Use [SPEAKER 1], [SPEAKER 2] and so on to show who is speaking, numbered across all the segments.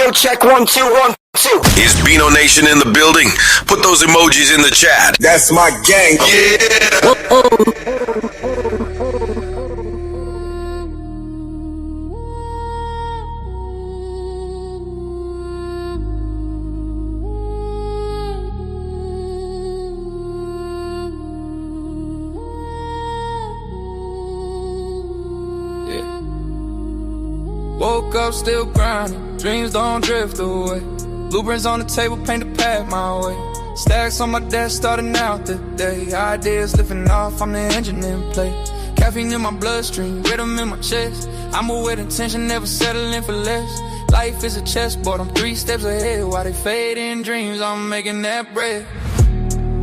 [SPEAKER 1] Audio check 1 2 1 2.
[SPEAKER 2] Is Bino Nation in the building? Put those emojis in the chat.
[SPEAKER 3] That's my gang.
[SPEAKER 4] Woke up still grinding, dreams don't drift away. Blueprints on the table, paint the path my way. Stacks on my desk, starting out the day. Ideas lifting off, I'm the engine in play. Caffeine in my bloodstream, rhythm in my chest. I move with intention, never settling for less. Life is a chessboard, I'm 3 steps ahead. While they fade in dreams, I'm making that bread.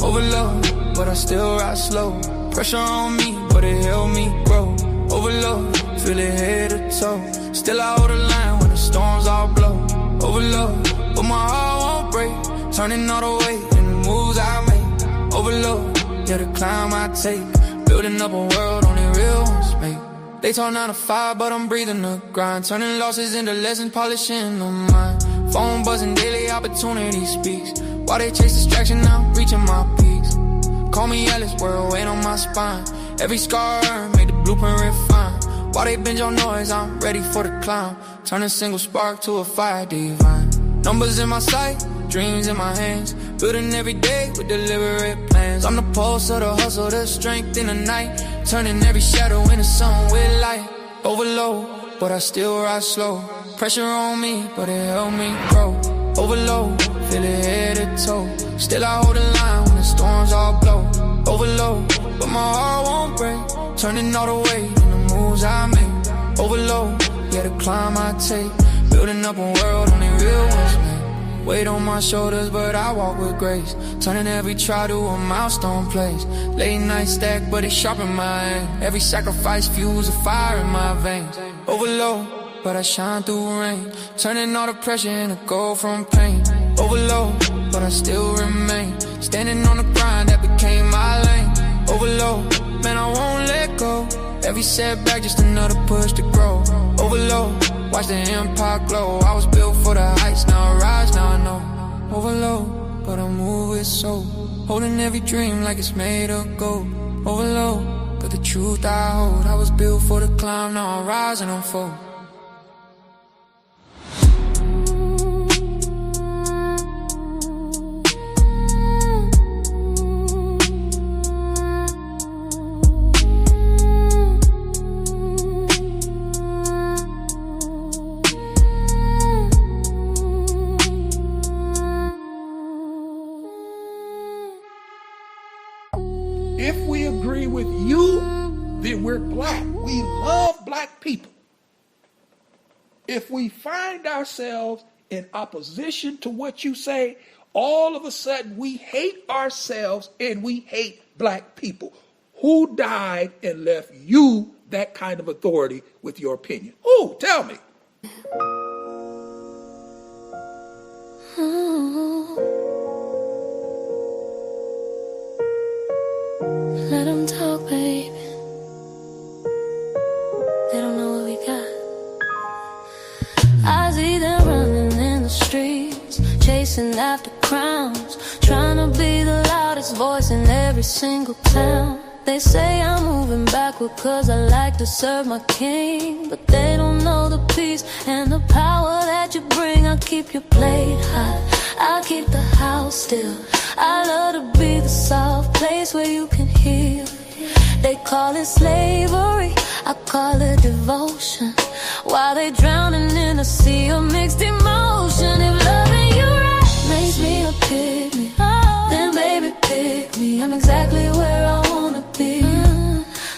[SPEAKER 4] Overload, but I still ride slow. Pressure on me, but it helped me grow. Overload, feel it head to toe. Still I hold the line when the storms all blow. Overload, but my heart won't break. Turning all the way in the moves I make. Overload, yeah, the climb I take. Building up a world only real ones make. They talk 9 to 5, but I'm breathing the grind. Turning losses into lessons, polishing on mine. Phone buzzing, daily opportunity speaks. While they chase distraction, I'm reaching my peaks. Call me Alice, world weight on my spine. Every scar earned, made the blueprint refine. While they binge on noise, I'm ready for the climb. Turn a single spark to a fire divine. Numbers in my sight, dreams in my hands. Building every day with deliberate plans. I'm the pulse of the hustle, the strength in the night. Turning every shadow into sun with light. Overload, but I still ride slow. Pressure on me, but it helped me grow. Overload, feel it head to toe. Still I hold the line when the storms all blow. Overload, but my heart won't break. Turning all the way in the moves I make. Overload, yeah, the climb I take. Building up a world only real ones make. Weight on my shoulders, but I walk with grace. Turning every try to a milestone place. Late night stack, but it sharpen my aim. Every sacrifice fuels a fire in my veins. Overload, but I shine through rain. Turning all the pressure into gold from pain. Overload, but I still remain. Standing on the grind that became my lane. Overload, man, I won't let go. Every setback, just another push to grow. Overload, watch the empire glow. I was built for the heights, now I rise, now I know. Overload, but I move with soul. Holding every dream like it's made of gold. Overload, but the truth I hold. I was built for the climb, now I rise and unfold.
[SPEAKER 5] If we agree with you, then we're black. We love black people. If we find ourselves in opposition to what you say, all of a sudden we hate ourselves and we hate black people. Who died and left you that kind of authority with your opinion? Ooh, tell me.
[SPEAKER 6] Let them talk, baby. They don't know what we got. I see them running in the streets, chasing after crowns, trying to be the loudest voice in every single town. They say I'm moving backward cause I like to serve my king, but they don't know the peace and the power that you bring. I keep your plate hot, I keep the house still. I love to be the soft place where you can heal. They call it slavery, I call it devotion. While they drowning in a sea of mixed emotion. If loving you right makes me a pygmy, then baby pick me. I'm exactly where I wanna be.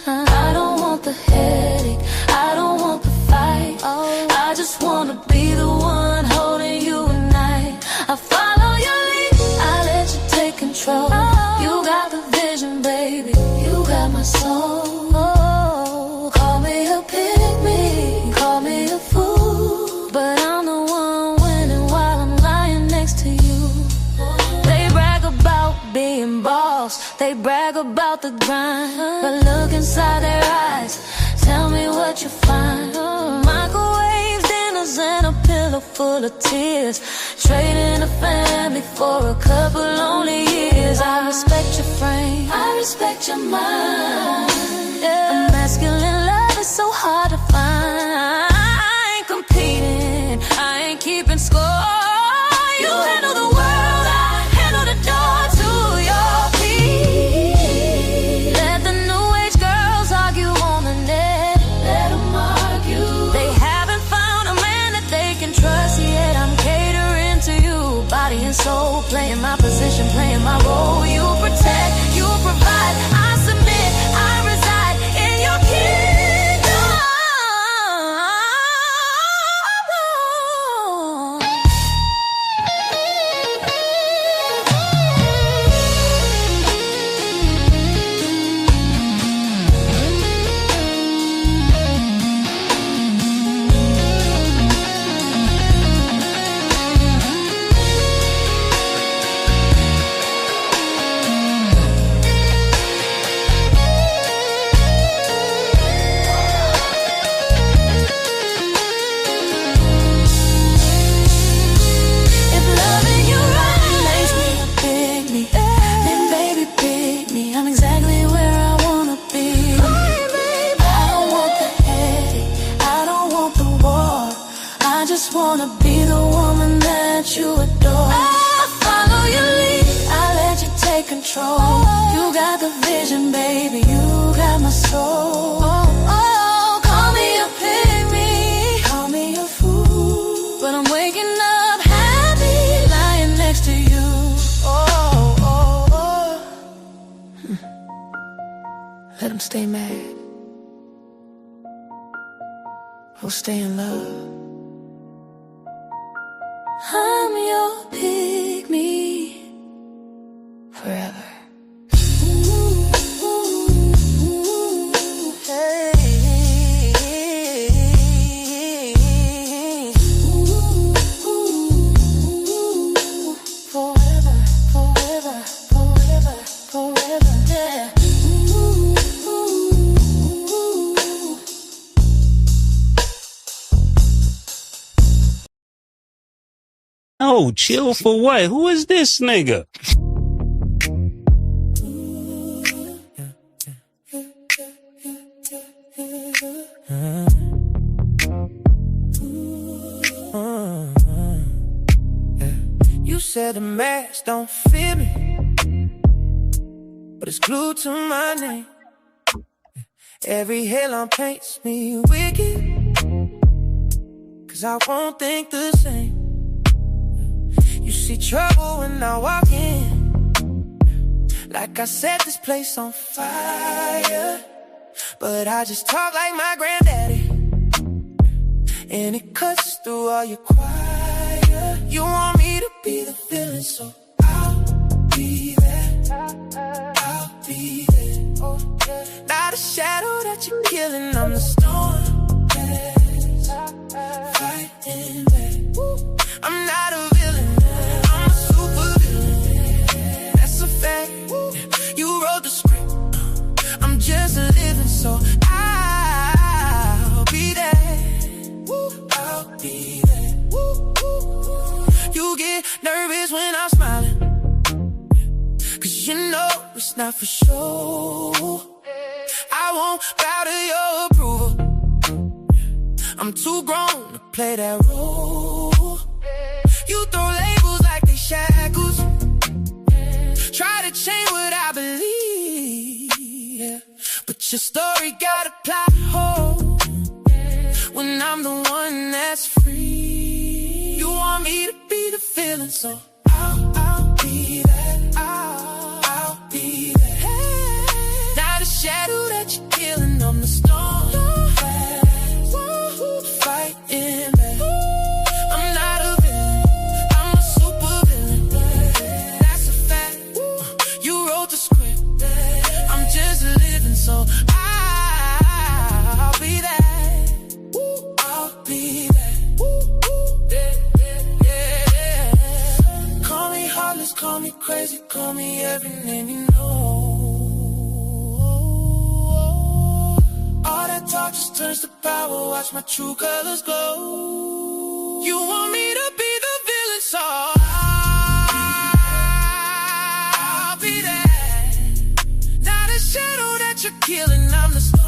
[SPEAKER 6] I don't want the headache, I don't want the fight. I just wanna be the one holding you at night. I follow your lead, I let you take control. You got the vision, baby, you got my soul. Call me a pick-me, call me a fool, but I'm the one winning while I'm lying next to you. They brag about being boss, they brag about the grind, but look inside their eyes, tell me what you find. Microwave dinners and a pillow pillow full of tears, trading a family for a couple lonely years. I respect your frame, I respect your mind. Yeah. A masculine love is so hard to find. I ain't competing, I ain't keeping score. You handle the world, I handle the door to your peace. Let the new age girls argue on the net. Let them argue. They haven't found a man that they can trust yet. I'm catering to you, body and soul, playing my position, playing my role. You protect, you provide, I submit, I reside in your kingdom. You got the vision, baby, you got my soul. Oh, call me a pygmy, call me a fool, but I'm waking up happy, lying next to you. Let them stay mad, we'll stay in love. I'm your pygmy forever.
[SPEAKER 3] Oh, chill for what? Who is this nigga?
[SPEAKER 7] You said the mask don't fit me, but it's glued to my name. Every headline paints me wicked, 'cause I won't think the same. You see trouble when I walk in, like I set this place on fire. But I just talk like my granddaddy, and it cuts through all your choir. You want me to be the villain, so I'll be there, I'll be there. Not a shadow that you're killing, I'm the storm that's fighting back. I'm not a villain, I'm a super villain, that's a fact. You wrote the script, I'm just living, so I'll be there, I'll be there. You get nervous when I'm smiling, 'cause you know it's not for sure. I won't bow to your approval, I'm too grown to play that role. You throw labels like they shackles, try to change what I believe, but your story got a plot hole when I'm the one that's free. You want me to be the villain, so I'll be that, I'll be that. Not a shadow that you're killing, I'm the storm that's fighting back. I'm not a villain, I'm a super villain, that's a fact. You wrote the script, I'm just living, so I'll be that, I'll be that. Call me heartless, call me crazy, call me every name you know. All that talk just turns to power, watch my true colors glow. You want me to be the villain, so I'll be that. Not a shadow that you're killing, I'm the star.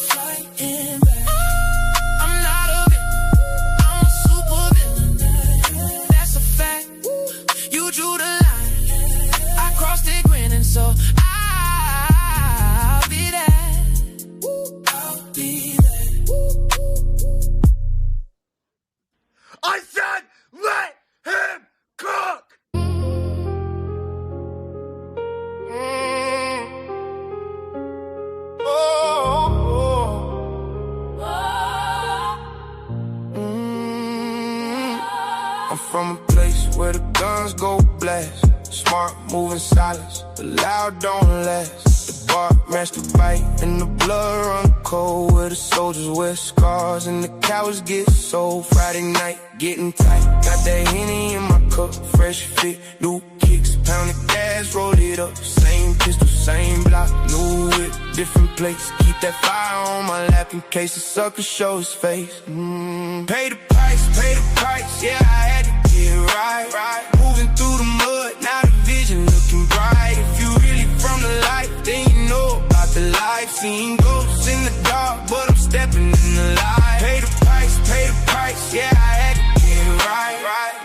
[SPEAKER 7] Fighting back. I'm not a villain, I'm a super villain. That's a fact. You drew the line, I crossed it grinning, so I'll be that. I'll be that.
[SPEAKER 1] I said, let him cook!
[SPEAKER 7] I'm from a place where the guns go blast. Smart moving silence, the loud don't last. The bar match the fight and the blood run cold. Where the soldiers wear scars and the cowards get sold. Friday night getting tight, got that Henny in my cup. Fresh fit, new kicks, pound of gas, roll it up. Same pistol, same block, new whip, different place. Keep that fire on my lap in case the sucker show his face. Pay the price, yeah, I had to get right. Moving through the mud, now the vision looking bright. If you really from the life, then you know about the life. Seeing ghosts in the dark, but I'm stepping in the light. Pay the price, yeah, I had to get right.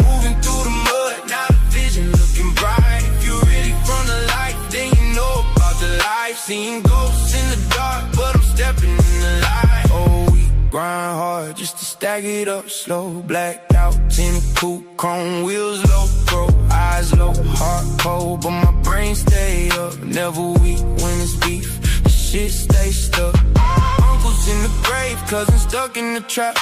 [SPEAKER 7] Moving through the mud, now the vision looking bright. If you really from the life, then you know about the life. Seeing ghosts in the dark, but I'm stepping in the light. Oh, we grind hard just to stack it up slow. Blacked out, tinted coupe, chrome wheels low, bro. Eyes low, heart cold, but my brain stay up. Never weak when it's beef, the shit stay stuck. Uncles in the grave, cousins stuck in the trap.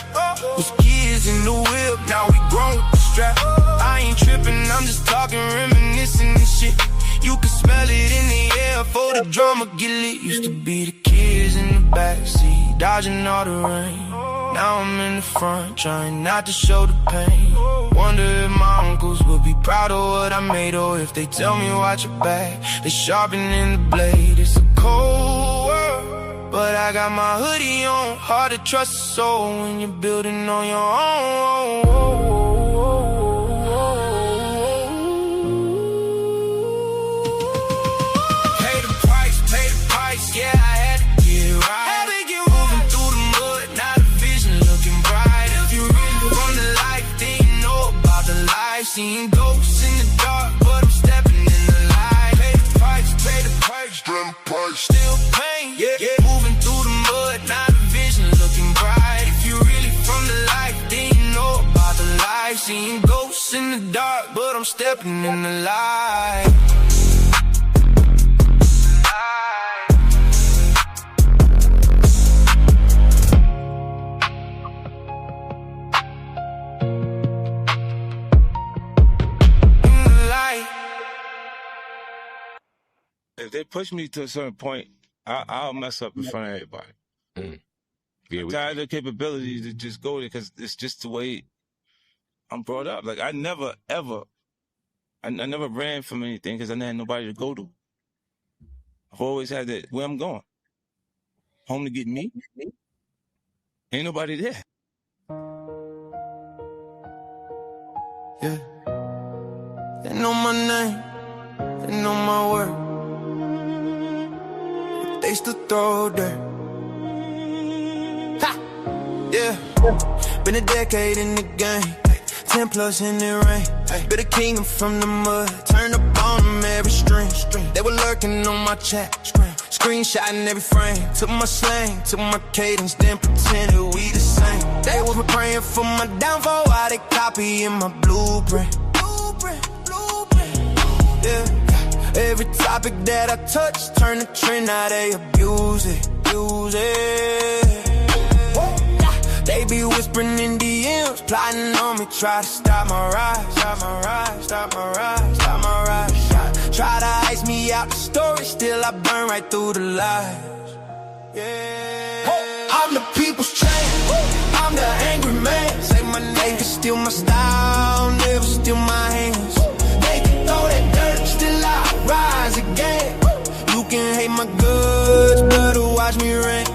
[SPEAKER 7] Was kids in the whip, now we grown with the strap. I ain't tripping, I'm just talking, reminiscing and shit. You can smell it in the air for the drama get lit. Used to be the kids in the backseat, dodging all the rain. Now I'm in the front, trying not to show the pain. Wonder if my uncles will be proud of what I made, or if they tell me watch your back, they sharpening the blade. It's a cold world, but I got my hoodie on. Hard to trust a soul when you're building on your own. Pay the price, yeah, I had to get right. Moving through the mud, now the vision looking bright. If you really from the life, then you know about the life. Seeing ghosts in the dark, but I'm stepping in the light. Pay the price, still pain, yeah. Moving through the mud, now the vision looking bright. If you really from the life, then you know about the life. Seeing ghosts in the dark, but I'm stepping in the light.
[SPEAKER 3] If they push me to a certain point, I'll mess up in front of everybody.
[SPEAKER 8] Yeah,
[SPEAKER 3] I have the capability to just go there because it's just the way I'm brought up. Like, I never, ever, I never ran from anything because I didn't have nobody to go to. I've always had that, where I'm going. Home to get me. Ain't nobody there.
[SPEAKER 7] Yeah. They know my name, they know my word. They still throw dirt. Ha! Yeah. Been a decade in the game, 10 plus in the rain. Been a king from the mud, turned up on them every string. They were lurking on my chat, screenshotting every frame. Took my slang, took my cadence, then pretended we the same. They was praying for my downfall, while they copying my blueprint. Yeah. Every topic that I touch, turn the trend, now they abuse it. They be whispering in DMs, plotting on me, try to stop my rise. Try to ice me out the story, still I burn right through the lies. Yeah. I'm the people's champ, I'm the angry man. Say my name, they can steal my style, never steal my hands. They can throw that dirt, still I rise again. You can hate my goods, better watch me rain.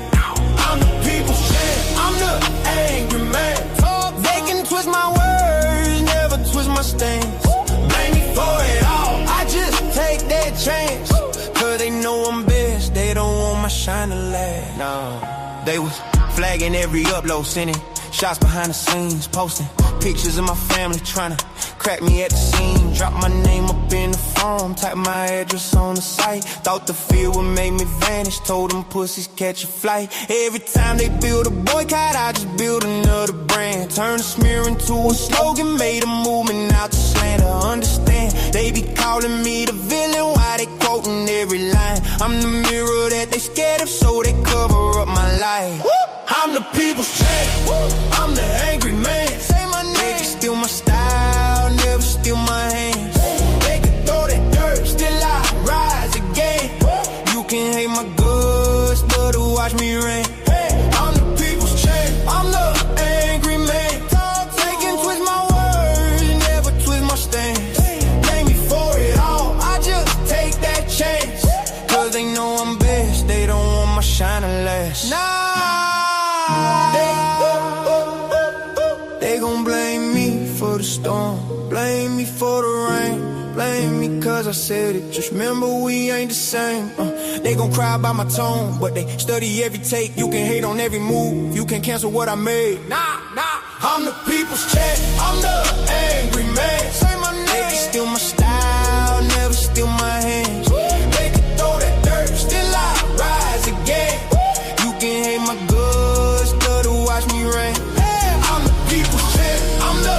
[SPEAKER 7] I'm the people's champ, I'm the angry man. tagging every upload, sending shots behind the scenes, posting pictures of my family, trying to crack me at the scene. Drop my name up in the phone, type my address on the site. Thought the fear would make me vanish, told them pussies catch a flight. Every time they build a boycott, I just build another brand. Turn a smear into a slogan, made a movement out to slander. Understand, they be calling me the villain, why they quoting every line? I'm the mirror that they scared of, so they cover up my life.
[SPEAKER 1] I'm the people's champ. I'm the angry man.
[SPEAKER 7] Say my name. They can steal my style, never steal my hands.
[SPEAKER 1] They can throw that dirt, still I rise again.
[SPEAKER 7] You can hate my goods, love to watch me rain.
[SPEAKER 1] I'm the people's champ. I'm the angry man.
[SPEAKER 7] They can twist my words, never twist my stance.
[SPEAKER 1] Blame me for it all, I just take that chance.
[SPEAKER 7] Cause they know I'm best, they don't want my shine to last. They gon' blame me for the storm, blame me for the rain, blame me cause I said it. Just remember we ain't the same. They gon' cry by my tone, but they study every take. You can hate on every move, you can cancel what I made.
[SPEAKER 1] I'm the people's champ. I'm the angry man.
[SPEAKER 7] Say my name. They can steal my style, never steal my hands.
[SPEAKER 1] They can throw that dirt, still I rise again.
[SPEAKER 7] You can hate my goods, love to watch me rain.
[SPEAKER 1] I'm the people's champ. I'm the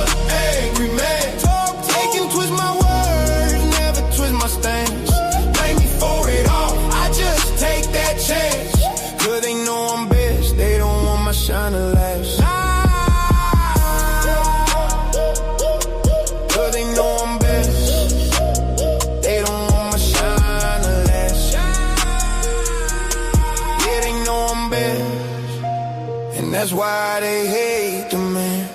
[SPEAKER 1] angry man.
[SPEAKER 7] They can twist my words, never twist my stance.
[SPEAKER 1] Blame me for it all, I just take that chance.
[SPEAKER 7] Cause they know I'm best, they don't want my shine to last. Cause they know I'm best, they don't want my shine to last. Yeah, they know I'm best, and that's why they hate the man.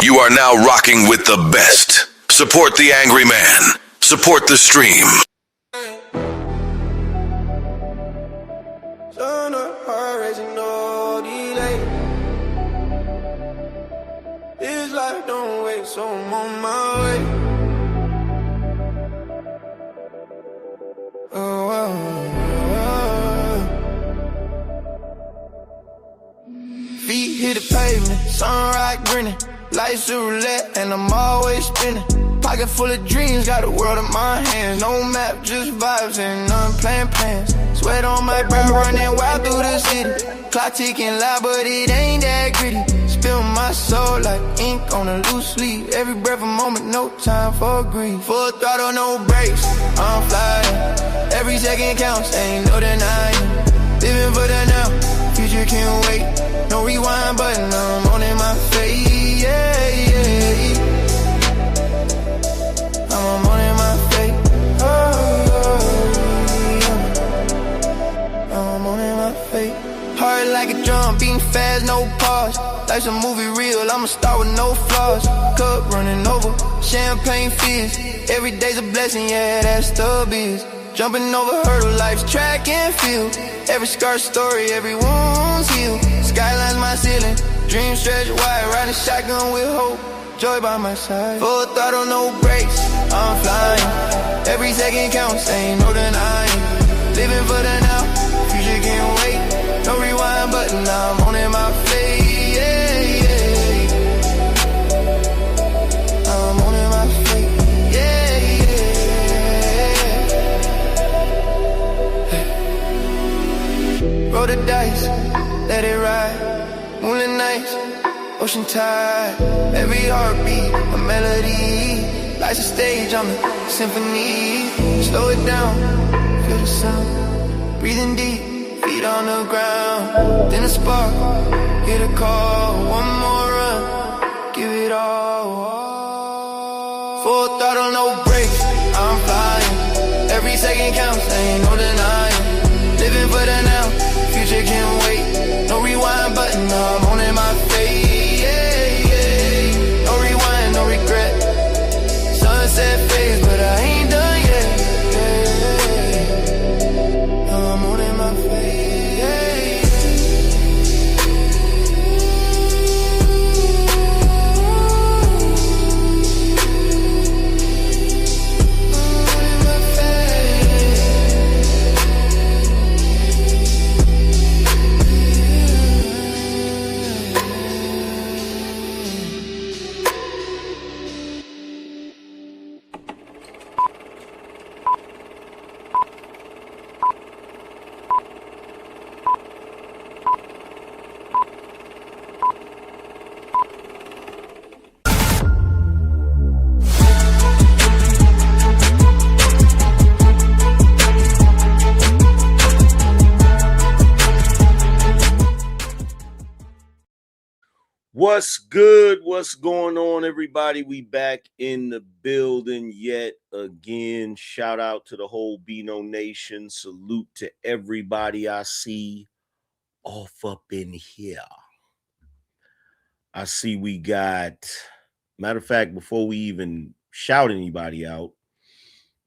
[SPEAKER 2] You are now rocking with the best. Support the Angry Man. Support the stream.
[SPEAKER 7] Son of heart racing, no delay. This life don't wait, so I'm on my way. Feet hit the pavement, sunrise grinning. Life's a roulette and I'm always spinning. Pocket full of dreams, got the world in my hands. No map, just vibes and unplanned plans. Sweat on my brow, running wild through the city. Clock ticking loud, but it ain't that gritty. Spill my soul like ink on a loose leaf. Every breath a moment, no time for grief. Full throttle, no brakes, I'm flying. Every second counts, ain't no denying. Living for the now, future can't wait. No rewind button, I'm on in my face, yeah, yeah. I'm on in my face, I'm on in my face. Heart like a drum, beating fast, no pause. Life's a movie real, I'ma start with no flaws. Cup running over, champagne fizz. Every day's a blessing, yeah, that's the biz. Jumping over hurdle, life's track and field. Every scar story, every wound's healed. Skyline's my ceiling, dreams stretch wide. Riding shotgun with hope, joy by my side. Full throttle, no brakes, I'm flying. Every second counts, ain't no denying. Living for the now, future can't wait. No rewind button, I'm on in my face, yeah, yeah. I'm on in my face, yeah, yeah. Roll the dice, let it ride. Moonlit nights, ocean tide. Every heartbeat, a melody. Life's a stage, I'm the symphony. Slow it down, feel the sound. Breathing deep, feet on the ground. Then a spark, hit a call. One more run, give it all. Full throttle, no brakes, I'm flying. Every second counts, ain't no denying. Living for the now, future can't wait. No rewind button, I'm on in my face, yeah, yeah. No rewind, no regret. Sunset phase, but I ain't done yet, yeah. I'm on in my face, yeah.
[SPEAKER 9] What's good? What's going on, everybody? We back in the building yet again. Shout out to the whole Bino Nation. Salute to everybody I see off up in here. I see we got, matter of fact, before we even shout anybody out,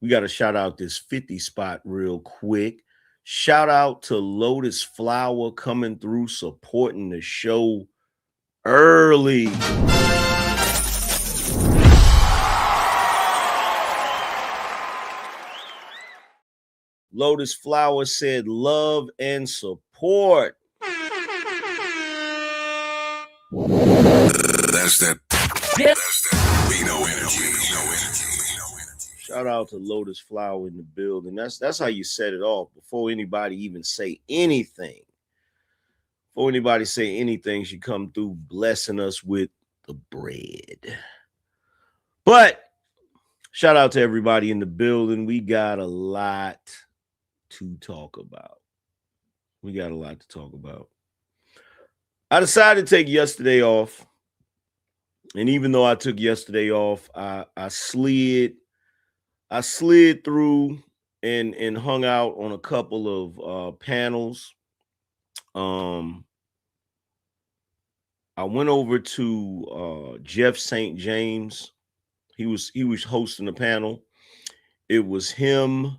[SPEAKER 9] we got to shout out this 50 spot real quick. Shout out to Lotus Flower coming through, supporting the show early. Lotus Flower said love and support.
[SPEAKER 2] That's that Bino energy.
[SPEAKER 9] Shout out to Lotus Flower in the building. That's how you set it off before anybody even say anything. Before anybody say anything, she come through blessing us with the bread. But shout out to everybody in the building. We got a lot to talk about. I decided to take yesterday off. And even though I took yesterday off, I slid through and hung out on a couple of panels. I went over to Jeff St. James. He was hosting a panel. It was him.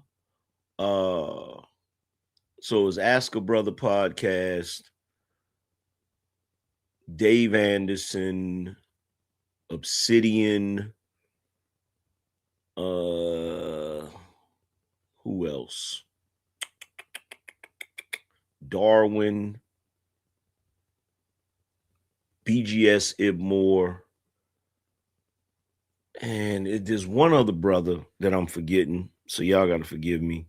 [SPEAKER 9] So it was Ask a Brother podcast, Dave Anderson, Obsidian, who else? Darwin, BGS Ibmore, and there's one other brother that I'm forgetting, so y'all got to forgive me.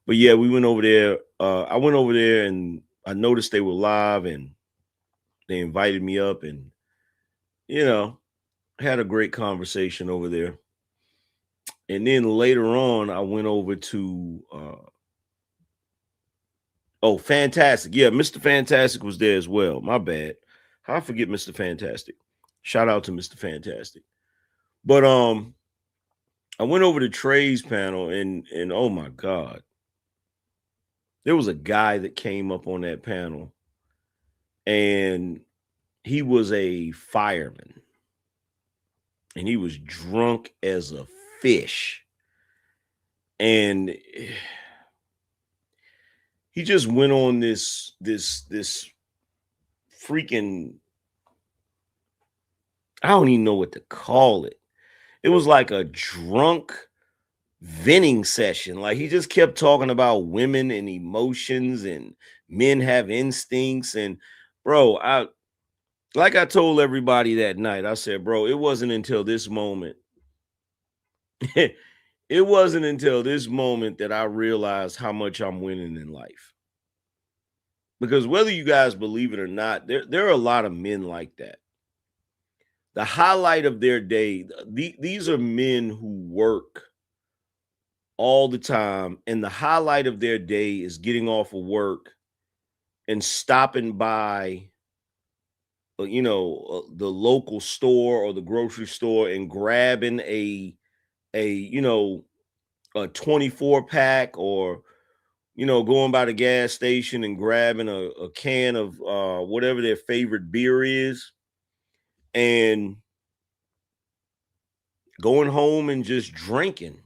[SPEAKER 9] But yeah, we went over there. I went over there and I noticed they were live and they invited me up and, had a great conversation over there. And then later on, I went over to, Fantastic. Yeah, Mr. Fantastic was there as well. My bad. How I forget Mr. Fantastic. Shout out to Mr. Fantastic. But I went over to Trey's panel and oh my God. There was a guy that came up on that panel and he was a fireman and he was drunk as a fish. And he just went on this freaking, I don't even know what to call it. It was like a drunk venting session. Like he just kept talking about women and emotions and men have instincts. And bro, I told everybody that night, I said, bro, it wasn't until this moment. It wasn't until this moment that I realized how much I'm winning in life. Because whether you guys believe it or not, there are a lot of men like that. The highlight of their day, these are men who work all the time, and the highlight of their day is getting off of work and stopping by, the local store or the grocery store and grabbing a 24 pack or, going by the gas station and grabbing a can of whatever their favorite beer is and going home and just drinking.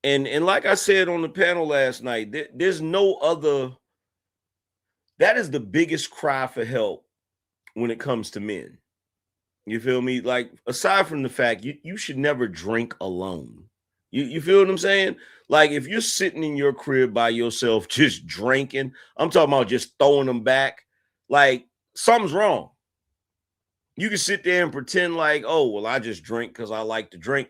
[SPEAKER 9] And like I said on the panel last night, there's no other. That is the biggest cry for help when it comes to men. You feel me? Like, aside from the fact you should never drink alone. You feel what I'm saying? Like, if you're sitting in your crib by yourself just drinking, I'm talking about just throwing them back, like, something's wrong. You can sit there and pretend like, oh, well, I just drink because I like to drink.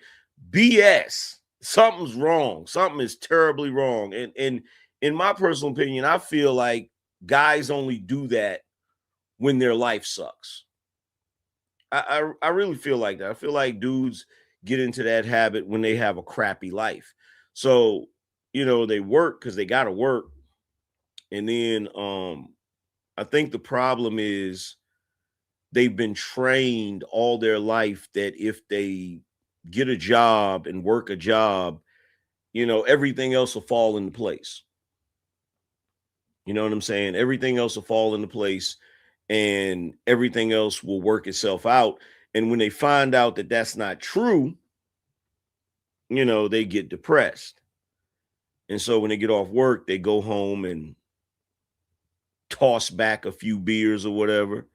[SPEAKER 9] BS. Something's wrong. Something is terribly wrong. And in my personal opinion, I feel like guys only do that when their life sucks. I really feel like that. I feel like dudes get into that habit when they have a crappy life. So, they work because they got to work. And then I think the problem is they've been trained all their life that if they get a job and work a job, you know, everything else will fall into place. You know what I'm saying? Everything else will fall into place and everything else will work itself out. And when they find out that that's not true, you know, they get depressed. And so when they get off work, they go home and toss back a few beers or whatever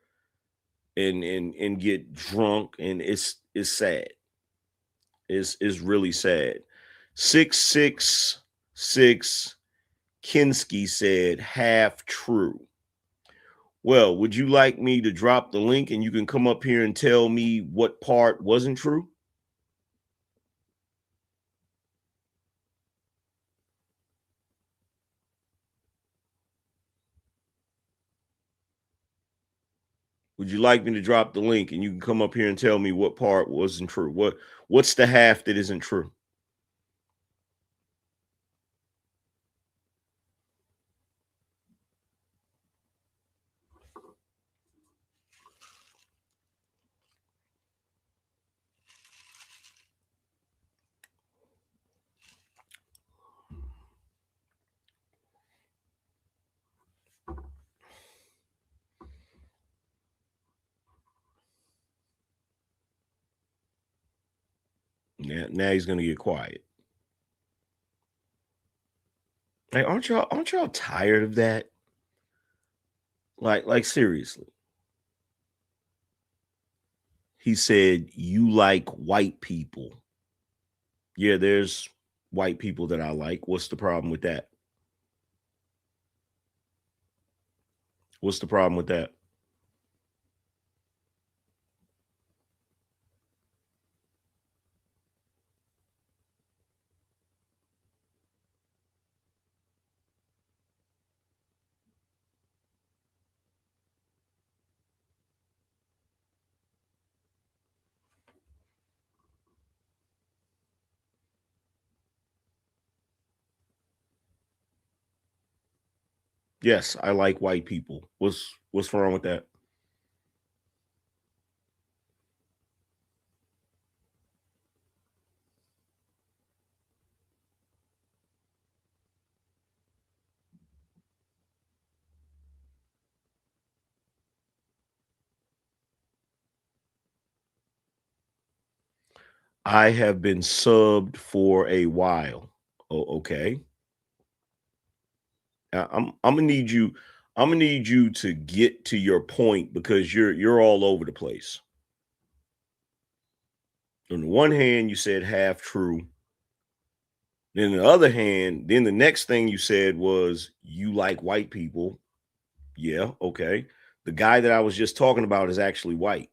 [SPEAKER 9] and get drunk. And it's sad. It's really sad. 666 Kinski said half true. Well, would you like me to drop the link and you can come up here and tell me what part wasn't true? Would you like me to drop the link and you can come up here and tell me what part wasn't true? What's the half that isn't true? Now he's gonna get quiet. Hey, aren't y'all tired of that? Like seriously. He said, you like white people. Yeah, there's white people that I like. What's the problem with that? What's the problem with that? Yes, I like white people. What's wrong with that? I have been subbed for a while. Oh, okay. I'm gonna need you. I'm gonna need you to get to your point because you're all over the place. On the one hand, you said half true. Then on the other hand, then the next thing you said was you like white people. Yeah, okay. The guy that I was just talking about is actually white.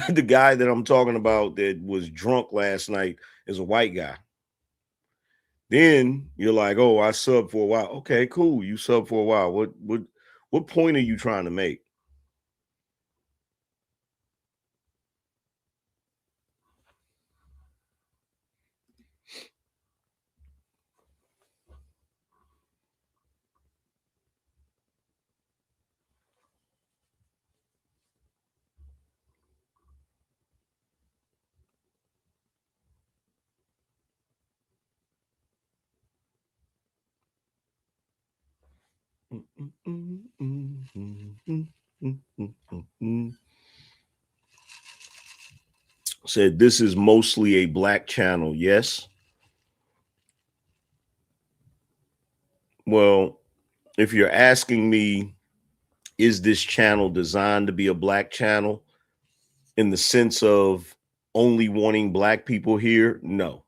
[SPEAKER 9] The guy that I'm talking about that was drunk last night is a white guy. Then you're like, oh, I subbed for a while. Okay, cool. You subbed for a while. What point are you trying to make? Said this is mostly a black channel. Yes. Well, if you're asking me, is this channel designed to be a black channel in the sense of only wanting black people here? No,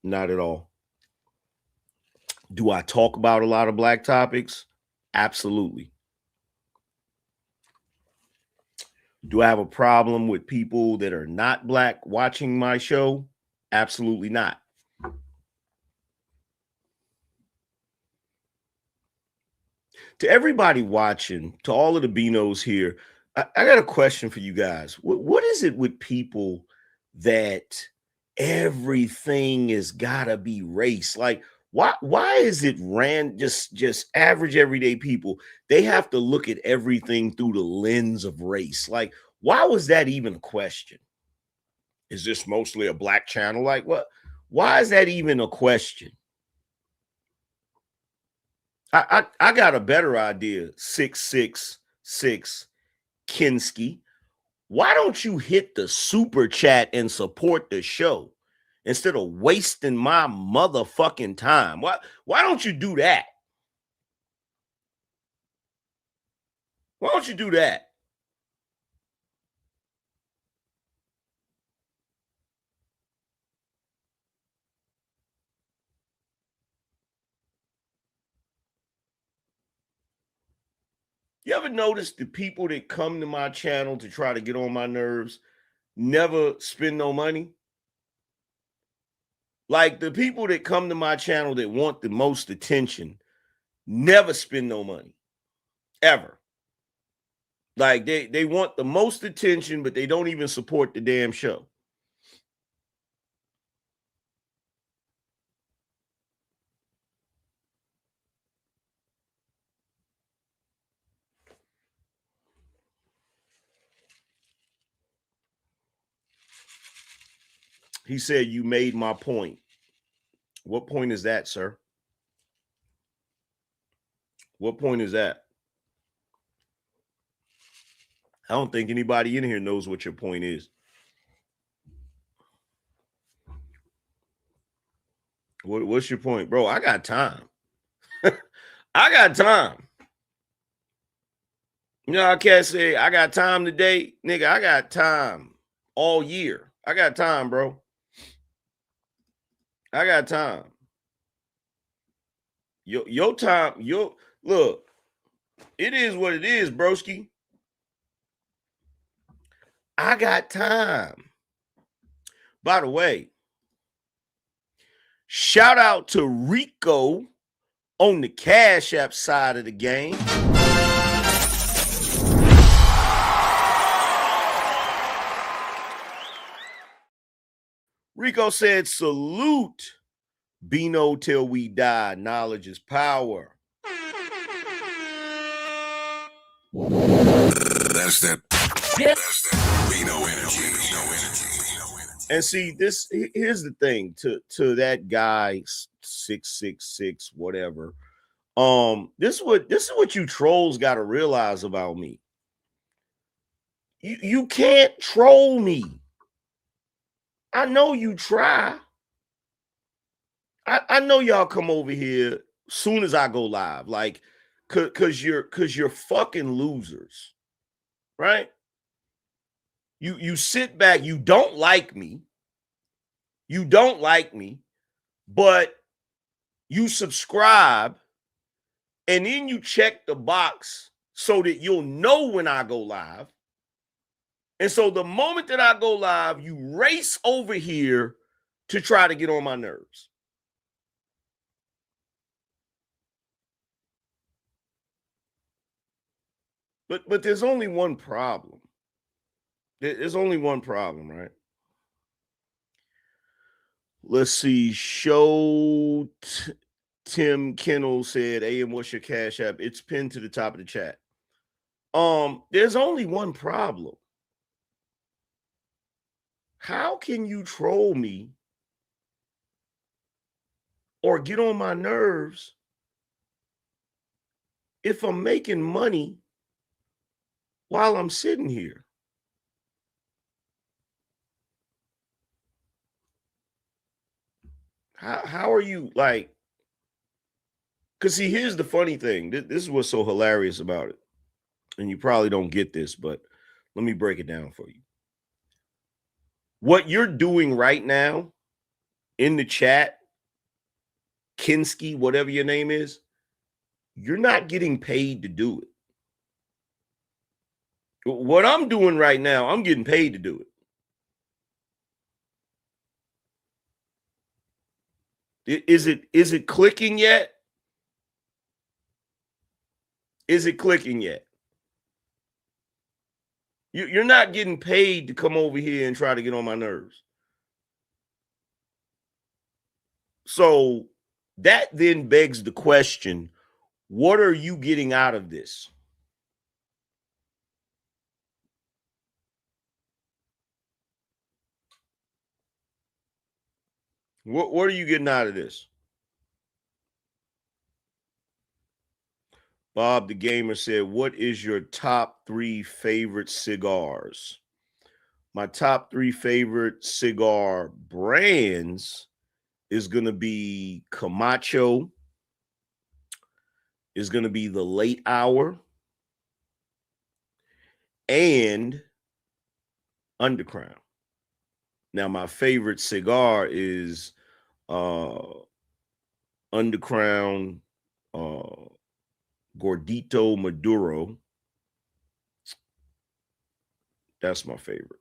[SPEAKER 9] not at all. Do I talk about a lot of black topics? Absolutely. Do I have a problem with people that are not black watching my show? Absolutely not. To everybody watching, to all of the Binos here, I got a question for you guys. What is it with people that everything is gotta be race? Like, Why is it just average everyday people? They have to look at everything through the lens of race. Like, why was that even a question? Is this mostly a black channel? Like, what? Why is that even a question? I got a better idea. 666 Kinski. Why don't you hit the super chat and support the show instead of wasting my motherfucking time? Why don't you do that? Why don't you do that? You ever notice the people that come to my channel to try to get on my nerves never spend no money? Like, the people that come to my channel that want the most attention never spend no money, ever. Like, they want the most attention, but they don't even support the damn show. He said, you made my point. What point is that, sir? What point is that? I don't think anybody in here knows what your point is. What's your point? Bro, I got time. I got time. You know, I can't say I got time today. Nigga, I got time all year. I got time, bro. I got time. Your time, look, it is what it is, broski. I got time. By the way, shout out to Rico on the Cash App side of the game. Rico said, salute Bino till we die. Knowledge is power.
[SPEAKER 2] That's that Bino energy.
[SPEAKER 9] And see, here's the thing to that guy 666 whatever. This is what you trolls got to realize about me. You can't troll me. I know you try. I know y'all come over here soon as I go live, like, cause you're fucking losers, right? You sit back, you don't like me, but you subscribe, and then you check the box so that you'll know when I go live. And so the moment that I go live, you race over here to try to get on my nerves. But there's only one problem. There's only one problem, right? Let's see. Tim Kennel said, AM, what's your Cash App? It's pinned to the top of the chat. There's only one problem. How can you troll me or get on my nerves if I'm making money while I'm sitting here? How are you, like, because see, here's the funny thing. This is what's so hilarious about it. And you probably don't get this, but let me break it down for you. What you're doing right now in the chat, Kinski, whatever your name is, you're not getting paid to do it. What I'm doing right now, I'm getting paid to do it. Is it clicking yet? Is it clicking yet? You're not getting paid to come over here and try to get on my nerves. So that then begs the question, what are you getting out of this? What are you getting out of this? Bob the Gamer said, what is your top 3 favorite cigars? My top 3 favorite cigar brands is going to be Camacho, is going to be the Late Hour, and Underground. Now, my favorite cigar is Underground Gordito Maduro. That's my favorite.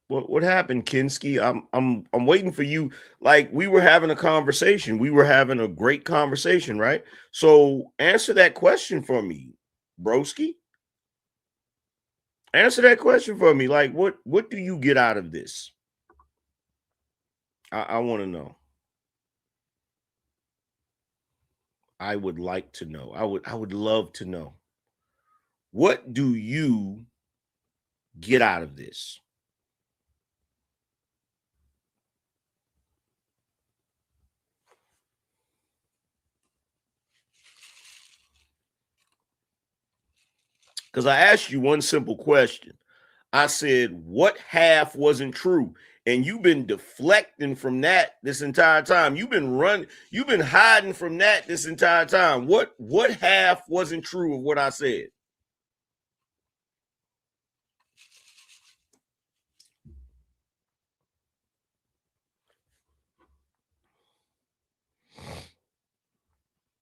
[SPEAKER 9] What happened, Kinski? I'm waiting for you. Like, we were having a conversation. We were having a great conversation, right? So answer that question for me, broski. Answer that question for me. Like, what do you get out of this? I want to know. I would like to know. I would love to know. What do you get out of this? Because I asked you one simple question. I said, what half wasn't true? And you've been deflecting from that this entire time. You've been hiding from that this entire time. What half wasn't true of what I said?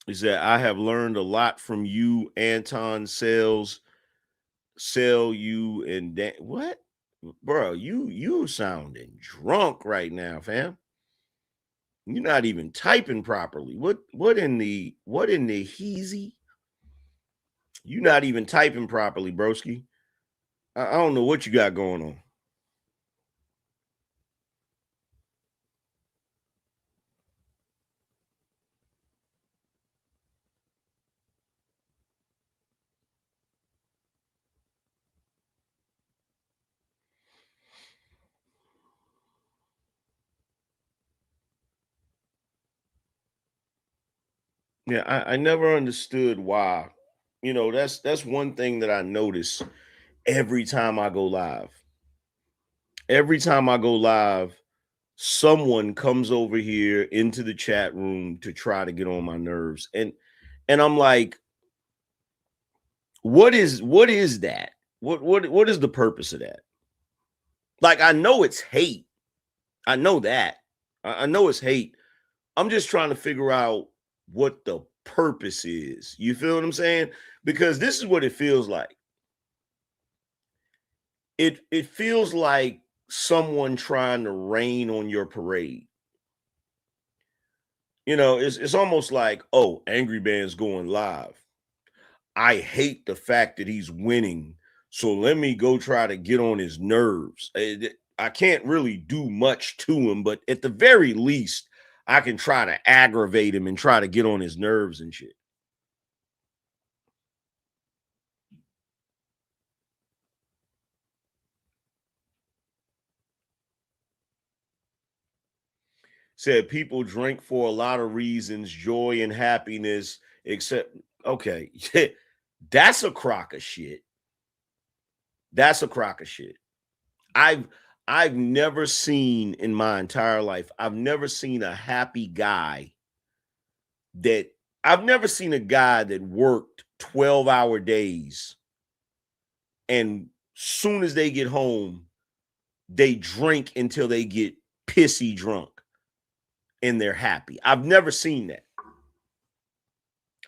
[SPEAKER 9] He said, I have learned a lot from you, Anton Sell you and Dan. What? Bro, you sounding drunk right now, fam. You're not even typing properly. What in the heezy? You're not even typing properly, broski. I don't know what you got going on. Yeah, I never understood why. You know, that's one thing that I notice every time I go live. Every time I go live, someone comes over here into the chat room to try to get on my nerves. And I'm like, what is that? What is the purpose of that? Like, I know it's hate. I know that. I know it's hate. I'm just trying to figure out what the purpose is. You feel what I'm saying? Because this is what it feels like. It feels like someone trying to rain on your parade. You know, it's almost like, oh, Angryman's going live. I hate the fact that he's winning, so let me go try to get on his nerves. I can't really do much to him, but at the very least, I can try to aggravate him and try to get on his nerves and shit. Said people drink for a lot of reasons, joy and happiness, except, okay, that's a crock of shit. That's a crock of shit. I've never seen in my entire life, I've never seen a happy guy I've never seen a guy that worked 12-hour days and soon as they get home, they drink until they get pissy drunk and they're happy. I've never seen that.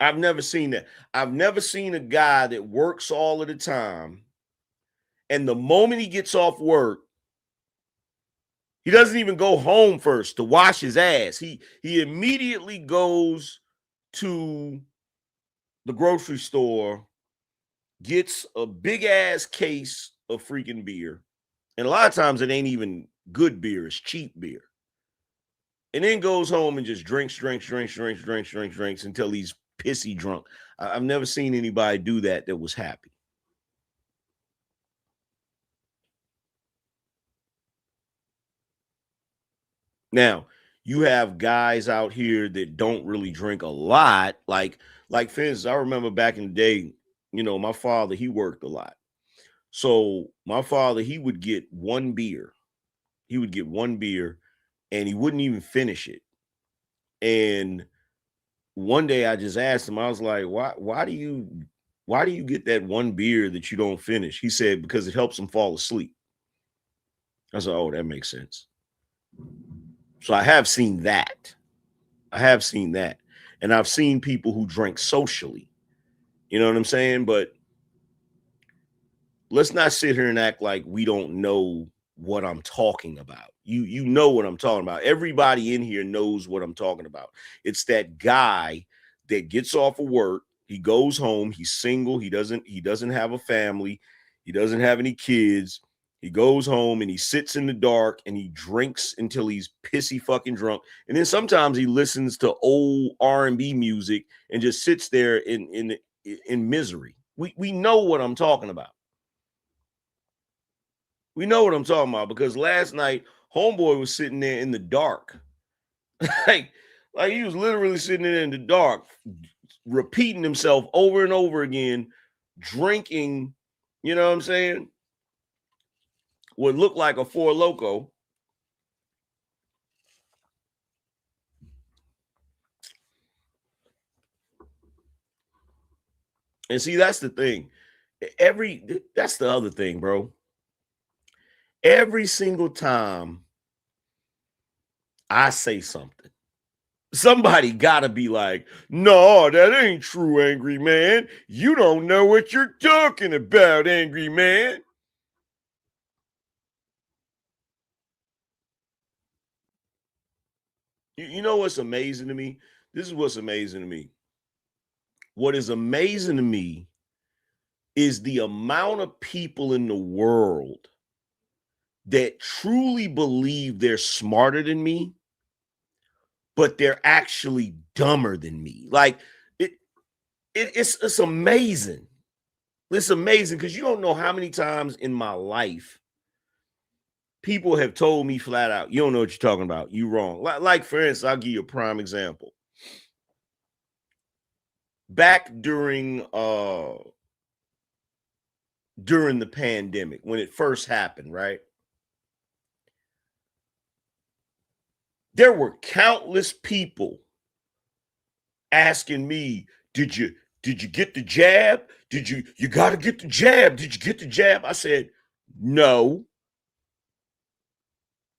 [SPEAKER 9] I've never seen that. I've never seen a guy that works all of the time and the moment he gets off work, he doesn't even go home first to wash his ass. He immediately goes to the grocery store, gets a big ass case of freaking beer. And a lot of times it ain't even good beer, it's cheap beer. And then goes home and just drinks until he's pissy drunk. I've never seen anybody do that was happy. Now, you have guys out here that don't really drink a lot. Like for instance, I remember back in the day, my father, he worked a lot. So my father, he would get one beer. He would get one beer and he wouldn't even finish it. And one day I just asked him, I was like, why do you get that one beer that you don't finish? He said, because it helps him fall asleep. I said, oh, that makes sense. So I have seen that. And I've seen people who drink socially. You know what I'm saying? But let's not sit here and act like we don't know what I'm talking about. You know what I'm talking about. Everybody in here knows what I'm talking about. It's that guy that gets off of work, he goes home, he's single, he doesn't have a family, he doesn't have any kids. He goes home and he sits in the dark and he drinks until he's pissy fucking drunk. And then sometimes he listens to old R&B music and just sits there in misery. We know what I'm talking about. We know what I'm talking about because last night, homeboy was sitting there in the dark. like he was literally sitting there in the dark, repeating himself over and over again, drinking, you know what I'm saying? What looked like a Four Loko. And see, that's the thing. That's the other thing, bro. Every single time I say something, somebody gotta be like, no, that ain't true, Angry Man. You don't know what you're talking about, Angry Man. You know what's amazing to me? This is what's amazing to me. What is amazing to me is the amount of people in the world that truly believe they're smarter than me, but they're actually dumber than me. Like it's amazing. It's amazing because you don't know how many times in my life people have told me flat out, you don't know what you're talking about. You wrong. Like for instance, I'll give you a prime example. Back during the pandemic, when it first happened, right? There were countless people asking me, did you get the jab? You got to get the jab. Did you get the jab? I said, no.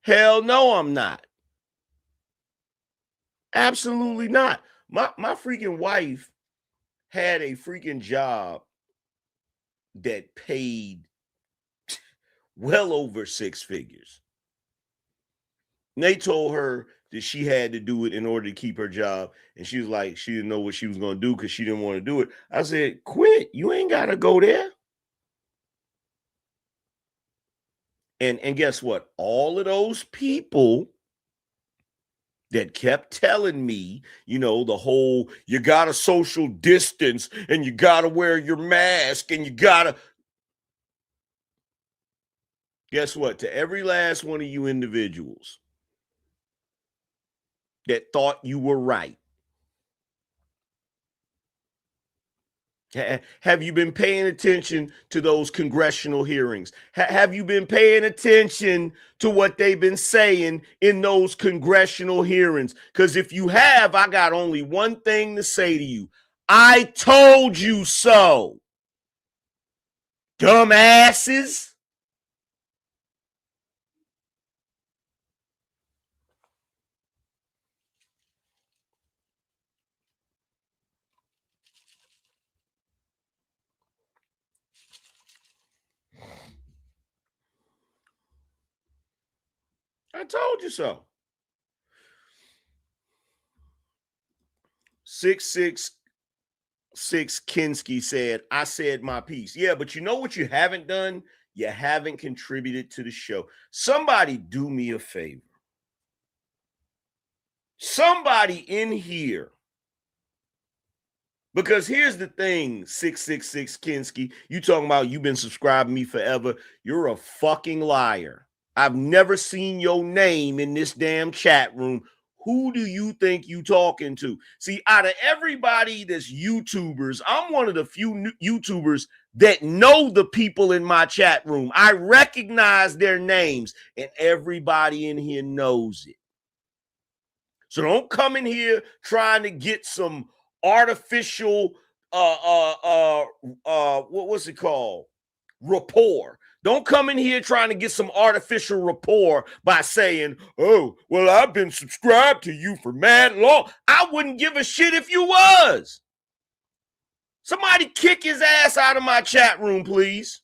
[SPEAKER 9] Hell no, I'm not. Absolutely not. My freaking wife had a freaking job that paid well over 6 figures. And they told her that she had to do it in order to keep her job. And she was like, she didn't know what she was going to do because she didn't want to do it. I said, quit. You ain't got to go there. And guess what? All of those people that kept telling me, the whole, you got to social distance and you got to wear your mask and you got to. Guess what? To every last one of you individuals that thought you were right, have you been paying attention to those congressional hearings? Have you been paying attention to what they've been saying in those congressional hearings? Because if you have, I got only one thing to say to you. I told you so, dumbasses. I told you so. 6'6", 6 Kinski said, I said my piece. Yeah, but you know what you haven't done? You haven't contributed to the show. Somebody do me a favor. Somebody in here. Because here's the thing, 666 Kinski. You talking about you've been subscribing me forever. You're a fucking liar. I've never seen your name in this damn chat room. Who do you think you talking to? See, out of everybody that's YouTubers, I'm one of the few YouTubers that know the people in my chat room. I recognize their names, and everybody in here knows it. So don't come in here trying to get some artificial what's it called? Rapport. Don't come in here trying to get some artificial rapport by saying, oh, well, I've been subscribed to you for mad long. I wouldn't give a shit if you was. Somebody kick his ass out of my chat room, please.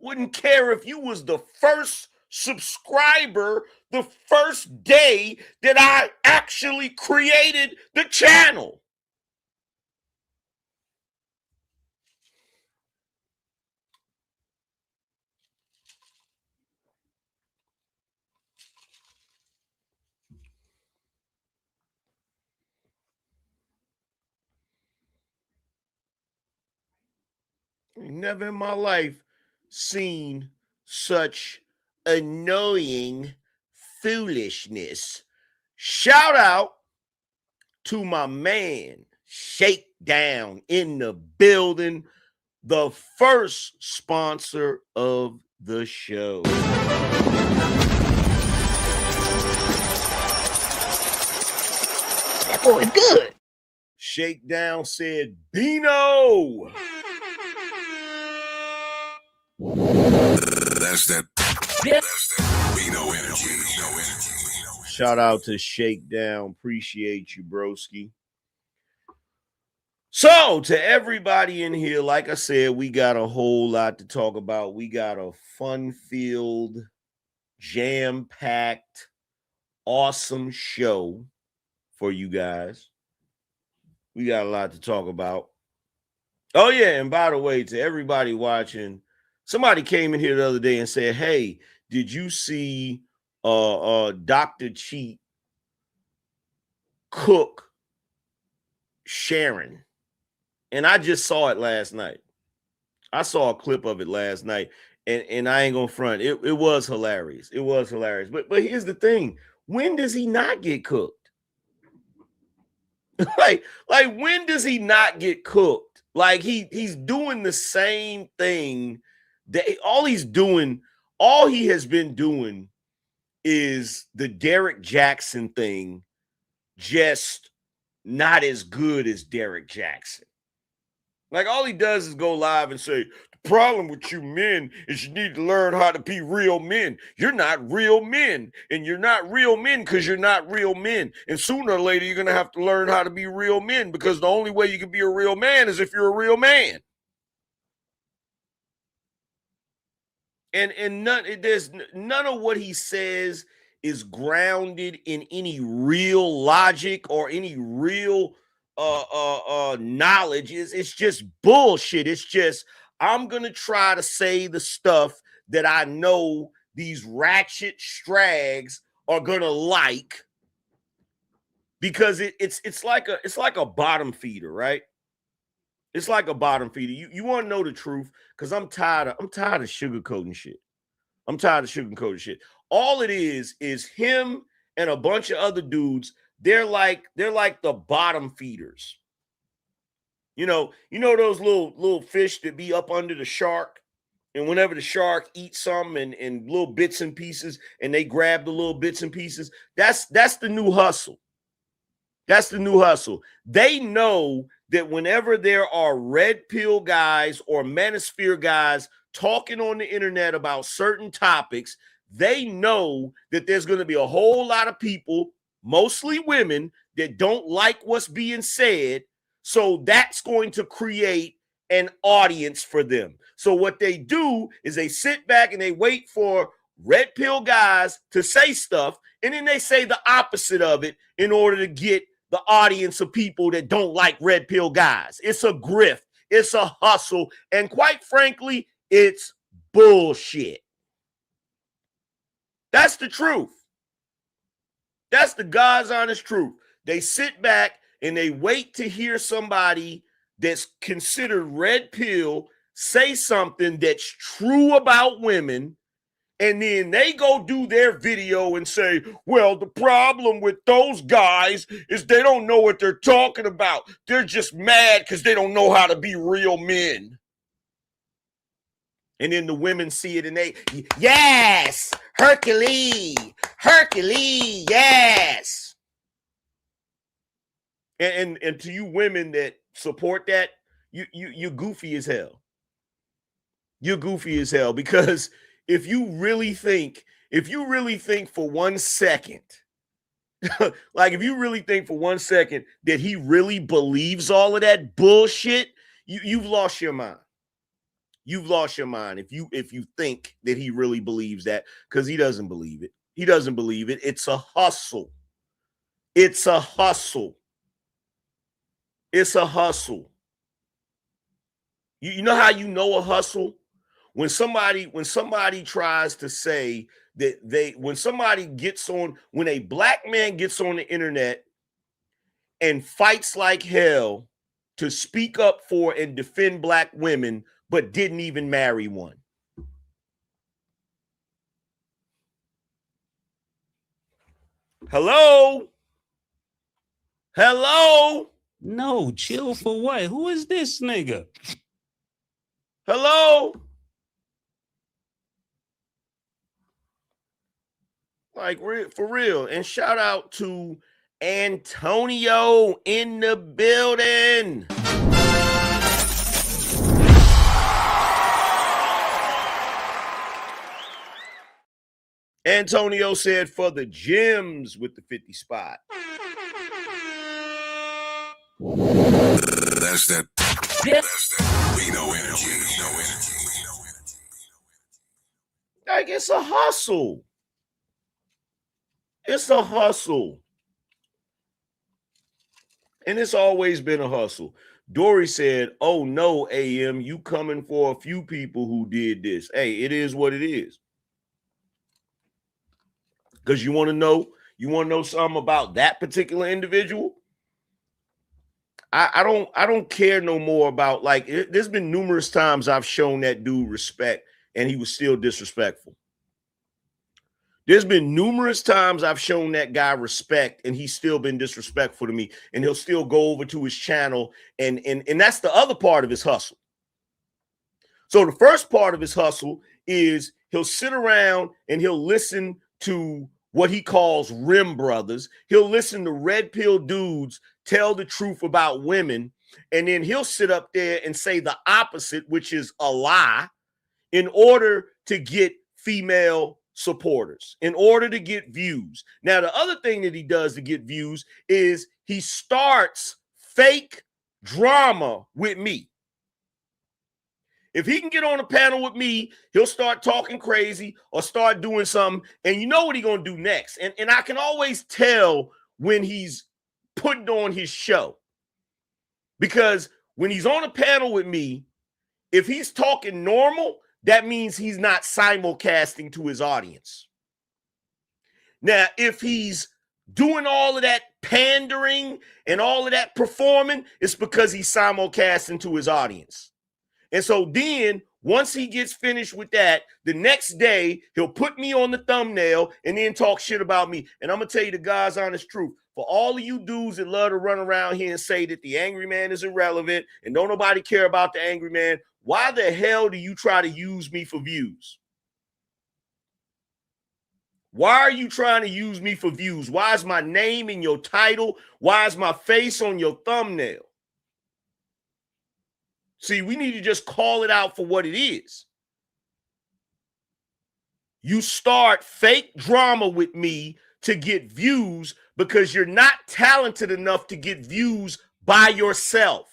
[SPEAKER 9] Wouldn't care if you was the first subscriber the first day that I actually created the channel. Never in my life seen such annoying foolishness. Shout out to my man, Shakedown in the building, the first sponsor of the show. That boy is good. Shakedown said, Bino.
[SPEAKER 2] That's that Bino energy.
[SPEAKER 9] Shout out to Shakedown. Appreciate you, broski. So, to everybody in here, like I said, we got a whole lot to talk about. We got a fun-filled, jam-packed, awesome show for you guys. We got a lot to talk about. Oh, yeah, and by the way, to everybody watching, somebody came in here the other day and said, hey, did you see Dr. Cheat cook Sharon? And I just saw it last night. I saw a clip of it last night, and I ain't gonna front. It was hilarious. It was hilarious. But here's the thing. When does he not get cooked? like when does he not get cooked? Like he's doing the same thing that all he has been doing is the Derek Jackson thing, just not as good as Derek Jackson. Like all he does is go live and say, the problem with you men is you need to learn how to be real men. You're not real men, and you're not real men because you're not real men. And sooner or later, you're going to have to learn how to be real men, because the only way you can be a real man is if you're a real man. And there's none of what he says is grounded in any real logic or any real knowledge. It's just bullshit. It's just, I'm gonna try to say the stuff that I know these ratchet strags are gonna like, because it's like a bottom feeder, right? It's like a bottom feeder. You want to know the truth? Because I'm tired of sugarcoating shit. I'm tired of sugarcoating shit. All it is him and a bunch of other dudes. They're like the bottom feeders. You know those little fish that be up under the shark, and whenever the shark eats something and little bits and pieces, and they grab the little bits and pieces, that's the new hustle. That's the new hustle. They know that whenever there are red pill guys or manosphere guys talking on the internet about certain topics, they know that there's going to be a whole lot of people, mostly women, that don't like what's being said. So that's going to create an audience for them. So what they do is they sit back and they wait for red pill guys to say stuff, and then they say the opposite of it in order to get the audience of people that don't like red pill guys. It's a grift. It's a hustle. And quite frankly, it's bullshit. That's the truth. That's the God's honest truth. They sit back and they wait to hear somebody that's considered red pill say something that's true about women, and then they go do their video and say, well, the problem with those guys is they don't know what they're talking about. They're just mad because they don't know how to be real men. And then the women see it and they, yes, Hercules, yes. And to you women that support that, you're goofy as hell. You're goofy as hell, because if you really think for 1 second, like if you really think for 1 second that he really believes all of that bullshit, you've lost your mind. You've lost your mind if you think that he really believes that, because he doesn't believe it. He doesn't believe it. It's a hustle. It's a hustle. It's a hustle. You know how you know a hustle? When somebody tries to say that when a black man gets on the internet and fights like hell to speak up for and defend black women, but didn't even marry one. Hello?
[SPEAKER 8] No, chill for what? Who is this nigga?
[SPEAKER 9] Hello? Like, for real. And shout out to Antonio in the building. Antonio said for the gyms with the 50 spot.
[SPEAKER 2] That's that Bino energy.
[SPEAKER 9] Like, it's a hustle. It's a hustle. And it's always been a hustle. Dory said, oh no, AM, you coming for a few people who did this. Hey, it is what it is. Because you want to know something about that particular individual? I don't care no more about, like, there's been numerous times I've shown that dude respect and he was still disrespectful. There's been numerous times I've shown that guy respect and he's still been disrespectful to me, and he'll still go over to his channel, and that's the other part of his hustle. So the first part of his hustle is he'll sit around and he'll listen to what he calls rim brothers. He'll listen to red pill dudes tell the truth about women, and then he'll sit up there and say the opposite, which is a lie, in order to get female supporters, in order to get views. Now, the other thing that he does to get views is he starts fake drama with me. If he can get on a panel with me, he'll start talking crazy or start doing something, and you know what he's going to do next. And I can always tell when he's putting on his show, because when he's on a panel with me, if he's talking normal, that means he's not simulcasting to his audience. Now, if he's doing all of that pandering and all of that performing, it's because he's simulcasting to his audience. And so then, once he gets finished with that, the next day, he'll put me on the thumbnail and then talk shit about me. And I'm going to tell you the God's honest truth. For all of you dudes that love to run around here and say that the Angry Man is irrelevant and don't nobody care about the Angry Man, why the hell do you try to use me for views? Why are you trying to use me for views? Why is my name in your title? Why is my face on your thumbnail? See, we need to just call it out for what it is. You start fake drama with me to get views because you're not talented enough to get views by yourself.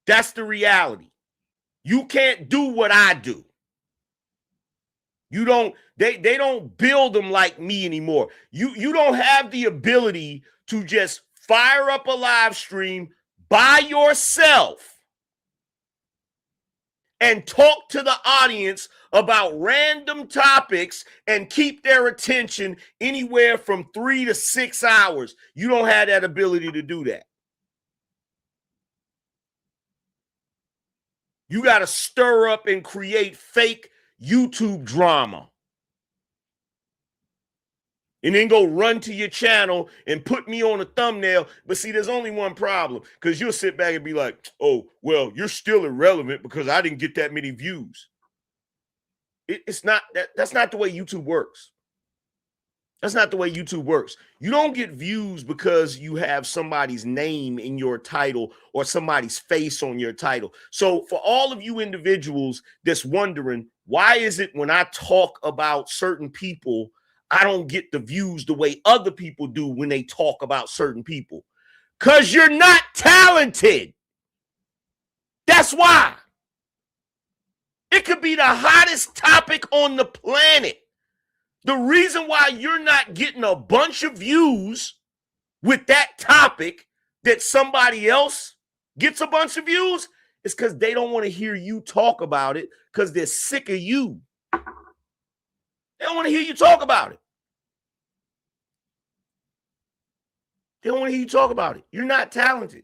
[SPEAKER 9] That's the reality. You can't do what I do. You don't, they don't build them like me anymore. You don't have the ability to just fire up a live stream by yourself and talk to the audience about random topics and keep their attention anywhere from 3 to 6 hours. You don't have that ability to do that. You got to stir up and create fake YouTube drama. And then go run to your channel and put me on a thumbnail. But see, there's only one problem, because you'll sit back and be like, oh, well, you're still irrelevant because I didn't get that many views. It's not that's not the way YouTube works. That's not the way YouTube works. You don't get views because you have somebody's name in your title or somebody's face on your title. So for all of you individuals that's wondering, why is it when I talk about certain people, I don't get the views the way other people do when they talk about certain people? Because you're not talented. That's why. It could be the hottest topic on the planet. The reason why you're not getting a bunch of views with that topic that somebody else gets a bunch of views is because they don't want to hear you talk about it, because they're sick of you. They don't want to hear you talk about it. They don't want to hear you talk about it. You're not talented.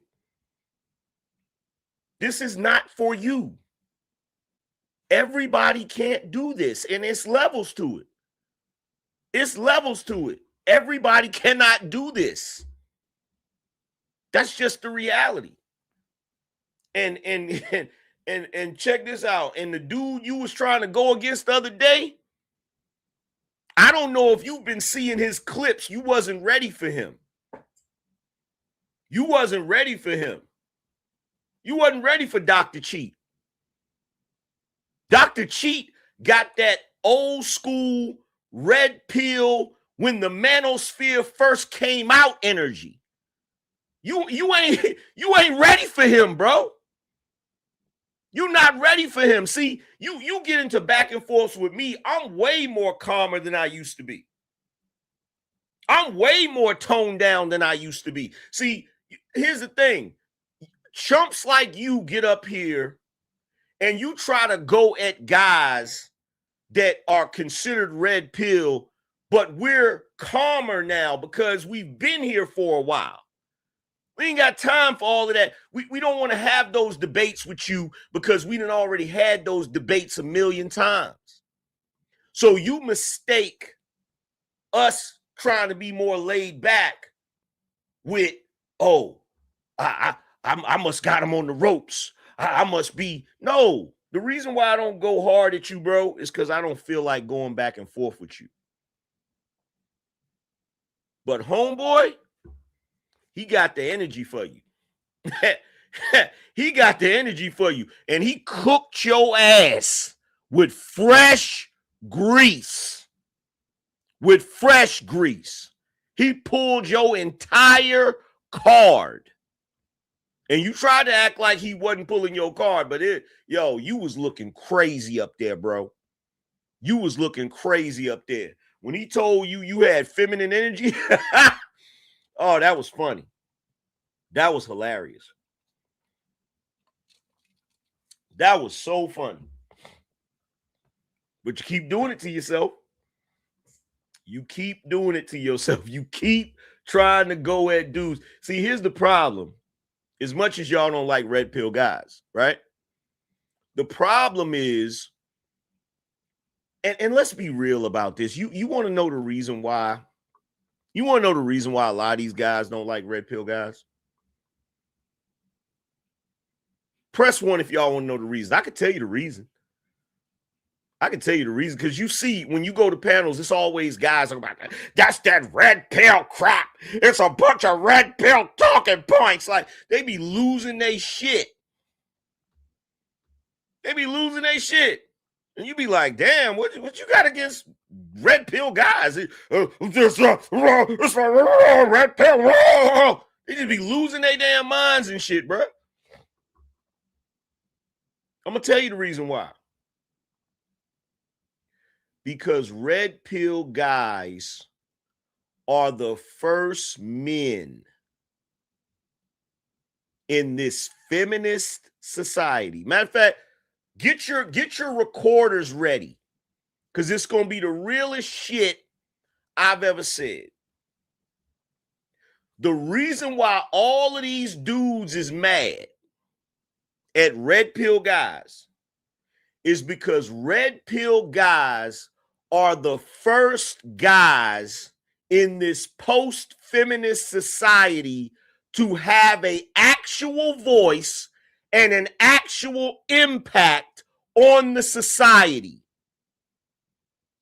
[SPEAKER 9] This is not for you. Everybody can't do this, and it's levels to it. It's levels to it. Everybody cannot do this. That's just the reality. And check this out. And the dude you was trying to go against the other day, I don't know if you've been seeing his clips. You wasn't ready for him. You wasn't ready for him. You wasn't ready for Dr. Cheat. Dr. Cheat got that old school red pill when the manosphere first came out energy. You ain't ready for him, bro. You're not ready for him. See, you get into back and forth with me. I'm way more calmer than I used to be. I'm way more toned down than I used to be. See, here's the thing. Chumps like you get up here and you try to go at guys that are considered red pill, but we're calmer now because we've been here for a while. We ain't got time for all of that. We don't want to have those debates with you because we done already had those debates a million times. So you mistake us trying to be more laid back with, oh, I must got him on the ropes. I must be. No, the reason why I don't go hard at you, bro, is because I don't feel like going back and forth with you. But homeboy, he got the energy for you. He got the energy for you. And he cooked your ass with fresh grease. With fresh grease. He pulled your entire card. And you tried to act like he wasn't pulling your card, but you was looking crazy up there, bro. You was looking crazy up there. When he told you you had feminine energy, oh, that was funny. That was hilarious. That was so funny. But you keep doing it to yourself. You keep doing it to yourself. You keep trying to go at dudes. See, here's the problem. As much as y'all don't like red pill guys, right? The problem is, and let's be real about this. You want to know the reason why? You want to know the reason why a lot of these guys don't like red pill guys? Press 1 if y'all want to know the reason. I can tell you the reason. I can tell you the reason, because you see, when you go to panels, it's always guys talking about that. That's that red pill crap. It's a bunch of red pill talking points. Like, they be losing their shit. They be losing their shit. And you be like, damn, what you got against red pill guys? It's a red pill. They just be losing their damn minds and shit, bro. I'm going to tell you the reason why. Because red pill guys are the first men in this feminist society. Matter of fact, get your recorders ready, because it's going to be the realest shit I've ever said. The reason why all of these dudes is mad at red pill guys is because red pill guys are the first guys in this post-feminist society to have an actual voice and an actual impact on the society.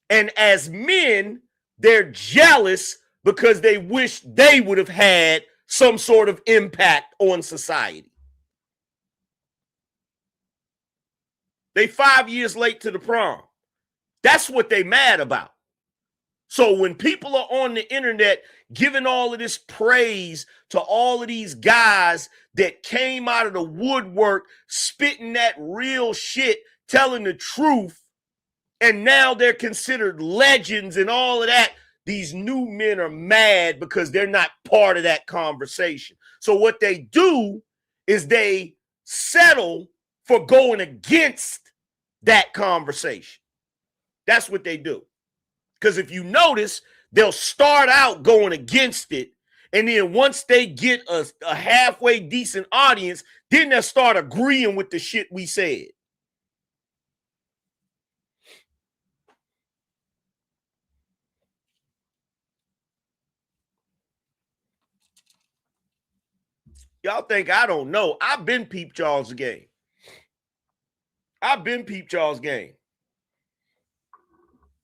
[SPEAKER 9] And as men, they're jealous because they wish they would have had some sort of impact on society. They 5 years late to the prom. That's what they mad about. So when people are on the internet giving all of this praise to all of these guys that came out of the woodwork, spitting that real shit, telling the truth, and now they're considered legends and all of that, these new men are mad because they're not part of that conversation. So what they do is they settle for going against that conversation. That's what they do. Because if you notice, they'll start out going against it, and then once they get a halfway decent audience, then they'll start agreeing with the shit we said. Y'all think I don't know. I've been peeped y'all's game. I've been peeped y'all's game.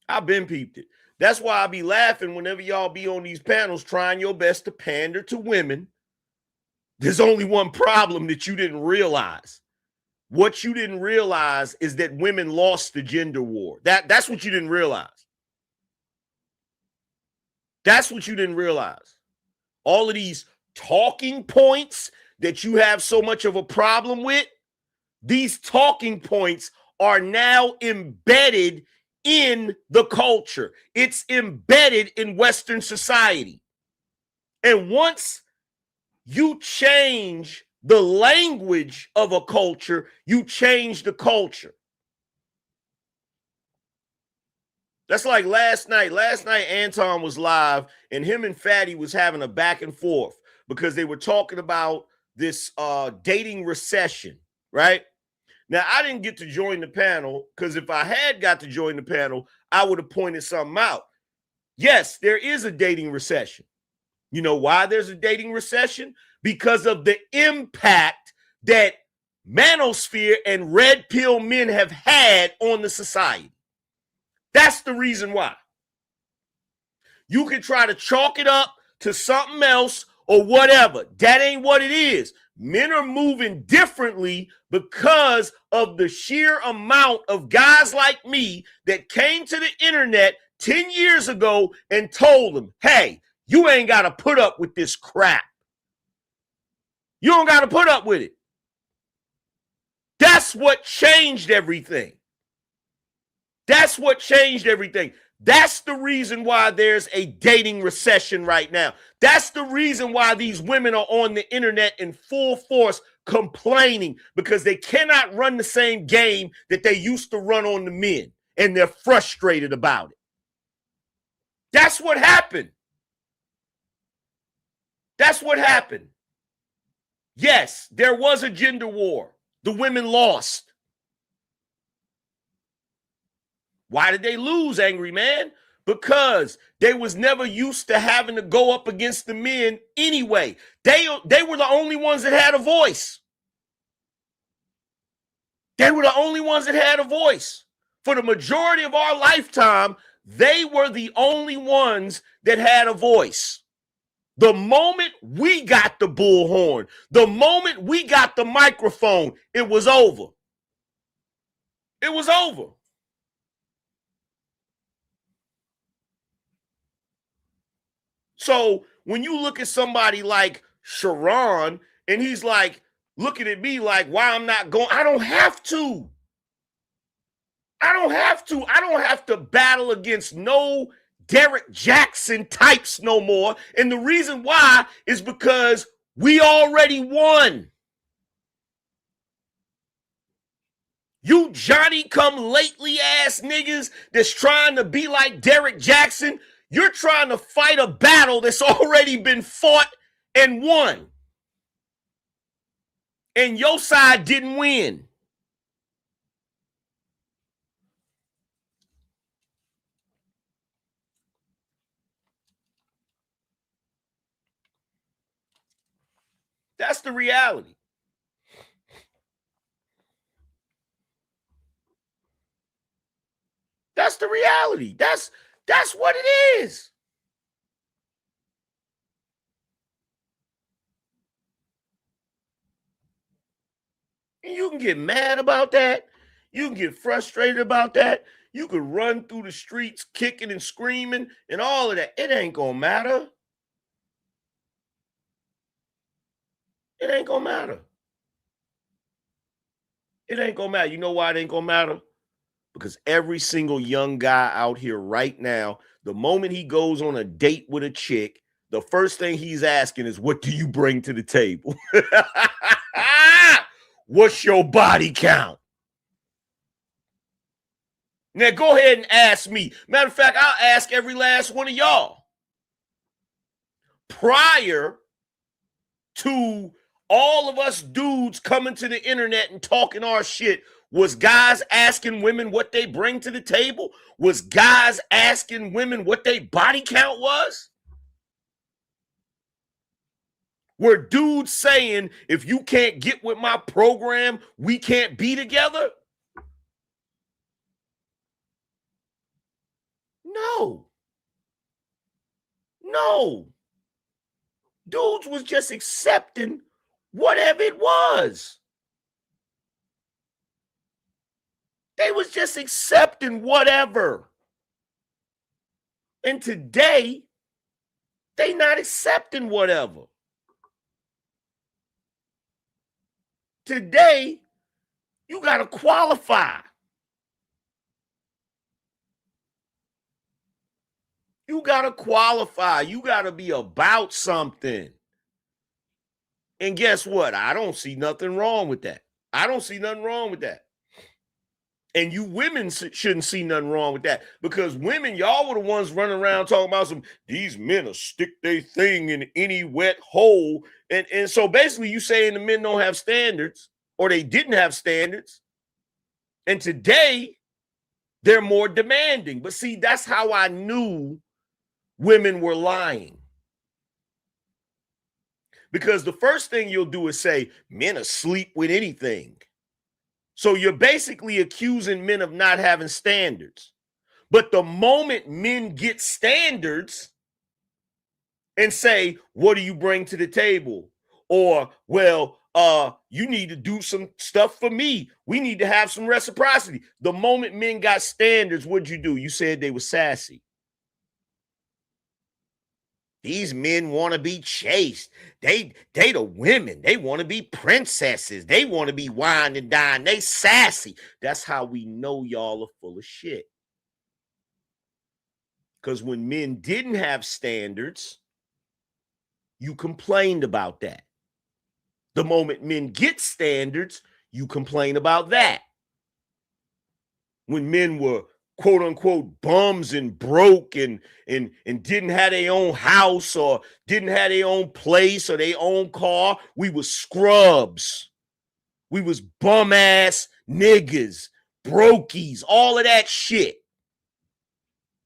[SPEAKER 9] I've been peeped it. That's why I be laughing whenever y'all be on these panels trying your best to pander to women. There's only one problem that you didn't realize. What you didn't realize is that women lost the gender war. That's what you didn't realize. That's what you didn't realize. All of these talking points that you have so much of a problem with, these talking points are now embedded in the culture. It's embedded in Western society. And once you change the language of a culture, you change the culture. That's like last night. Last night, Anton was live, and him and Fatty was having a back and forth because they were talking about this dating recession, right? Now, I didn't get to join the panel because if I had got to join the panel, I would have pointed something out. Yes, there is a dating recession. You know why there's a dating recession? Because of the impact that manosphere and red pill men have had on the society. That's the reason why. You can try to chalk it up to something else or whatever. That ain't what it is. Men are moving differently because of the sheer amount of guys like me that came to the internet 10 years ago and told them, hey, you ain't got to put up with this crap. You don't got to put up with it. That's what changed everything. That's what changed everything. That's the reason why there's a dating recession right now. That's the reason why these women are on the internet in full force complaining, because they cannot run the same game that they used to run on the men, and they're frustrated about it. That's what happened. That's what happened. Yes, there was a gender war. The women lost. Why did they lose, Angryman? Because they was never used to having to go up against the men anyway. They were the only ones that had a voice. They were the only ones that had a voice. For the majority of our lifetime, they were the only ones that had a voice. The moment we got the bullhorn, the moment we got the microphone, it was over. It was over. So when you look at somebody like Sharon and he's like looking at me like, why I'm not going, I don't have to. I don't have to battle against no Derek Jackson types no more. And the reason why is because we already won. You Johnny come lately ass niggas that's trying to be like Derek Jackson, you're trying to fight a battle that's already been fought and won. And your side didn't win. That's the reality. That's the reality. That's what it is. And you can get mad about that. You can get frustrated about that. You can run through the streets kicking and screaming and all of that. It ain't gonna matter. It ain't gonna matter. It ain't gonna matter. You know why it ain't gonna matter? Because every single young guy out here right now, the moment he goes on a date with a chick, the first thing he's asking is, what do you bring to the table? What's your body count? Now go ahead and ask me. Matter of fact, I'll ask every last one of y'all. Prior to all of us dudes coming to the internet and talking our shit, was guys asking women what they bring to the table? Was guys asking women what their body count was? Were dudes saying, if you can't get with my program, we can't be together? No. No. Dudes was just accepting whatever it was. They was just accepting whatever. And today, they not accepting whatever. Today, you got to qualify. You got to qualify. You got to be about something. And guess what? I don't see nothing wrong with that. I don't see nothing wrong with that. And you women shouldn't see nothing wrong with that, because women, y'all were the ones running around talking about these men will stick their thing in any wet hole. And so basically you saying the men don't have standards, or they didn't have standards. And today they're more demanding. But see, that's how I knew women were lying. Because the first thing you'll do is say men are sleep with anything. So you're basically accusing men of not having standards. But the moment men get standards and say, what do you bring to the table? Or, well, you need to do some stuff for me. We need to have some reciprocity. The moment men got standards, what'd you do? You said they were sassy. These men want to be chased. They the women. They want to be princesses. They want to be wine and dine. They sassy. That's how we know y'all are full of shit. Because when men didn't have standards, you complained about that. The moment men get standards, you complain about that. When men were quote unquote bums and broke and didn't have their own house or didn't have their own place or their own car, we was scrubs. We was bum ass niggas, brokies, all of that shit.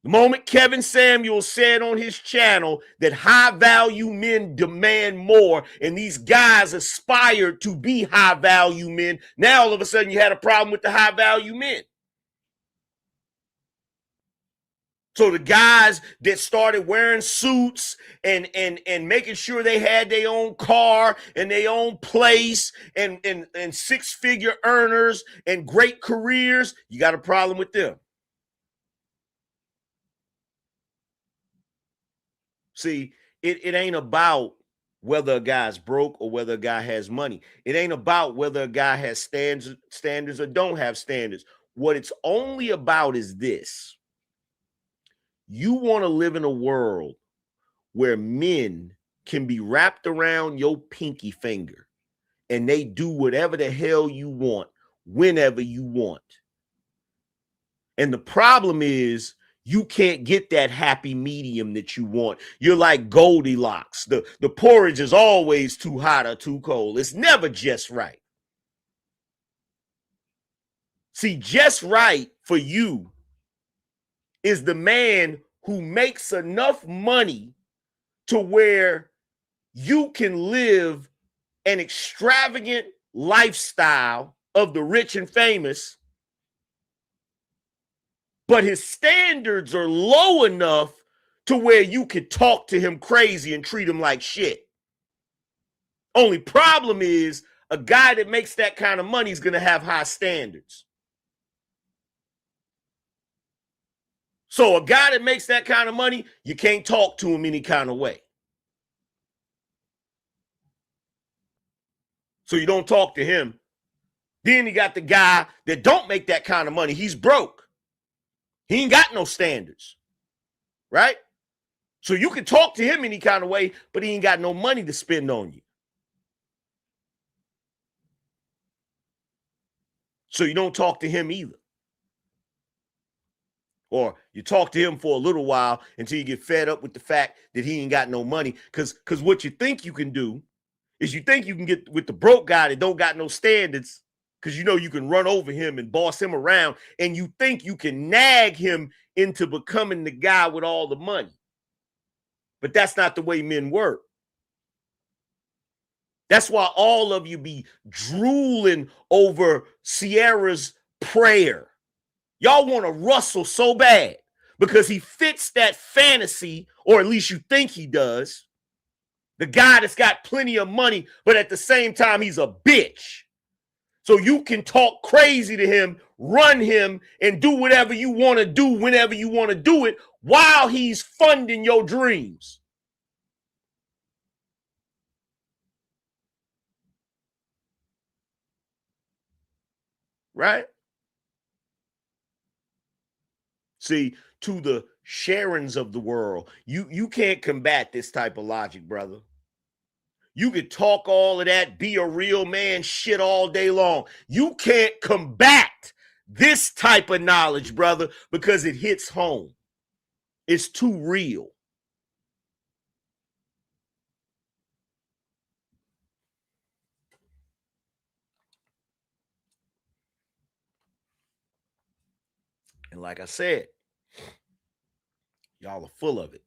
[SPEAKER 9] The moment Kevin Samuels said on his channel that high value men demand more and these guys aspire to be high value men, now all of a sudden you had a problem with the high value men. So the guys that started wearing suits and making sure they had their own car and their own place and six-figure earners and great careers, you got a problem with them. See, it ain't about whether a guy's broke or whether a guy has money. It ain't about whether a guy has standards or don't have standards. what it's only about is this. You want to live in a world where men can be wrapped around your pinky finger and they do whatever the hell you want, whenever you want. And the problem is you can't get that happy medium that you want. You're like Goldilocks. The porridge is always too hot or too cold. It's never just right. See, just right for you is the man who makes enough money to where you can live an extravagant lifestyle of the rich and famous, but his standards are low enough to where you could talk to him crazy and treat him like shit. Only problem is a guy that makes that kind of money is going to have high standards. So a guy that makes that kind of money, you can't talk to him any kind of way. So you don't talk to him. Then you got the guy that don't make that kind of money. He's broke. He ain't got no standards, right? So you can talk to him any kind of way, but he ain't got no money to spend on you. So you don't talk to him either. Or you talk to him for a little while until you get fed up with the fact that he ain't got no money. Because what you think you can do is you think you can get with the broke guy that don't got no standards, because you know you can run over him and boss him around, and you think you can nag him into becoming the guy with all the money. But that's not the way men work. That's why all of you be drooling over Sierra's prayer. Y'all want to Russell so bad because he fits that fantasy, or at least you think he does. The guy that's got plenty of money, but at the same time, he's a bitch. So you can talk crazy to him, run him, and do whatever you want to do whenever you want to do it while he's funding your dreams. Right? See, to the Sharons of the world, you can't combat this type of logic, brother. You could talk all of that, be a real man shit all day long. You can't combat this type of knowledge, brother, because it hits home. It's too real. And like I said, y'all are full of it.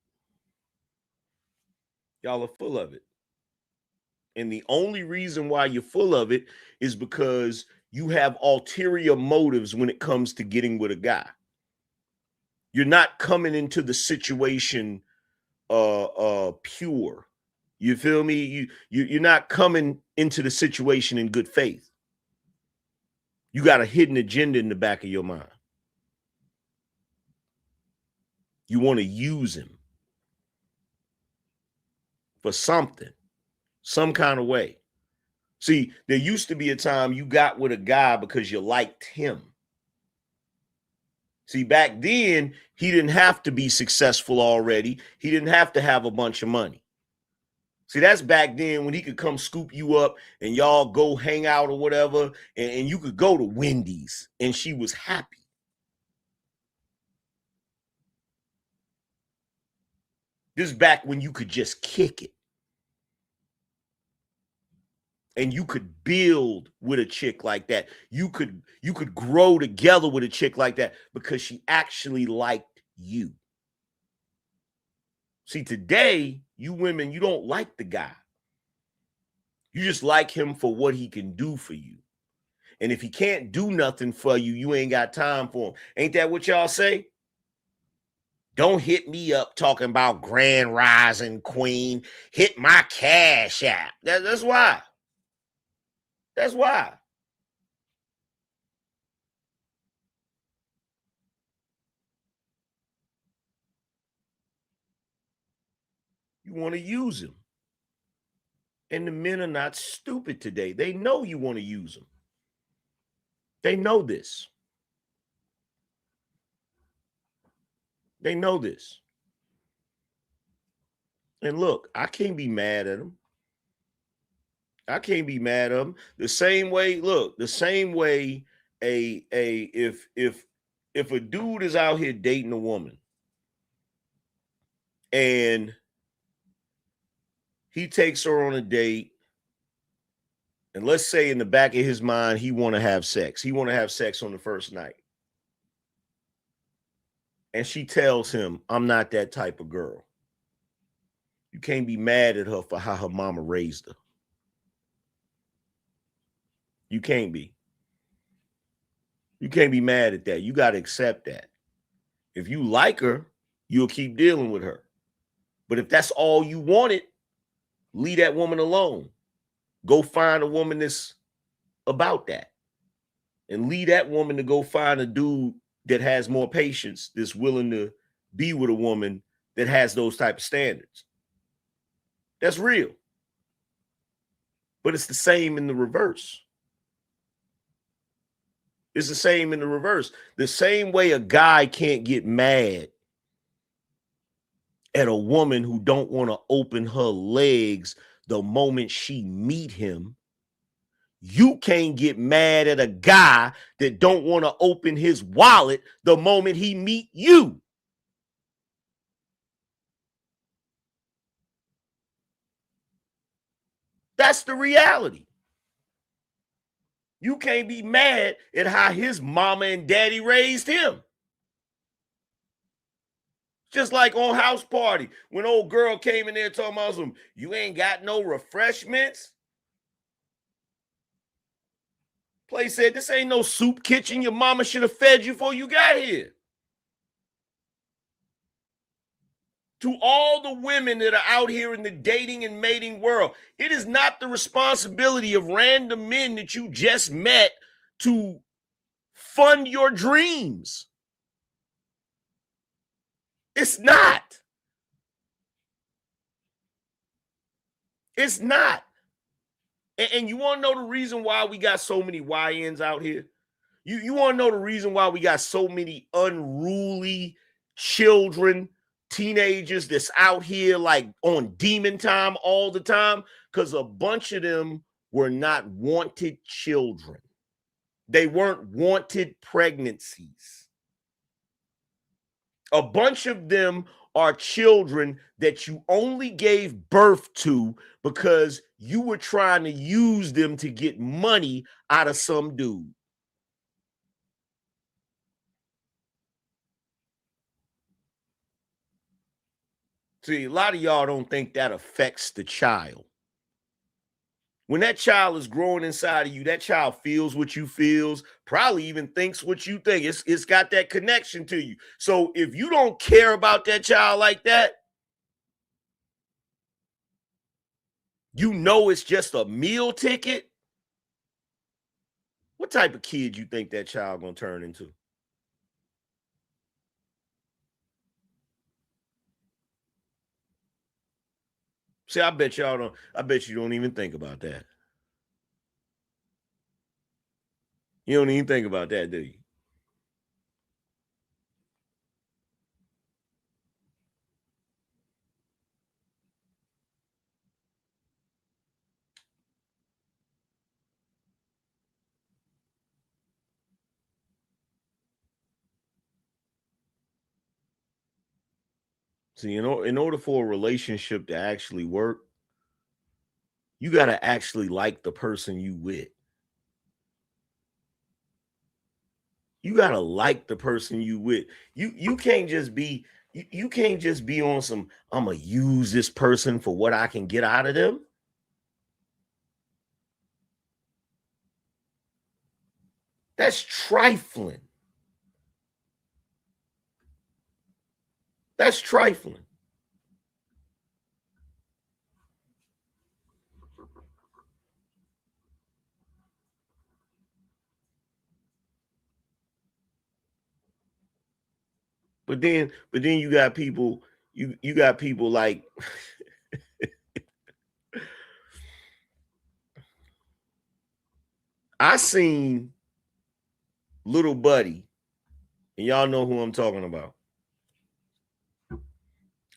[SPEAKER 9] Y'all are full of it. And the only reason why you're full of it is because you have ulterior motives when it comes to getting with a guy. You're not coming into the situation pure. You feel me? You're not coming into the situation in good faith. You got a hidden agenda in the back of your mind. You want to use him for something, some kind of way. See, there used to be a time you got with a guy because you liked him. See, back then, he didn't have to be successful already. He didn't have to have a bunch of money. See, that's back then when he could come scoop you up and y'all go hang out or whatever, and you could go to Wendy's and she was happy. This is back when you could just kick it. And you could build with a chick like that. You could grow together with a chick like that because she actually liked you. See, today, you women, you don't like the guy. You just like him for what he can do for you. And if he can't do nothing for you, you ain't got time for him. Ain't that what y'all say? Don't hit me up talking about Grand Rising Queen. Hit my cash app. That's why. That's why. You want to use him. And the men are not stupid today. They know you want to use them. They know this. They know this. And look, I can't be mad at them. I can't be mad at them. The same way, look, the same way if a dude is out here dating a woman and he takes her on a date, and let's say in the back of his mind, he want to have sex. He want to have sex on the first night. And she tells him, I'm not that type of girl. You can't be mad at her for how her mama raised her. You can't be. You can't be mad at that. You got to accept that. If you like her, you'll keep dealing with her. But if that's all you wanted, leave that woman alone. Go find a woman that's about that. And leave that woman to go find a dude that has more patience, that's willing to be with a woman that has those type of standards. That's real. But it's the same in the reverse. It's the same in the reverse. The same way a guy can't get mad at a woman who don't want to open her legs the moment she meet him, you can't get mad at a guy that don't want to open his wallet the moment he meet you. That's the reality. You can't be mad at how his mama and daddy raised him. Just like on House Party, when old girl came in there talking about some, you ain't got no refreshments. Place said, this ain't no soup kitchen. Your mama should have fed you before you got here. To all the women that are out here in the dating and mating world, it is not the responsibility of random men that you just met to fund your dreams. It's not. It's not. And you want to know the reason why we got so many YNs out here? You want to know the reason why we got so many unruly children, teenagers that's out here like on demon time all the time? Because a bunch of them were not wanted children. They weren't wanted pregnancies. A bunch of them are children that you only gave birth to because you were trying to use them to get money out of some dude. See, a lot of y'all don't think that affects the child. When that child is growing inside of you, that child feels what you feels, probably even thinks what you think. It's got that connection to you. So if you don't care about that child like that, you know it's just a meal ticket. What type of kid you think that child gonna turn into? See, I bet you don't even think about that. You don't even think about that, do you? See, in order for a relationship to actually work, you got to actually like the person you with. You got to like the person you with. You can't just be you can't just be on some I'm going to use this person for what I can get out of them. That's trifling. That's trifling. But then you got people, you got people like I seen Little Buddy, and y'all know who I'm talking about.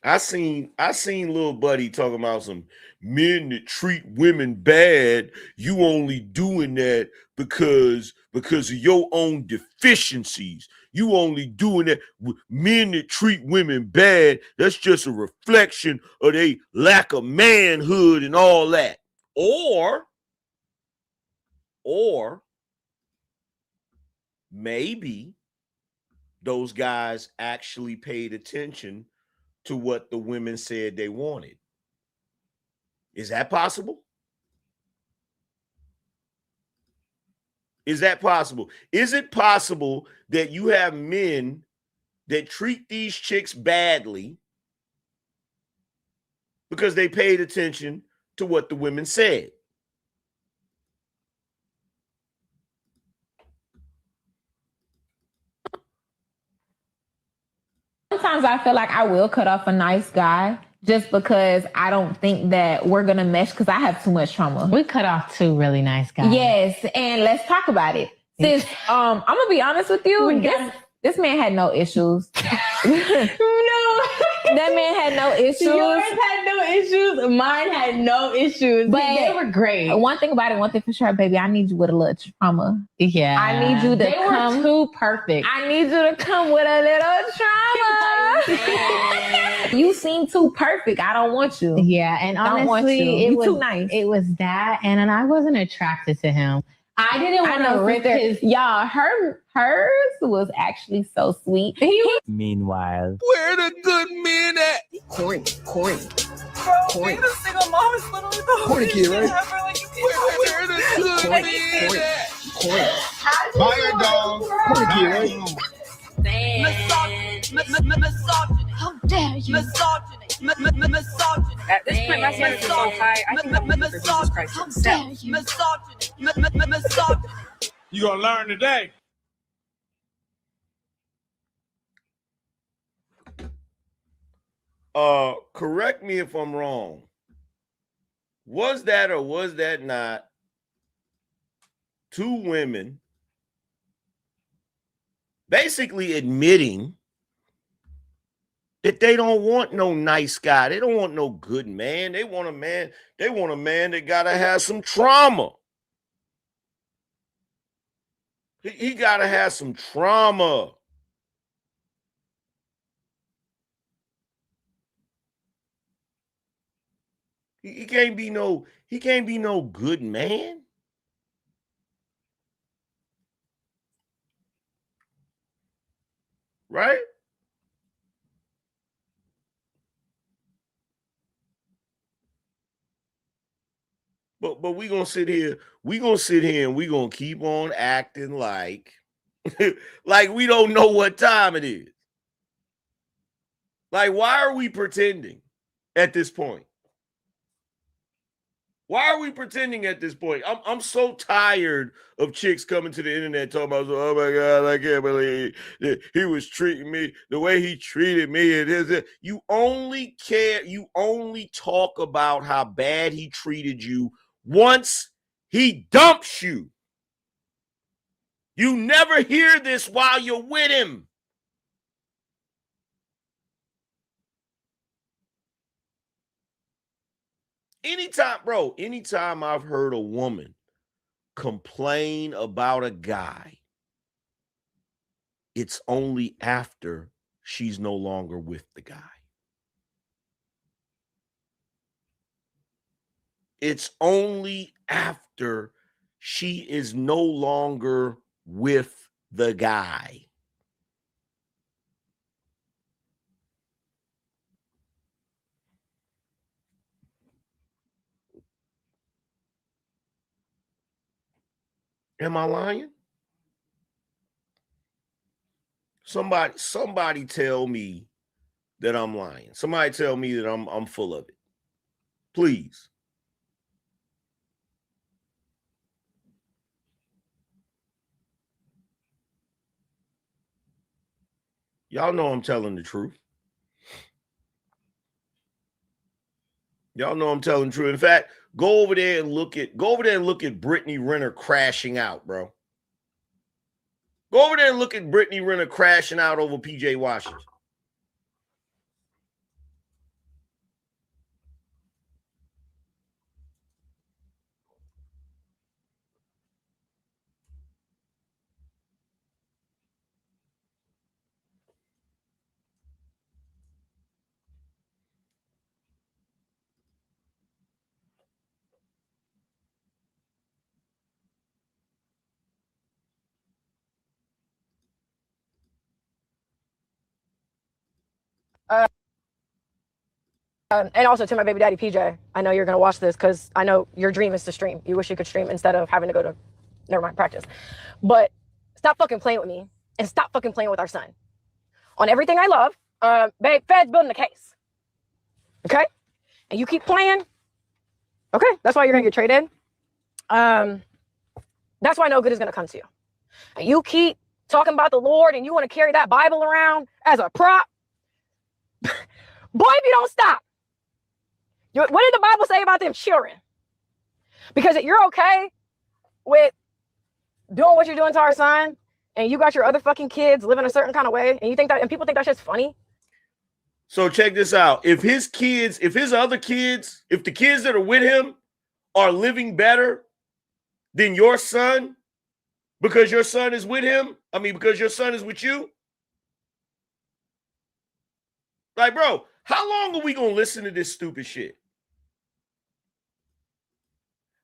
[SPEAKER 9] I seen little buddy talking about some men that treat women bad. You only doing that because of your own deficiencies. You only doing that with men that treat women bad. That's just a reflection of their lack of manhood and all that. Or maybe those guys actually paid attention to what the women said they wanted. Is that possible? Is that possible? Is it possible that you have men that treat these chicks badly because they paid attention to what the women said?
[SPEAKER 10] Sometimes I feel like I will cut off a nice guy just because I don't think that we're going to mesh because I have too much trauma.
[SPEAKER 11] We cut off 2 really nice guys.
[SPEAKER 10] Yes, and let's talk about it. Sis, I'm going to be honest with you. This man had no issues.
[SPEAKER 11] No.
[SPEAKER 10] That man had no issues.
[SPEAKER 11] Yours had no issues. Mine had no issues. But they were great.
[SPEAKER 10] One thing about it, one thing for sure, baby, I need you with a little trauma.
[SPEAKER 11] Yeah.
[SPEAKER 10] I need you to come.
[SPEAKER 11] They were too perfect.
[SPEAKER 10] I need you to come with a little trauma. You seem too perfect. I don't want you.
[SPEAKER 11] Yeah, and honestly,
[SPEAKER 10] it was too nice.
[SPEAKER 11] It was that, and I wasn't attracted to him. I didn't want to rip his.
[SPEAKER 10] Y'all, hers was actually so sweet.
[SPEAKER 8] Meanwhile,
[SPEAKER 1] Where the good men at?
[SPEAKER 12] Corey.
[SPEAKER 13] Bro, being a single mom is literally the
[SPEAKER 12] Corey kid, right?
[SPEAKER 13] ever. Like, you
[SPEAKER 1] Where the good men at?
[SPEAKER 12] Corey.
[SPEAKER 1] Fire dog.
[SPEAKER 12] Corey kid, right?
[SPEAKER 13] Misogyny.
[SPEAKER 6] How dare you?
[SPEAKER 13] Misogyny. Misogyny.
[SPEAKER 14] At this point, my standards are so high, I think I'm looking for Jesus Christ himself.
[SPEAKER 13] Misogyny. Misogyny.
[SPEAKER 1] You gonna learn today.
[SPEAKER 9] Correct me if I'm wrong. Was that or was that not 2 women basically admitting that they don't want no nice guy? They don't want no good man. They want a man that gotta have some trauma. He gotta have some trauma. He can't be no good man. Right? But we gonna sit here and we gonna keep on acting like like we don't know what time it is. Like, why are we pretending at this point? Why are we pretending at this point? I'm so tired of chicks coming to the internet talking about, oh my God, I can't believe he was treating me the way he treated me. You only talk about how bad he treated you once he dumps you. You never hear this while you're with him. Anytime I've heard a woman complain about a guy, it's only after she's no longer with the guy. It's only after she is no longer with the guy. Am I lying? Somebody tell me that I'm lying. Somebody tell me that I'm full of it. Please. Y'all know I'm telling the truth. Y'all know I'm telling the truth. In fact, go over there and look at Brittany Renner crashing out, bro. Go over there and look at Brittany Renner crashing out over PJ Washington.
[SPEAKER 12] And also to my baby daddy, PJ, I know you're going to watch this because I know your dream is to stream. You wish you could stream instead of having to go to, never mind, practice. But stop fucking playing with me and stop fucking playing with our son. On everything I love, babe, Fed's building a case. Okay? And you keep playing. Okay, that's why you're going to get traded. That's why no good is going to come to you. And you keep talking about the Lord and you want to carry that Bible around as a prop. Boy, if you don't stop. What did the Bible say about them children? Because you're okay with doing what you're doing to our son, and you got your other fucking kids living a certain kind of way, and you think that, and people think that's just funny.
[SPEAKER 9] So check this out. If his kids, if his other kids, if the kids that are with him are living better than your son, because your son is with him, because your son is with you, like, bro, how long are we going to listen to this stupid shit?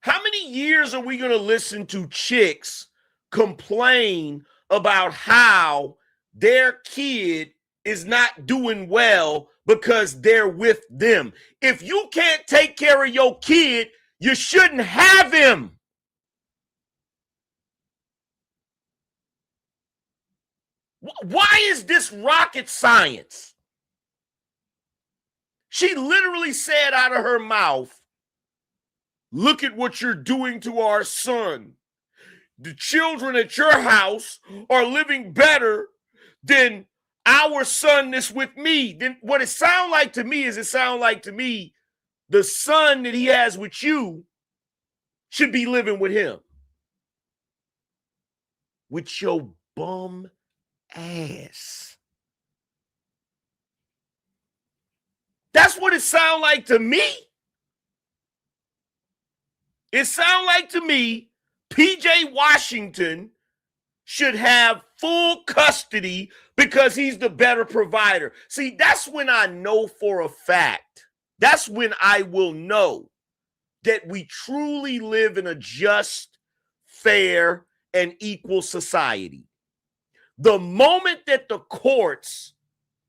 [SPEAKER 9] How many years are we going to listen to chicks complain about how their kid is not doing well because they're with them? If you can't take care of your kid, you shouldn't have him. Why is this rocket science? She literally said out of her mouth, look at what you're doing to our son. The children at your house are living better than our son that's with me. Then what it sounds like to me is the son that he has with you should be living with him. With your bum ass. That's what it sounds like to me. It sounds like to me PJ Washington should have full custody because he's the better provider. See, that's when I know for a fact, that's when I will know that we truly live in a just, fair, and equal society. The moment that the courts,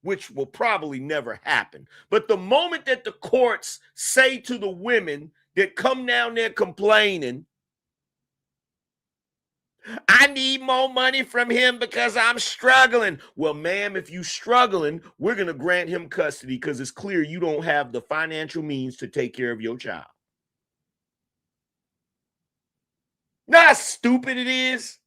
[SPEAKER 9] which will probably never happen, but the moment that the courts say to the women that come down there complaining, I need more money from him because I'm struggling. Well, ma'am, if you're struggling, we're going to grant him custody because it's clear you don't have the financial means to take care of your child. Know how stupid it is?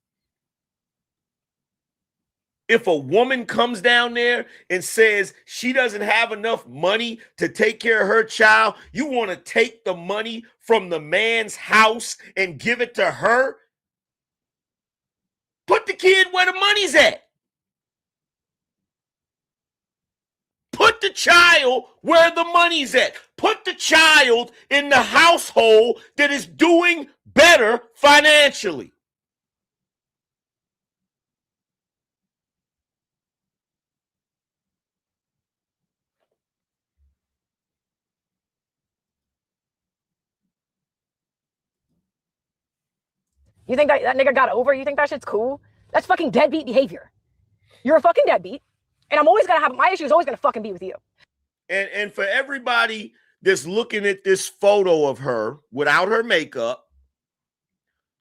[SPEAKER 9] If a woman comes down there and says she doesn't have enough money to take care of her child, you want to take the money from the man's house and give it to her? Put the kid where the money's at. Put the child where the money's at. Put the child in the household that is doing better financially.
[SPEAKER 12] You think that nigga got over? You think that shit's cool? That's fucking deadbeat behavior. You're a fucking deadbeat. And I'm always going to have, my issue is always going to fucking be with you.
[SPEAKER 9] And for everybody that's looking at this photo of her without her makeup,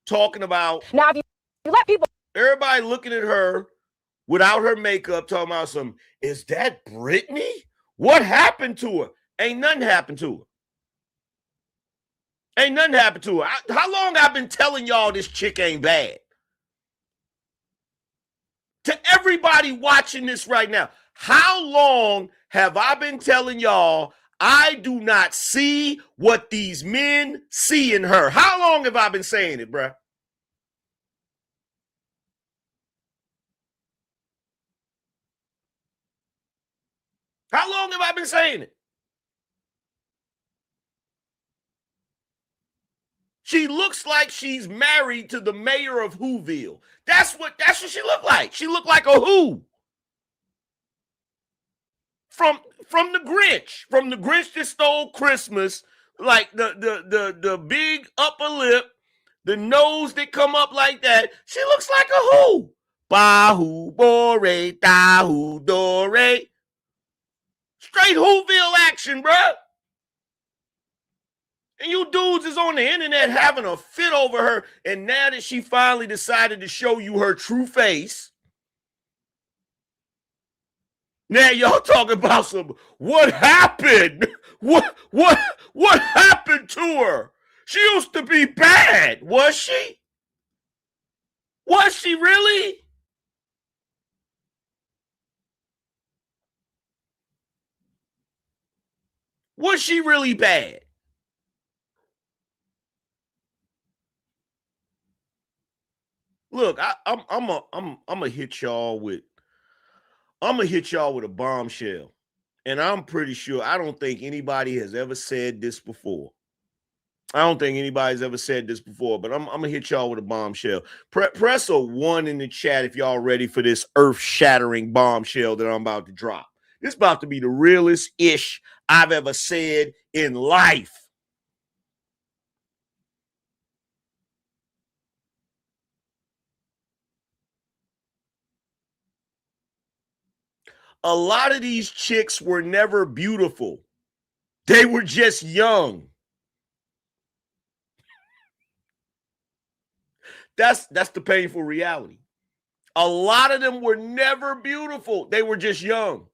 [SPEAKER 9] talking about.
[SPEAKER 12] Now, if you let people.
[SPEAKER 9] Everybody looking at her without her makeup, talking about some, is that Britney? What happened to her? Ain't nothing happened to her. Ain't nothing happened to her. How long I've been telling y'all this chick ain't bad? To everybody watching this right now, how long have I been telling y'all I do not see what these men see in her? How long have I been saying it, bruh? How long have I been saying it? She looks like she's married to the mayor of Whoville. That's what she looked like. She looked like a who. From the Grinch that stole Christmas, like the big upper lip, the nose that come up like that. She looks like a who. Bahu bore, dahu dore. Straight Whoville action, bruh. And you dudes is on the internet having a fit over her. And now that she finally decided to show you her true face, now y'all talking about what happened? What happened to her? She used to be bad, was she? Was she really? Was she really bad? Look, I'm gonna hit y'all with a bombshell. And I'm pretty sure, I don't think anybody has ever said this before. I don't think anybody's ever said this before, but I'm gonna hit y'all with a bombshell. Press a 1 in the chat if y'all ready for this earth-shattering bombshell that I'm about to drop. This is about to be the realest ish I've ever said in life. A lot of these chicks were never beautiful. They were just young. That's the painful reality. A lot of them were never beautiful. They were just young.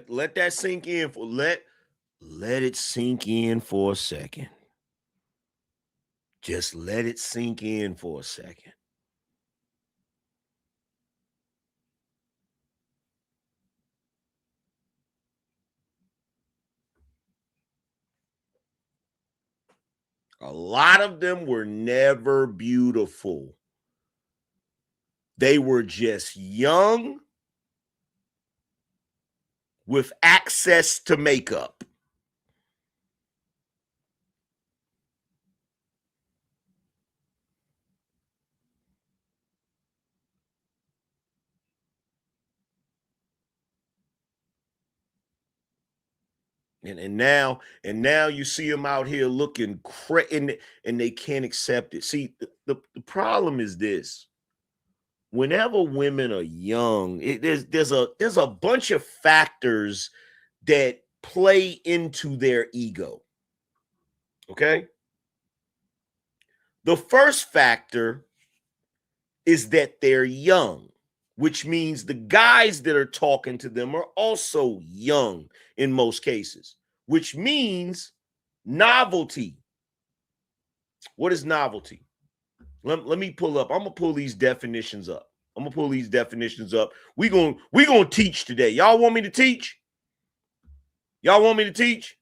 [SPEAKER 9] Let that sink in for let it sink in for a second. Just let it sink in for a second. A lot of them were never beautiful. They were just young with access to makeup. And now you see them out here looking and they can't accept it. See, the problem is this. Whenever women are young, there's a bunch of factors that play into their ego. Okay? The first factor is that they're young, which means the guys that are talking to them are also young in most cases, which means novelty. What is novelty? Let me pull up. I'm gonna pull these definitions up. We're gonna teach today. Y'all want me to teach? Y'all want me to teach?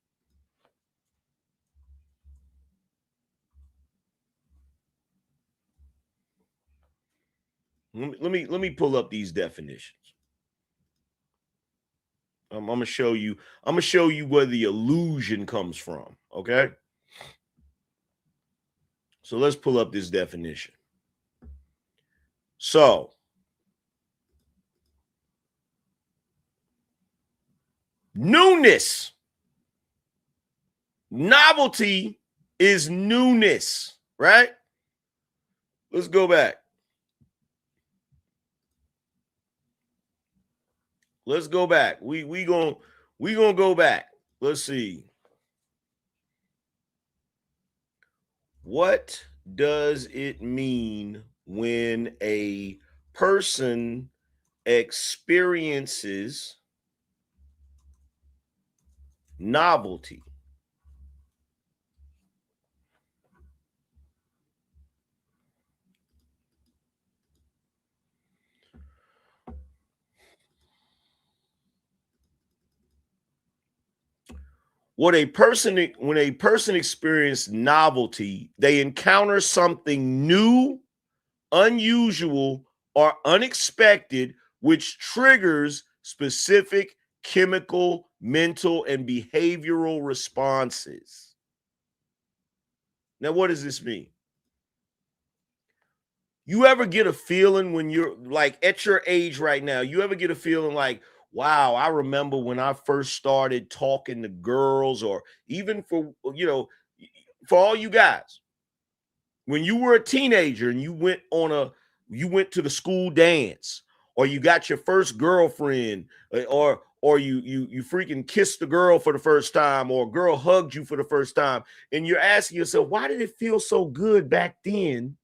[SPEAKER 9] Let me pull up these definitions. I'm gonna show you where the illusion comes from. Okay. So let's pull up this definition. So, newness. Novelty is newness, right? Let's go back. Let's go back. We gonna go back. Let's see. What does it mean when a person experiences novelty? When a person experiences novelty, they encounter something new, unusual, or unexpected, which triggers specific chemical, mental, and behavioral responses. Now, what does this mean? You ever get a feeling when you're like at your age right now, you ever get a feeling like wow, I remember when I first started talking to girls, or even for, for all you guys, when you were a teenager and you went to the school dance, or you got your first girlfriend, or you freaking kissed a girl for the first time, or a girl hugged you for the first time, and you're asking yourself, why did it feel so good back then?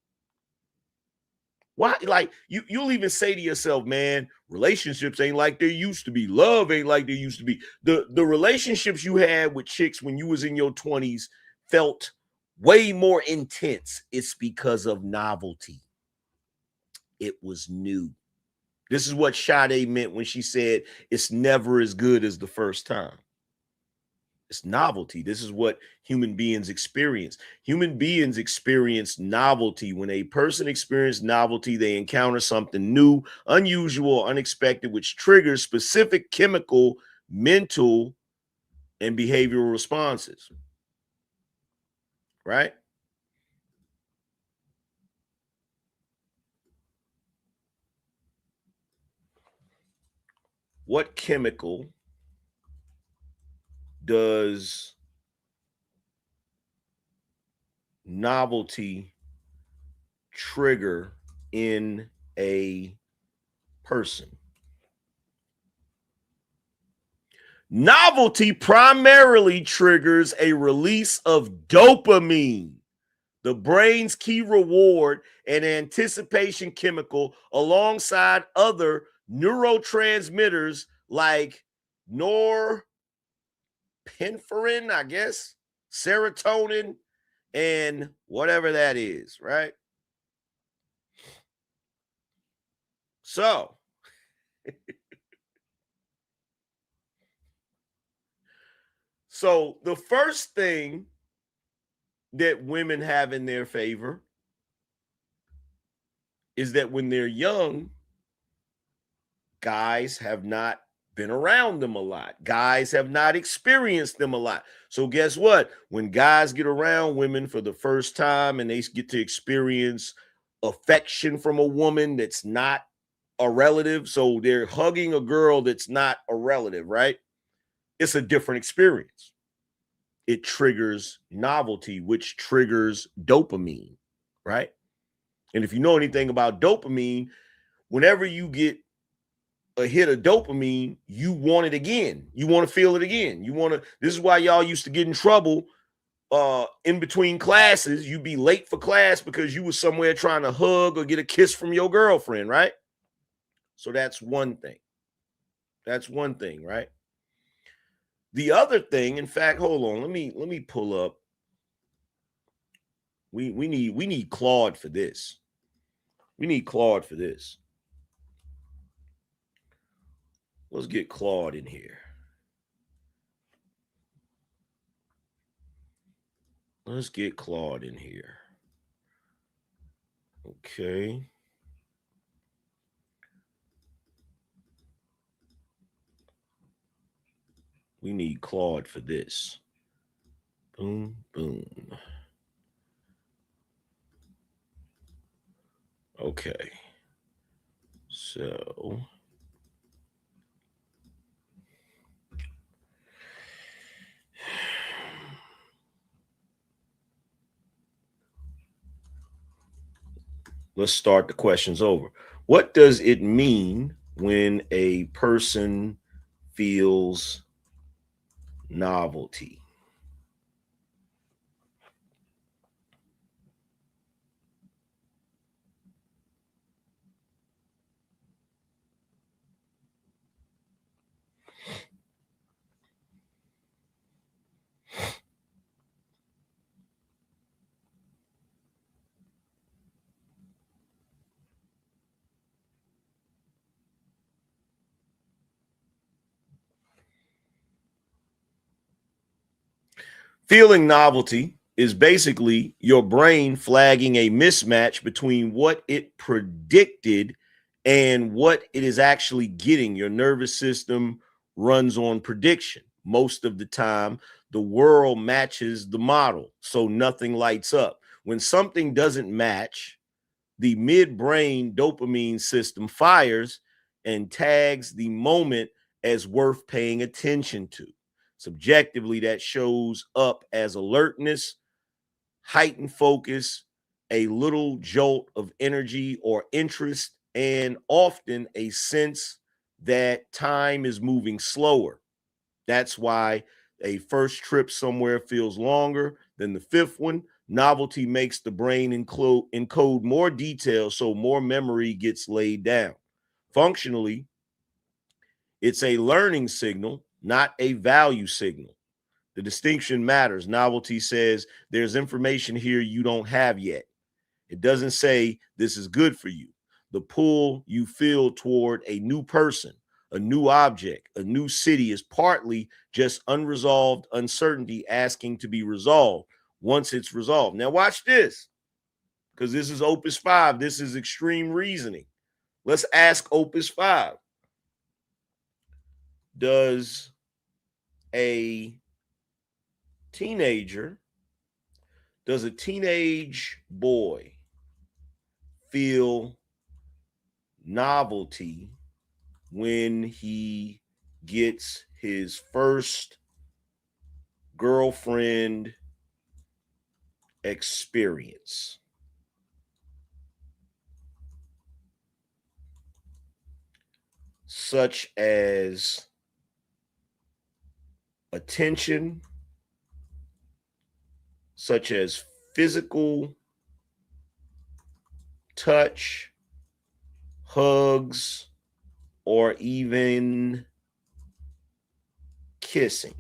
[SPEAKER 9] Why? Like, you'll even say to yourself, man, relationships ain't like they used to be. Love ain't like they used to be. The relationships you had with chicks when you was in your 20s felt way more intense. It's because of novelty. It was new. This is what Sade meant when she said it's never as good as the first time. It's novelty. This is what human beings experience. Human beings experience novelty. When a person experiences novelty, they encounter something new, unusual, unexpected, which triggers specific chemical, mental, and behavioral responses. Right? What chemical does novelty trigger in a person? Novelty primarily triggers a release of dopamine, the brain's key reward and anticipation chemical, alongside other neurotransmitters like norepinephrine, I guess, serotonin, and whatever that is, right? So, the first thing that women have in their favor is that when they're young, guys have not been around them a lot. Guys have not experienced them a lot. So guess what? When guys get around women for the first time and they get to experience affection from a woman that's not a relative, so they're hugging a girl that's not a relative, right? It's a different experience. It triggers novelty, which triggers dopamine, right? And if you know anything about dopamine, whenever you get a hit of dopamine, you want it again. You want to feel it again. This is why y'all used to get in trouble in between classes. You'd be late for class because you was somewhere trying to hug or get a kiss from your girlfriend, right? So that's one thing. That's one thing, right? The other thing, in fact, hold on. Let me pull up. We need Claude for this. We need Claude for this. Let's get Claude in here. Let's get Claude in here. Okay. We need Claude for this. Boom, boom. Okay. So let's start the questions over. What does it mean when a person feels novelty? Feeling novelty is basically your brain flagging a mismatch between what it predicted and what it is actually getting. Your nervous system runs on prediction. Most of the time, the world matches the model, so nothing lights up. When something doesn't match, the midbrain dopamine system fires and tags the moment as worth paying attention to. Subjectively, that shows up as alertness, heightened focus, a little jolt of energy or interest, and often a sense that time is moving slower. That's why a first trip somewhere feels longer than the fifth one. Novelty makes the brain encode more detail, so more memory gets laid down. Functionally, it's a learning signal, not a value signal. The distinction matters. Novelty says there's information here you don't have yet. It doesn't say this is good for you. The pull you feel toward a new person, a new object, a new city is partly just unresolved uncertainty asking to be resolved once it's resolved. Now watch this, because this is Opus 5. This is extreme reasoning. Let's ask Opus 5. Does a teenage boy feel novelty when he gets his first girlfriend experience? Such as attention, such as physical touch, hugs, or even kissing.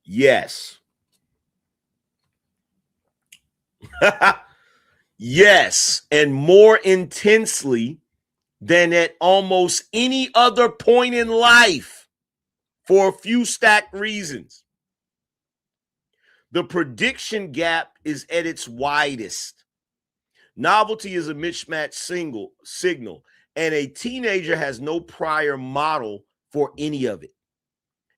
[SPEAKER 9] Yes. Yes, and more intensely than at almost any other point in life for a few stacked reasons. The prediction gap is at its widest. Novelty is a mismatched signal, and a teenager has no prior model for any of it.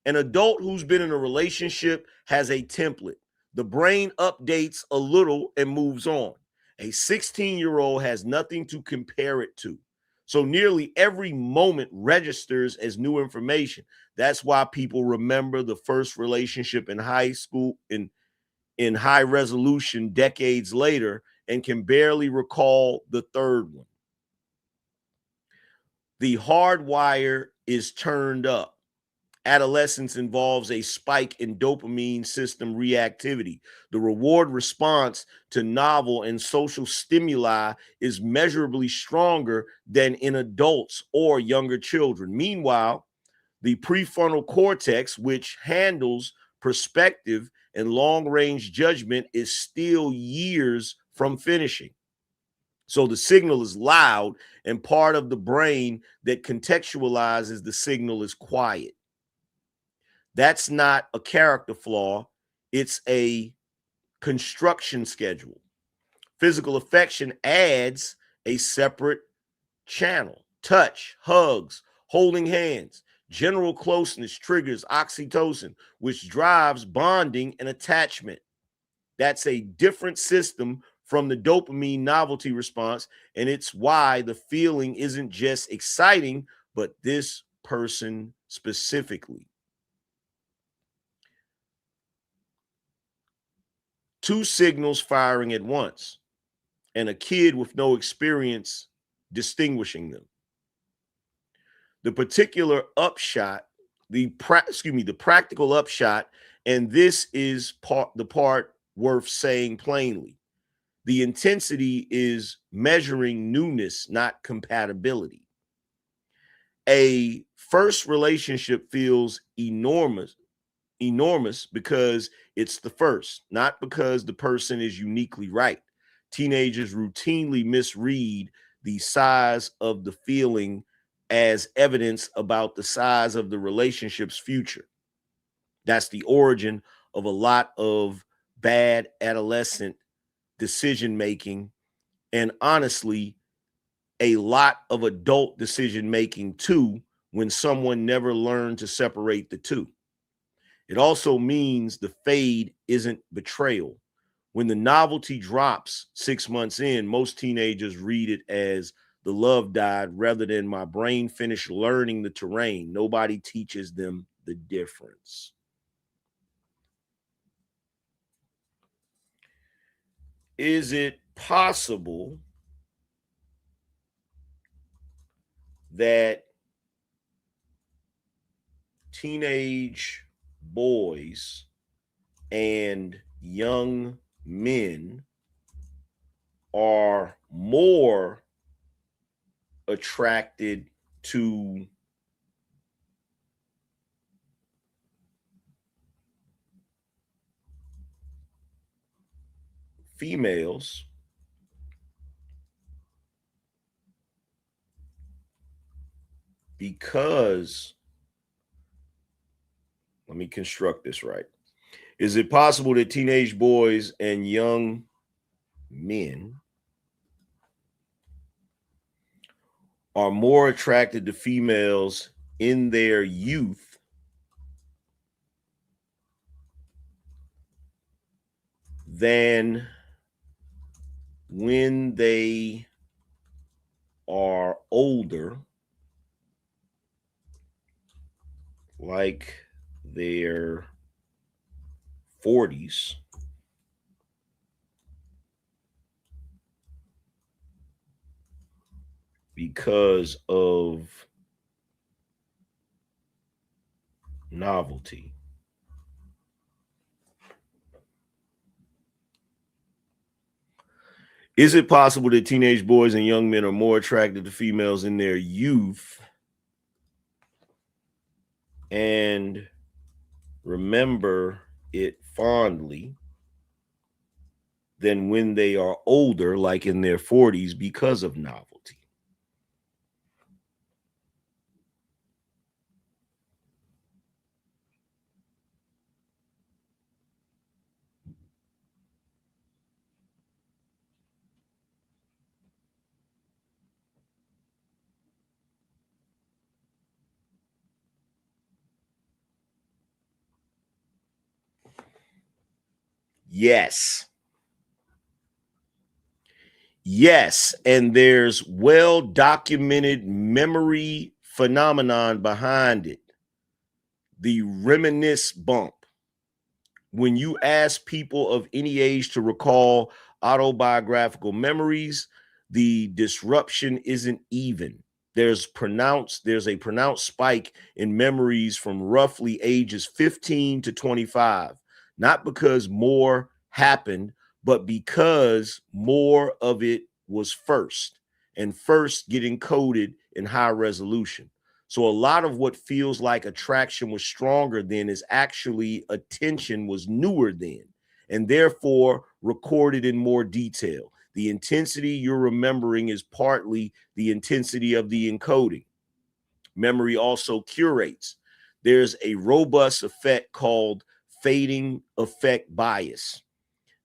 [SPEAKER 9] An adult who's been in a relationship has a template. The brain updates a little and moves on. A 16-year-old has nothing to compare it to. So nearly every moment registers as new information. That's why people remember the first relationship in high school in high resolution decades later and can barely recall the third one. The hardwire is turned up. Adolescence involves a spike in dopamine system reactivity. The reward response to novel and social stimuli is measurably stronger than in adults or younger children. Meanwhile, the prefrontal cortex, which handles perspective and long-range judgment, is still years from finishing. So the signal is loud, and part of the brain that contextualizes the signal is quiet. That's not a character flaw. It's a construction schedule. Physical affection adds a separate channel. Touch, hugs, holding hands. General closeness triggers oxytocin, which drives bonding and attachment. That's a different system from the dopamine novelty response, and it's why the feeling isn't just exciting, but this person specifically. Two signals firing at once, and a kid with no experience distinguishing them. The particular upshot, the practical upshot, and this is the part worth saying plainly. The intensity is measuring newness, not compatibility. A first relationship feels enormous because it's the first, not because the person is uniquely right. Teenagers routinely misread the size of the feeling as evidence about the size of the relationship's future. That's the origin of a lot of bad adolescent decision making, and honestly, a lot of adult decision making too, when someone never learned to separate the two. It also means the fade isn't betrayal. When the novelty drops 6 months in, most teenagers read it as the love died rather than my brain finished learning the terrain. Nobody teaches them the difference. Is it possible that teenage boys and young men are more attracted to females because, let me construct this right. Is it possible that teenage boys and young men are more attracted to females in their youth than when they are older, like their 40s, because of novelty? Is it possible that teenage boys and young men are more attracted to females in their youth and remember it fondly than when they are older, like in their 40s, because of novelty? Yes. Yes, and there's well-documented memory phenomenon behind it. The reminisce bump. When you ask people of any age to recall autobiographical memories, the disruption isn't even. There's a pronounced spike in memories from roughly ages 15 to 25, not because more happened, but because more of it was first, and first getting coded in high resolution. So a lot of what feels like attraction was stronger then is actually attention was newer then, and therefore recorded in more detail. The intensity you're remembering is partly the intensity of the encoding. Memory also curates. There's a robust effect called fading effect bias.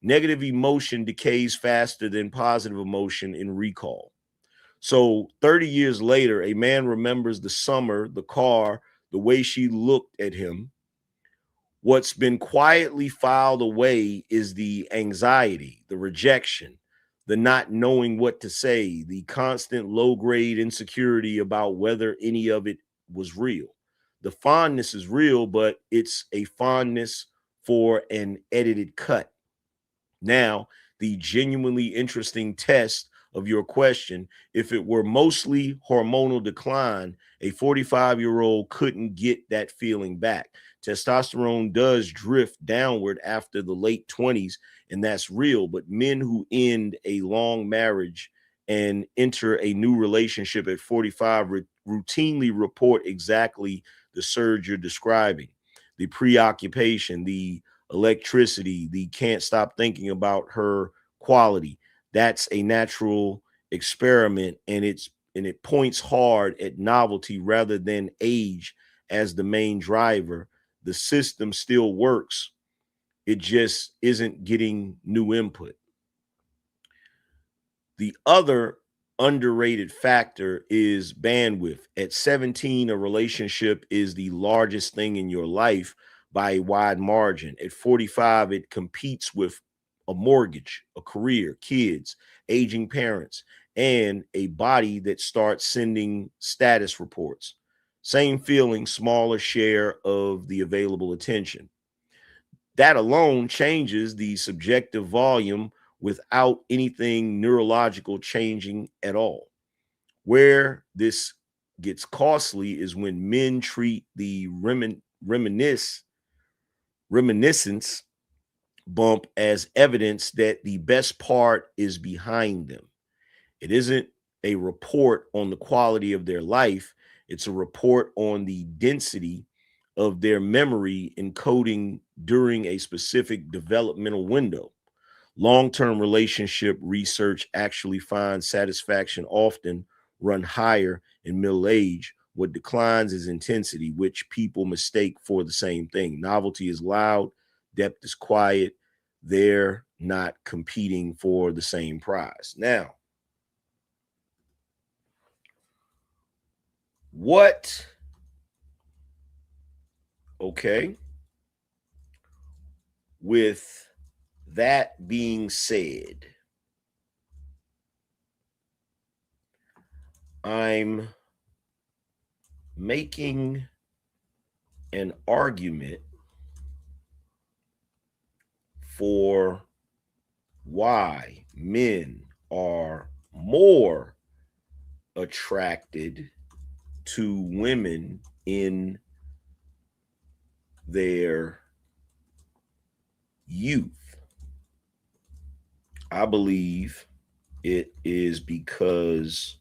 [SPEAKER 9] Negative emotion decays faster than positive emotion in recall. So 30 years later, a man remembers the summer, the car, the way she looked at him. What's been quietly filed away is the anxiety, the rejection, the not knowing what to say, the constant low-grade insecurity about whether any of it was real. The fondness is real, but it's a fondness for an edited cut. Now, the genuinely interesting test of your question, if it were mostly hormonal decline, a 45-year-old couldn't get that feeling back. Testosterone does drift downward after the late 20s, and that's real. But men who end a long marriage and enter a new relationship at 45 routinely report exactly the surge you're describing. The preoccupation, the electricity, the can't stop thinking about her quality. That's a natural experiment, and it points hard at novelty rather than age as the main driver. The system still works. It just isn't getting new input. The other underrated factor is bandwidth. At 17, a relationship is the largest thing in your life, by a wide margin. At 45, it competes with a mortgage, a career, kids, aging parents, and a body that starts sending status reports. Same feeling, smaller share of the available attention. That alone changes the subjective volume without anything neurological changing at all. Where this gets costly is when men treat the reminiscence bump as evidence that the best part is behind them. It isn't a report on the quality of their life, it's a report on the density of their memory encoding during a specific developmental window. Long-term relationship research actually finds satisfaction often run higher in middle age. What declines is intensity, which people mistake for the same thing. Novelty is loud, depth is quiet. They're not competing for the same prize. Now, what? Okay. With that being said, I'm making an argument for why men are more attracted to women in their youth. I believe it is because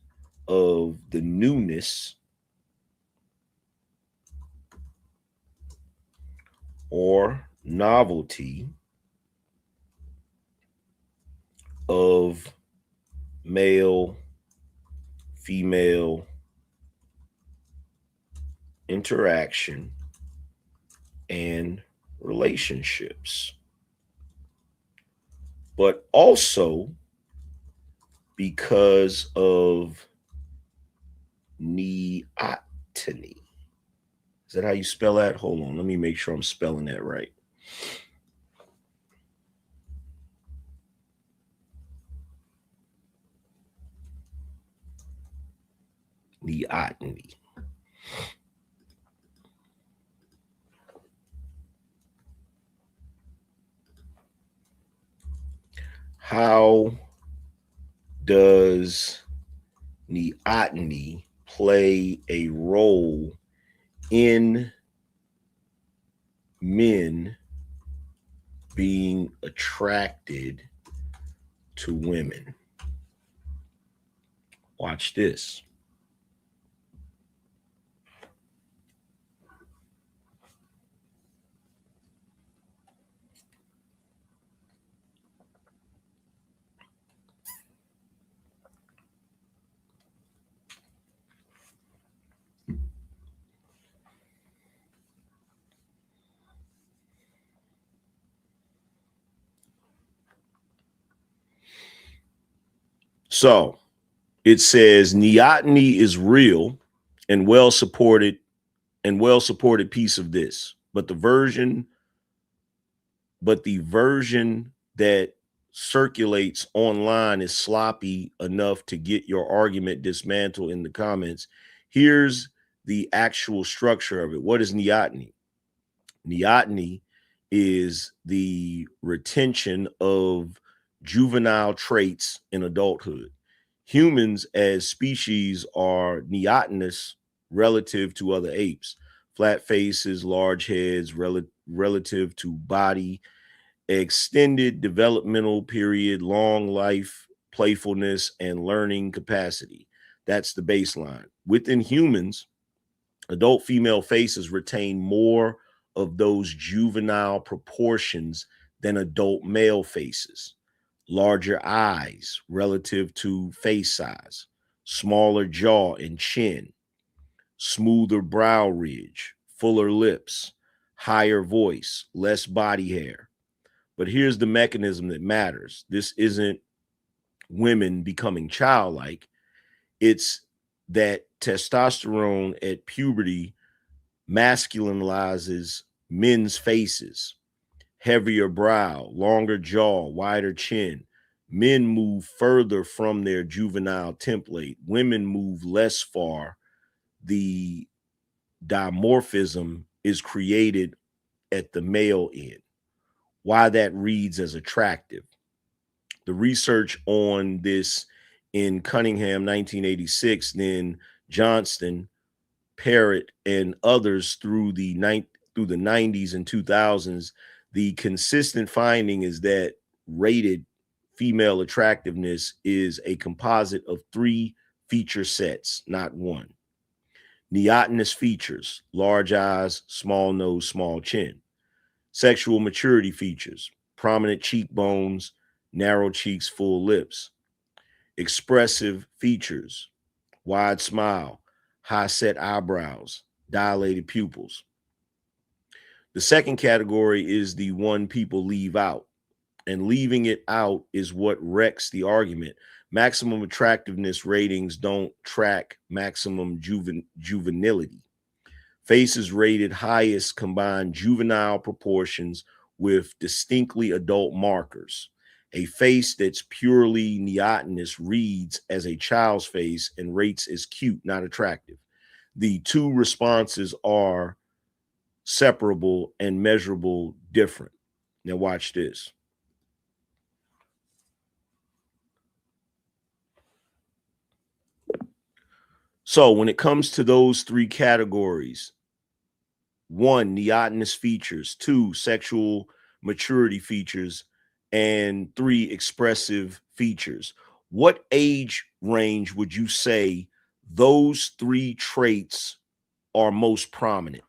[SPEAKER 9] of the newness or novelty of male female interaction and relationships, but also because of neoteny. Is that how you spell that? Hold on, let me make sure I'm spelling that right. Neoteny. How does neoteny play a role in men being attracted to women? Watch this. So it says neoteny is real and well supported piece of this, but the version that circulates online is sloppy enough to get your argument dismantled in the comments. Here's the actual structure of it. What is neoteny? Neoteny is the retention of juvenile traits in adulthood. Humans as species are neotenous relative to other apes. Flat faces, large heads, relative to body, extended developmental period, long life, playfulness, and learning capacity. That's the baseline. Within humans, adult female faces retain more of those juvenile proportions than adult male faces. Larger eyes relative to face size, smaller jaw and chin, smoother brow ridge, fuller lips, higher voice, less body hair. But here's the mechanism that matters. This isn't women becoming childlike. It's that testosterone at puberty masculinizes men's faces, heavier brow, longer jaw, wider chin. Men move further from their juvenile template. Women move less far. The dimorphism is created at the male end. Why that reads as attractive. The research on this in Cunningham, 1986, then Johnston, Parrott, and others through the 90s and 2000s, the consistent finding is that rated female attractiveness is a composite of 3 feature sets, not one. Neotenous features, large eyes, small nose, small chin. Sexual maturity features, prominent cheekbones, narrow cheeks, full lips. Expressive features, wide smile, high set eyebrows, dilated pupils. The second category is the one people leave out, and leaving it out is what wrecks the argument. Maximum attractiveness ratings don't track maximum juvenility. Faces rated highest combine juvenile proportions with distinctly adult markers. A face that's purely neotenous reads as a child's face and rates as cute, not attractive. The two responses are separable and measurable different. Now watch this. So when it comes to those 3 categories, 1, neotenous features, 2, sexual maturity features, and 3, expressive features, what age range would you say those 3 traits are most prominent?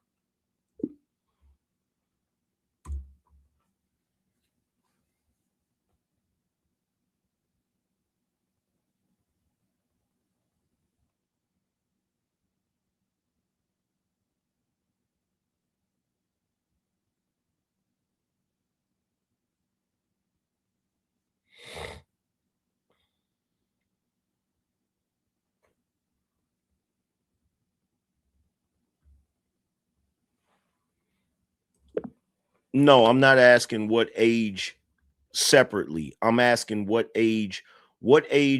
[SPEAKER 9] No, I'm not asking what age separately. I'm asking what age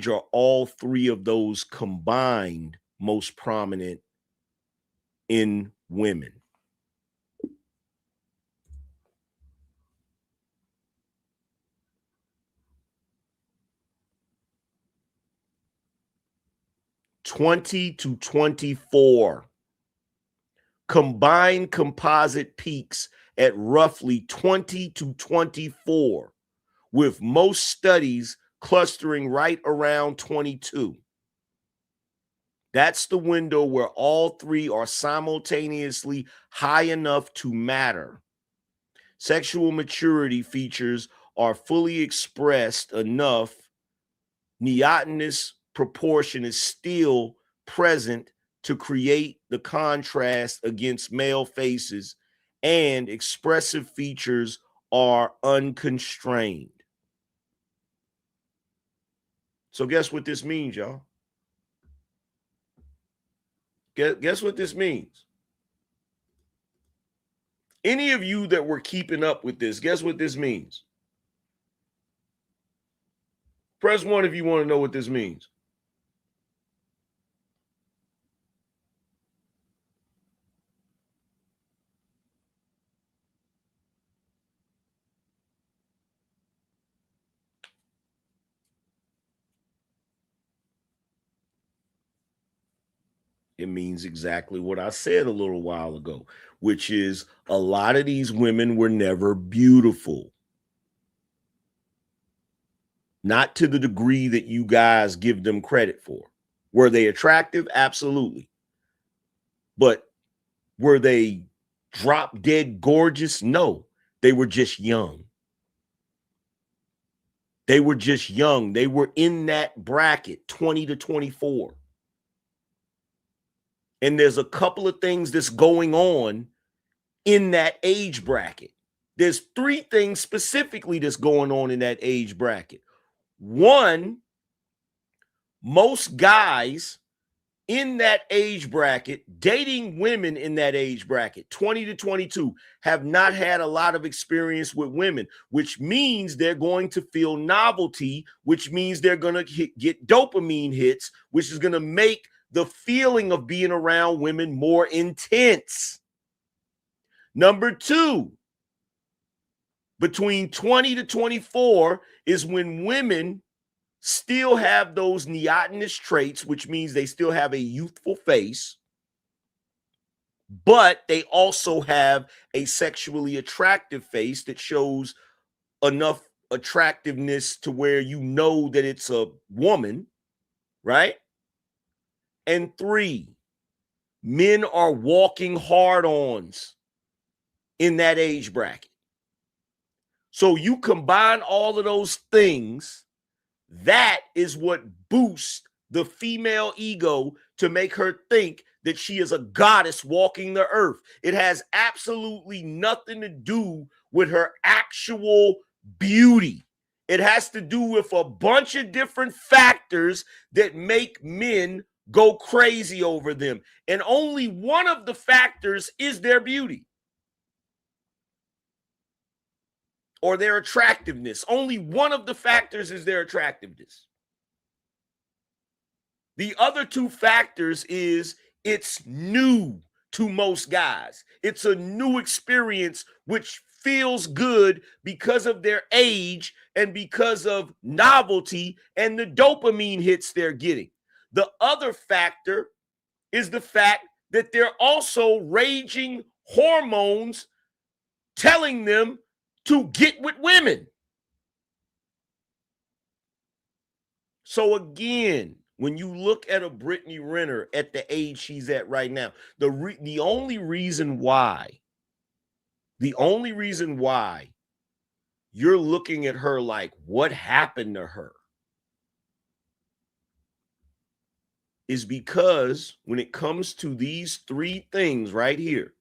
[SPEAKER 9] are all 3 of those combined most prominent in women? (20 to 24). Combined composite peaks at roughly 20 to 24, with most studies clustering right around 22. That's the window where all 3 are simultaneously high enough to matter. Sexual maturity features are fully expressed enough. Neotenous proportion is still present to create the contrast against male faces, and expressive features are unconstrained. So guess what this means, y'all? Guess what this means? Any of you that were keeping up with this, guess what this means? Press 1 if you want to know what this means. It means exactly what I said a little while ago, which is a lot of these women were never beautiful. Not to the degree that you guys give them credit for. Were they attractive? Absolutely. But were they drop dead gorgeous? No, they were just young. They were just young. They were in that bracket, 20 to 24. And there's a couple of things that's going on in that age bracket. There's 3 things specifically that's going on in that age bracket. 1, most guys in that age bracket, dating women in that age bracket, 20 to 22, have not had a lot of experience with women, which means they're going to feel novelty, which means they're going to get dopamine hits, which is going to make the feeling of being around women more intense. Number two, between 20 to 24 is when women still have those neotenous traits, which means they still have a youthful face, but they also have a sexually attractive face that shows enough attractiveness to where you know that it's a woman, right? And three, men are walking hard-ons in that age bracket. So you combine all of those things, that is what boosts the female ego to make her think that she is a goddess walking the earth. It has absolutely nothing to do with her actual beauty. It has to do with a bunch of different factors that make men go crazy over them. And only one of the factors is their beauty or their attractiveness. Only one of the factors is their attractiveness. The other two factors is it's new to most guys. It's a new experience which feels good because of their age and because of novelty and the dopamine hits they're getting. The other factor is the fact that they're also raging hormones telling them to get with women. So again, when you look at a Brittany Renner at the age she's at right now, the only reason why you're looking at her like, what happened to her, is because when it comes to these three things right here,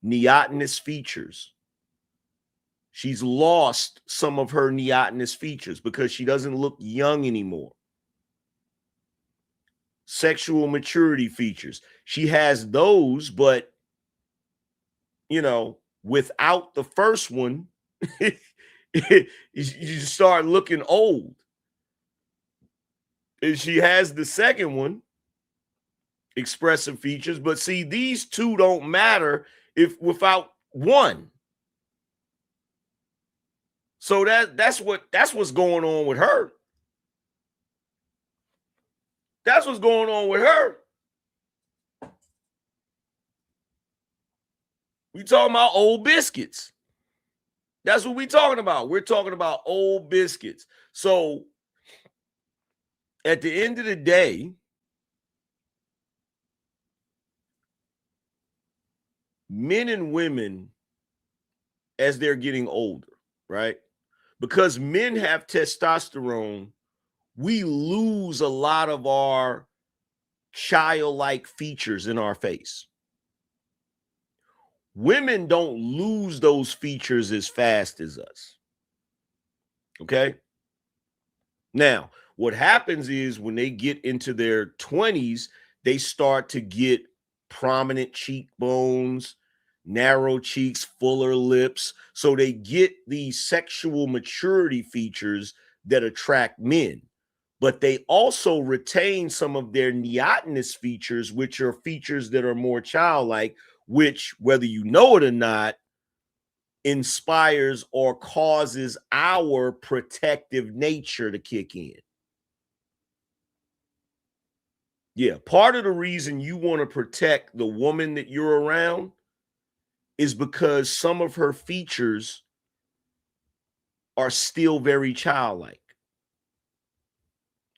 [SPEAKER 9] neotenous features, she's lost some of her neotenous features because she doesn't look young anymore. Sexual maturity features, she has those, but you know, without the first one, you start looking old. And she has the second one, expressive features, but see, these two don't matter if without one. So that's what's going on with her. That's what's going on with her. We talking about old biscuits. That's what we talking about. We're talking about old biscuits. So at the end of the day, men and women, as they're getting older, right? Because men have testosterone, we lose a lot of our childlike features in our face. Women don't lose those features as fast as us. Okay? Now, what happens is when they get into their 20s, they start to get prominent cheekbones, narrow cheeks, fuller lips. So they get these sexual maturity features that attract men. But they also retain some of their neotenous features, which are features that are more childlike, which, whether you know it or not, inspires or causes our protective nature to kick in. Yeah, part of the reason you want to protect the woman that you're around is because some of her features are still very childlike.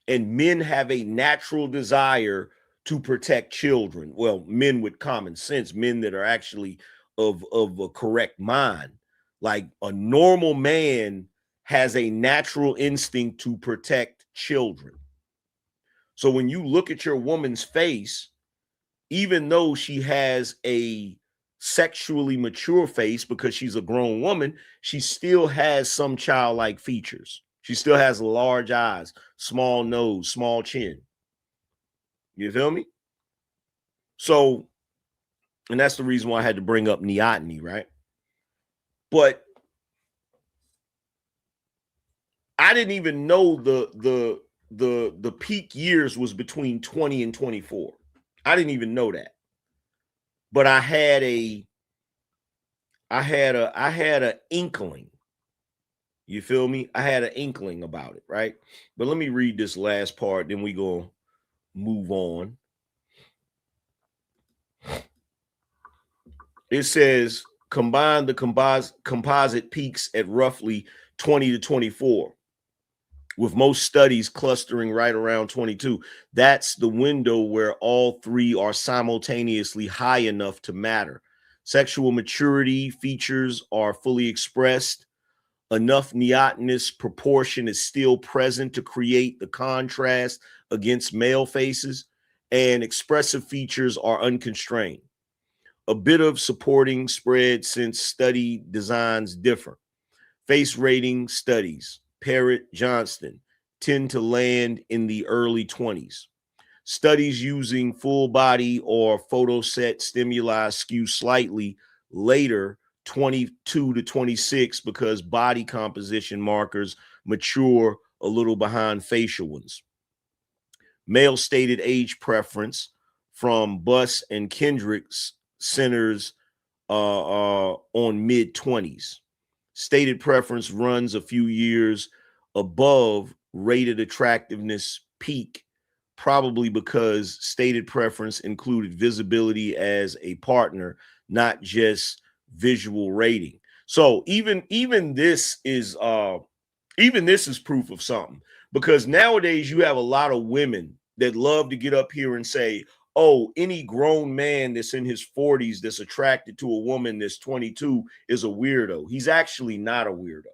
[SPEAKER 9] And men have a natural desire to protect children. Well, men with common sense, men that are actually of a correct mind. Like a normal man has a natural instinct to protect children. So when you look at your woman's face, even though she has a sexually mature face because she's a grown woman, she still has some childlike features. She still has large eyes, small nose, small chin. You feel me? So, and that's the reason why I had to bring up neoteny, right? But I didn't even know the peak years was between 20 and 24. I didn't even know that. But I had a inkling. You feel me? I had an inkling about it, right? But let me read this last part, then we gonna move on. It says combine the composite peaks at roughly 20 to 24, with most studies clustering right around 22. That's the window where all three are simultaneously high enough to matter. Sexual maturity features are fully expressed. Enough neotenous proportion is still present to create the contrast against male faces, and expressive features are unconstrained. A bit of supporting spread since study designs differ. Face rating studies, Parrott Johnston, tend to land in the early 20s. Studies using full body or photoset stimuli skew slightly later, 22 to 26, because body composition markers mature a little behind facial ones. Male stated age preference from Buss and Kendrick's centers on mid-20s. Stated preference runs a few years above rated attractiveness peak, probably because stated preference included visibility as a partner, not just visual rating. So even this is proof of something, because nowadays you have a lot of women that love to get up here and say, oh, any grown man that's in his 40s that's attracted to a woman that's 22 is a weirdo. He's actually not a weirdo.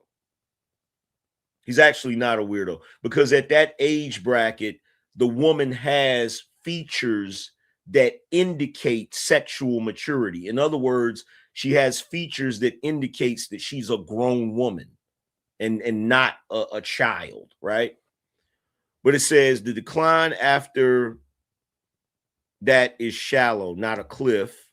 [SPEAKER 9] He's actually not a weirdo, because at that age bracket, the woman has features that indicate sexual maturity. In other words, she has features that indicates that she's a grown woman and not a child, right? But it says the decline after that is shallow, not a cliff.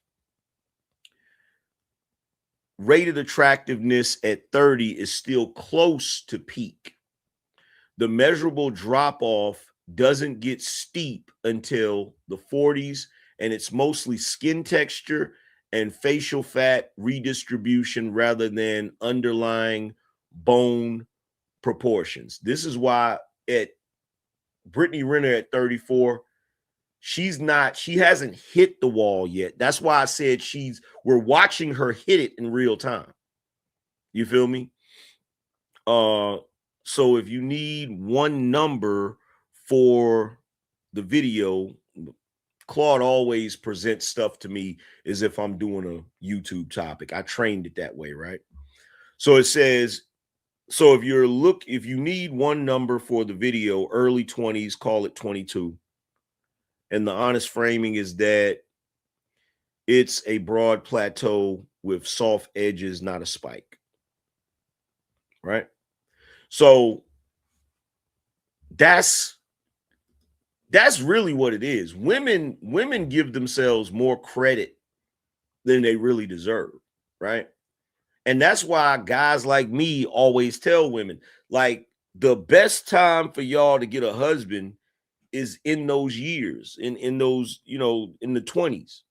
[SPEAKER 9] Rated attractiveness at 30 is still close to peak. The measurable drop-off doesn't get steep until the 40s, and it's mostly skin texture and facial fat redistribution rather than underlying bone proportions. This is why at Brittany Renner at 34, she hasn't hit the wall yet. That's why I said we're watching her hit it in real time. You feel me? So if you need one number for the video, Claude always presents stuff to me as if I'm doing a YouTube topic. I trained it that way, right? So it says, so if you need one number for the video, early 20s, call it 22. And the honest framing is that it's a broad plateau with soft edges, not a spike. Right? So that's really what it is. Women give themselves more credit than they really deserve, right? And that's why guys like me always tell women, like, the best time for y'all to get a husband is in those years, in those, in the 20s,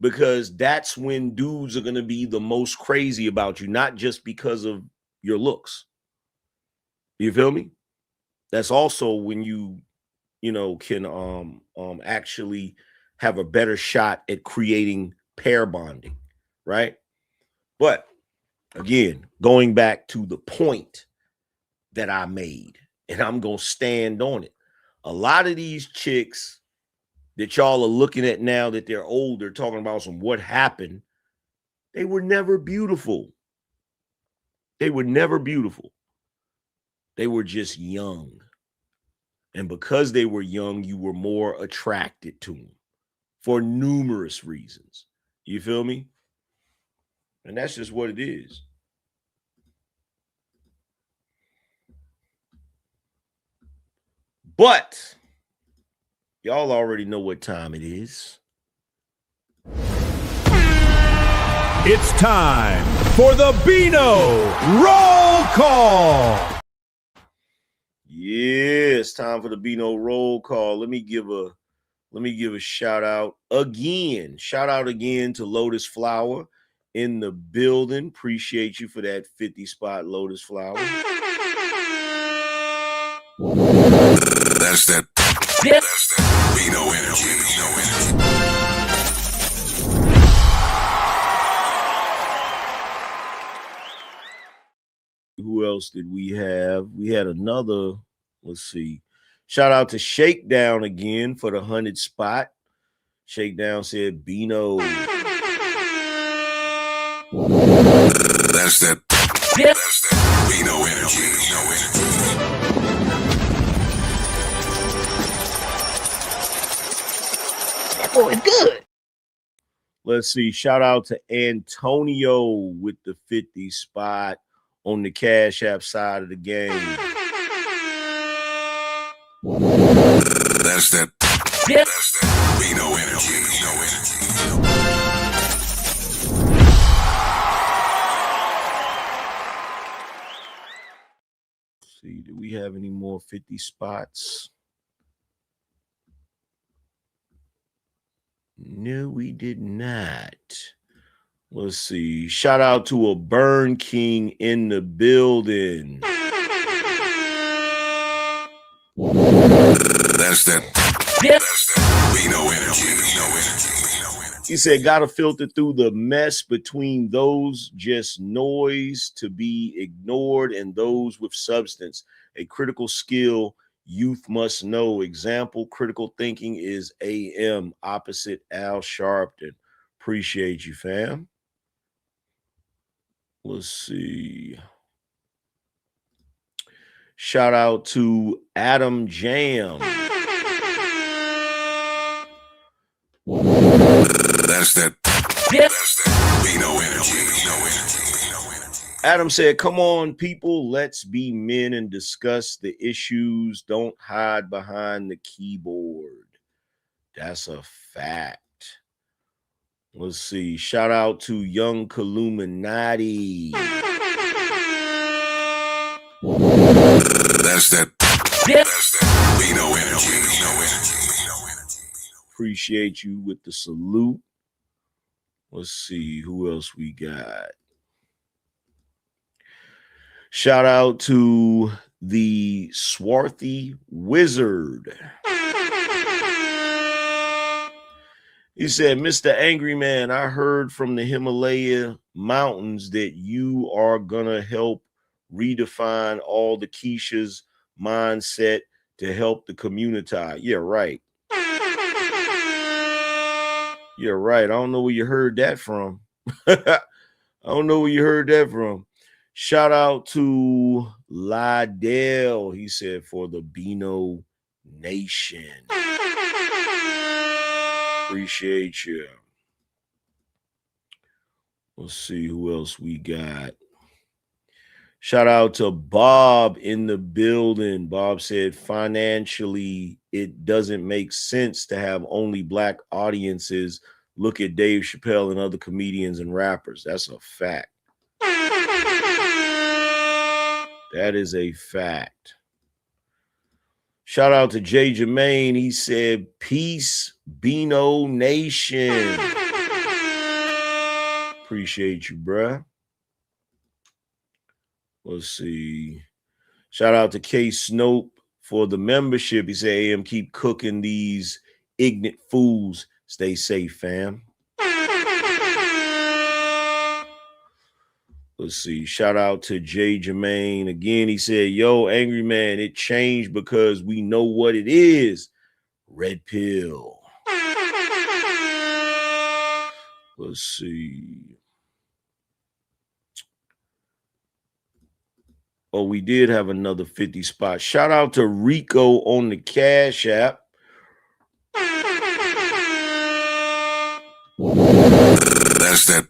[SPEAKER 9] because that's when dudes are going to be the most crazy about you, not just because of your looks. You feel me? That's also when you can actually have a better shot at creating pair bonding, right? But again, going back to the point that I made, and I'm going to stand on it. A lot of these chicks that y'all are looking at now that they're older, talking about what happened, they were never beautiful. They were never beautiful. They were just young. And because they were young, you were more attracted to them for numerous reasons. You feel me? And that's just what it is. But Y'all already know what time it is.
[SPEAKER 15] It's time for the Bino Roll Call.
[SPEAKER 9] Yeah, it's time for the Bino Roll Call. Let me give a shout out again. Shout out again to Lotus Flower in the building. Appreciate you for that 50 spot, Lotus Flower.
[SPEAKER 2] That's that Bino energy.
[SPEAKER 9] Who else did we have? We had another, let's see. Shout out to Shakedown again for the 100 spot. Shakedown said Bino.
[SPEAKER 2] That's that Bino energy.
[SPEAKER 9] That boy's good. Let's see. Shout out to Antonio with the 50 spot on the Cash App side of the game.
[SPEAKER 2] That's that Bino energy.
[SPEAKER 9] Let's see, do we have any more 50 spots? No, we did not. Let's see. Shout out to a Burn King in the building.
[SPEAKER 2] That's that Bino energy.
[SPEAKER 9] He said, gotta filter through the mess between those just noise to be ignored and those with substance. A critical skill youth must know. Example, critical thinking is AM, opposite Al Sharpton. Appreciate you, fam. Let's see. Shout out to Adam Jam.
[SPEAKER 2] That's that Bino energy.
[SPEAKER 9] Adam said, come on, people, let's be men and discuss the issues. Don't hide behind the keyboard. That's a fact. Let's see. Shout out to Young Kaluminati.
[SPEAKER 2] That's that Bino energy.
[SPEAKER 9] Appreciate you with the salute. Let's see who else we got. Shout out to the Swarthy Wizard. He said, Mr. Angryman, I heard from the Himalaya mountains that you are going to help redefine all the Keisha's mindset to help the community. Yeah, right. Yeah, right. I don't know where you heard that from. I don't know where you heard that from. Shout out to Lydell, he said, for the Bino Nation. Appreciate you. Let's see who else we got. Shout out to Bob in the building. Bob said, financially, it doesn't make sense to have only Black audiences. Look at Dave Chappelle and other comedians and rappers. That's a fact. That is a fact. Shout out to Jay Jermaine. He said, peace, Bino Nation. Appreciate you, bruh. Let's see. Shout out to K Snope for the membership. He said, AM, keep cooking these ignorant fools. Stay safe, fam. Let's see. Shout out to Jay Jermaine. Again, he said, yo, Angryman, it changed because we know what it is. Red pill. Let's see. Oh, we did have another 50 spot. Shout out to Rico on the Cash App.
[SPEAKER 2] That's that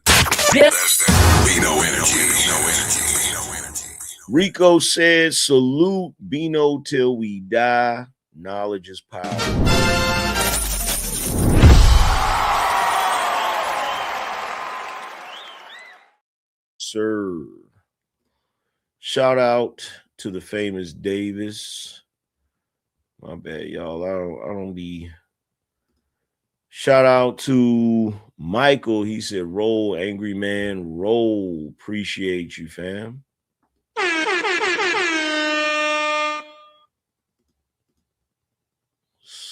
[SPEAKER 2] Bino energy.
[SPEAKER 9] Rico said, salute Bino till we die. Knowledge is power. sir. Shout out to the famous Davis. My bad, y'all. I don't be. Shout out to Michael. He said, roll, angry man, roll. Appreciate you, fam. Let's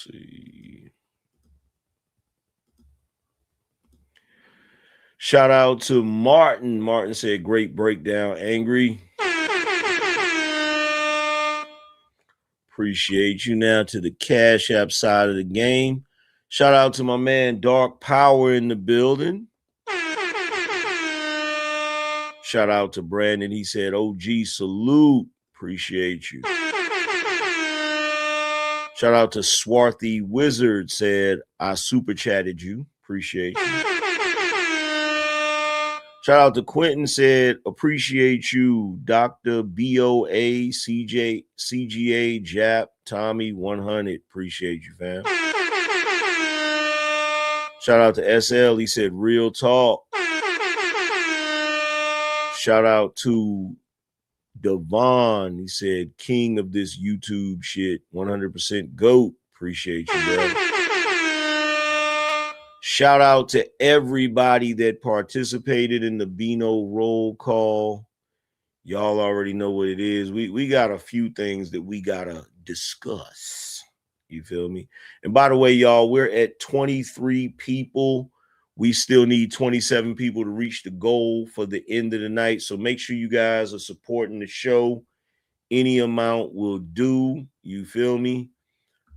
[SPEAKER 9] see. Shout out to Martin. Martin said, great breakdown, angry. Appreciate you. Now to the Cash App side of the game. Shout out to my man Dark Power in the building. Shout out to Brandon. He said, OG salute. Appreciate you. Shout out to Swarthy Wizard. Said, I super chatted you. Appreciate you. Shout out to Quentin. Said, appreciate you. Dr. BOA, CJ, CGA, Jap, Tommy 100. Appreciate you, fam. Shout out to SL. He said, real talk. Shout out to Devon. He said, king of this YouTube shit. 100% GOAT. Appreciate you, bro. Shout out to everybody that participated in the Bino roll call. Y'all already know what it is. We got a few things that we got to discuss. You feel me? And by the way, y'all, we're at 23 people. We still need 27 people to reach the goal for the end of the night. So make sure you guys are supporting the show. Any amount will do. You feel me?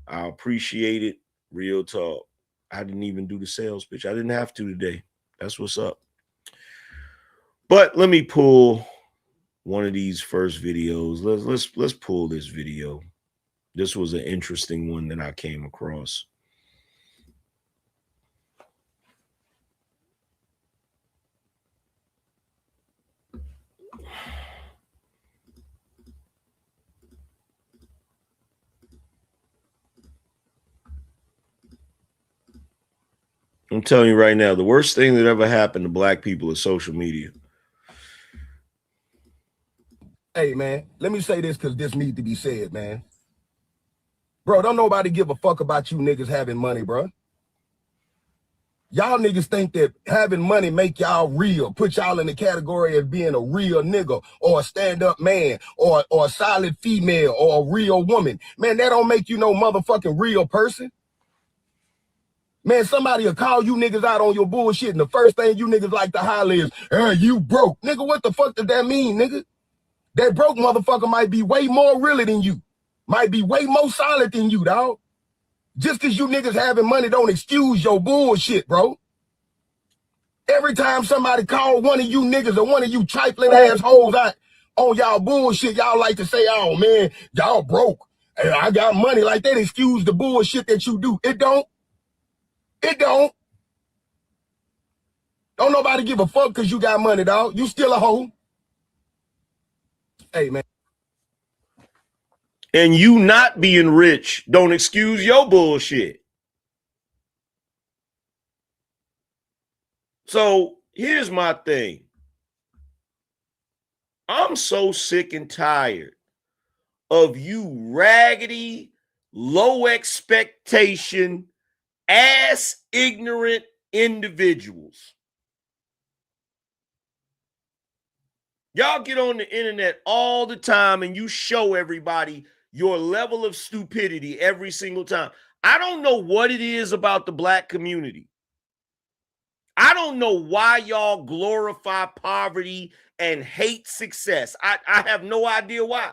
[SPEAKER 9] I appreciate it. Real talk. I didn't even do the sales pitch. I didn't have to today. That's what's up. But let me pull one of these first videos. Let's pull this video. This was an interesting one that I came across. I'm telling you right now, the worst thing that ever happened to black people is social media.
[SPEAKER 16] Hey, man, let me say this because this needs to be said, man. Bro, don't nobody give a fuck about you niggas having money, bro. Y'all niggas think that having money make y'all real, put y'all in the category of being a real nigga or a stand-up man or a solid female or a real woman. Man, that don't make you no motherfucking real person. Man, somebody will call you niggas out on your bullshit, and the first thing you niggas like to holler is, you broke. Nigga, what the fuck does that mean, nigga? That broke motherfucker might be way more realer than you. Might be way more solid than you, dog. Just because you niggas having money don't excuse your bullshit, bro. Every time somebody call one of you niggas or one of you trifling assholes out on y'all bullshit, y'all like to say, oh, man, y'all broke. Hey, I got money. Like that excuse the bullshit that you do. It don't. It don't. Don't nobody give a fuck because you got money, dog. You still a hoe. Hey, man.
[SPEAKER 9] And you not being rich don't excuse your bullshit. So here's my thing. I'm so sick and tired of you raggedy, low expectation, ass ignorant individuals. Y'all get on the internet all the time and you show everybody your level of stupidity every single time. I don't know what it is about the black community. I don't know why y'all glorify poverty and hate success. I have no idea why.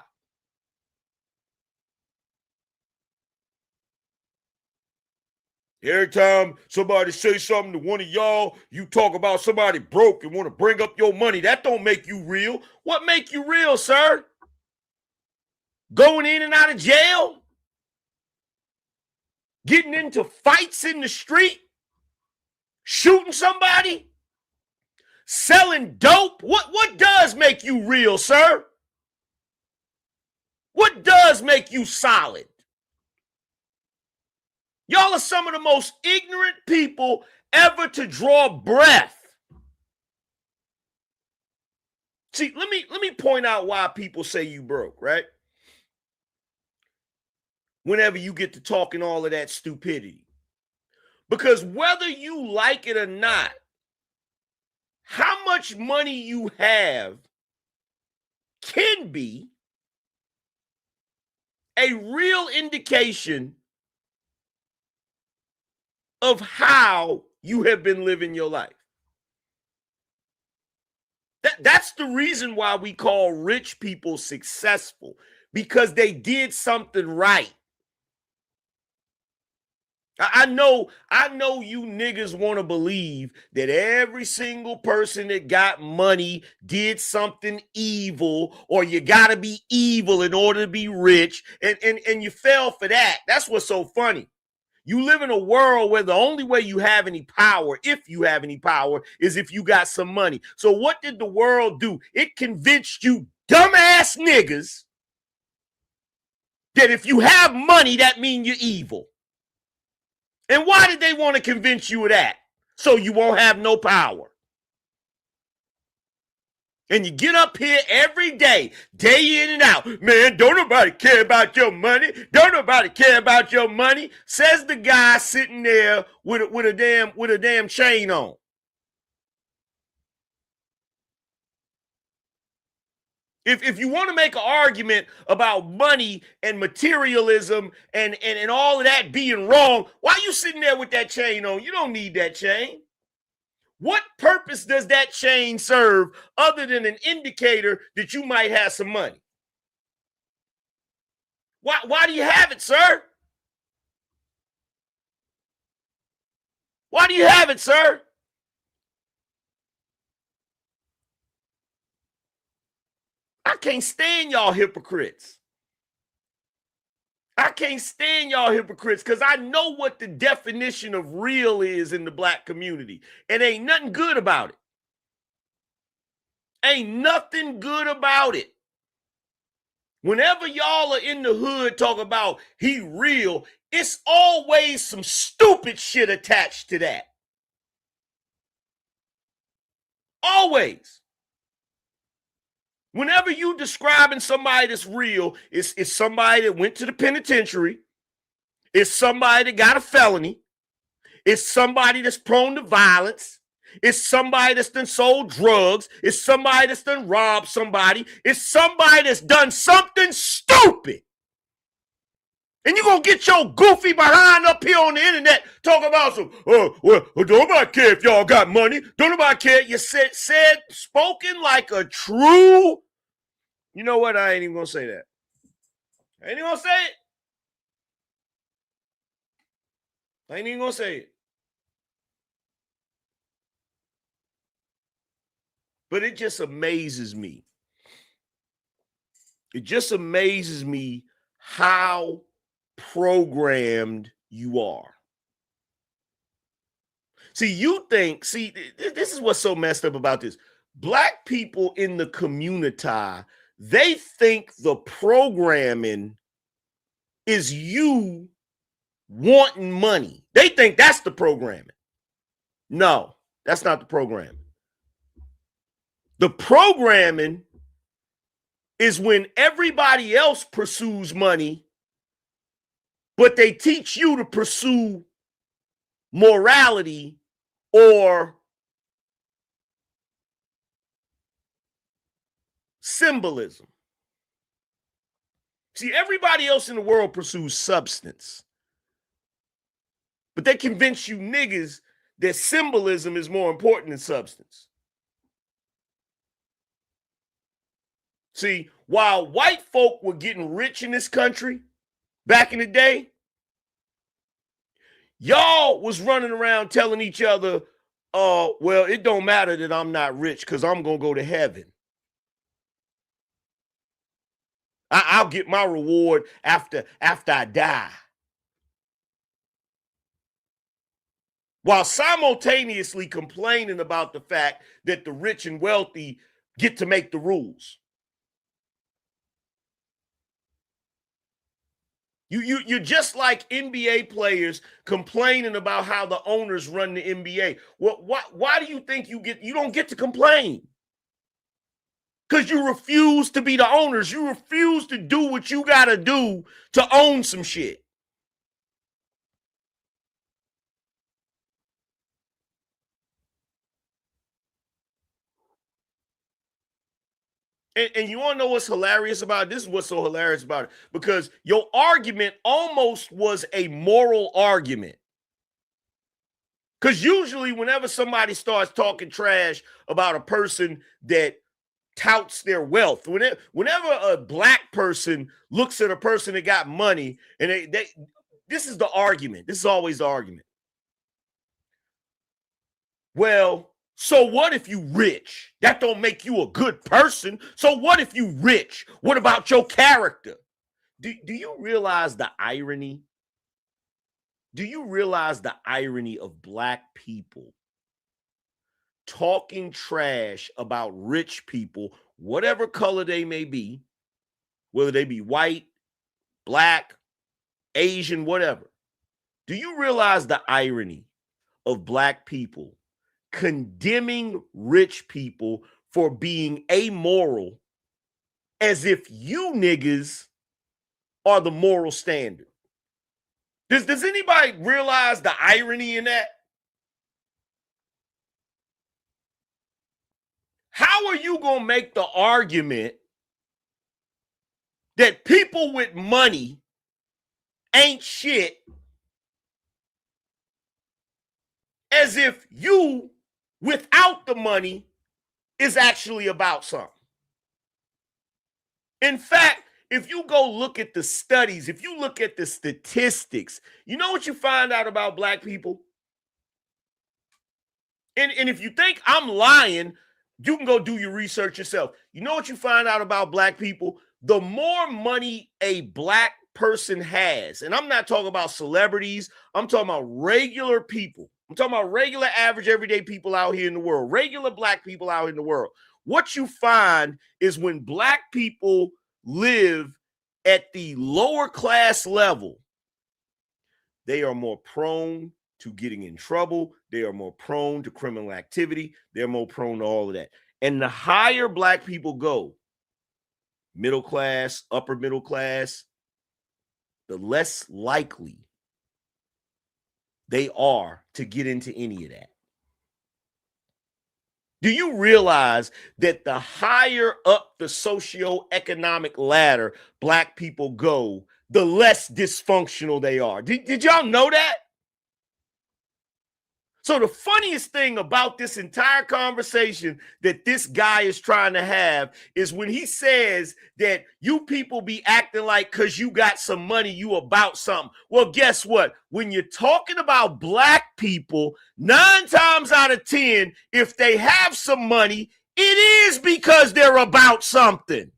[SPEAKER 9] Every time somebody say something to one of y'all, you talk about somebody broke and want to bring up your money. That don't make you real. What make you real, sir? Going in and out of jail? Getting into fights in the street? Shooting somebody? Selling dope? What does make you real, sir? What does make you solid? Y'all are some of the most ignorant people ever to draw breath. See, let me point out why people say you broke, right? Whenever you get to talking all of that stupidity. Because whether you like it or not, how much money you have can be a real indication of how you have been living your life. That's the reason why we call rich people successful, because they did something right. I know you niggas want to believe that every single person that got money did something evil, or you got to be evil in order to be rich, and you fell for that. That's what's so funny. You live in a world where the only way you have any power, if you have any power, is if you got some money. So what did the world do? It convinced you dumbass niggas that if you have money, that means you're evil. And why did they want to convince you of that? So you won't have no power. And you get up here every day, day in and out. Man, don't nobody care about your money. Don't nobody care about your money, says the guy sitting there with a damn chain on. If you want to make an argument about money and materialism and all of that being wrong, why are you sitting there with that chain on? You don't need that chain. What purpose does that chain serve other than an indicator that you might have some money? Why do you have it, sir? Why do you have it, sir? I can't stand y'all hypocrites. I can't stand y'all hypocrites because I know what the definition of real is in the black community. And ain't nothing good about it. Ain't nothing good about it. Whenever y'all are in the hood talking about he real, it's always some stupid shit attached to that. Always. Whenever you describing somebody that's real, it's somebody that went to the penitentiary. It's somebody that got a felony. It's somebody that's prone to violence. It's somebody that's done sold drugs. It's somebody that's done robbed somebody. It's somebody that's done something stupid. And you're going to get your goofy behind up here on the internet talking about some, well, don't nobody care if y'all got money. Don't nobody care. You said spoken like a true, you know what? I ain't even going to say that. I ain't even going to say it. I ain't even going to say it. But it just amazes me. It just amazes me how programmed you are. See, this is what's so messed up about this. Black people in the community, they think the programming is you wanting money. They think that's the programming. No, that's not the programming. The programming is when everybody else pursues money, but they teach you to pursue morality or symbolism. See, everybody else in the world pursues substance, but they convince you niggas that symbolism is more important than substance. See, while white folk were getting rich in this country back in the day, y'all was running around telling each other, well, it don't matter that I'm not rich because I'm going to go to heaven. I'll get my reward after I die. While simultaneously complaining about the fact that the rich and wealthy get to make the rules. You're just like NBA players complaining about how the owners run the NBA. Why do you think you don't get to complain? Because you refuse to be the owners. You refuse to do what you got to do to own some shit. And you want to know what's hilarious about it? This is what's so hilarious about it. Because your argument almost was a moral argument. Because usually whenever somebody starts talking trash about a person that touts their wealth, whenever a black person looks at a person that got money, and this is the argument. This is always the argument. Well, so what if you rich? That don't make you a good person. So what if you rich? What about your character? Do you realize the irony? Do you realize the irony of black people talking trash about rich people, whatever color they may be, whether they be white, black, Asian, whatever? Do you realize the irony of black people condemning rich people for being amoral as if you niggas are the moral standard? Does anybody realize the irony in that? How are you going to make the argument that people with money ain't shit as if you without the money is actually about something? In fact, if you go look at the studies, if you look at the statistics, you know what you find out about black people? And if you think I'm lying, you can go do your research yourself. You know what you find out about black people? The more money a black person has, and I'm not talking about celebrities, I'm talking about regular people. I'm talking about regular, average, everyday people out here in the world, regular black people out in the world. What you find is when black people live at the lower class level, they are more prone to getting in trouble. They are more prone to criminal activity. They're more prone to all of that. And the higher black people go, middle class, upper middle class, the less likely they are to get into any of that. Do you realize that the higher up the socioeconomic ladder black people go, the less dysfunctional they are? Did y'all know that? So the funniest thing about this entire conversation that this guy is trying to have is when he says that you people be acting like because you got some money, you about something. Well, guess what? When you're talking about black people, 9 times out of 10, if they have some money, it is because they're about something.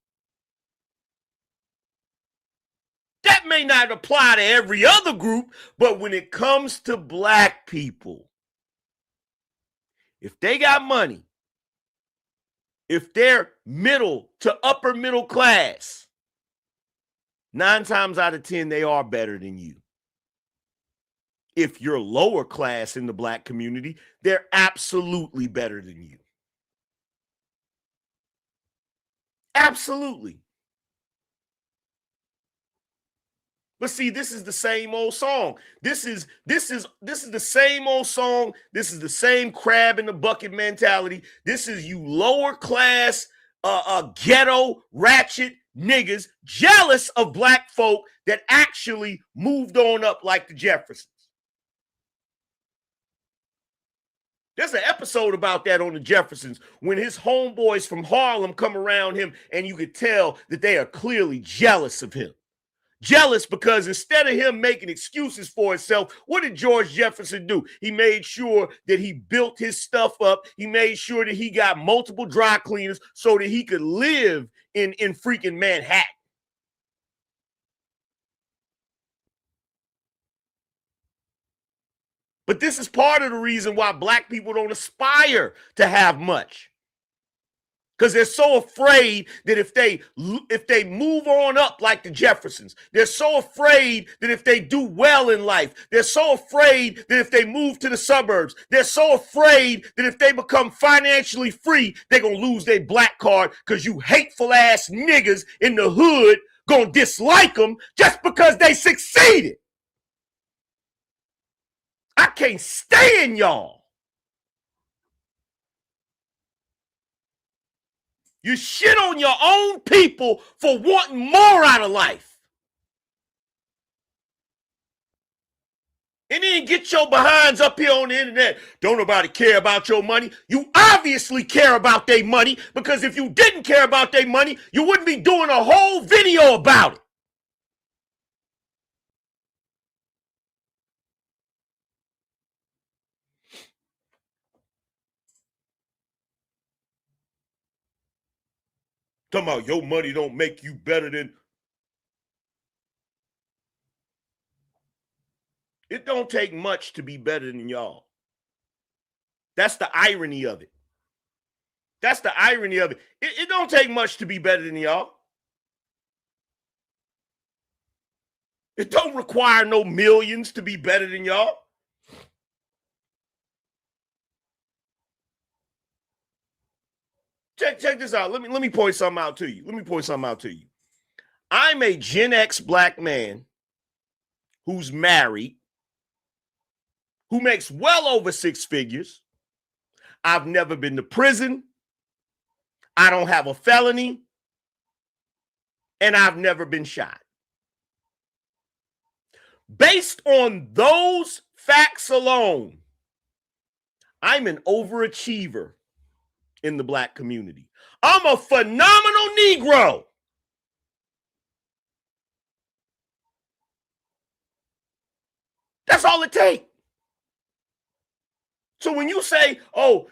[SPEAKER 9] That may not apply to every other group, but when it comes to black people, if they got money, if they're middle to upper middle class, 9 times out of 10, they are better than you. If you're lower class in the black community, they're absolutely better than you. Absolutely. But see, this is the same old song. This is the same old song. This is the same crab in the bucket mentality. This is you lower class, ghetto, ratchet niggas jealous of black folk that actually moved on up like the Jeffersons. There's an episode about that on the Jeffersons when his homeboys from Harlem come around him and you could tell that they are clearly jealous of him. Jealous because instead of him making excuses for himself, what did George Jefferson do? He made sure that he built his stuff up. He made sure that he got multiple dry cleaners so that he could live in freaking Manhattan. But this is part of the reason why black people don't aspire to have much. Because they're so afraid that if they move on up like the Jeffersons, they're so afraid that if they do well in life, they're so afraid that if they move to the suburbs, they're so afraid that if they become financially free, they're going to lose their black card because you hateful ass niggas in the hood going to dislike them just because they succeeded. I can't stand y'all. You shit on your own people for wanting more out of life. And then get your behinds up here on the internet. Don't nobody care about your money. You obviously care about their money, because if you didn't care about their money, you wouldn't be doing a whole video about it. Talking about your money don't make you better than. It don't take much to be better than y'all. That's the irony of it. That's the irony of it. It don't take much to be better than y'all. It don't require no millions to be better than y'all. Check this out. Let me point something out to you. I'm a Gen X black man who's married, who makes well over 6 figures. I've never been to prison. I don't have a felony. And I've never been shot. Based on those facts alone, I'm an overachiever in the black community. I'm a phenomenal Negro. That's all it takes. So when you say, oh,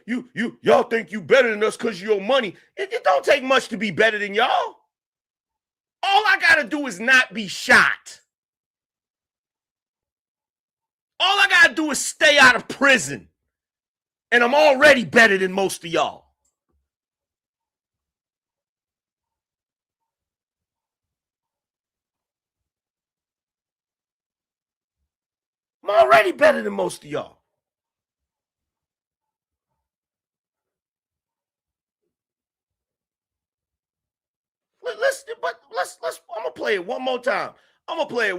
[SPEAKER 9] y'all think you better than us because of your money, it don't take much to be better than y'all. All I got to do is not be shot. All I got to do is stay out of prison. And I'm already better than most of y'all. I'm already better than most of y'all. I'm gonna play it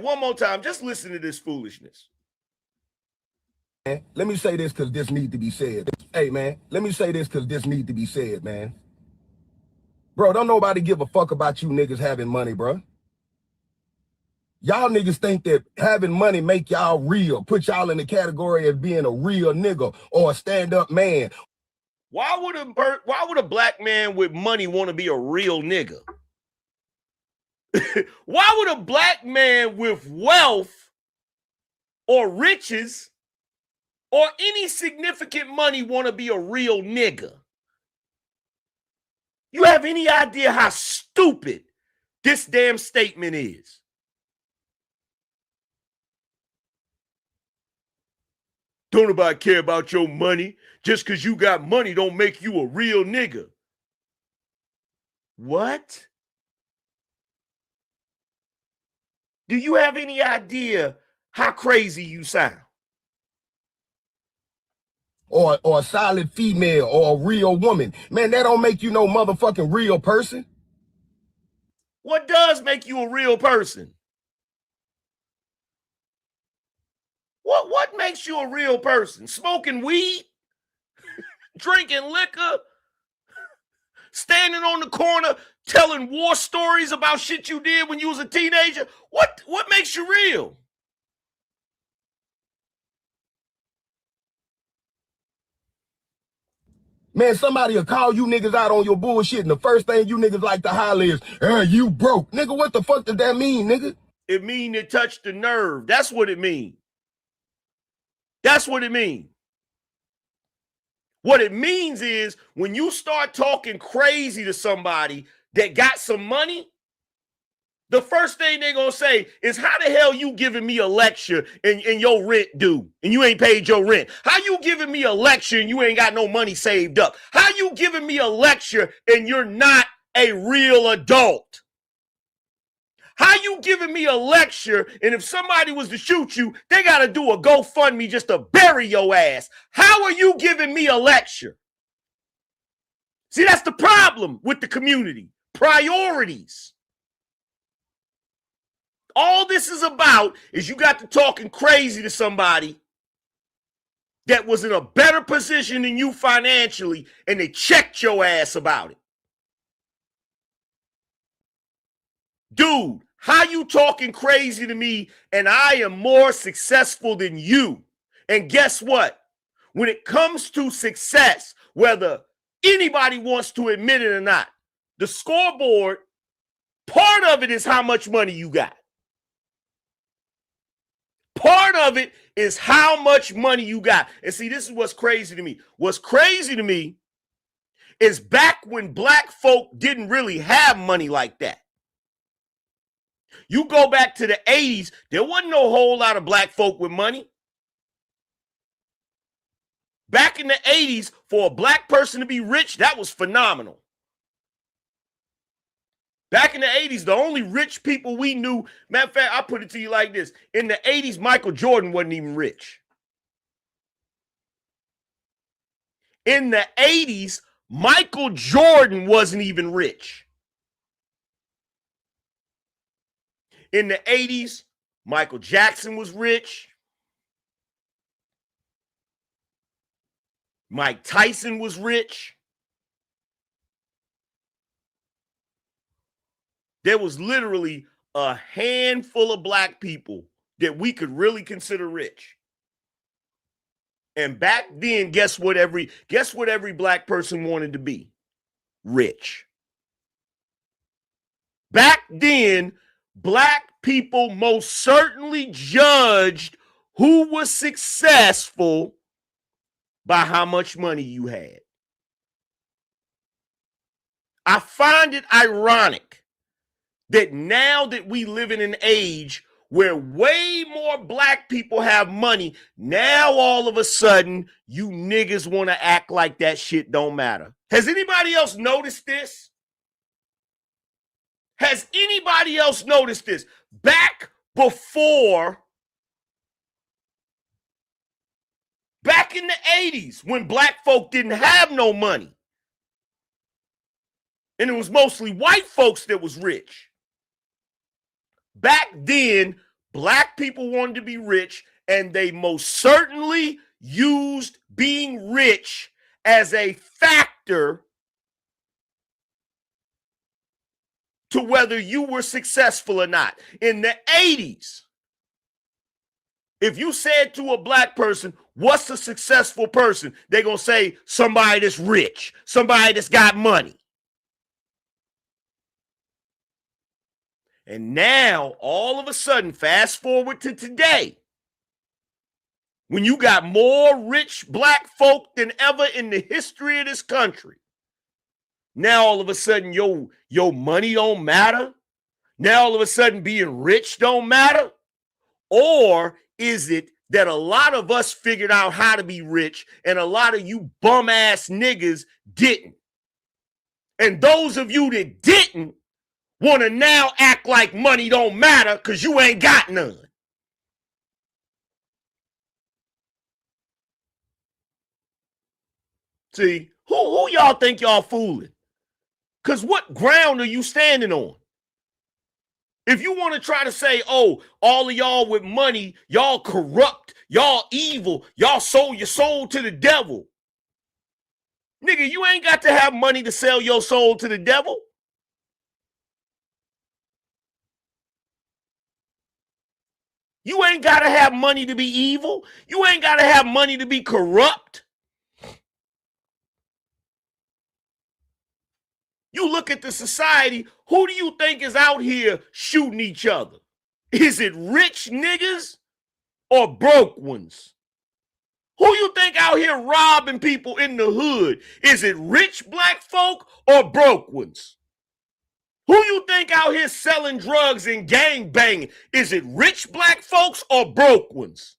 [SPEAKER 9] one more time. Just listen to this foolishness.
[SPEAKER 16] Let me say this because this needs to be said. Hey, man, let me say this because this needs to be said, man. Bro, don't nobody give a fuck about you niggas having money, bro. Y'all niggas think that having money make y'all real, put y'all in the category of being a real nigga or a stand-up man.
[SPEAKER 9] Why would a black man with money want to be a real nigga? Why would a black man with wealth or riches or any significant money want to be a real nigga? You have any idea how stupid this damn statement is? Don't nobody care about your money. Just because you got money don't make you a real nigga. What? Do you have any idea how crazy you sound?
[SPEAKER 16] Or a solid female or a real woman. Man, that don't make you no motherfucking real person.
[SPEAKER 9] What does make you a real person? What makes you a real person? Smoking weed? Drinking liquor? Standing on the corner telling war stories about shit you did when you was a teenager? What makes you real?
[SPEAKER 16] Man, somebody will call you niggas out on your bullshit, and the first thing you niggas like to holler is, you broke. Nigga, what the fuck does that mean, nigga?
[SPEAKER 9] It mean it touched the nerve. That's what it mean. That's what it means. What it means is when you start talking crazy to somebody that got some money, the first thing they're going to say is, how the hell you giving me a lecture and your rent due and you ain't paid your rent? How you giving me a lecture and you ain't got no money saved up? How you giving me a lecture and you're not a real adult? How you giving me a lecture and if somebody was to shoot you, they got to do a GoFundMe just to bury your ass? How are you giving me a lecture? See, that's the problem with the community. Priorities. All this is about is you got to talking crazy to somebody that was in a better position than you financially, and they checked your ass about it. Dude, how you talking crazy to me and I am more successful than you? And guess what? When it comes to success, whether anybody wants to admit it or not, the scoreboard, part of it is how much money you got. Part of it is how much money you got. And see, this is what's crazy to me. What's crazy to me is back when black folk didn't really have money like that. You go back to the 80s, there wasn't no whole lot of black folk with money. Back in the 80s, for a black person to be rich, that was phenomenal. Back in the 80s, the only rich people we knew, matter of fact, I'll put it to you like this. In the 80s, Michael Jordan wasn't even rich. In the 80s, Michael Jordan wasn't even rich. In the 80s, Michael Jackson was rich. Mike Tyson was rich. There was literally a handful of black people that we could really consider rich. And back then, guess what every black person wanted to be? Rich. Back then, black people most certainly judged who was successful by how much money you had. I find it ironic that now that we live in an age where way more black people have money, now all of a sudden you niggas want to act like that shit don't matter. Has anybody else noticed this? Has anybody else noticed this? Back in the 80s, when black folk didn't have no money, and it was mostly white folks that was rich. Back then, black people wanted to be rich, and they most certainly used being rich as a factor to whether you were successful or not. In the 80s, if you said to a black person, what's a successful person? They're going to say somebody that's rich, somebody that's got money. And now, all of a sudden, fast forward to today, when you got more rich black folk than ever in the history of this country, now all of a sudden your money don't matter? Now all of a sudden being rich don't matter? Or is it that a lot of us figured out how to be rich and a lot of you bum-ass niggas didn't? And those of you that didn't want to now act like money don't matter because you ain't got none. See, who y'all think y'all fooling? Because what ground are you standing on? If you want to try to say, oh, all of y'all with money, y'all corrupt, y'all evil, y'all sold your soul to the devil. Nigga, you ain't got to have money to sell your soul to the devil. You ain't got to have money to be evil. You ain't got to have money to be corrupt. You look at the society, who do you think is out here shooting each other? Is it rich niggas or broke ones? Who you think out here robbing people in the hood? Is it rich black folk or broke ones? Who you think out here selling drugs and gang banging? Is it rich black folks or broke ones?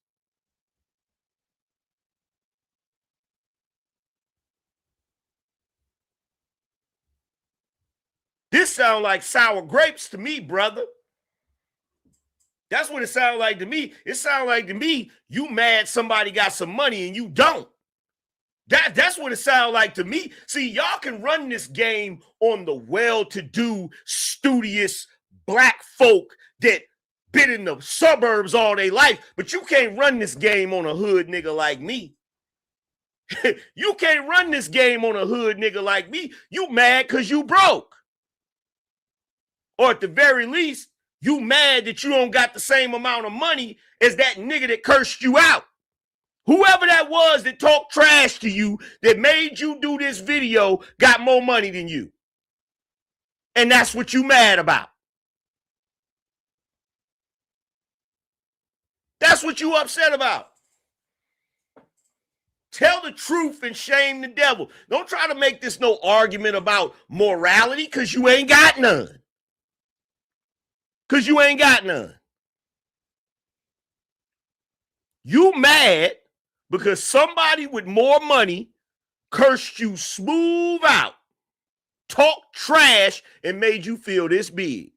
[SPEAKER 9] This sounds like sour grapes to me, brother. That's what it sounds like to me. It sounds like to me you mad somebody got some money and you don't. That's what it sounds like to me. See, y'all can run this game on the well-to-do, studious black folk that been in the suburbs all their life, but you can't run this game on a hood nigga like me. You can't run this game on a hood nigga like me. You mad because you broke. Or at the very least, you mad that you don't got the same amount of money as that nigga that cursed you out. Whoever that was that talked trash to you, that made you do this video, got more money than you. And that's what you mad about. That's what you upset about. Tell the truth and shame the devil. Don't try to make this no argument about morality, because you ain't got none. Because you ain't got none. You mad because somebody with more money cursed you smooth out, talked trash, and made you feel this big.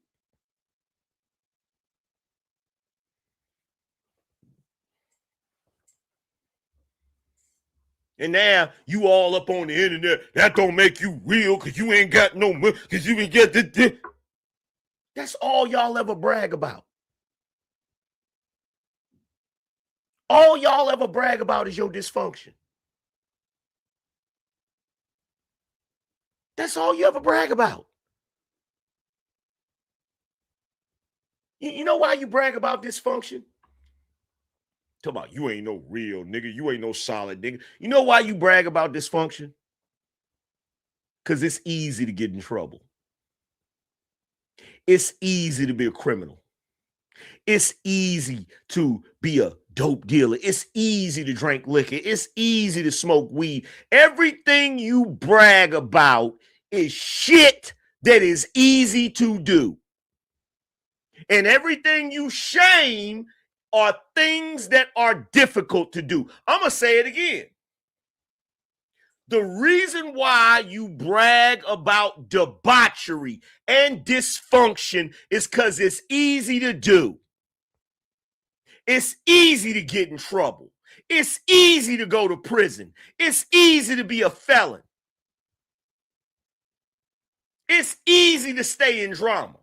[SPEAKER 9] And now you all up on the internet. That don't make you real because you ain't got no money, because you ain't get this. That's all y'all ever brag about. All y'all ever brag about is your dysfunction. That's all you ever brag about. You know why you brag about dysfunction? Talk about you ain't no real nigga. You ain't no solid nigga. You know why you brag about dysfunction? Because it's easy to get in trouble. It's easy to be a criminal. It's easy to be a dope dealer. It's easy to drink liquor. It's easy to smoke weed. Everything you brag about is shit that is easy to do. And everything you shame are things that are difficult to do. I'm going to say it again. The reason why you brag about debauchery and dysfunction is because it's easy to do. It's easy to get in trouble. It's easy to go to prison. It's easy to be a felon. It's easy to stay in drama.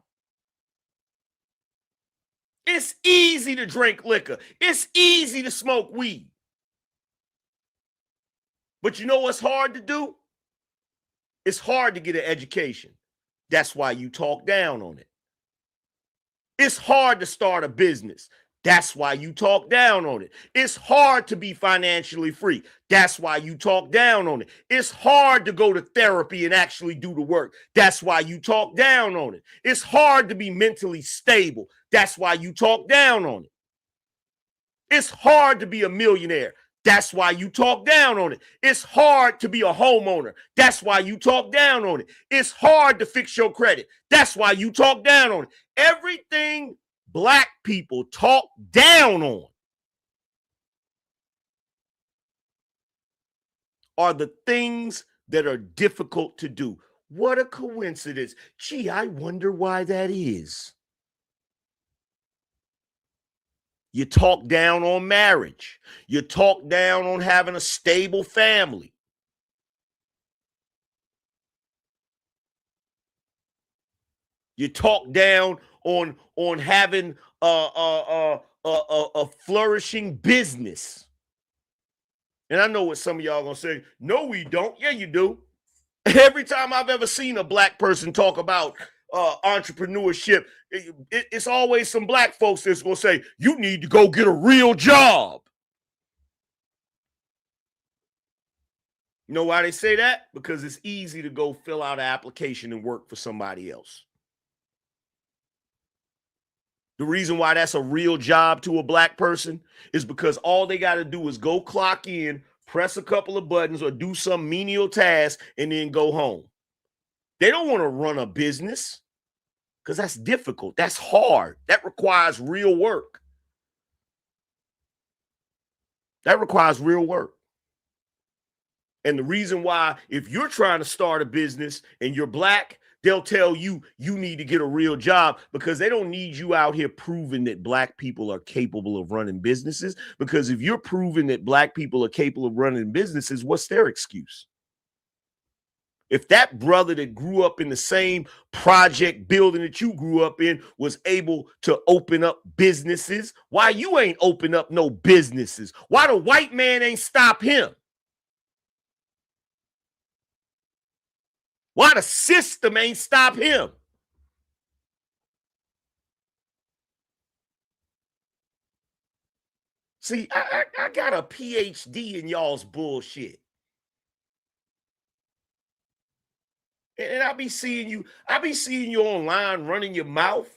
[SPEAKER 9] It's easy to drink liquor. It's easy to smoke weed. But you know what's hard to do? It's hard to get an education. That's why you talk down on it. It's hard to start a business. That's why you talk down on it. It's hard to be financially free. That's why you talk down on it. It's hard to go to therapy and actually do the work. That's why you talk down on it. It's hard to be mentally stable. That's why you talk down on it. It's hard to be a millionaire. That's why you talk down on it. It's hard to be a homeowner. That's why you talk down on it. It's hard to fix your credit. That's why you talk down on it. Everything black people talk down on are the things that are difficult to do. What a coincidence. Gee, I wonder why that is. You talk down on marriage. You talk down on having a stable family. You talk down on having a flourishing business. And I know what some of y'all gonna say. No, we don't. Yeah, you do. Every time I've ever seen a black person talk about entrepreneurship, it's always some black folks that's gonna say, you need to go get a real job. You know why they say that? Because it's easy to go fill out an application and work for somebody else. The reason why that's a real job to a black person is because all they got to do is go clock in, press a couple of buttons, or do some menial task, and then go home. They don't want to run a business. because that's difficult. That's hard. That requires real work. That requires real work. And the reason why, if you're trying to start a business and you're black, they'll tell you you need to get a real job, because they don't need you out here proving that black people are capable of running businesses. Because if you're proving that black people are capable of running businesses, what's their excuse? If that brother that grew up in the same project building that you grew up in was able to open up businesses, why you ain't open up no businesses? Why the white man ain't stop him? Why the system ain't stop him? See, I got a PhD in y'all's bullshit. And I be seeing you online running your mouth.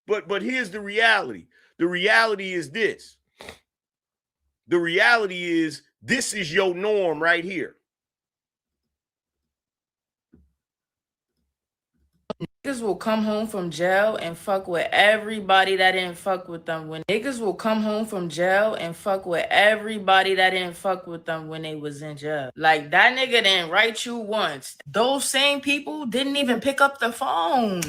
[SPEAKER 9] But here's the reality. The reality is this. The reality is this is your norm right here.
[SPEAKER 17] Niggas will come home from jail and fuck with everybody that didn't fuck with them. When niggas will come home from jail and fuck with everybody that didn't fuck with them when they was in jail. Like, that nigga didn't write you once. Those same people didn't even pick up the phone.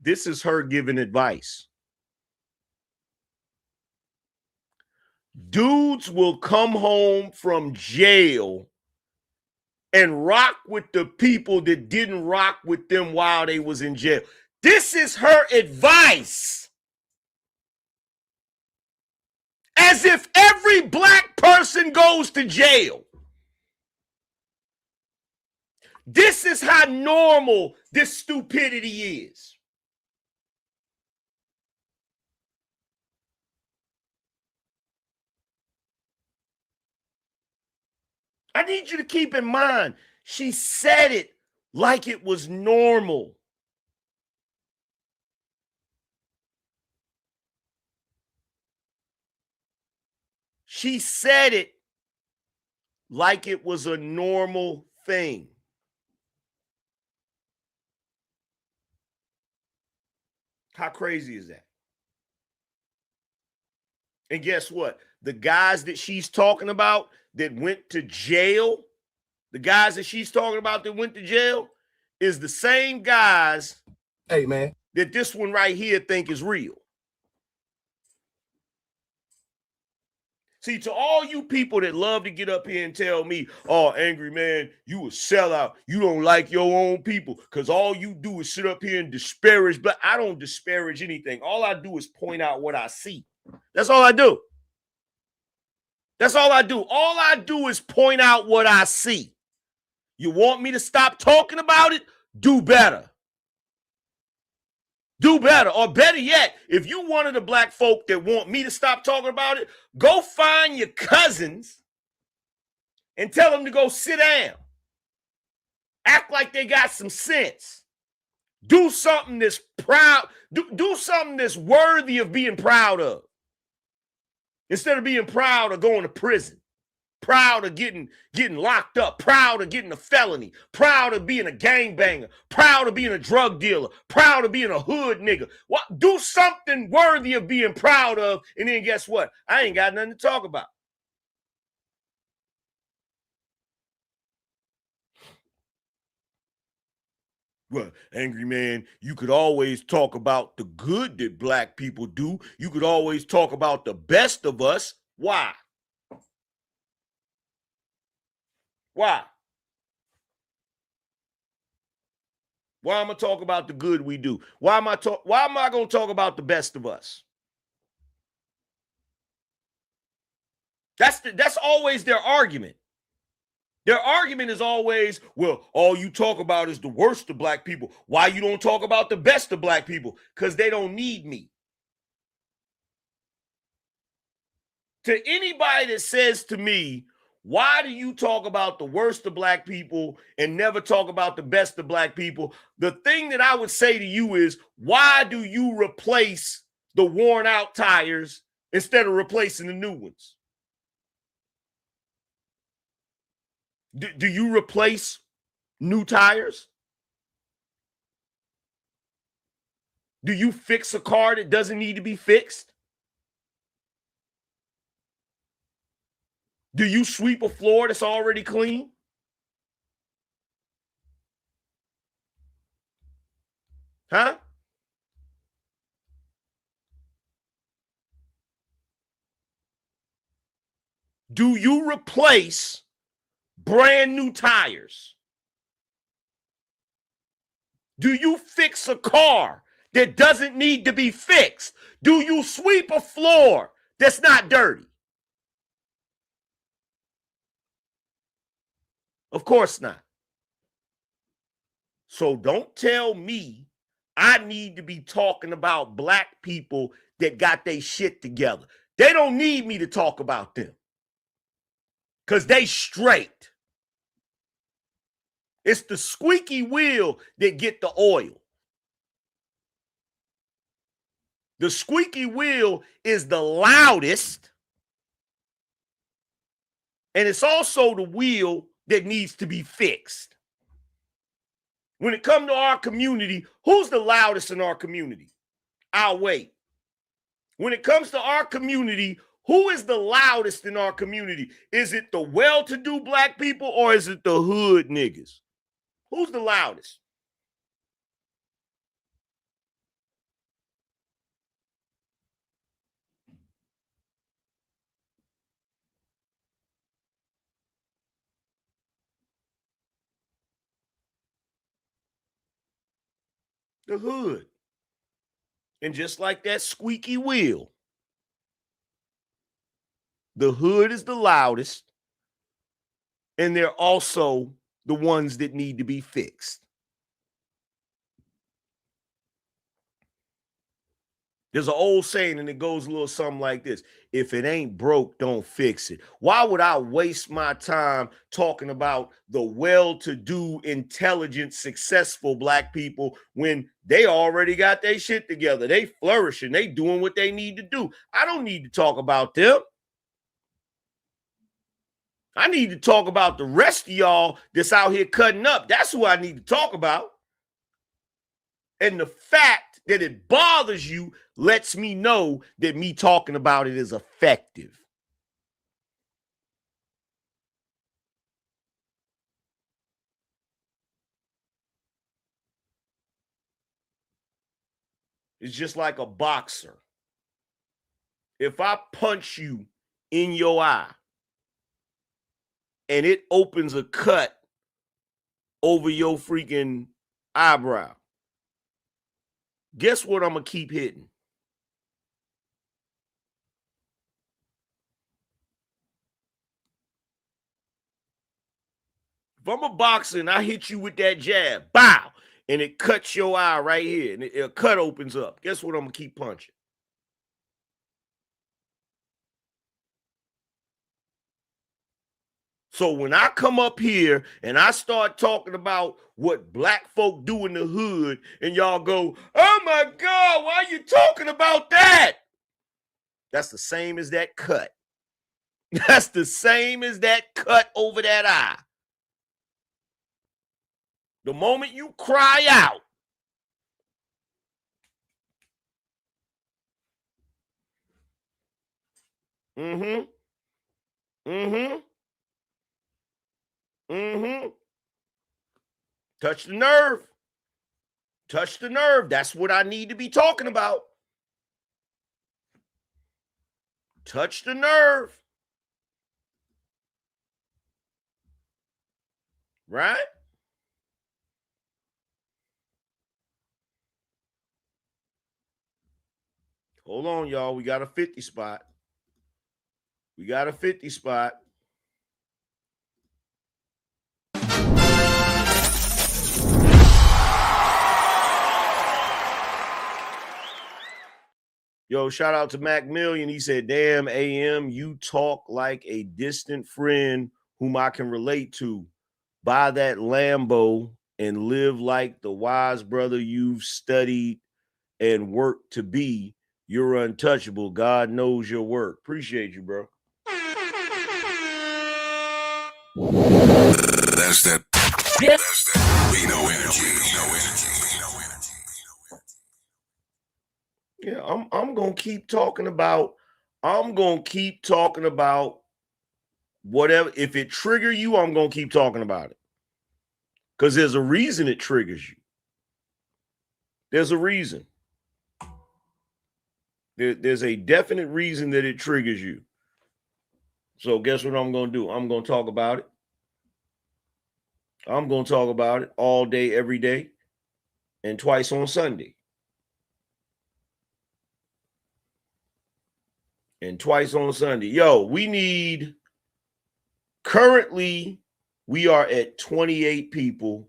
[SPEAKER 9] This is her giving advice. Dudes will come home from jail and rock with the people that didn't rock with them while they was in jail. This is her advice. As if every black person goes to jail. This is how normal this stupidity is. I need you to keep in mind, she said it like it was normal. She said it like it was a normal thing. How crazy is that? And guess what? The guys that she's talking about that went to jail, the guys that she's talking about that went to jail is the same guys,
[SPEAKER 16] hey man,
[SPEAKER 9] that this one right here think is real. See, to all you people that love to get up here and tell me, oh, Angryman, you a sellout. You don't like your own people because all you do is sit up here and disparage. But I don't disparage anything. All I do is point out what I see. That's all I do. That's all I do. All I do is point out what I see. You want me to stop talking about it? Do better. Do better. Or better yet, if you one of the black folk that want me to stop talking about it, go find your cousins and tell them to go sit down. Act like they got some sense. Do something that's proud. Do something that's worthy of being proud of. Instead of being proud of going to prison, proud of getting locked up, proud of getting a felony, proud of being a gangbanger, proud of being a drug dealer, proud of being a hood nigga. What? Do something worthy of being proud of, and then guess what? I ain't got nothing to talk about. Well, Angryman, you could always talk about the good that black people do. You could always talk about the best of us. Why? Why? Why am I talking about the good we do? Why am I going to talk about the best of us? That's always their argument. Their argument is always, well, all you talk about is the worst of black people. Why you don't talk about the best of black people? Because they don't need me. To anybody that says to me, why do you talk about the worst of black people and never talk about the best of black people? The thing that I would say to you is, why do you replace the worn out tires instead of replacing the new ones? Do you replace new tires? Do you fix a car that doesn't need to be fixed? Do you sweep a floor that's already clean? Huh? Do you replace brand new tires? Do you fix a car that doesn't need to be fixed? Do you sweep a floor that's not dirty? Of course not. So don't tell me I need to be talking about black people that got their shit together. They don't need me to talk about them because they straight. It's the squeaky wheel that get the oil. The squeaky wheel is the loudest, and it's also the wheel that needs to be fixed. When it comes to our community, who's the loudest in our community? I'll wait. When it comes to our community, who is the loudest in our community? Is it the well-to-do black people or is it the hood niggas? Who's the loudest? The hood. And just like that squeaky wheel, the hood is the loudest, and they're also the ones that need to be fixed. There's an old saying, and it goes a little something like this: if it ain't broke, don't fix it. Why would I waste my time talking about the well-to-do, intelligent, successful black people when they already got their shit together? They flourishing. They doing what they need to do. I don't need to talk about them. I need to talk about the rest of y'all that's out here cutting up. That's who I need to talk about. And the fact that it bothers you lets me know that me talking about it is effective. It's just like a boxer. If I punch you in your eye and it opens a cut over your freaking eyebrow, guess what I'm going to keep hitting? If I'm a boxer and I hit you with that jab, bow, and it cuts your eye right here, and a cut opens up, guess what I'm going to keep punching? So when I come up here and I start talking about what black folk do in the hood, and y'all go, oh my God, why are you talking about that? That's the same as that cut. That's the same as that cut over that eye. The moment you cry out, touch the nerve. Touch the nerve. That's what I need to be talking about. Touch the nerve. Right? Hold on, y'all. We got a 50 spot. We got a 50 spot. Yo, shout out to Mac Million. He said, damn, AM, you talk like a distant friend whom I can relate to. Buy that Lambo and live like the wise brother you've studied and worked to be. You're untouchable. God knows your work. Appreciate you, bro.
[SPEAKER 2] That's that Bino energy.
[SPEAKER 9] Yeah, I'm gonna keep talking about. I'm gonna keep talking about whatever. If it trigger you, I'm gonna keep talking about it. Because there's a reason it triggers you. There's a reason. There's a definite reason that it triggers you. So guess what I'm gonna do? I'm gonna talk about it. I'm gonna talk about it all day, every day, and twice on Sunday. And twice on Sunday. Yo, currently, we are at 28 people.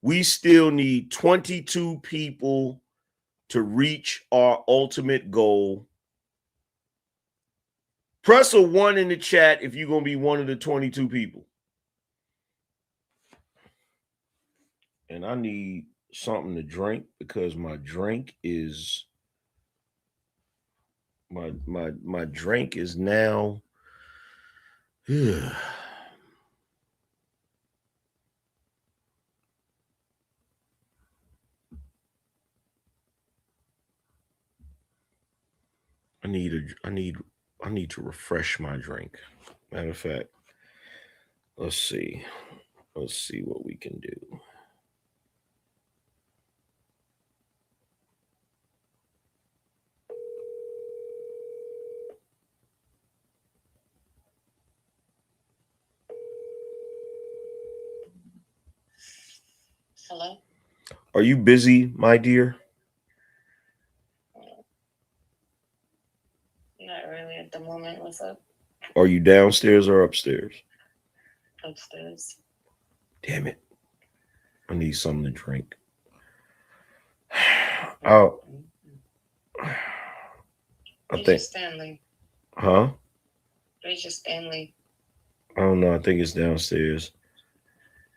[SPEAKER 9] We still need 22 people to reach our ultimate goal. Press a 1 in the chat if you're going to be one of the 22 people. And I need something to drink because my drink is my drink is now I need to refresh my drink. Matter of fact, let's see what we can do.
[SPEAKER 18] Hello?
[SPEAKER 9] Are you busy, my dear?
[SPEAKER 18] Not really at the moment. What's up?
[SPEAKER 9] Are you downstairs or upstairs?
[SPEAKER 18] Upstairs.
[SPEAKER 9] Damn it. I need something to drink. Oh. I think
[SPEAKER 18] Stanley.
[SPEAKER 9] Huh?
[SPEAKER 18] Rachel Stanley.
[SPEAKER 9] I don't know. I think it's downstairs.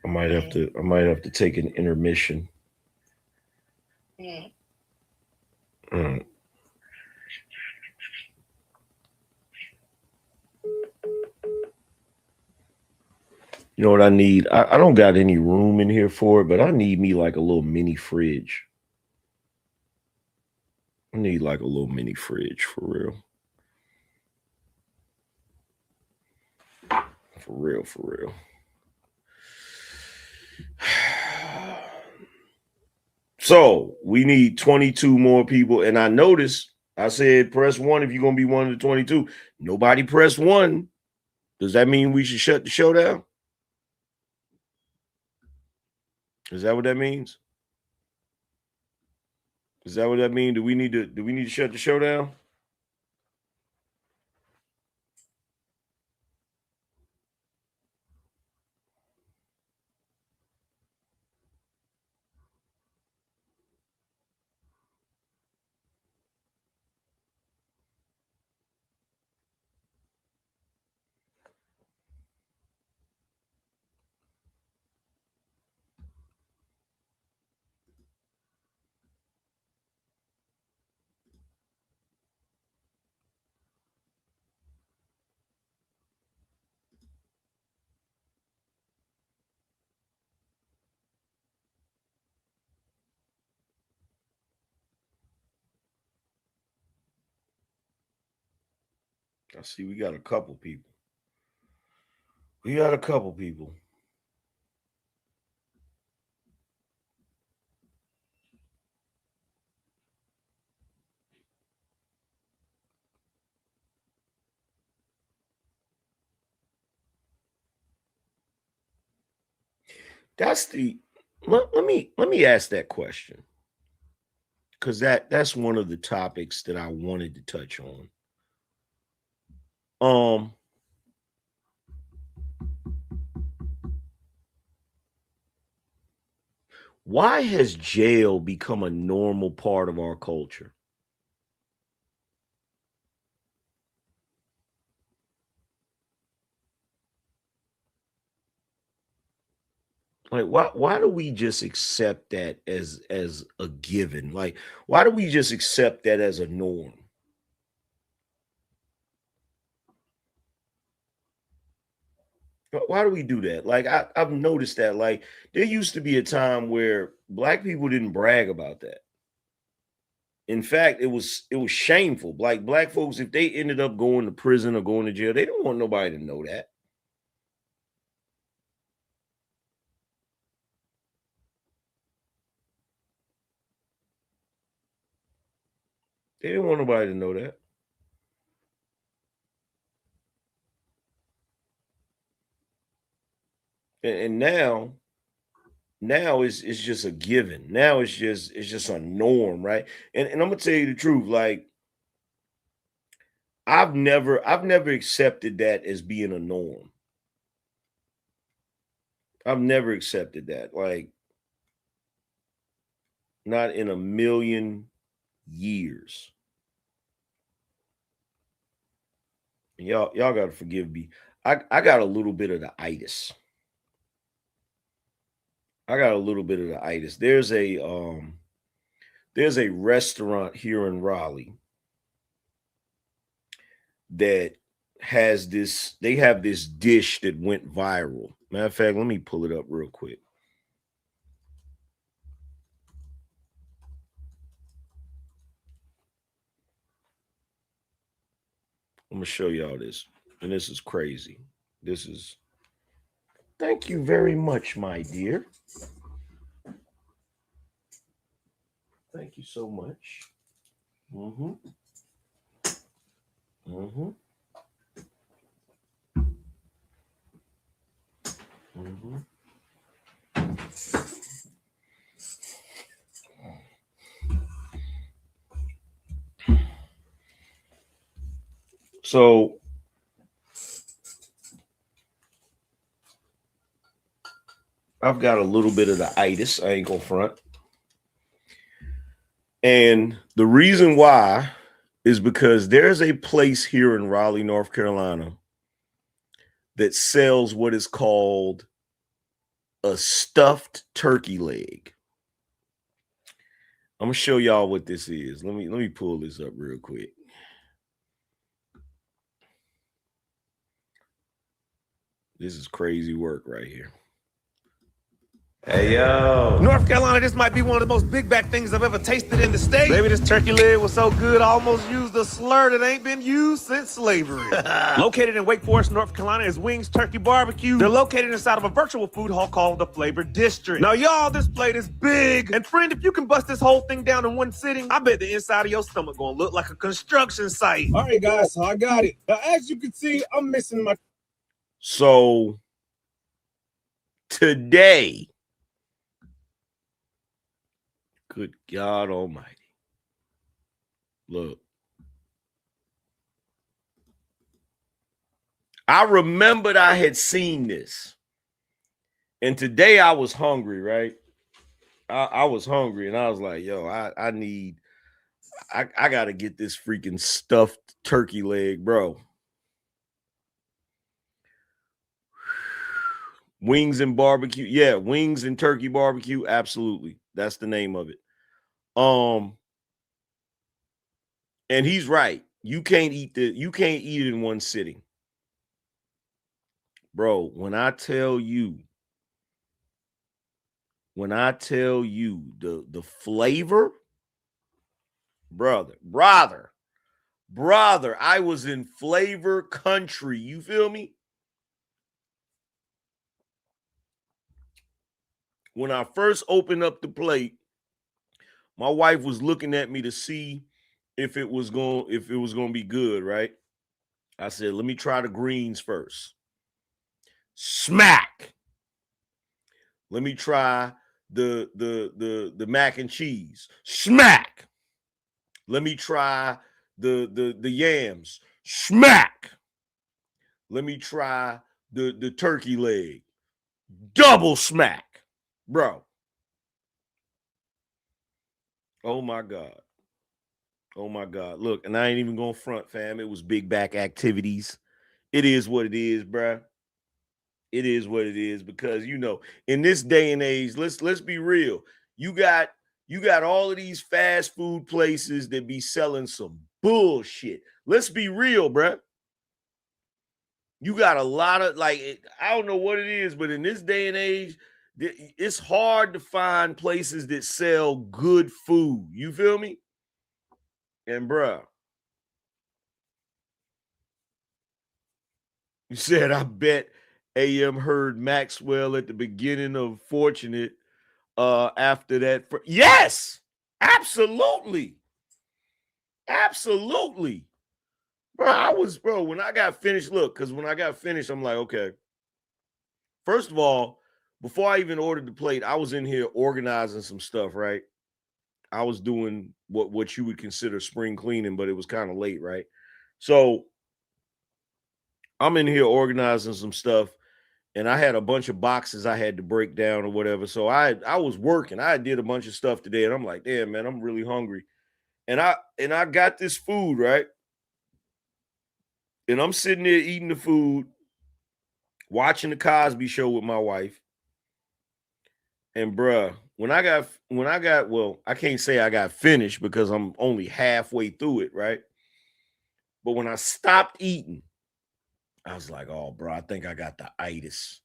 [SPEAKER 9] I might have to take an intermission.
[SPEAKER 18] Mm.
[SPEAKER 9] Mm. You know what I need? I don't got any room in here for it, but I need me like a little mini fridge. I need like a little mini fridge for real. For real, for real. So we need 22 more people. And I noticed I said press 1 if you're going to be one of the 22. Nobody pressed 1. Does that mean we should shut the show down? Is that what that means? Is that what that means? Do we need to shut the show down? I see we got a couple people. We got a couple people. That's the let me ask that question. Because that's one of the topics that I wanted to touch on. Why has jail become a normal part of our culture? Like, why do we just accept that as a given? Like, why do we just accept that as a norm? Why do we do that? Like, I've noticed that. Like, there used to be a time where Black people didn't brag about that. In fact, it was shameful. Like black folks, if they ended up going to prison or going to jail, they don't want nobody to know that. They didn't want nobody to know that. And now it's just a given. Now it's just a norm, right? And I'm gonna tell you the truth. Like I've never accepted that as being a norm. I've never accepted that. Like not in a million years. Y'all gotta forgive me. I got a little bit of the itis. There's a restaurant here in Raleigh that has this, they have this dish that went viral. Matter of fact, let me pull it up real quick. I'm gonna show y'all this, and this is crazy. Thank you very much, my dear. Thank you so much. Mm-hmm. Mm-hmm. Mm-hmm. So I've got a little bit of the itis, I ain't gonna front. And the reason why is because there's a place here in Raleigh, North Carolina that sells what is called a stuffed turkey leg. I'm gonna show y'all what this is. Let me pull this up real quick. This is crazy work right here. Hey, yo.
[SPEAKER 19] North Carolina, this might be one of the most big back things I've ever tasted in the state. Baby, this turkey leg was so good, I almost used a slur that ain't been used since slavery. Located in Wake Forest, North Carolina is Wings Turkey Barbecue. They're located inside of a virtual food hall called the Flavor District. Now, y'all, this plate is big. And friend, if you can bust this whole thing down in one sitting, I bet the inside of your stomach gonna look like a construction site.
[SPEAKER 20] All right, guys, so I got it. Now, as you can see, I'm missing my...
[SPEAKER 9] So, today... Good God Almighty. Look. I remembered I had seen this. And today I was hungry, right? I was hungry and I was like, yo, I got to get this freaking stuffed turkey leg, bro. Wings and barbecue. Yeah, wings and turkey barbecue. Absolutely. That's the name of it. And he's right. You can't eat it in one sitting. Bro, when I tell you the flavor, brother, I was in flavor country. You feel me? When I first opened up the plate, my wife was looking at me to see if it was going to be good, right? I said, let me try the greens first. Smack. Let me try the mac and cheese. Smack. Let me try the yams. Smack. Let me try the turkey leg. Double smack. Bro. Oh my God. Oh my God. Look, and I ain't even gonna front, fam. It was big back activities. It is what it is, bruh. It is what it is, because you know, in this day and age, let's be real. You got all of these fast food places that be selling some bullshit. Let's be real, bruh. You got a lot of, like, I don't know what it is, but in this day and age, it's hard to find places that sell good food. You feel me? And bruh, you said, I bet AM heard Maxwell at the beginning of Fortunate after that. Yes, absolutely. Absolutely. Bro, when I got finished, look, because when I got finished, I'm like, okay. First of all, before I even ordered the plate, I was in here organizing some stuff, right? I was doing what you would consider spring cleaning, but it was kind of late, right? So I'm in here organizing some stuff, and I had a bunch of boxes I had to break down or whatever. So I was working. I did a bunch of stuff today, and I'm like, damn, man, I'm really hungry. And I got this food, right? And I'm sitting there eating the food, watching the Cosby Show with my wife. And bruh, when I got, well, I can't say I got finished because I'm only halfway through it, right? But when I stopped eating, I was like, oh, bro, I think I got the itis.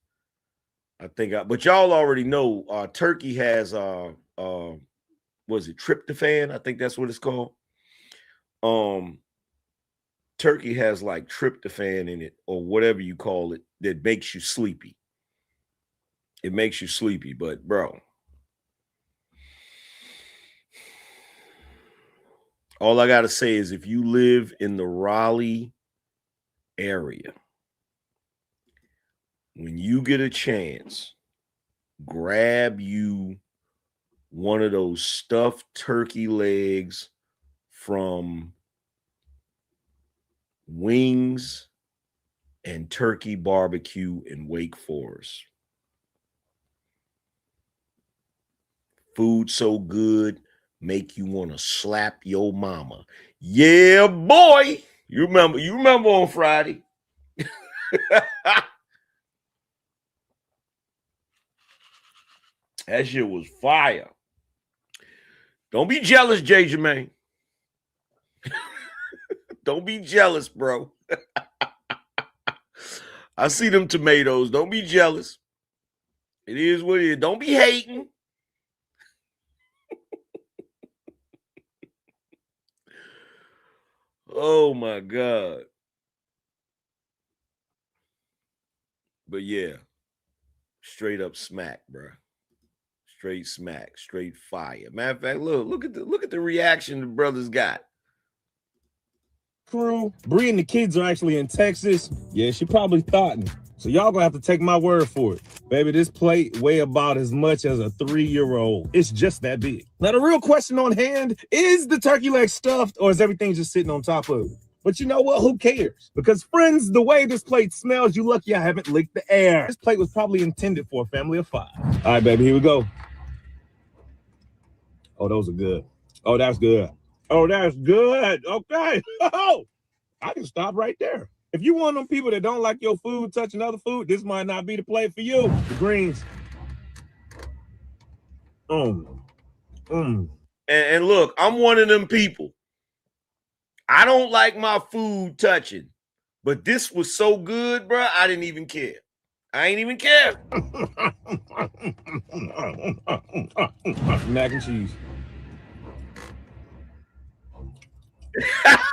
[SPEAKER 9] But y'all already know turkey has was it tryptophan? I think that's what it's called. Turkey has like tryptophan in it or whatever you call it that makes you sleepy. It makes you sleepy, but bro, all I got to say is if you live in the Raleigh area, when you get a chance, grab you one of those stuffed turkey legs from Wings and Turkey Barbecue in Wake Forest. Food so good, make you want to slap your mama. Yeah, boy. You remember on Friday. That shit was fire. Don't be jealous, J. Jermaine. Don't be jealous, bro. I see them tomatoes. Don't be jealous. It is what it is. Don't be hating. Oh, my God. But, yeah. Straight up smack, bro. Straight smack. Straight fire. Matter of fact, look at the reaction the brothers got.
[SPEAKER 20] Crew, Bree and the kids are actually in Texas. Yeah, she probably thought me. So y'all gonna have to take my word for it. Baby, this plate weigh about as much as a 3-year-old. It's just that big. Now the real question on hand, is the turkey leg stuffed or is everything just sitting on top of it? But you know what? Who cares? Because friends, the way this plate smells, you lucky I haven't licked the air. This plate was probably intended for a family of 5. All right, baby, here we go. Oh, those are good. Oh, that's good. Oh, that's good. Okay. Oh, I can stop right there. If you one of them people that don't like your food touching other food, this might not be the plate for you. The greens.
[SPEAKER 9] And look, I'm one of them people. I don't like my food touching, but this was so good, bro. I didn't even care. I ain't even care.
[SPEAKER 20] Mac and cheese.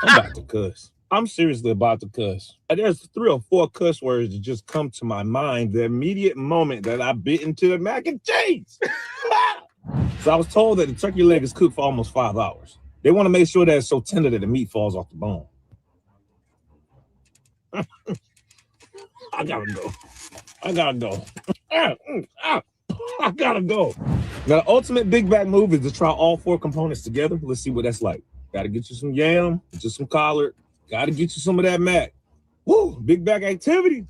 [SPEAKER 20] I'm about to cuss. I'm seriously about to cuss. There's 3 or 4 cuss words that just come to my mind the immediate moment that I bit into the mac and cheese. So I was told that the turkey leg is cooked for almost 5 hours. They want to make sure that it's so tender that the meat falls off the bone. I gotta go. I gotta go. Now, the ultimate big back move is to try all 4 components together. Let's see what that's like. Gotta get you some yam, get you some collard. Gotta get you some of that mac. Woo, big back activity.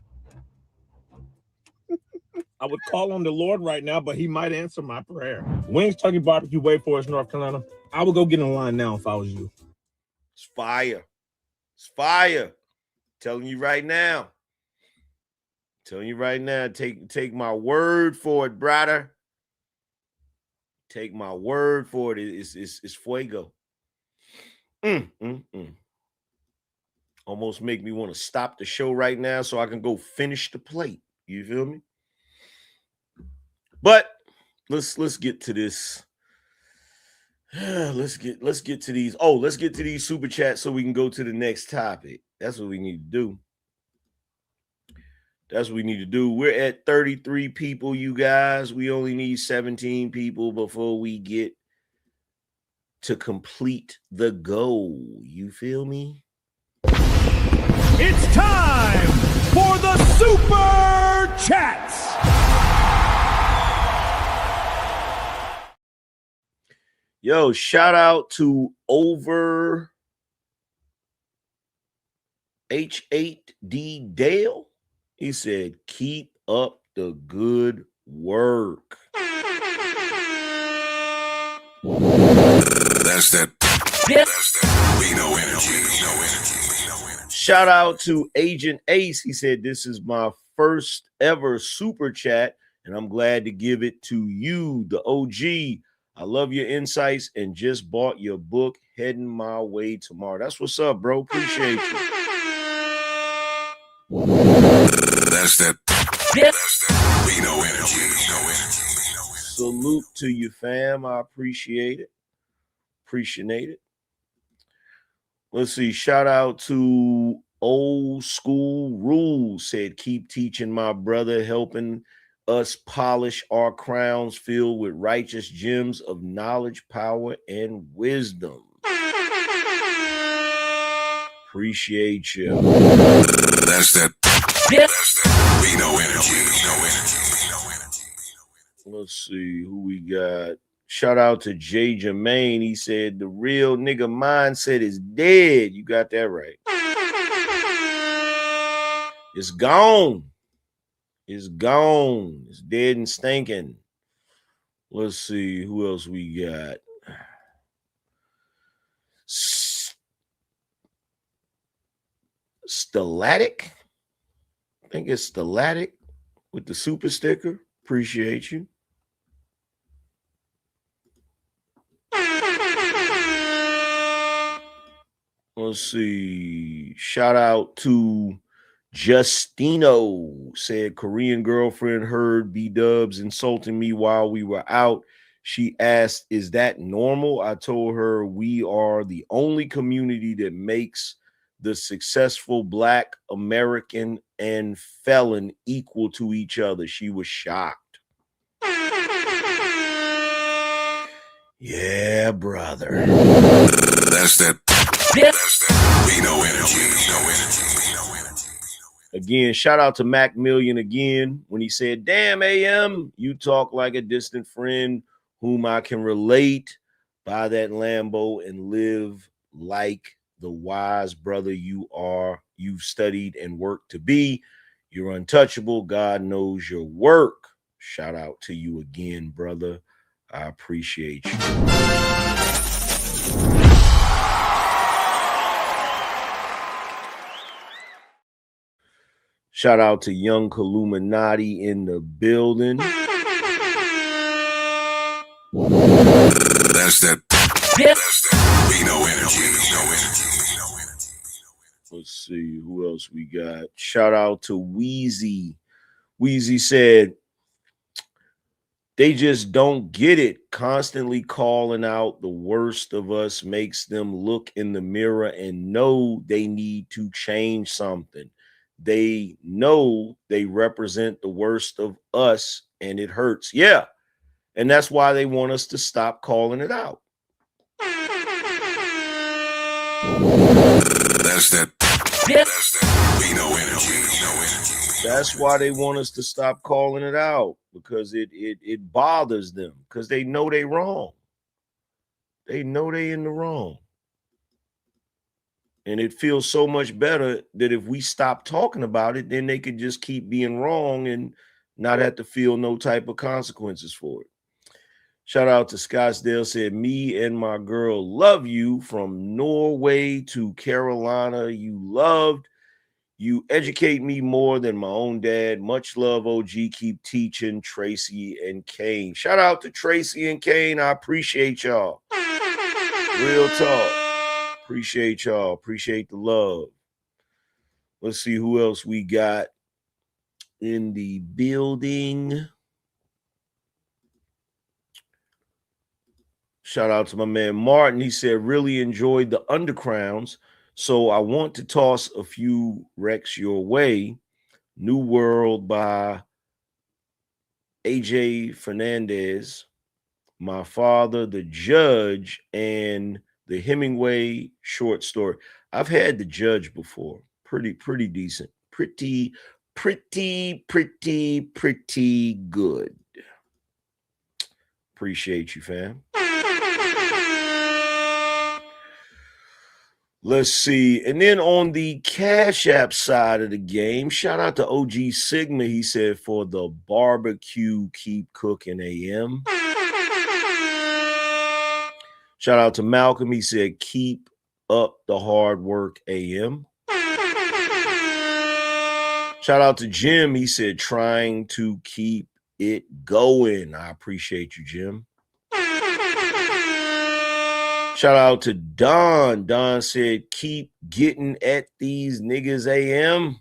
[SPEAKER 20] I would call on the Lord right now, but he might answer my prayer. Wings, Turkey Barbecue, Wake Forest, North Carolina. I would go get in line now if I was you.
[SPEAKER 9] It's fire. It's fire. Telling you right now. Take my word for it, brother. Take my word for it. It's fuego. Almost make me want to stop the show right now so I can go finish the plate. You feel me? But let's get to this Let's get to these. Oh, let's get to these super chats so we can go to the next topic. That's what we need to do. That's what we need to do. We're at 33 people, you guys. We only need 17 people before we get to complete the goal. You feel me?
[SPEAKER 15] It's time for the Super Chats.
[SPEAKER 9] Yo, shout out to over H8D Dale. He said, keep up the good work.
[SPEAKER 2] That's that Bino energy.
[SPEAKER 9] Shout out to Agent Ace. He said, this is my first ever super chat, and I'm glad to give it to you, the OG. I love your insights and just bought your book, heading my way tomorrow. That's what's up, bro. Appreciate you.
[SPEAKER 2] That's that Bino energy.
[SPEAKER 9] Salute to you, fam. I appreciate it. Appreciate it. Let's see. Shout out to Old School Rules. Said, keep teaching my brother, helping us polish our crowns filled with righteous gems of knowledge, power, and wisdom. Appreciate you.
[SPEAKER 2] That's that Bino energy.
[SPEAKER 9] Let's see who we got. Shout out to Jay Jermaine. He said the real nigga mindset is dead. You got that right. It's gone. It's gone. It's dead and stinking. Let's see who else we got. Stellatic. I think it's Stellatic with the super sticker. Appreciate you. Let's see. Shout out to Justino. Said Korean girlfriend heard B-Dubs insulting me while we were out. She asked, is that normal? I told her we are the only community that makes the successful Black American and felon equal to each other. She was shocked. Yeah, brother.
[SPEAKER 2] That's that Bino energy.
[SPEAKER 9] Again, shout out to Mac Million again when he said, damn, AM, you talk like a distant friend whom I can relate. Buy that Lambo and live like the wise brother you are. You've studied and worked to be. You're untouchable. God knows your work. Shout out to you again, brother. I appreciate you. Shout out to Young Illuminati in the building.
[SPEAKER 2] That's that Bino energy.
[SPEAKER 9] Let's see who else we got. Shout out to Wheezy. Wheezy said, they just don't get it. Constantly calling out the worst of us makes them look in the mirror and know they need to change something. They know they represent the worst of us and it hurts. Yeah. And that's why they want us to stop calling it out.
[SPEAKER 2] That's that Bino energy.
[SPEAKER 9] That's why they want us to stop calling it out, because it bothers them, because they know they wrong. They know they in the wrong. And it feels so much better that if we stop talking about it, then they could just keep being wrong and not have to feel no type of consequences for it. Shout out to Scottsdale, said, me and my girl love you from Norway to Carolina. You loved. You educate me more than my own dad. Much love, OG. Keep teaching, Tracy and Kane. Shout out to Tracy and Kane. I appreciate y'all. Real talk. Appreciate y'all. Appreciate the love. Let's see who else we got in the building. Shout out to my man Martin. He said, really enjoyed the undergrounds. So I want to toss a few recs your way. New World by AJ Fernandez, My Father, The Judge, and the Hemingway short story. I've had The Judge before. Pretty decent. Pretty good. Appreciate you, fam. Let's see. And then on the Cash App side of the game, shout out to OG Sigma. He said, for the barbecue, keep cooking AM. Shout out to Malcolm. He said, keep up the hard work AM. Shout out to Jim. He said, trying to keep it going. I appreciate you, Jim. Shout out to Don. Don said, keep getting at these niggas AM.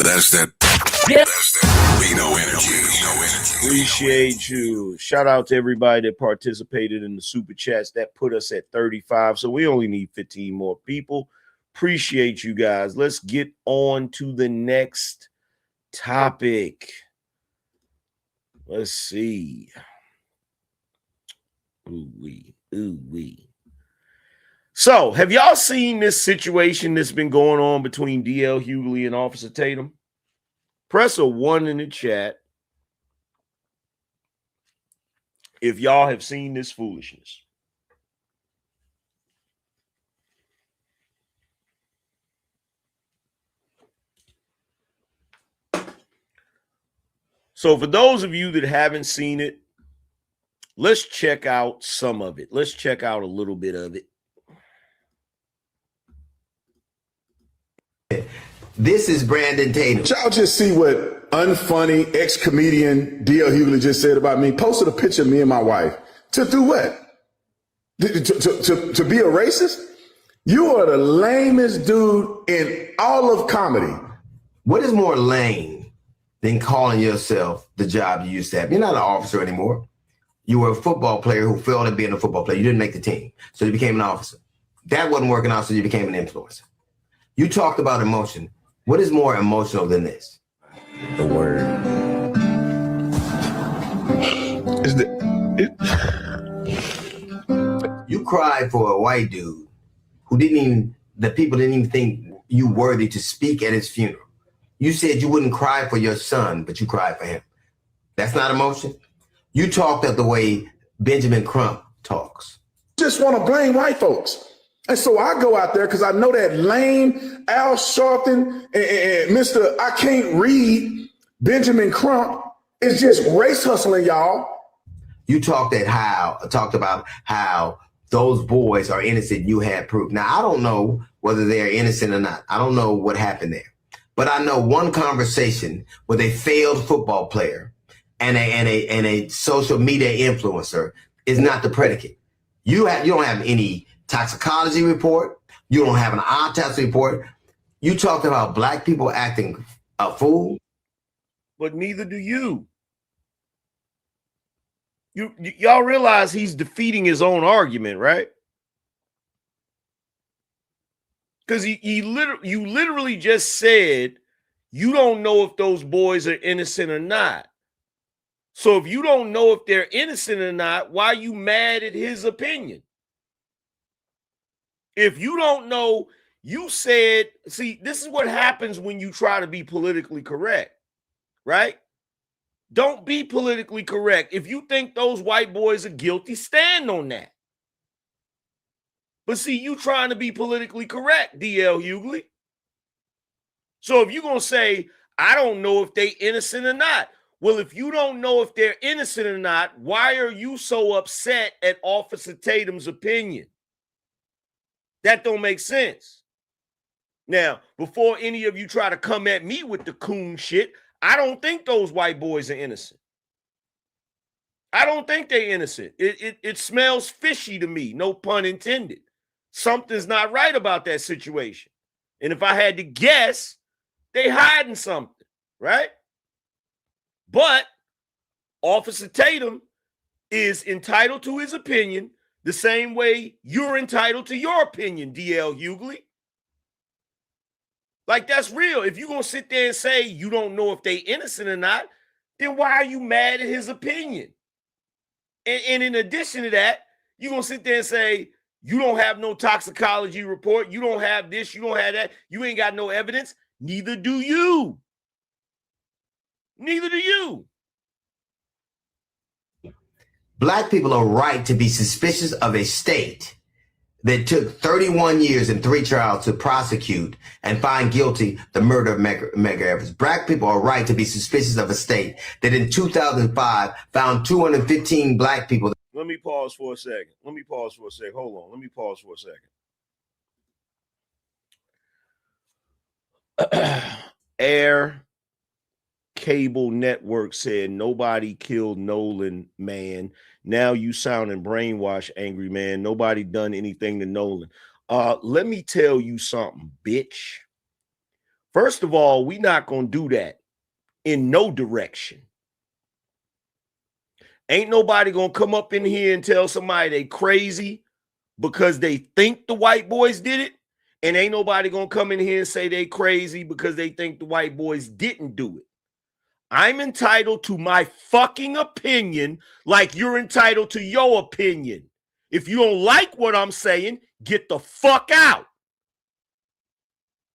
[SPEAKER 2] That's that Bino energy.
[SPEAKER 9] Appreciate you. Shout out to everybody that participated in the super chats. That put us at 35. So we only need 15 more people. Appreciate you guys. Let's get on to the next topic. Let's see. Ooh-wee. So, have y'all seen this situation that's been going on between DL Hughley and Officer Tatum? Press a 1 in the chat if y'all have seen this foolishness. So, for those of you that haven't seen it, let's check out some of it. Let's check out a little bit of it.
[SPEAKER 21] This is Brandon Tatum.
[SPEAKER 22] Y'all just see what unfunny ex-comedian D.L. Hughley just said about me. Posted a picture of me and my wife. To do what? To be a racist? You are the lamest dude in all of comedy.
[SPEAKER 21] What is more lame than calling yourself the job you used to have? You're not an officer anymore. You were a football player who failed at being a football player. You didn't make the team, so you became an officer. That wasn't working out, so you became an influencer. You talked about emotion. What is more emotional than this? The word. You cried for a white dude who the people didn't even think you worthy to speak at his funeral. You said you wouldn't cry for your son, but you cried for him. That's not emotion? You talked of the way Benjamin Crump talks.
[SPEAKER 22] Just want to blame white folks. And so I go out there because I know that lame Al Sharpton and Mr. I can't read Benjamin Crump is just race hustling, y'all.
[SPEAKER 21] You talked about how those boys are innocent. You had proof. Now, I don't know whether they're innocent or not. I don't know what happened there. But I know one conversation with a failed football player and a social media influencer is not the predicate. You don't have any toxicology report. You don't have an autopsy report. You talked about black people acting a fool.
[SPEAKER 9] But neither do you. Y'all realize he's defeating his own argument, right? Because you literally just said you don't know if those boys are innocent or not. So if you don't know if they're innocent or not, why are you mad at his opinion? If you don't know, you said, see, this is what happens when you try to be politically correct, right? Don't be politically correct. If you think those white boys are guilty, stand on that. But see, you trying to be politically correct, DL Hughley. So if you're going to say, I don't know if they innocent or not. Well, if you don't know if they're innocent or not, why are you so upset at Officer Tatum's opinion? That don't make sense. Now, before any of you try to come at me with the coon shit, I don't think those white boys are innocent. I don't think they're innocent. It smells fishy to me, no pun intended. Something's not right about that situation. And if I had to guess, they hiding something, right? But Officer Tatum is entitled to his opinion the same way you're entitled to your opinion, DL Hughley. Like, that's real. If you're going to sit there and say you don't know if they innocent or not, then why are you mad at his opinion? And in addition to that, you're going to sit there and say you don't have no toxicology report. You don't have this. You don't have that. You ain't got no evidence. Neither do you. Neither do you.
[SPEAKER 21] Black people are right to be suspicious of a state that took 31 years and 3 trials to prosecute and find guilty the murder of Medgar Evers. Black people are right to be suspicious of a state that in 2005 found 215 black people.
[SPEAKER 9] Let me pause for a second. Hold on. Let me pause for a second. Air Cable Network said nobody killed Nolan, man. Now you sounding brainwashed, angry man. Nobody done anything to Nolan. Let me tell you something, bitch. First of all, we not gonna do that in no direction. Ain't nobody gonna come up in here and tell somebody they crazy because they think the white boys did it. And ain't nobody gonna come in here and say they crazy because they think the white boys didn't do it. I'm entitled to my fucking opinion like you're entitled to your opinion. If you don't like what I'm saying, get the fuck out.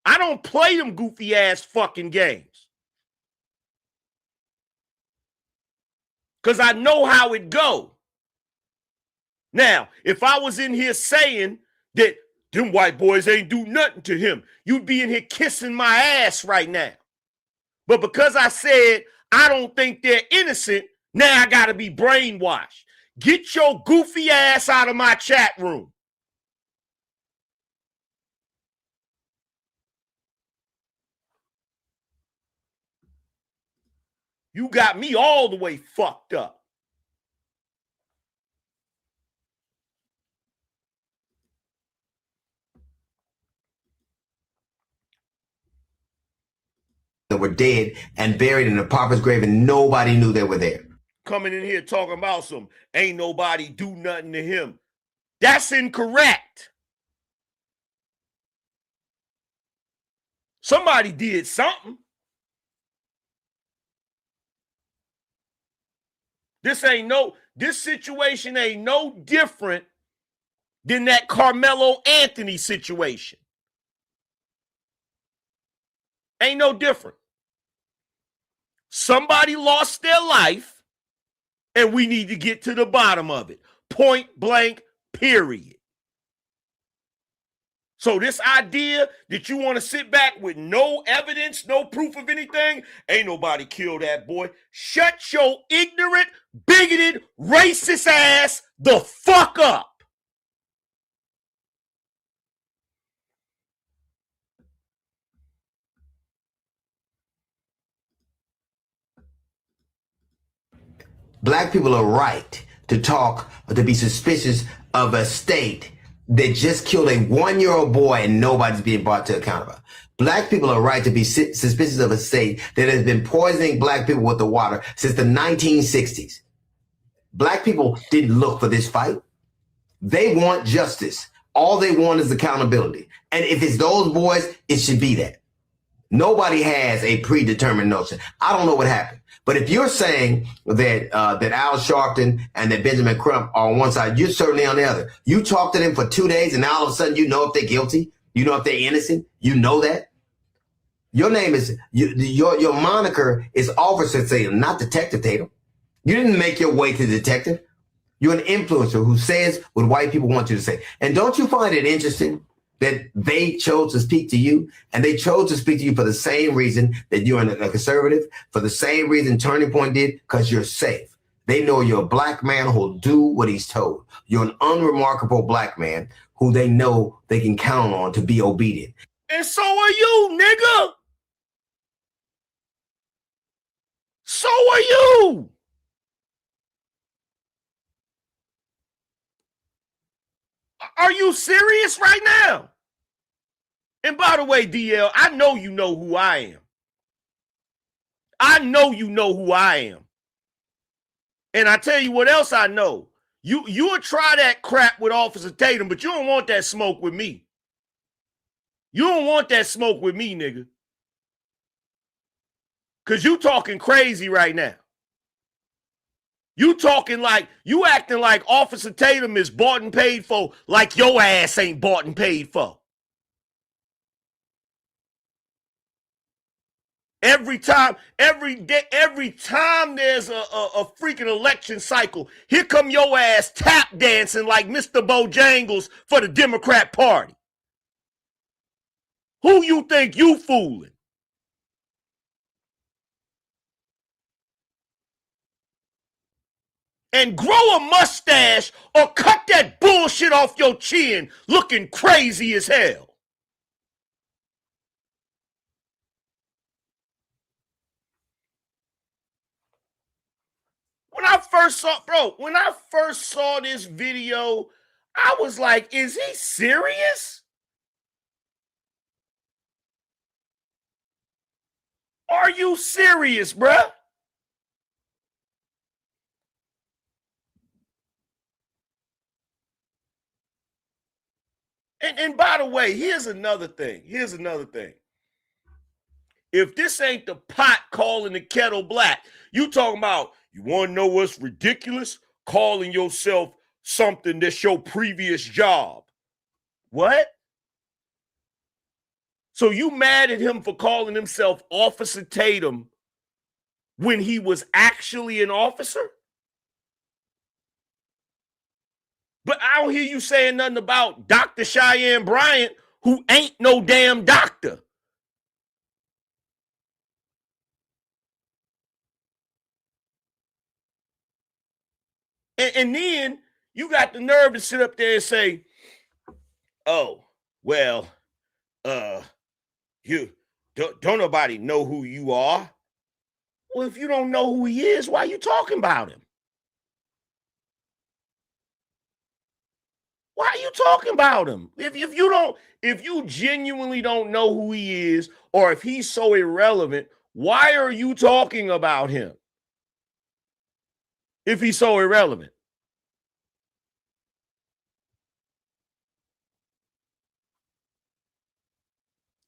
[SPEAKER 9] I don't play them goofy ass fucking games. Because I know how it go. Now, if I was in here saying that them white boys ain't do nothing to him, you'd be in here kissing my ass right now. But because I said I don't think they're innocent, now I got to be brainwashed. Get your goofy ass out of my chat room. You got me all the way fucked up.
[SPEAKER 21] That were dead and buried in a pauper's grave and nobody knew they were there.
[SPEAKER 9] Coming in here talking about some ain't nobody do nothing to him. That's incorrect. Somebody did something. This situation ain't no different than that Carmelo Anthony situation. Ain't no different. Somebody lost their life, and we need to get to the bottom of it. Point blank, period. So this idea that you want to sit back with no evidence, no proof of anything, ain't nobody killed that boy. Shut your ignorant, bigoted, racist ass the fuck up.
[SPEAKER 21] Black people are right to talk or to be suspicious of a state that just killed a 1-year-old boy and nobody's being brought to account about. Black people are right to be suspicious of a state that has been poisoning black people with the water since the 1960s. Black people didn't look for this fight. They want justice. All they want is accountability. And if it's those boys, it should be that. Nobody has a predetermined notion. I don't know what happened. But if you're saying that that Al Sharpton and that Benjamin Crump are on one side, you're certainly on the other. You talk to them for 2 days and now all of a sudden you know if they're guilty. You know if they're innocent. You know that. Your name is, your moniker is Officer Tatum, not Detective Tatum. You didn't make your way to detective. You're an influencer who says what white people want you to say. And don't you find it interesting that they chose to speak to you, and they chose to speak to you for the same reason that you're a conservative, for the same reason Turning Point did, because you're safe. They know you're a black man who'll do what he's told. You're an unremarkable black man who they know they can count on to be obedient.
[SPEAKER 9] And so are you, nigga. So are you. Are you serious right now? And by the way, DL, I know you know who I am. I know you know who I am. And I tell you what else I know. You will try that crap with Officer Tatum, but you don't want that smoke with me. You don't want that smoke with me, nigga. Because you talking crazy right now. You talking like, you acting like Officer Tatum is bought and paid for, like your ass ain't bought and paid for. Every time, every day, every time there's a freaking election cycle, here come your ass tap dancing like Mr. Bojangles for the Democrat Party. Who you think you fooling? And grow a mustache or cut that bullshit off your chin looking crazy as hell. When I first saw this video, I was like, is he serious? Are you serious, bruh? And by the way, here's another thing. If this ain't the pot calling the kettle black, you talking about, you want to know what's ridiculous? Calling yourself something that's your previous job. What? So you mad at him for calling himself Officer Tatum when he was actually an officer? But I don't hear you saying nothing about Dr. Cheyenne Bryant, who ain't no damn doctor. And then you got the nerve to sit up there and say, oh, well, you don't nobody know who you are. Well, if you don't know who he is, why are you talking about him? Why are you talking about him? If you genuinely don't know who he is, or if he's so irrelevant, why are you talking about him? If he's so irrelevant.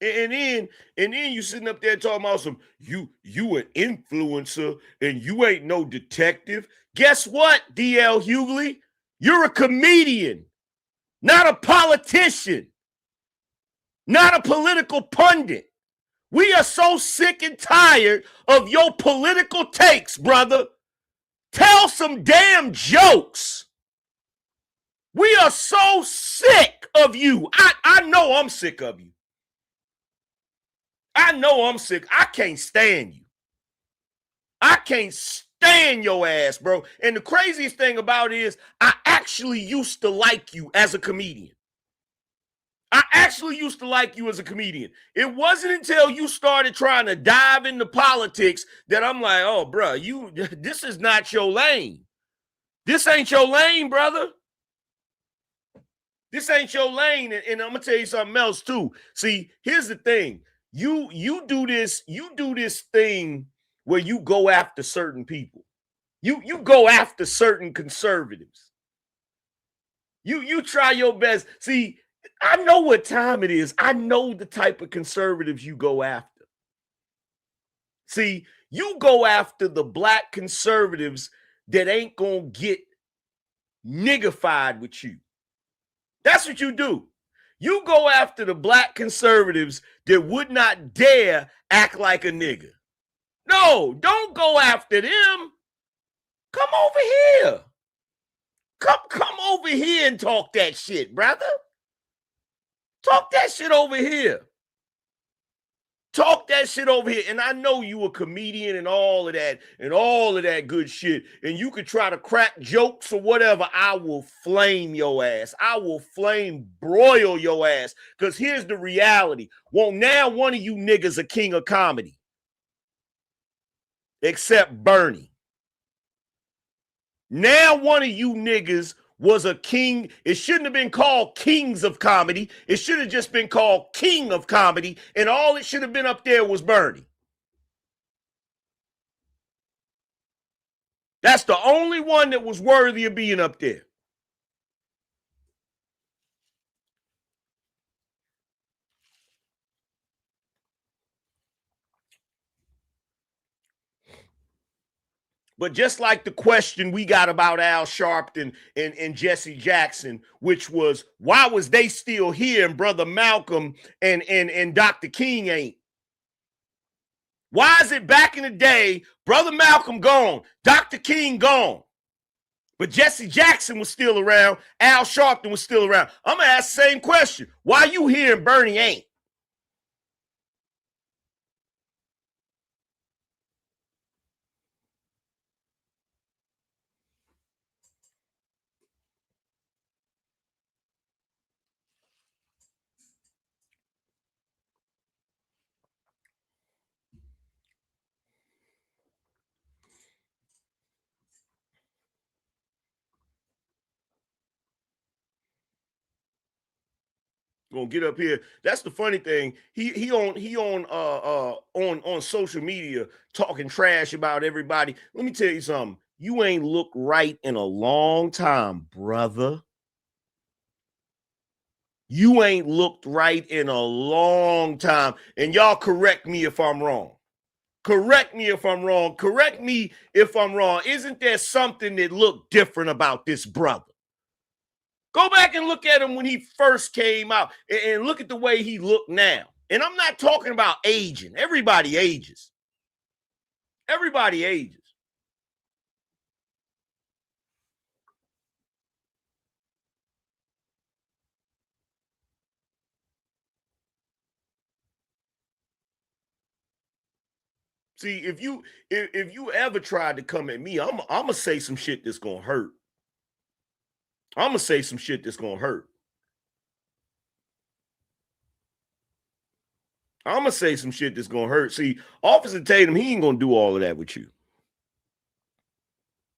[SPEAKER 9] And then you sitting up there talking about some, you an influencer and you ain't no detective. Guess what, DL Hughley? You're a comedian, not a politician, not a political pundit. We are so sick and tired of your political takes, brother. Tell some damn jokes. We are so sick of you. I know I'm sick of you. I know I'm sick. I can't stand you. I can't stand your ass, bro. And the craziest thing about it is I actually used to like you as a comedian. It wasn't until you started trying to dive into politics that I'm like, oh, bro, this is not your lane. This ain't your lane, brother. This ain't your lane. And I'm going to tell you something else, too. See, here's the thing. You do this thing where you go after certain people. You go after certain conservatives. You try your best. See, I know what time it is. I know the type of conservatives you go after. See, you go after the black conservatives that ain't gonna get niggified with you. That's what you do. You go after the black conservatives that would not dare act like a nigga. No, don't go after them. Come over here. Come over here and talk that shit, brother. Talk that shit over here. Talk that shit over here. And I know you a comedian and all of that good shit. And you could try to crack jokes or whatever. I will flame your ass. I will flame broil your ass. Because here's the reality. Well, now one of you niggas a king of comedy. Except Bernie. Now one of you niggas was a king. It shouldn't have been called Kings of Comedy. It should have just been called King of Comedy, and all it should have been up there was Bernie. That's the only one that was worthy of being up there. But just like the question we got about Al Sharpton and Jesse Jackson, which was, why was they still here and Brother Malcolm and Dr. King ain't? Why is it back in the day, Brother Malcolm gone, Dr. King gone, but Jesse Jackson was still around, Al Sharpton was still around? I'm going to ask the same question. Why you here and Bernie ain't? Gonna get up here. That's the funny thing. He on social media talking trash about everybody. Let me tell you something. You ain't looked right in a long time, brother. You ain't looked right in a long time. And y'all correct me if I'm wrong. Correct me if I'm wrong. Correct me if I'm wrong. Isn't there something that looked different about this brother? Go back and look at him when he first came out and look at the way he looked now. And I'm not talking about aging. Everybody ages. Everybody ages. See, if you ever tried to come at me, I'm gonna say some shit that's gonna hurt. I'm gonna say some shit that's gonna hurt. I'm gonna say some shit that's gonna hurt. See, Officer Tatum, he ain't gonna do all of that with you.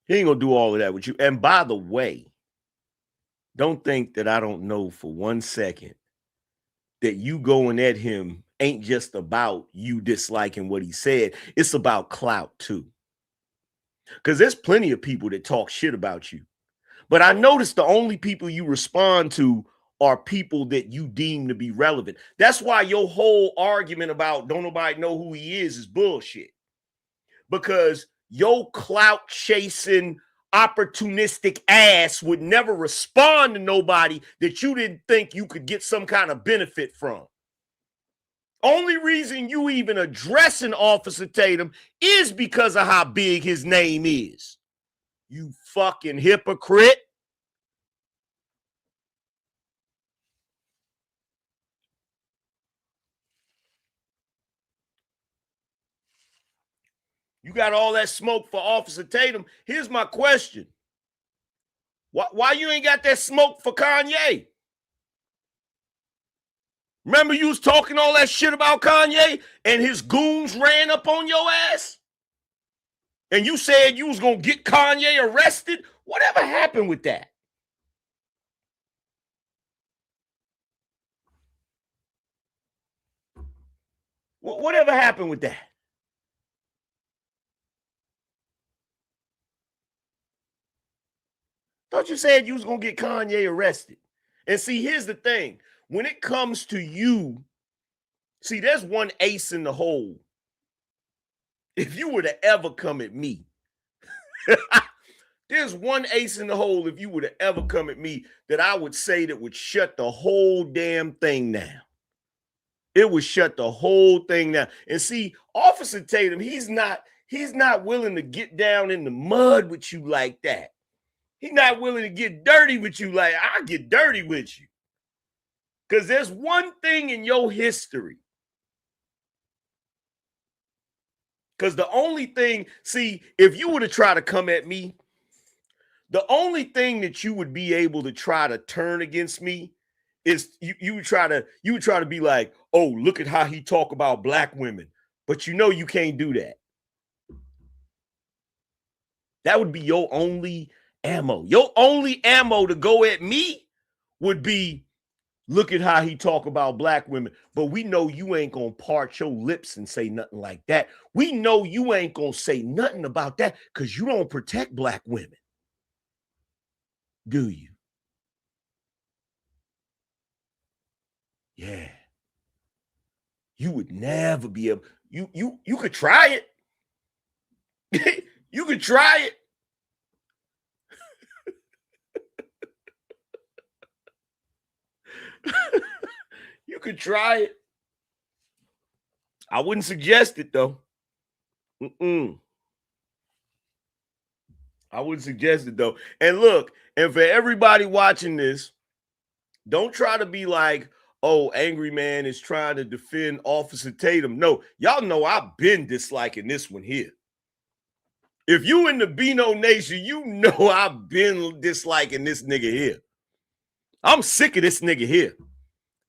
[SPEAKER 9] He ain't gonna do all of that with you. And by the way, don't think that I don't know for 1 second that you going at him ain't just about you disliking what he said. It's about clout too. Because there's plenty of people that talk shit about you. But I noticed the only people you respond to are people that you deem to be relevant. That's why your whole argument about don't nobody know who he is bullshit. Because your clout chasing, opportunistic ass would never respond to nobody that you didn't think you could get some kind of benefit from. Only reason you even addressing Officer Tatum is because of how big his name is. You fucking hypocrite. You got all that smoke for Officer Tatum. Here's my question. Why you ain't got that smoke for Kanye? Remember you was talking all that shit about Kanye and his goons ran up on your ass? And you said you was going to get Kanye arrested? Whatever happened with that? Whatever happened with that? Thought you said you was going to get Kanye arrested. And see, here's the thing. When it comes to you, see, there's one ace in the hole. If you were to ever come at me, there's one ace in the hole if you were to ever come at me that I would say that would shut the whole damn thing down. It would shut the whole thing down. And see, Officer Tatum, he's not willing to get down in the mud with you like that. He's not willing to get dirty with you like I'll get dirty with you. Because there's one thing in your history. Because the only thing, see, if you were to try to come at me, the only thing that you would be able to try to turn against me is you would try to be like, oh, look at how he talk about black women. But you know you can't do that. That would be your only ammo. Your only ammo to go at me would be Look at how he talk about black women. But we know you ain't gonna part your lips and say nothing like that. We know you ain't gonna say nothing about that because you don't protect black women. Do you? Yeah. You would never be able. You could try it. You could try it. You could try it. I wouldn't suggest it though. I wouldn't suggest it though. And look, and for everybody watching this, don't try to be like, oh, Angryman is trying to defend Officer Tatum. No, y'all know I've been disliking this one here. If you in the Bino Nation, you know I've been disliking this nigga here. I'm sick of this nigga here.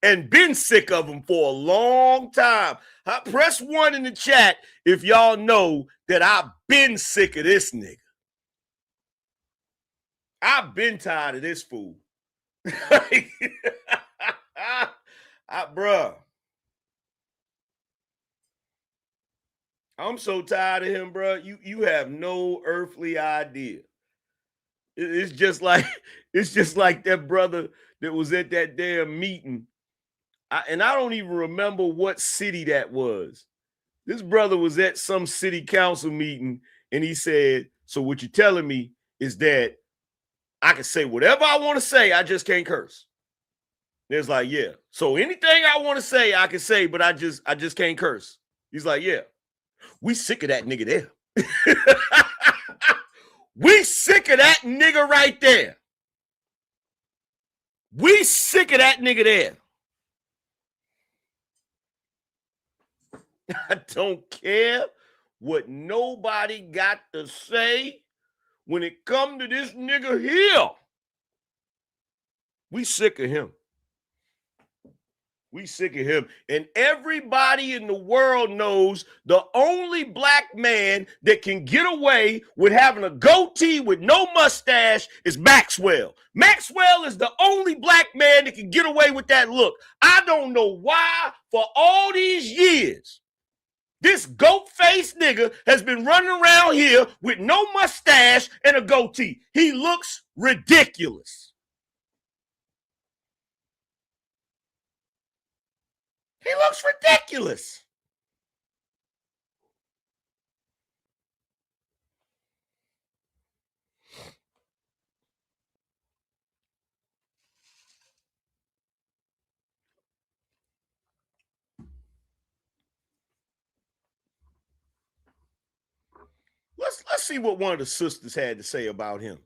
[SPEAKER 9] And been sick of him for a long time. Press 1 in the chat if y'all know that I've been sick of this nigga. I've been tired of this fool. Bruh. I'm so tired of him, bro. You have no earthly idea. It's just like that brother that was at that damn meeting. And I don't even remember what city that was. This brother was at some city council meeting and he said, so what you're telling me is that I can say whatever I want to say, I just can't curse. There's like, yeah. So anything I want to say, I can say, but I just can't curse. He's like, yeah. We sick of that nigga there. We sick of that nigga right there. We sick of that nigga there. I don't care what nobody got to say when it come to this nigga here. We sick of him. We sick of him. And everybody in the world knows the only black man that can get away with having a goatee with no mustache is Maxwell. Maxwell is the only black man that can get away with that look. I don't know why for all these years, this goat-faced nigga has been running around here with no mustache and a goatee. He looks ridiculous. He looks ridiculous. Let's see what one of the sisters had to say about him.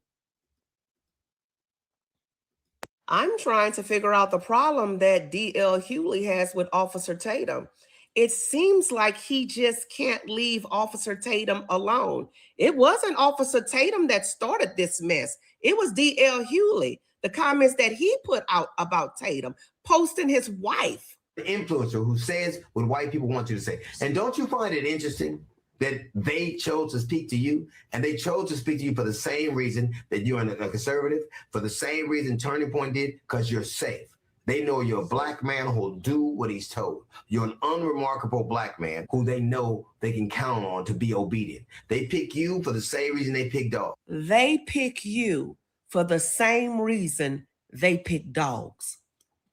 [SPEAKER 4] I'm trying to figure out the problem that D.L. Hughley has with Officer Tatum. It seems like he just can't leave Officer Tatum alone. It wasn't Officer Tatum that started this mess. It was D.L. Hughley. The comments that he put out about Tatum, posting his wife.
[SPEAKER 21] The influencer who says what white people want you to say. And don't you find it interesting that they chose to speak to you, and they chose to speak to you for the same reason that you're a conservative, for the same reason Turning Point did, because you're safe. They know you're a black man who'll do what he's told. You're an unremarkable black man who they know they can count on to be obedient. They pick you for the same reason they pick dogs.
[SPEAKER 4] They pick you for the same reason they pick dogs.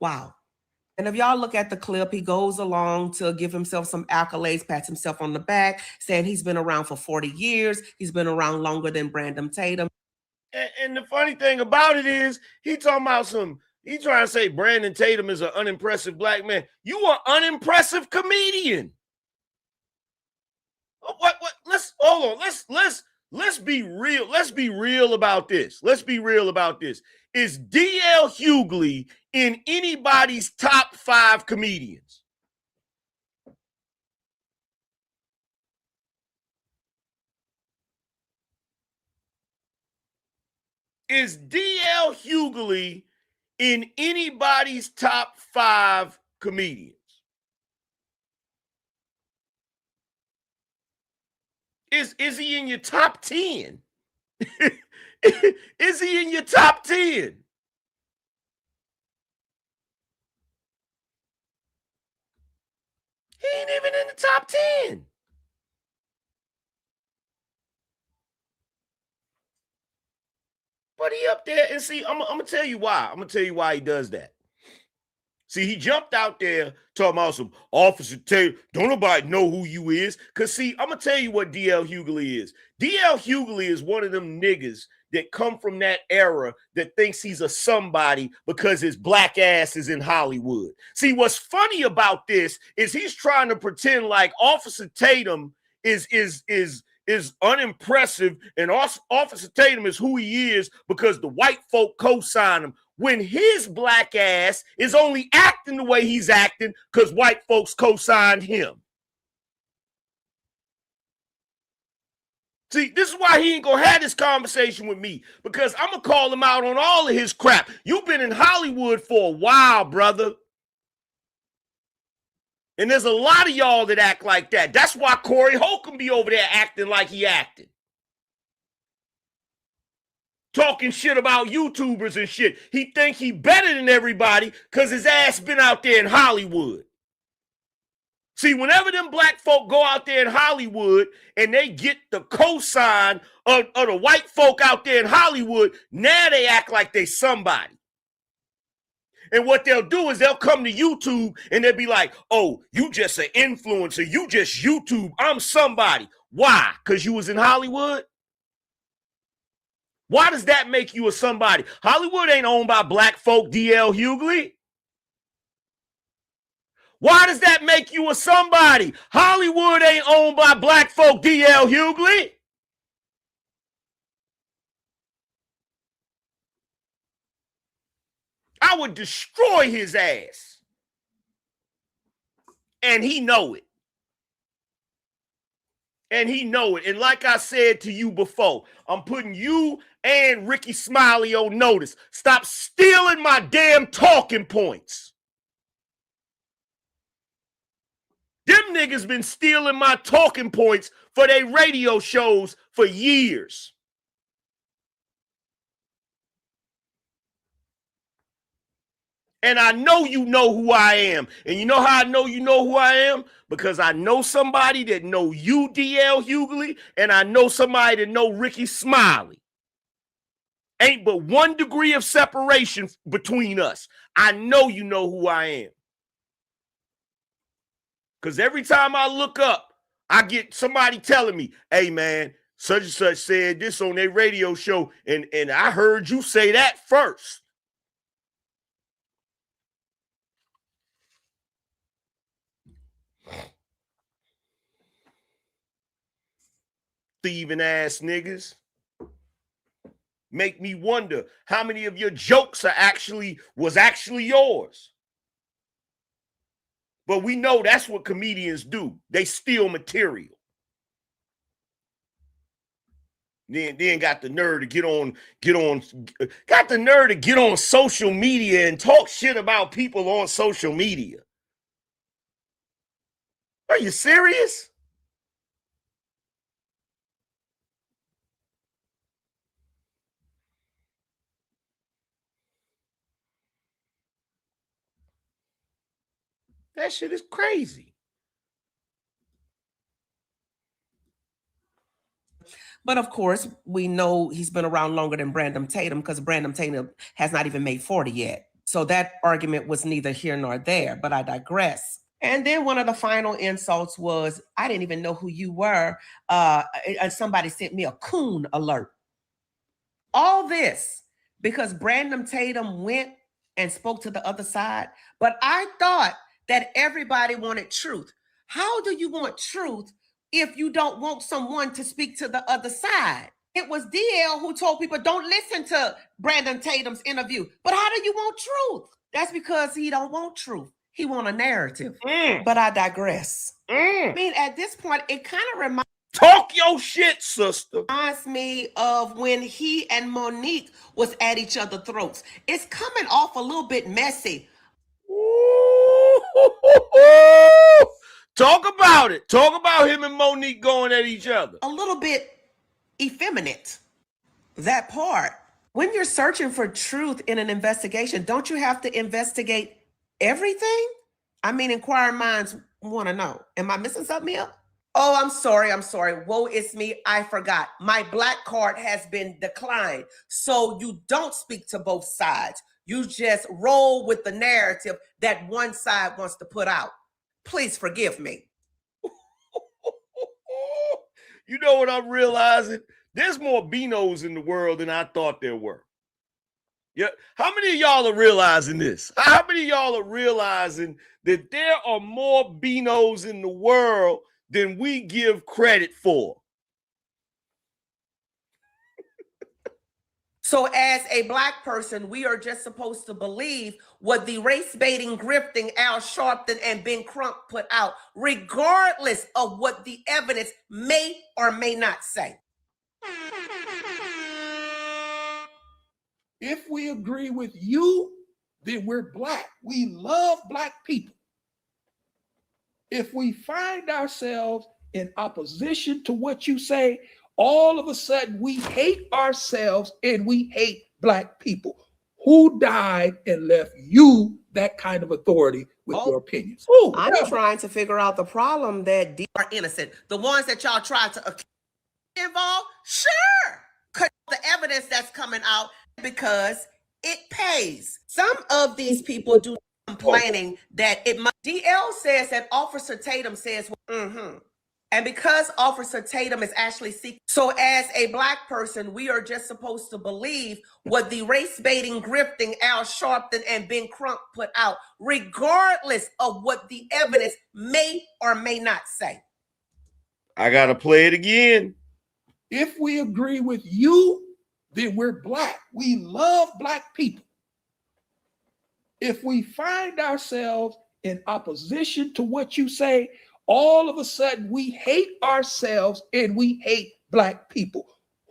[SPEAKER 4] Wow. And if y'all look at the clip, he goes along to give himself some accolades, pats himself on the back, saying he's been around for 40 years. He's been around longer than Brandon Tatum.
[SPEAKER 9] And the funny thing about it is, he talking about he trying to say Brandon Tatum is an unimpressive black man. You are unimpressive comedian. What? Let's hold on. Let's be real. Let's be real about this. Let's be real about this. Is D.L. Hughley in anybody's top 5 comedians? Is D.L. Hughley in anybody's top 5 comedians? Is he in your top 10? Is he in your top 10? He ain't even in the top 10. But he up there, and see, I'm gonna tell you why. I'm gonna tell you why he does that. See, he jumped out there talking about some Officer Taylor. Don't nobody know who you is. Because, see, I'm going to tell you what D.L. Hughley is. D.L. Hughley is one of them niggas that come from that era that thinks he's a somebody because his black ass is in Hollywood. See, what's funny about this is he's trying to pretend like Officer Tatum is unimpressive, and Officer Tatum is who he is because the white folk co-sign him, when his black ass is only acting the way he's acting because white folks co-signed him. See, this is why he ain't gonna have this conversation with me, because I'm gonna call him out on all of his crap. You've been in Hollywood for a while, brother. And there's a lot of y'all that act like that. That's why Corey Holcomb be over there acting like he acted. Talking shit about YouTubers and shit. He think he better than everybody because his ass been out there in Hollywood. See, whenever them black folk go out there in Hollywood and they get the cosign of the white folk out there in Hollywood, now they act like they somebody. And what they'll do is they'll come to YouTube and they'll be like, oh, you just an influencer. You just YouTube. I'm somebody. Why? Because you was in Hollywood? Why does that make you a somebody? Hollywood ain't owned by black folk, D.L. Hughley. Why does that make you a somebody? Hollywood ain't owned by black folk, D.L. Hughley. I would destroy his ass. And he know it. And he know it. And like I said to you before, I'm putting you and Ricky Smiley on notice. Stop stealing my damn talking points. Them niggas been stealing my talking points for their radio shows for years. And I know you know who I am. And you know how I know you know who I am? Because I know somebody that know you, D.L. Hughley, and I know somebody that know Ricky Smiley. Ain't but 1 degree of separation between us. I know you know who I am. Because every time I look up, I get somebody telling me, hey, man, such and such said this on their radio show, and I heard you say that first. Thieving ass niggas. Make me wonder how many of your jokes was actually yours. But we know that's what comedians do. They steal material. Then got the nerve to get on social media and talk shit about people on social media. Are you serious? That shit is crazy.
[SPEAKER 4] But of course, we know he's been around longer than Brandon Tatum because Brandon Tatum has not even made 40 yet. So that argument was neither here nor there, but I digress. And then one of the final insults was, I didn't even know who you were. Somebody sent me a coon alert. All this because Brandon Tatum went and spoke to the other side. But I thought that everybody wanted truth. How do you want truth if you don't want someone to speak to the other side? It was DL who told people, don't listen to Brandon Tatum's interview. But how do you want truth? That's because he don't want truth. He want a narrative. But I digress. I mean, at this point, it kind of reminds
[SPEAKER 9] Talk your shit, sister.
[SPEAKER 4] Reminds me of when he and Monique was at each other's throats. It's coming off a little bit messy.
[SPEAKER 9] Talk about it. Talk about him and Monique going at each other.
[SPEAKER 4] A little bit effeminate. That part. When you're searching for truth in an investigation, don't you have to investigate everything? I mean, inquiring minds want to know? Am I missing something here? Oh, I'm sorry. Woe is me. I forgot. My black card has been declined. So you don't speak to both sides. You just roll with the narrative that one side wants to put out. Please forgive me.
[SPEAKER 9] You know what I'm realizing? There's more Binos in the world than I thought there were. Yeah. How many of y'all are realizing this? How many of y'all are realizing that there are more Binos in the world than we give credit for?
[SPEAKER 4] So as a black person, we are just supposed to believe what the race-baiting, grifting Al Sharpton and Ben Crump put out, regardless of what the evidence may or may not say.
[SPEAKER 3] If we agree with you, then we're black. We love black people. If we find ourselves in opposition to what you say, all of a sudden we hate ourselves and we hate black people. Who died and left you that kind of authority with your opinions?
[SPEAKER 4] I'm trying to figure out the problem that are innocent. The ones that y'all try to involve, sure. Cause the evidence that's coming out because it pays. Some of these people do complaining that it must. DL says that Officer Tatum says, and because Officer Tatum is actually seeking. So as a black person, we are just supposed to believe what the race-baiting, grifting Al Sharpton and Ben Crump put out, regardless of what the evidence may or may not say.
[SPEAKER 9] I got to play it again.
[SPEAKER 3] If we agree with you, then we're black. We love black people. If we find ourselves in opposition to what you say, all of a sudden we hate ourselves and we hate black people.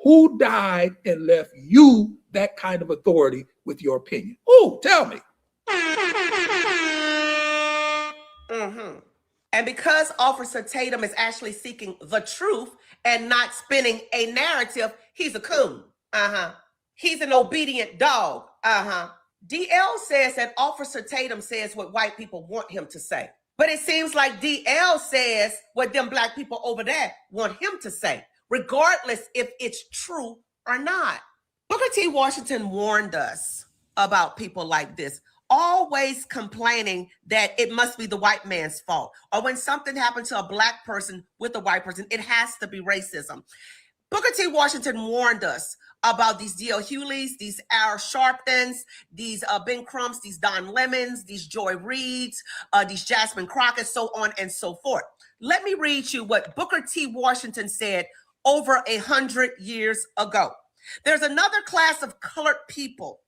[SPEAKER 3] Who died and left you that kind of authority with your opinion? Oh, tell me.
[SPEAKER 4] And because Officer Tatum is actually seeking the truth and not spinning a narrative, he's a coon. He's an obedient dog. DL says that Officer Tatum says what white people want him to say. But it seems like DL says what them black people over there want him to say, regardless if it's true or not. Booker T. Washington warned us about people like this, always complaining that it must be the white man's fault. Or when something happened to a black person with a white person, it has to be racism. Booker T. Washington warned us about these D.L. Hewleys, these Al Sharptons, these Ben Crumps, these Don Lemons, these Joy Reids, these Jasmine Crockett, so on and so forth. Let me read you what Booker T. Washington said over 100 years ago. There's another class of colored people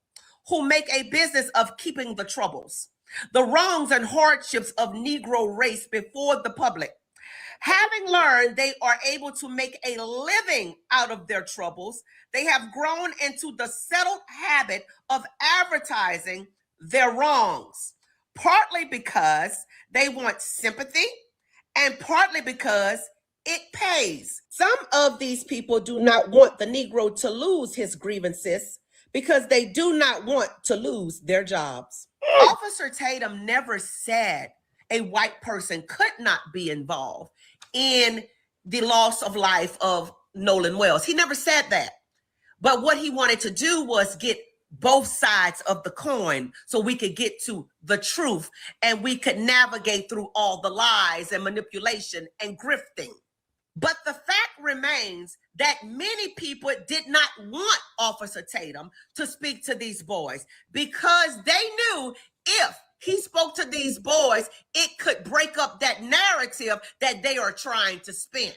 [SPEAKER 4] who make a business of keeping the troubles, the wrongs and hardships of Negro race before the public. Having learned they are able to make a living out of their troubles, they have grown into the settled habit of advertising their wrongs, partly because they want sympathy and partly because it pays. Some of these people do not want the Negro to lose his grievances because they do not want to lose their jobs. Officer Tatum never said a white person could not be involved in the loss of life of Nolan Wells. He never said that. But what he wanted to do was get both sides of the coin so we could get to the truth and we could navigate through all the lies and manipulation and grifting. But the fact remains that many people did not want Officer Tatum to speak to these boys because they knew if he spoke to these boys, it could break up that narrative that they are trying to spin.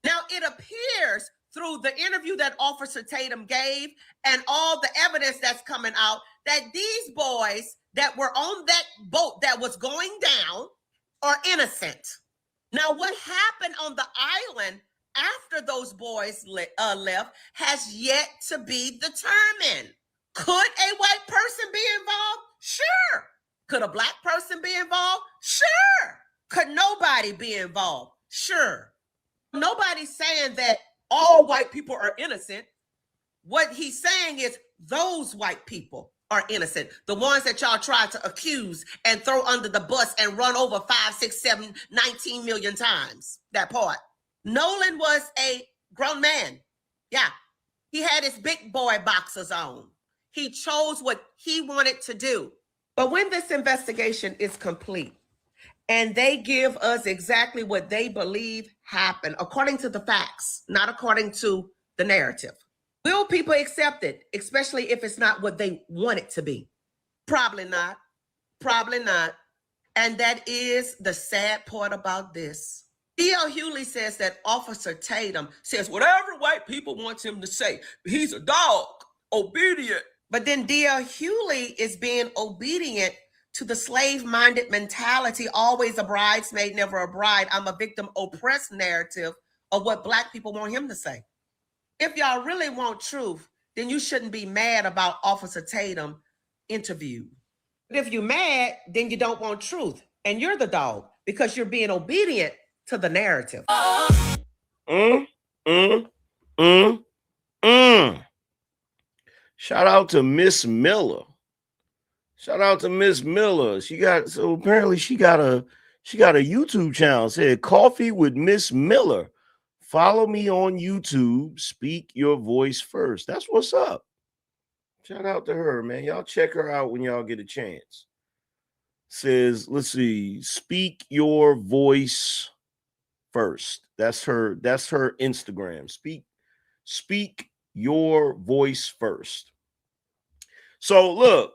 [SPEAKER 4] Now, it appears through the interview that Officer Tatum gave and all the evidence that's coming out that these boys that were on that boat that was going down are innocent. Now, what happened on the island after those boys left has yet to be determined. Could a white person be involved? Sure. Could a black person be involved? Sure. Could nobody be involved? Sure. Nobody's saying that all white people are innocent. What he's saying is those white people are innocent. The ones that y'all tried to accuse and throw under the bus and run over 5, 6, 7, 19 million times. That part. Nolan was a grown man. Yeah. He had his big boy boxers on. He chose what he wanted to do. But when this investigation is complete and they give us exactly what they believe happened, according to the facts, not according to the narrative, will people accept it, especially if it's not what they want it to be? Probably not. Probably not. And that is the sad part about this. D.L. Hughley says that Officer Tatum says whatever white people want him to say. He's a dog, obedient. But then D.L. Hughley is being obedient to the slave-minded mentality, always a bridesmaid, never a bride. I'm a victim oppressed narrative of what Black people want him to say. If y'all really want truth, then you shouldn't be mad about Officer Tatum interviewed. But if you're mad, then you don't want truth. And you're the dog because you're being obedient to the narrative.
[SPEAKER 9] Shout out to Miss Miller. Shout out to Miss Miller. Apparently she got a YouTube channel. Said Coffee with Miss Miller. Follow me on YouTube. Speak your voice first. That's what's up. Shout out to her, man. Y'all check her out when y'all get a chance. Says, let's see, speak your voice first. That's her Instagram. Speak your voice first. So look,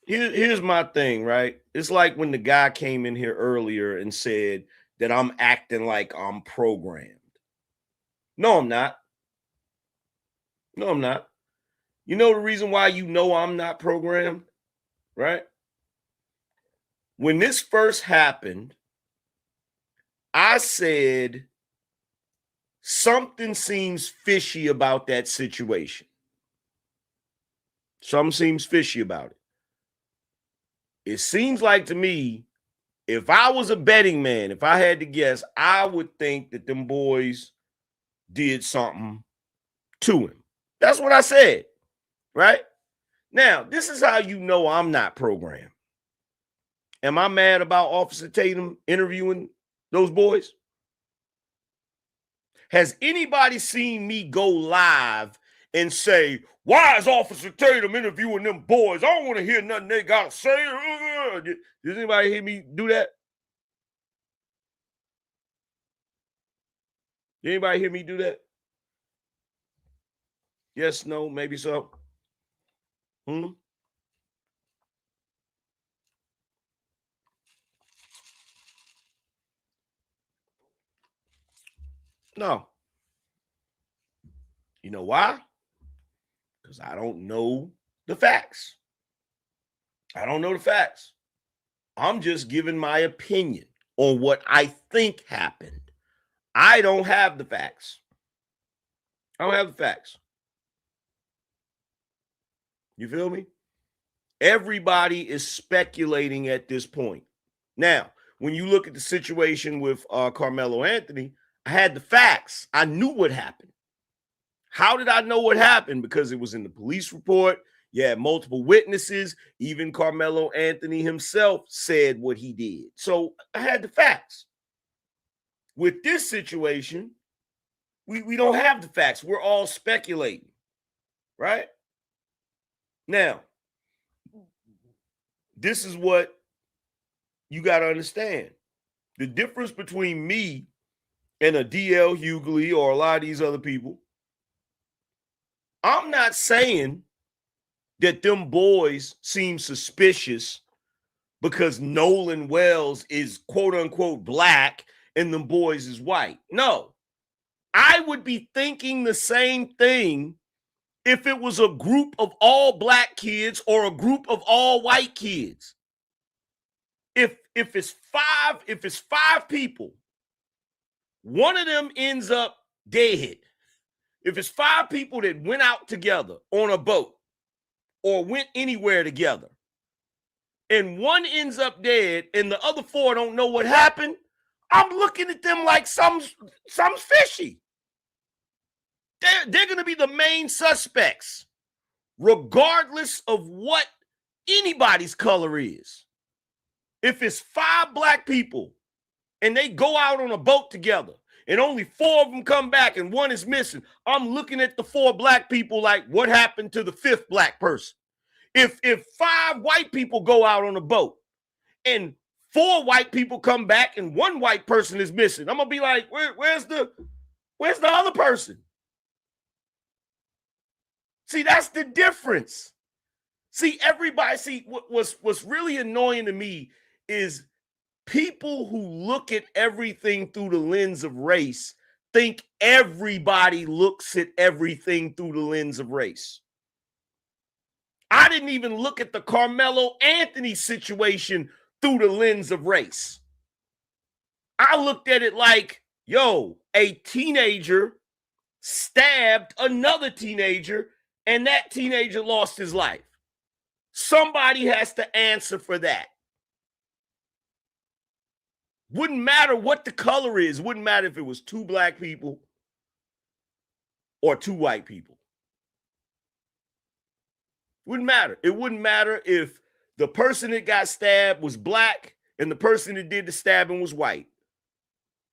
[SPEAKER 9] here's my thing, right? It's like when the guy came in here earlier and said that I'm acting like I'm programmed. No, I'm not. No, I'm not. You know the reason why you know I'm not programmed, right? When this first happened, I said something seems fishy about that situation. Something seems fishy about it. It seems like to me, if I was a betting man, if I had to guess, I would think that them boys did something to him. That's what I said, right? Now, this is how you know I'm not programmed. Am I mad about Officer Tatum interviewing those boys? Has anybody seen me go live and say, why is Officer Tatum interviewing them boys? I don't want to hear nothing they got to say. Does anybody hear me do that? Did anybody hear me do that? Yes, no, maybe so. No. You know why? Because I don't know the facts. I don't know the facts. I'm just giving my opinion on what I think happened. I don't have the facts. I don't have the facts. You feel me? Everybody is speculating at this point. Now, when you look at the situation with Carmelo Anthony, I had the facts. I knew what happened. How did I know what happened? Because it was in the police report. You had multiple witnesses. Even Carmelo Anthony himself said what he did. So I had the facts. With this situation, we don't have the facts. We're all speculating, right? Now, this is what you got to understand. The difference between me and a D.L. Hughley or a lot of these other people, I'm not saying that them boys seem suspicious because Nolan Wells is quote unquote black and them boys is white. No, I would be thinking the same thing if it was a group of all black kids or a group of all white kids. If it's five people, one of them ends up dead. If it's 5 people that went out together on a boat or went anywhere together, and one ends up dead and the other 4 don't know what happened, I'm looking at them like something's fishy. They're going to be the main suspects. regardless of what anybody's color is. If it's 5 black people and they go out on a boat together and only 4 of them come back and 1 is missing, I'm looking at the 4 black people like, what happened to the 5th black person? If 5 white people go out on a boat and 4 white people come back and 1 white person is missing, I'm gonna be like, where's the other person? See, that's the difference. See, everybody, what's really annoying to me is people who look at everything through the lens of race think everybody looks at everything through the lens of race. I didn't even look at the Carmelo Anthony situation through the lens of race. I looked at it like, yo, a teenager stabbed another teenager and that teenager lost his life. Somebody has to answer for that. Wouldn't matter what the color is. Wouldn't matter if it was 2 black people or 2 white people. Wouldn't matter. It wouldn't matter if the person that got stabbed was black and the person that did the stabbing was white.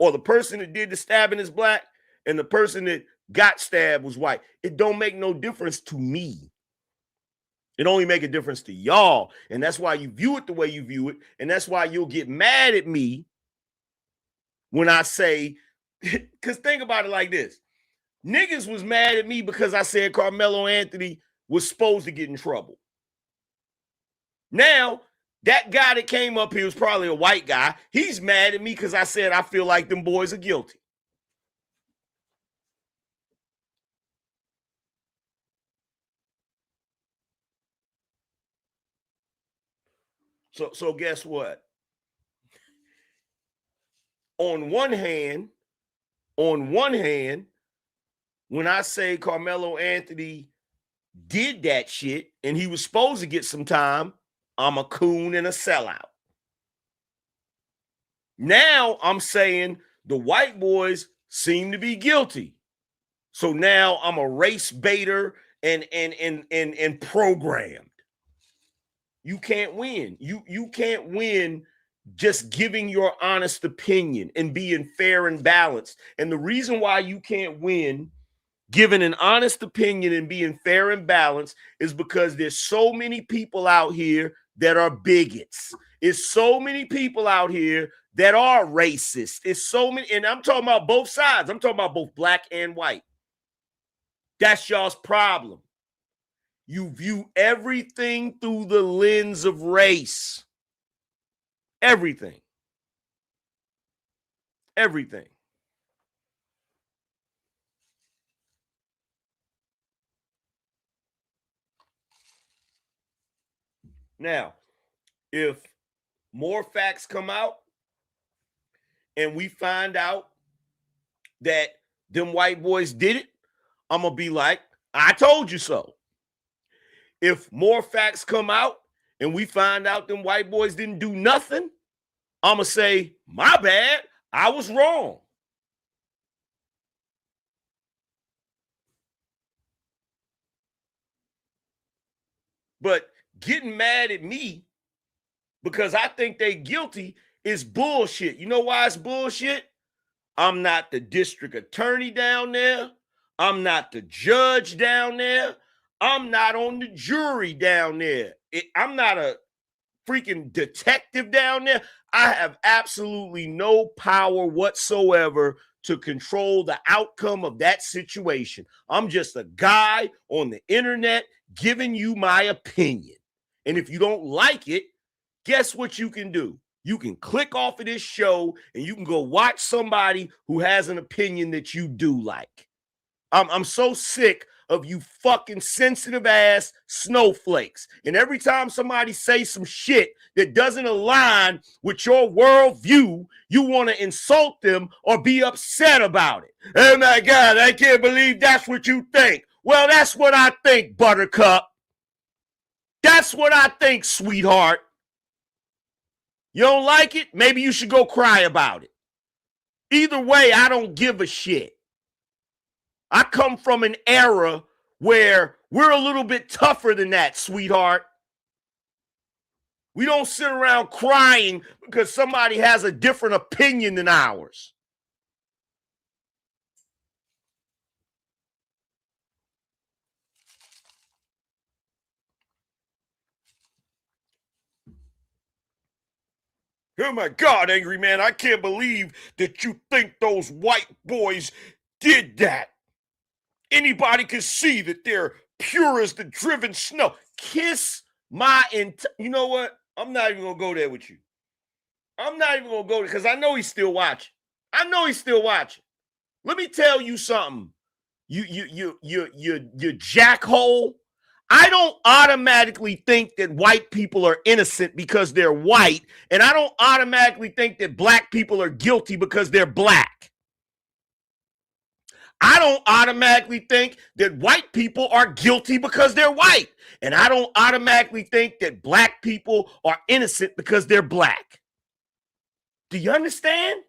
[SPEAKER 9] Or the person that did the stabbing is black and the person that got stabbed was white. It don't make no difference to me. It only make a difference to y'all. And that's why you view it the way you view it. And that's why you'll get mad at me when I say, because think about it like this. Niggas was mad at me because I said Carmelo Anthony was supposed to get in trouble. Now, that guy that came up here was probably a white guy. He's mad at me because I said I feel like them boys are guilty. So guess what? On one hand, when I say Carmelo Anthony did that shit and he was supposed to get some time, I'm a coon and a sellout. Now I'm saying the white boys seem to be guilty. So now I'm a race baiter and programmed. You can't win. You can't win just giving your honest opinion and being fair and balanced. And the reason why you can't win giving an honest opinion and being fair and balanced is because there's so many people out here that are bigots. It's so many people out here that are racist. It's so many, and I'm talking about both sides. I'm talking about both black and white. That's y'all's problem. You view everything through the lens of race. Everything. Everything. Now, if more facts come out and we find out that them white boys did it, I'm going to be like, I told you so. If more facts come out and we find out them white boys didn't do nothing, I'm going to say, my bad, I was wrong. But getting mad at me because I think they guilty is bullshit. You know why it's bullshit? I'm not the district attorney down there. I'm not the judge down there. I'm not on the jury down there. I'm not a freaking detective down there. I have absolutely no power whatsoever to control the outcome of that situation. I'm just a guy on the internet giving you my opinion. And if you don't like it, guess what you can do? You can click off of this show and you can go watch somebody who has an opinion that you do like. I'm so sick of you fucking sensitive ass snowflakes. And every time somebody says some shit that doesn't align with your worldview, you want to insult them or be upset about it. Oh my God, I can't believe that's what you think. Well, that's what I think, Buttercup. That's what I think, sweetheart. You don't like it? Maybe you should go cry about it. Either way, I don't give a shit. I come from an era where We're a little bit tougher than that, sweetheart. We don't sit around crying because somebody has a different opinion than ours. Oh my God, Angry Man, I can't believe that you think those white boys did that. Anybody can see that they're pure as the driven snow. Kiss my you know what? I'm not even going to go there with you. I'm not even going to go there because I know he's still watching. I know he's still watching. Let me tell you something. You jackhole. I don't automatically think that white people are innocent because they're white, and I don't automatically think that black people are guilty because they're black. I don't automatically think that white people are guilty because they're white, and I don't automatically think that black people are innocent because they're black. Do you understand?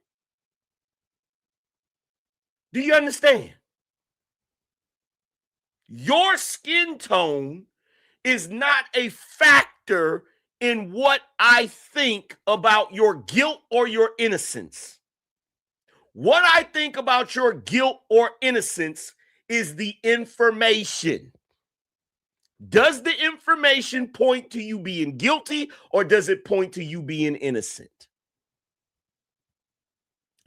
[SPEAKER 9] Do you understand? Your skin tone is not a factor in what I think about your guilt or your innocence. What I think about your guilt or innocence is the information. Does the information point to you being guilty or does it point to you being innocent?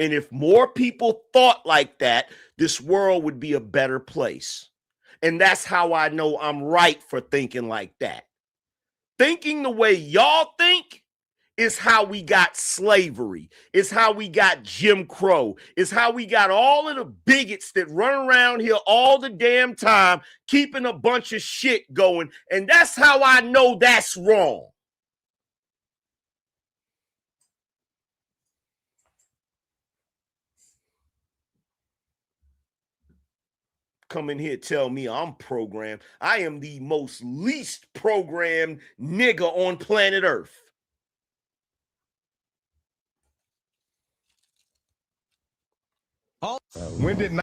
[SPEAKER 9] And if more people thought like that, this world would be a better place. And that's how I know I'm right for thinking like that. Thinking the way y'all think is how we got slavery. It's how we got Jim Crow. It's how we got all of the bigots that run around here all the damn time, keeping a bunch of shit going. And that's how I know that's wrong. Come in here, tell me I'm programmed. I am the most least programmed nigga on planet Earth.
[SPEAKER 22] When did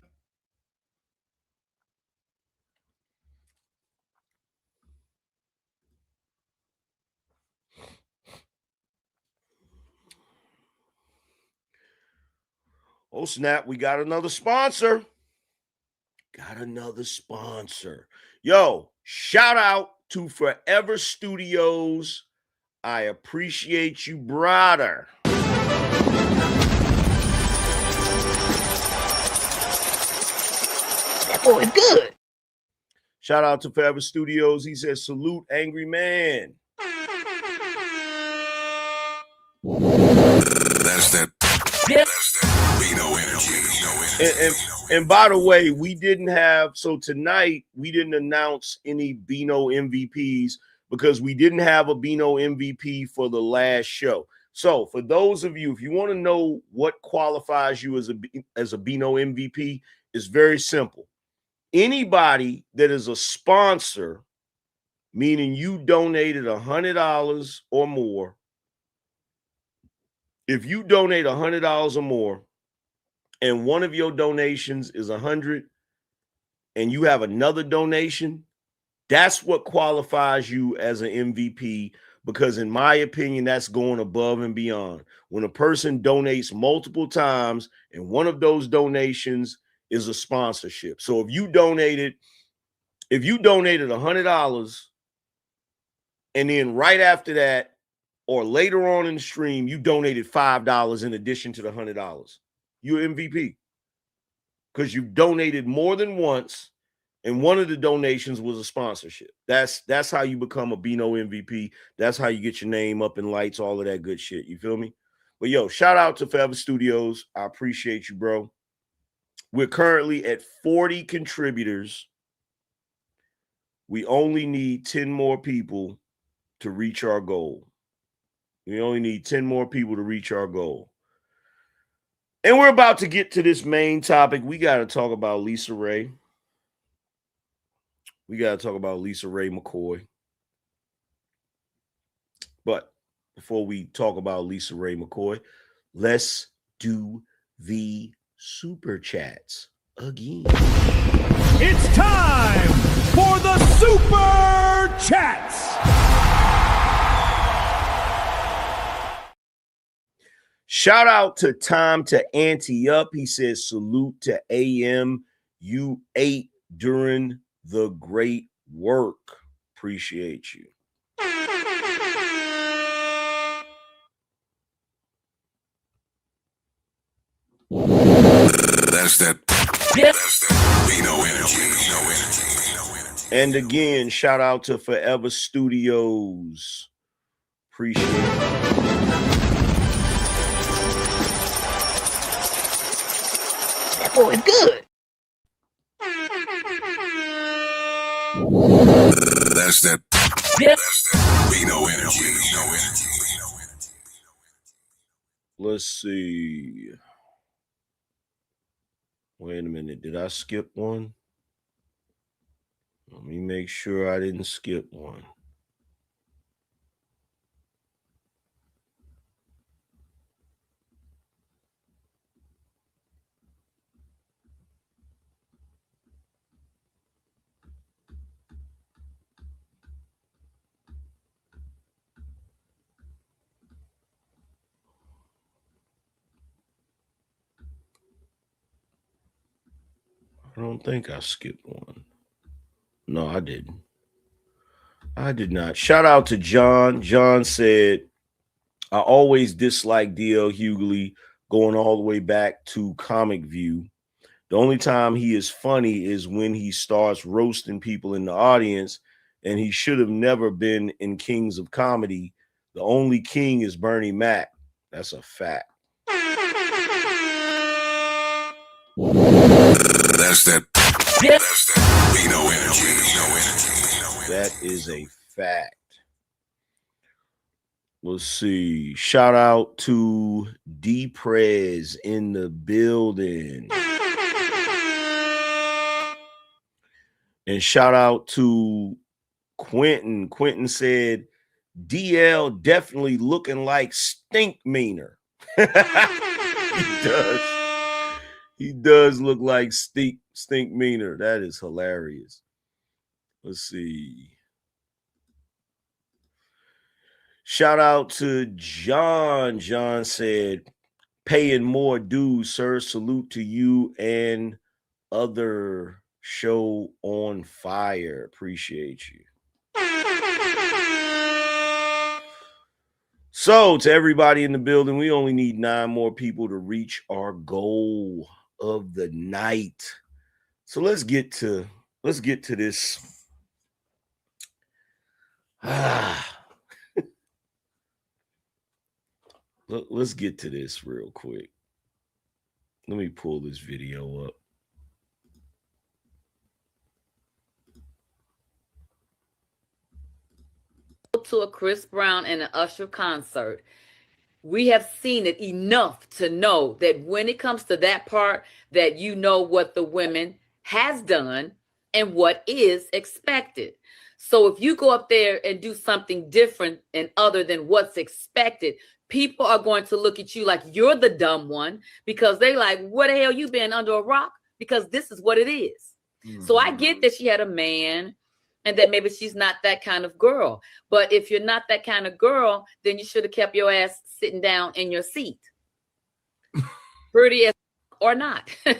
[SPEAKER 9] Oh, snap, we got another sponsor. Got another sponsor. Yo, shout out to Forever Studios. I appreciate you, brother.
[SPEAKER 4] That boy good.
[SPEAKER 9] Shout out to Forever Studios. He says, salute, Angry Man.
[SPEAKER 2] That's that Bino energy.
[SPEAKER 9] And by the way, we didn't have, so tonight we didn't announce any Bino MVPs because we didn't have a Bino MVP for the last show. So for those of you, if you want to know what qualifies you as a Bino MVP, it's very simple. Anybody that is a sponsor, meaning you donated $100 or more, if you donate $100 or more, and one of your donations is $100, and you have another donation, that's what qualifies you as an MVP, because in my opinion, that's going above and beyond. When a person donates multiple times, and one of those donations is a sponsorship. So if you donated $100, and then right after that, or later on in the stream, you donated $5 in addition to the $100. You're MVP because you donated more than once, and one of the donations was a sponsorship. That's how you become a Bino MVP. That's how you get your name up in lights, all of that good shit. You feel me? But yo, shout out to Forever Studios. I appreciate you, bro. We're currently at 40 contributors. We only need 10 more people to reach our goal. We only need 10 more people to reach our goal. And we're about to get to this main topic. We got to talk about LisaRaye. We got to talk about LisaRaye McCoy. But before we talk about LisaRaye McCoy, let's do the super chats again.
[SPEAKER 15] It's time for the Super Chats.
[SPEAKER 9] Shout out to Time to Ante Up. He says, salute to AM. You ate during the great work. Appreciate you.
[SPEAKER 2] That's that. That's that Bino energy.
[SPEAKER 9] And again, shout out to Forever Studios. Appreciate it.
[SPEAKER 4] That boy good.
[SPEAKER 2] That's that. That's that Bino energy.
[SPEAKER 9] Let's see. Wait a minute. Did I skip one? Let me make sure I didn't skip one. I don't think I skipped one. No, I didn't. I did not. Shout out to John. John said, I always dislike DL Hughley going all the way back to Comic View. The only time he is funny is when he starts roasting people in the audience, and he should have never been in Kings of Comedy. The only king is Bernie Mac. That's a fact.
[SPEAKER 2] That's that. That's that Bino energy.
[SPEAKER 9] That is a fact. Let's see. Shout out to D Prez in the building. And shout out to Quentin. Quentin said, DL definitely looking like Stink Meaner. He does. He does look like Stink Meaner. That is hilarious. Let's see. Shout out to John. John said, paying more dues, sir. Salute to you and other show on fire. Appreciate you. So to everybody in the building, we only need 9 more people to reach our goal of the night. So let's get to this. Let's get to this real quick. Let me pull this video up.
[SPEAKER 5] To a Chris Brown and an Usher concert. We have seen it enough to know that when it comes to that part, that you know what the women has done and what is expected. So if you go up there and do something different and other than what's expected, people are going to look at you like you're the dumb one, because they like, what the hell you been under a rock? Because this is what it is. So I get that she had a man and that maybe she's not that kind of girl. But if you're not that kind of girl, then you should have kept your ass sitting down in your seat. Pretty as or not. You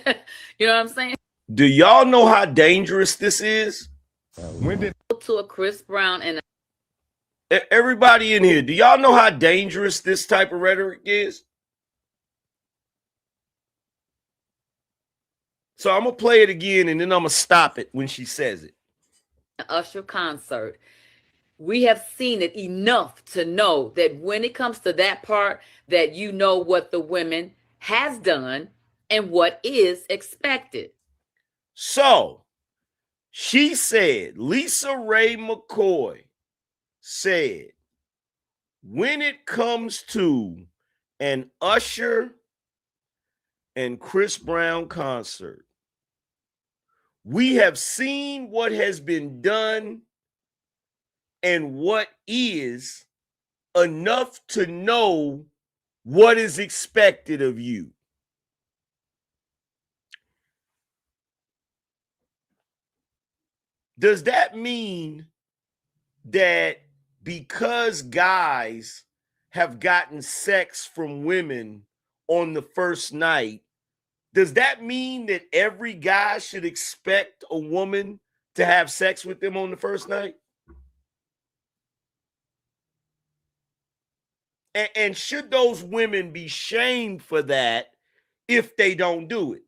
[SPEAKER 5] know what I'm saying?
[SPEAKER 9] Do y'all know how dangerous this is?
[SPEAKER 5] When did to a Chris Brown and
[SPEAKER 9] everybody in here, do y'all know how dangerous this type of rhetoric is? So I'm gonna play it again and then I'm gonna stop it when she says it.
[SPEAKER 5] Usher concert. We have seen it enough to know that when it comes to that part, that you know what the women has done and what is expected.
[SPEAKER 9] So she said, LisaRaye McCoy said, when it comes to an Usher and Chris Brown concert, we have seen what has been done and what is enough to know what is expected of you. does that mean that because guys have gotten sex from women on the first night, does that mean that every guy should expect a woman to have sex with them on the first night? And should those women be shamed for that if they don't do it?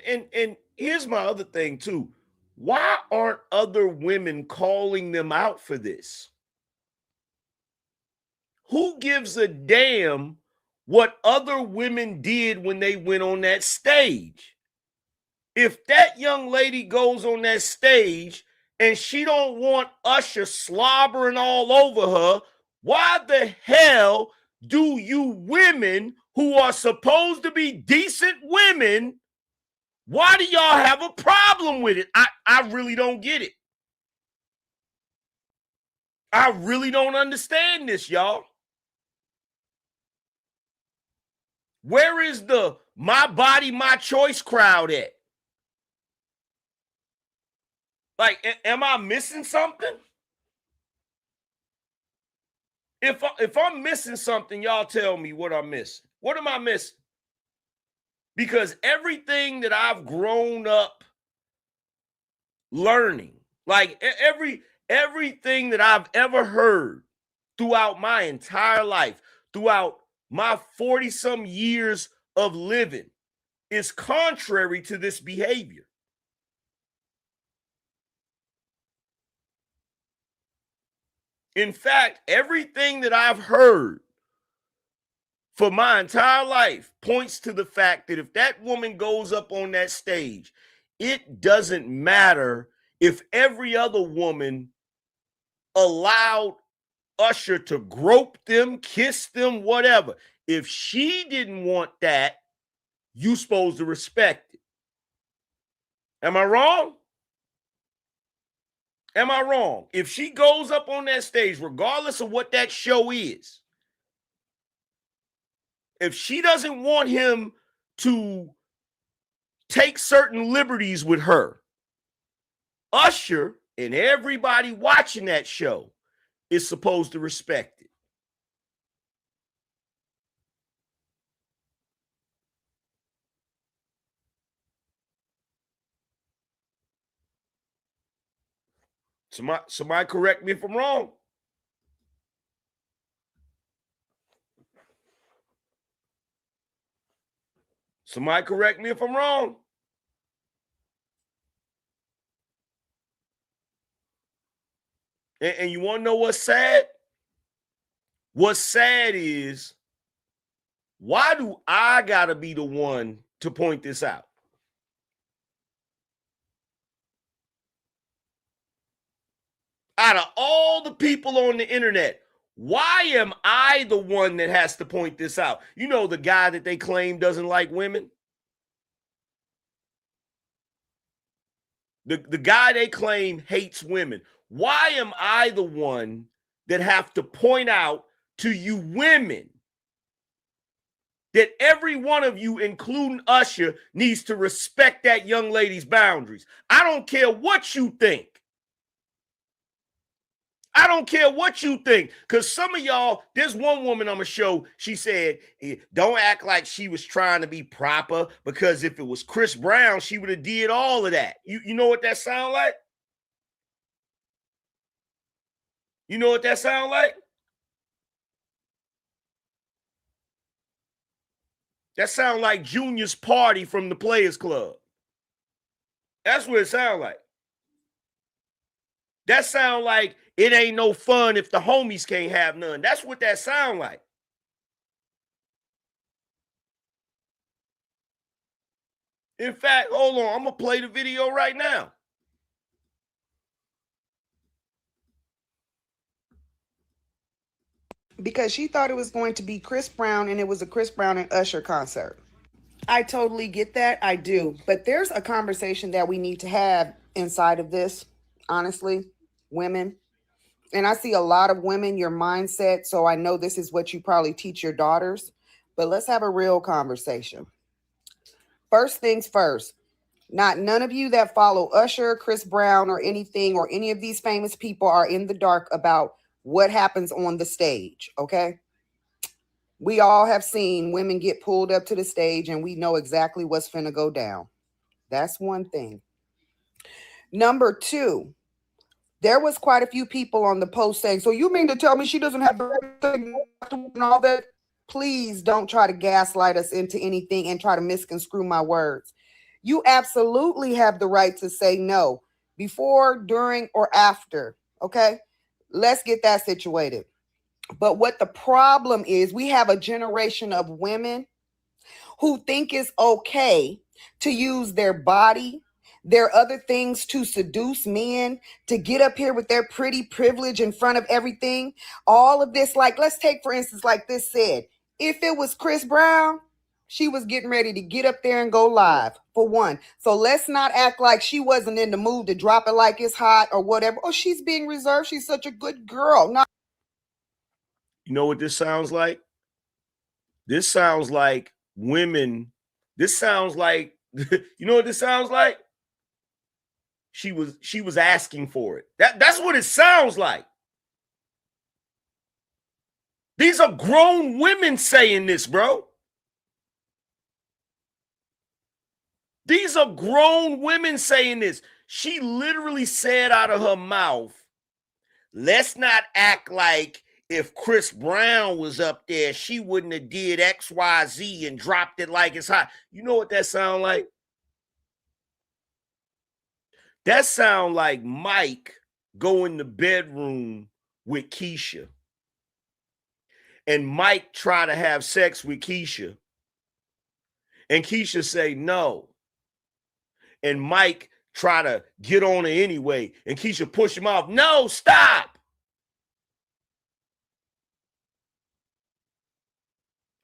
[SPEAKER 9] And here's my other thing too. Why aren't other women calling them out for this? Who gives a damn what other women did when they went on that stage? If that young lady goes on that stage and she don't want Usher slobbering all over her, why the hell do you women who are supposed to be decent women, why do y'all have a problem with it? I really don't get it. I really don't understand this, y'all. Where is the my body, my choice crowd at? Like, am I missing something? If I'm missing something, y'all tell me what I'm missing. What am I missing? Because everything that I've grown up learning, like everything that I've ever heard throughout my entire life, throughout my 40-some years of living, is contrary to this behavior. In fact, everything that I've heard for my entire life points to the fact that if that woman goes up on that stage, it doesn't matter if every other woman allowed Usher to grope them, kiss them, whatever. If she didn't want that, you're supposed to respect it. Am I wrong? Am I wrong? If she goes up on that stage, regardless of what that show is, if she doesn't want him to take certain liberties with her, Usher and everybody watching that show is supposed to respect it. Somebody correct me if I'm wrong. Somebody correct me if I'm wrong. And you want to know what's sad? What's sad is, why do I got to be the one to point this out? Out of all the people on the internet, why am I the one that has to point this out? You know, the guy that they claim doesn't like women? The guy they claim hates women. Why am I the one that have to point out to you women that every one of you, including Usher, needs to respect that young lady's boundaries? I don't care what you think. I don't care what you think, because some of y'all, there's one woman on the show, she said, don't act like she was trying to be proper, because if it was Chris Brown, she would have did all of that. You know what that sound like? You know what that sound like? That sound like Junior's party from the Players Club. That's what it sound like. That sound like it ain't no fun if the homies can't have none. That's what that sound like. In fact, hold on. I'm going to play the video right now.
[SPEAKER 7] Because she thought it was going to be Chris Brown and it was a Chris Brown and Usher concert. I totally get that. I do. But there's a conversation that we need to have inside of this, honestly, women. And I see a lot of women, your mindset. So I know this is what you probably teach your daughters, but let's have a real conversation. First things first, not none of you that follow Usher, Chris Brown, or anything, or any of these famous people are in the dark about what happens on the stage. Okay. We all have seen women get pulled up to the stage and we know exactly what's finna go down. That's one thing. Number two, there was quite a few people on the post saying, so you mean to tell me she doesn't have everything and all that? Please don't try to gaslight us into anything and try to misconstrue my words. You absolutely have the right to say no before, during, or after. Okay. Let's get that situated. But what the problem is, we have a generation of women who think it's okay to use their body, their other things to seduce men, to get up here with their pretty privilege in front of everything. All of this, like, let's take, for instance, like this said, if it was Chris Brown, she was getting ready to get up there and go live, for one. So let's not act like she wasn't in the mood to drop it like it's hot or whatever. Oh, she's being reserved. She's such a good girl. No.
[SPEAKER 9] You know what this sounds like? This sounds like women. This sounds like, you know what this sounds like? She was asking for it. That's what it sounds like. These are grown women saying this, bro. These are grown women saying this. She literally said out of her mouth, let's not act like if Chris Brown was up there, she wouldn't have did XYZ and dropped it like it's hot. You know what that sound like? That sound like Mike go in the bedroom with Keisha. And Mike try to have sex with Keisha. And Keisha say no. And Mike try to get on her anyway. And Keisha push him off. No, stop.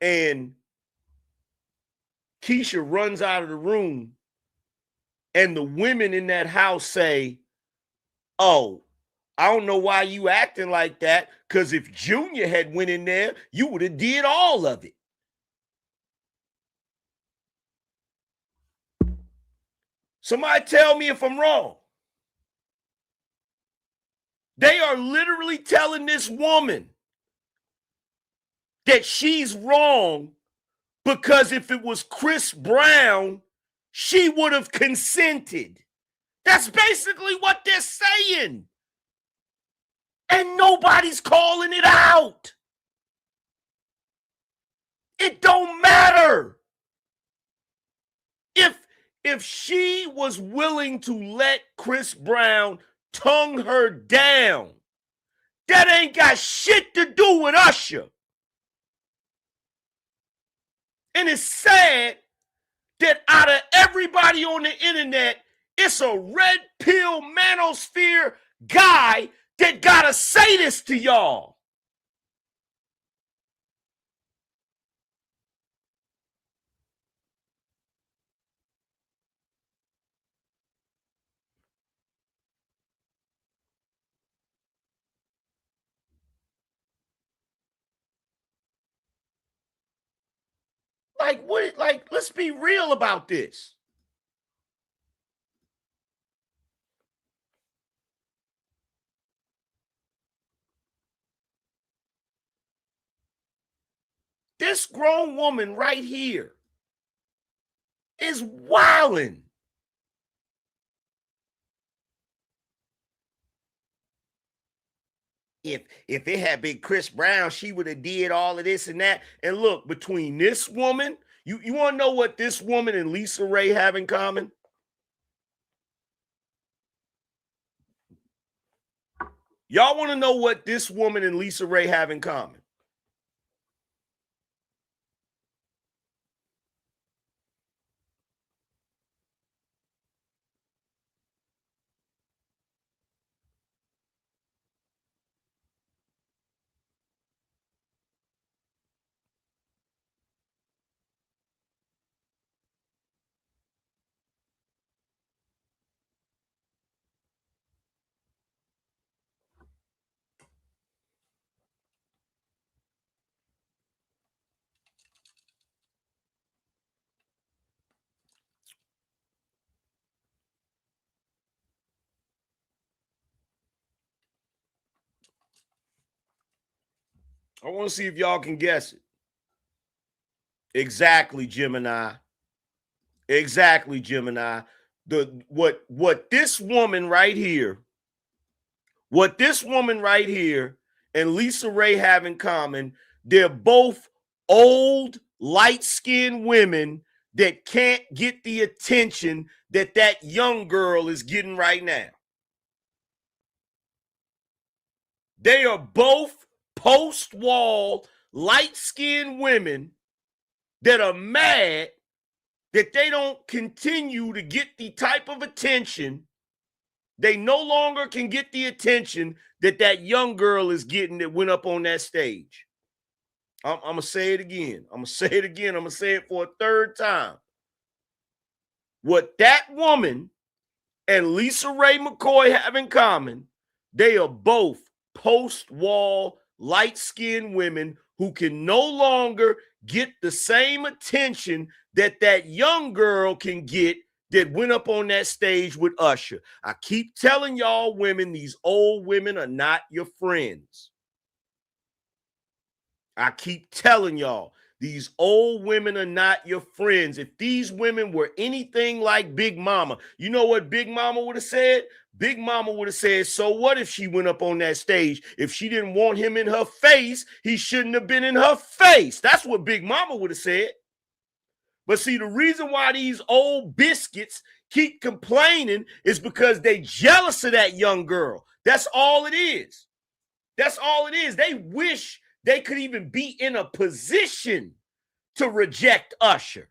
[SPEAKER 9] And Keisha runs out of the room. And the women in that house say, oh, I don't know why you acting like that. Because if Junior had went in there, you would have did all of it. Somebody tell me if I'm wrong. They are literally telling this woman that she's wrong because if it was Chris Brown, she would have consented. That's basically what they're saying. And nobody's calling it out. It don't matter. If she was willing to let Chris Brown tongue her down, that ain't got shit to do with Usher. And it's sad that out of everybody on the internet, it's a red pill manosphere guy that gotta say this to y'all. Like, what? Like, let's be real about this. This grown woman right here is wilding. If it had been Chris Brown, she would have did all of this and that. And look, between this woman, you want to know what this woman and LisaRaye have in common? Y'all want to know what this woman and LisaRaye have in common? I want to see if y'all can guess it. Exactly, Gemini. Exactly, Gemini. What this woman right here, and LisaRaye have in common, they're both old, light-skinned women that can't get the attention that that young girl is getting right now. They are both post-wall, light-skinned women that are mad that they don't continue to get the type of attention. They no longer can get the attention that that young girl is getting that went up on that stage. I'm going to say it again. I'm going to say it for a third time. What that woman and LisaRaye McCoy have in common, they are both post-wall, light-skinned women who can no longer get the same attention that that young girl can get that went up on that stage with Usher. I keep telling y'all women, these old women are not your friends. I keep telling y'all, these old women are not your friends. If these women were anything like Big Mama, you know what Big Mama would have said? Big Mama would have said, so what if she went up on that stage? If she didn't want him in her face, he shouldn't have been in her face. That's what Big Mama would have said. But see, the reason why these old biscuits keep complaining is because they jealous of that young girl. That's all it is. That's all it is. They wish they could even be in a position to reject Usher.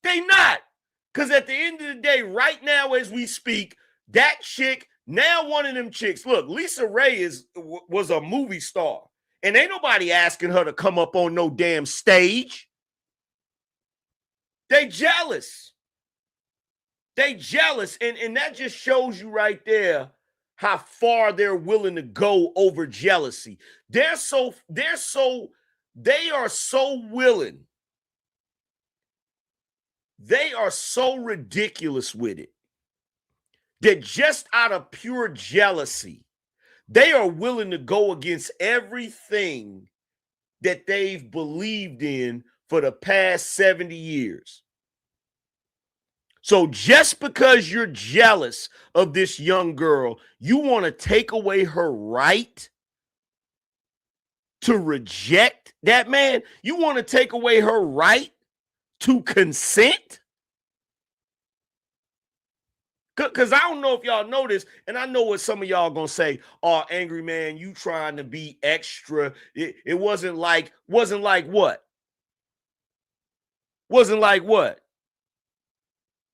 [SPEAKER 9] They not. Because at the end of the day, right now as we speak, that chick, now one of them chicks, look, LisaRaye was a movie star. And ain't nobody asking her to come up on no damn stage. They jealous. They jealous. And that just shows you right there how far they're willing to go over jealousy. They are so willing. They are so ridiculous with it that just out of pure jealousy, they are willing to go against everything that they've believed in for the past 70 years. So just because you're jealous of this young girl, you want to take away her right to reject that man? You want to take away her right to consent? Because I don't know if y'all know this, and I know what some of y'all going to say, oh, Angry Man, you trying to be extra. It wasn't like what? Wasn't like what?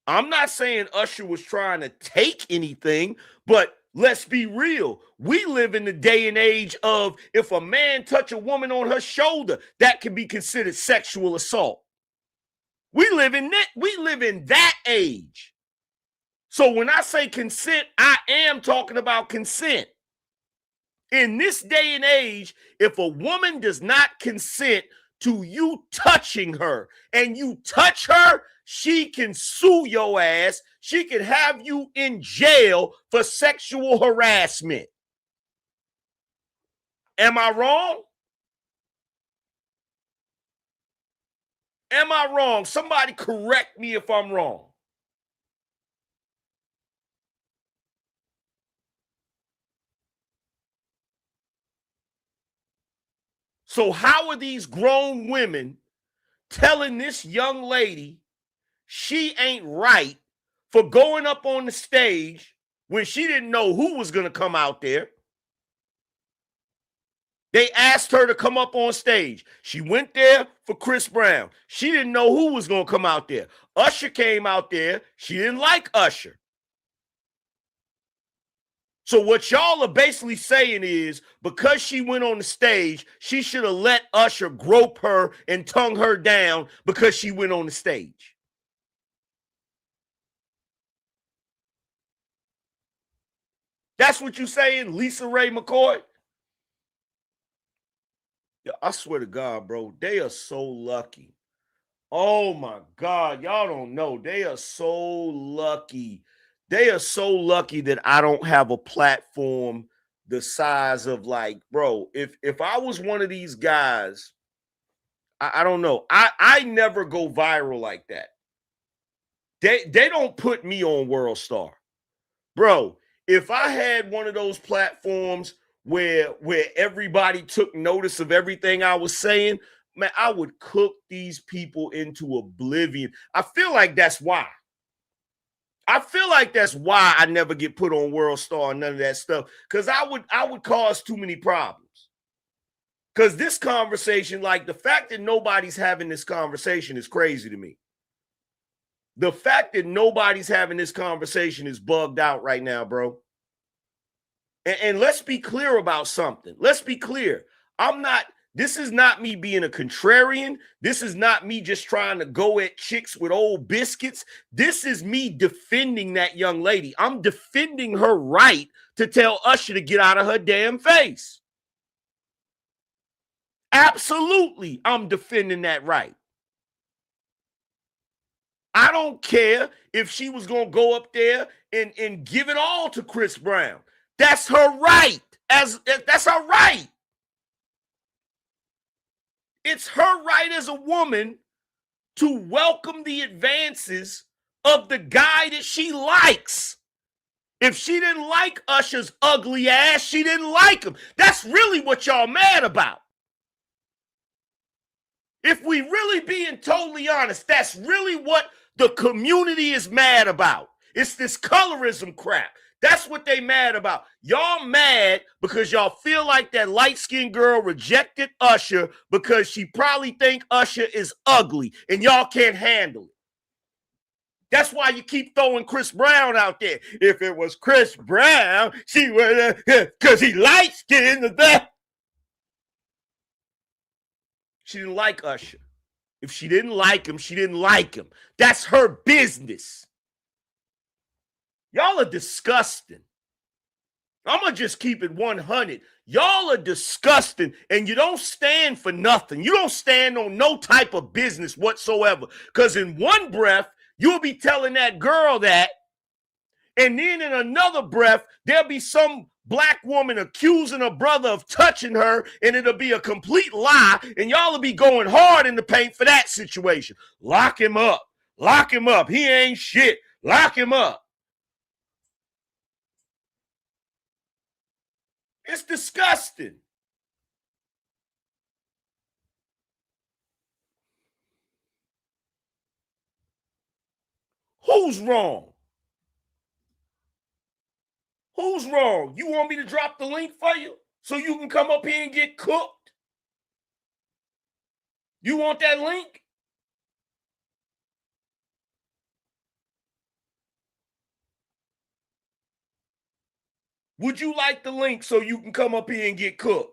[SPEAKER 9] I'm not saying Usher was trying to take anything, but let's be real. We live in the day and age of if a man touch a woman on her shoulder, that can be considered sexual assault. We live in that age. So when I say consent, I am talking about consent. In this day and age, if a woman does not consent to you touching her and you touch her, she can sue your ass. She can have you in jail for sexual harassment. Am I wrong? Am I wrong? Somebody correct me if I'm wrong. So how are these grown women telling this young lady she ain't right for going up on the stage when she didn't know who was going to come out there? They asked her to come up on stage. She went there for Chris Brown. She didn't know who was going to come out there. Usher came out there. She didn't like Usher. So what y'all are basically saying is because she went on the stage, she should have let Usher grope her and tongue her down because she went on the stage. That's what you saying, LisaRaye McCoy? I swear to God, bro, they are so lucky. Oh my God, y'all don't know. They are so lucky. They are so lucky that I don't have a platform the size of like, bro, if I was one of these guys, I don't know. I never go viral like that. They don't put me on World Star. Bro, if I had one of those platforms where everybody took notice of everything I was saying, man, I would cook these people into oblivion. I feel like that's why. I never get put on World Star and none of that stuff, because I would cause too many problems. Because this conversation, like the fact that nobody's having this conversation is crazy to me. The fact that nobody's having this conversation is bugged out right now, bro. And let's be clear about something. Let's be clear. This is not me being a contrarian. This is not me just trying to go at chicks with old biscuits. This is me defending that young lady. I'm defending her right to tell Usher to get out of her damn face. Absolutely, I'm defending that right. I don't care if she was going to go up there and give it all to Chris Brown. That's her right. That's her right. It's her right as a woman to welcome the advances of the guy that she likes. If she didn't like Usher's ugly ass, she didn't like him. That's really what y'all mad about. If we really being totally honest, that's really what the community is mad about. It's this colorism crap. That's what they mad about. Y'all mad because y'all feel like that light-skinned girl rejected Usher because she probably think Usher is ugly and y'all can't handle it. That's why you keep throwing Chris Brown out there. If it was Chris Brown, she would because he light-skinned. She didn't like Usher. If she didn't like him, she didn't like him. That's her business. Y'all are disgusting. I'm going to just keep it 100. Y'all are disgusting, and you don't stand for nothing. You don't stand on no type of business whatsoever. Because in one breath, you'll be telling that girl that, and then in another breath, there'll be some black woman accusing her brother of touching her, and it'll be a complete lie, and y'all will be going hard in the paint for that situation. Lock him up. Lock him up. He ain't shit. Lock him up. It's disgusting. Who's wrong? Who's wrong? You want me to drop the link for you so you can come up here and get cooked? You want that link? Would you like the link so you can come up here and get cooked?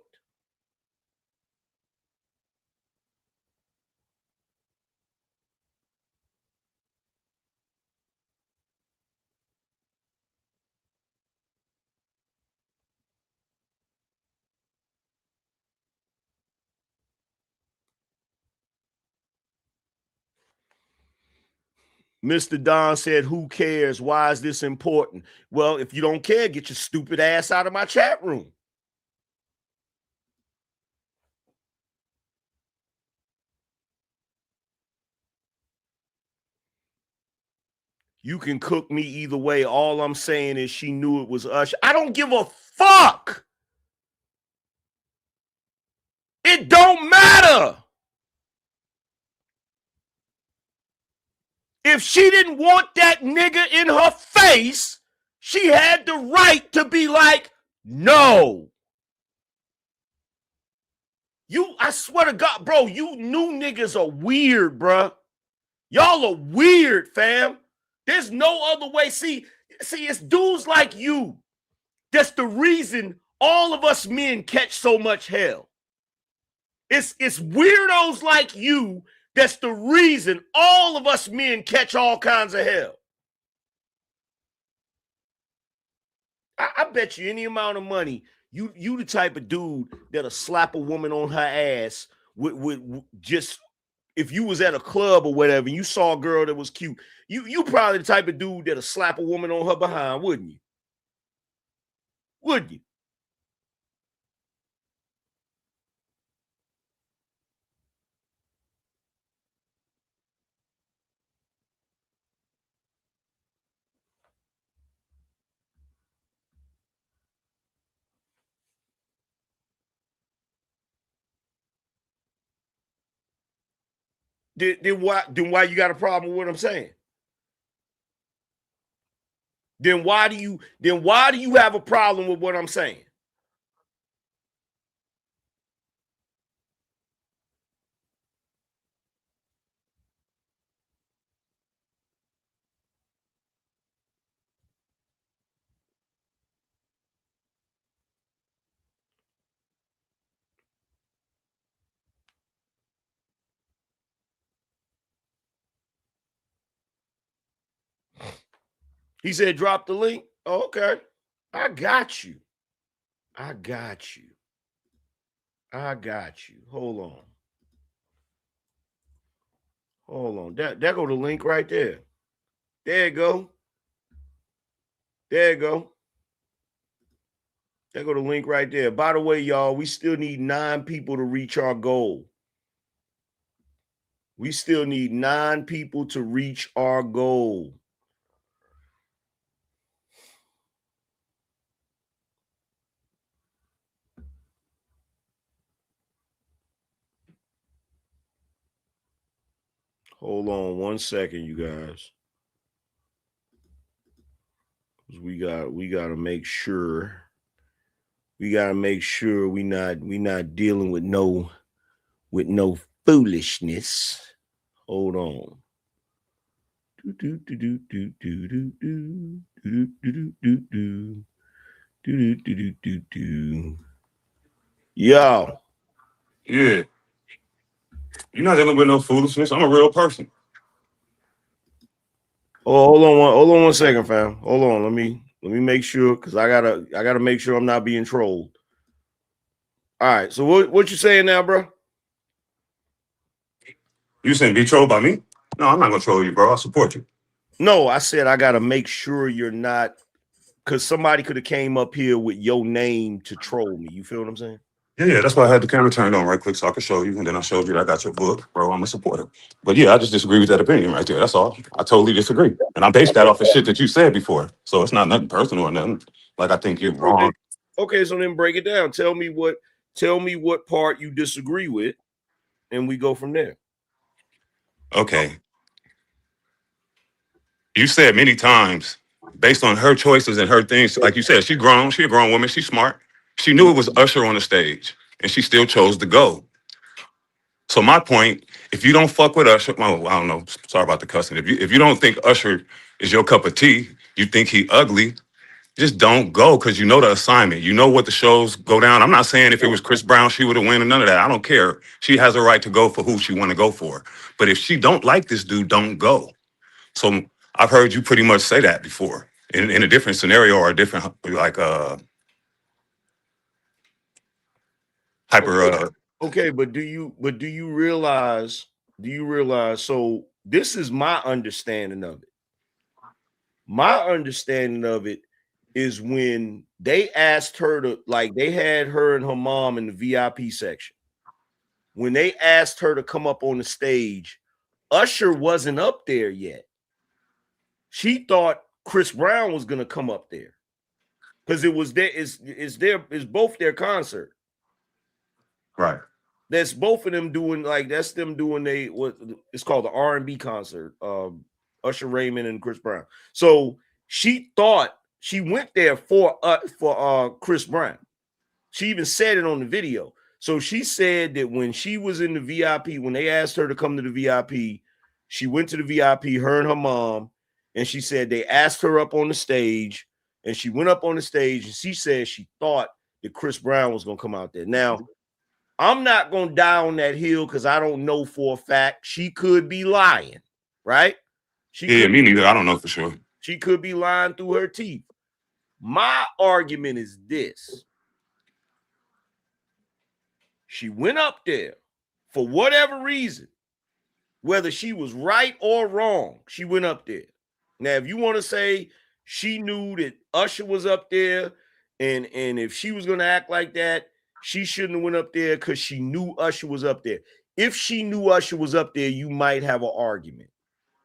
[SPEAKER 9] Mr. Don said, who cares? Why is this important? Well, if you don't care, get your stupid ass out of my chat room. You can cook me either way. All I'm saying is she knew it was Usher. I don't give a fuck. It don't matter. If she didn't want that nigga in her face, she had the right to be like, no. I swear to God, bro, you new niggas are weird, bro. Y'all are weird, fam. There's no other way. See, it's dudes like you. That's the reason all of us men catch so much hell. It's weirdos like you that's the reason all of us men catch all kinds of hell. I bet you any amount of money, you the type of dude that'll slap a woman on her ass with just, if you was at a club or whatever, and you saw a girl that was cute, you probably the type of dude that'll slap a woman on her behind, wouldn't you? Wouldn't you? Then why you got a problem with what I'm saying? Then why do you have a problem with what I'm saying? He said, drop the link. Oh, okay. I got you. Hold on. There go the link right there. There you go. There go the link right there. By the way, y'all, we still need 9 people to reach our goal. We still need 9 people to reach our goal. Hold on 1 second, you guys. We got to make sure. We got to make sure we not dealing with no foolishness. Hold on. Yo.
[SPEAKER 10] Yeah. You're not dealing with no foolishness. I'm a real person.
[SPEAKER 9] Oh, hold on 1 second, fam. Hold on. Let me make sure, because I gotta make sure I'm not being trolled. All right. So what you saying now, bro?
[SPEAKER 10] You saying be trolled by me? No, I'm not gonna troll you, bro. I support you.
[SPEAKER 9] No, I said I gotta make sure you're not, because somebody could have came up here with your name to troll me. You feel what I'm saying?
[SPEAKER 10] Yeah, that's why I had the camera turned on right quick so I could show you. And then I showed you that I got your book, bro. I'm a supporter. But yeah, I just disagree with that opinion right there. That's all. I totally disagree. And I based that off of shit that you said before. So it's not nothing personal or nothing. Like I think you're wrong.
[SPEAKER 9] Okay, so then break it down. Tell me what part you disagree with, and we go from there.
[SPEAKER 10] Okay. You said many times, based on her choices and her things, like you said, she a grown woman, she's smart. She knew it was Usher on the stage, and she still chose to go. So my point, if you don't fuck with Usher, well, I don't know, sorry about the cussing. If you don't think Usher is your cup of tea, you think he ugly, just don't go, because you know the assignment. You know what the shows go down. I'm not saying if it was Chris Brown, she would have won or none of that. I don't care. She has a right to go for who she want to go for. But if she don't like this dude, don't go. So I've heard you pretty much say that before in a different scenario or a different like hyper.
[SPEAKER 9] Okay, but do you realize? So this is my understanding of it. My understanding of it is when they asked her to, like, they had her and her mom in the VIP section. When they asked her to come up on the stage, Usher wasn't up there yet. She thought Chris Brown was gonna come up there because it was there. It's both their concert.
[SPEAKER 10] Right.
[SPEAKER 9] That's both of them doing, like, that's them doing what it's called the R&B concert. Usher Raymond and Chris Brown. So she thought she went there for Chris Brown. She even said it on the video. So she said that when she was in the VIP, when they asked her to come to the VIP, she went to the VIP, her and her mom, and she said they asked her up on the stage, and she went up on the stage, and she said she thought that Chris Brown was going to come out there. Now, I'm not going to die on that hill because I don't know for a fact. She could be lying, right?
[SPEAKER 10] Yeah, me neither. I don't know for sure.
[SPEAKER 9] She could be lying through her teeth. My argument is this. She went up there for whatever reason, whether she was right or wrong, she went up there. Now, if you want to say she knew that Usher was up there, and if she was going to act like that, she shouldn't have went up there because she knew Usher was up there. If she knew Usher was up there, you might have an argument.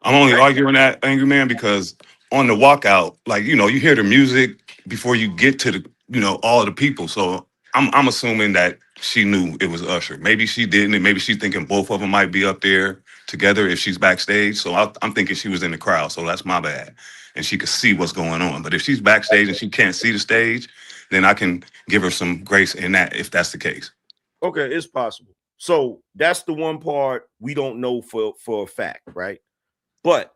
[SPEAKER 10] I'm only arguing that, Angryman, because on the walkout, like, you know, you hear the music before you get to the, you know, all of the people. So I'm assuming that she knew it was Usher. Maybe she didn't, and maybe she's thinking both of them might be up there. together if she's backstage. So I'm thinking she was in the crowd, so that's my bad. And she could see what's going on. But if she's backstage and she can't see the stage, then I can give her some grace in that if that's the case.
[SPEAKER 9] Okay, it's possible. So that's the one part we don't know for a fact, right? But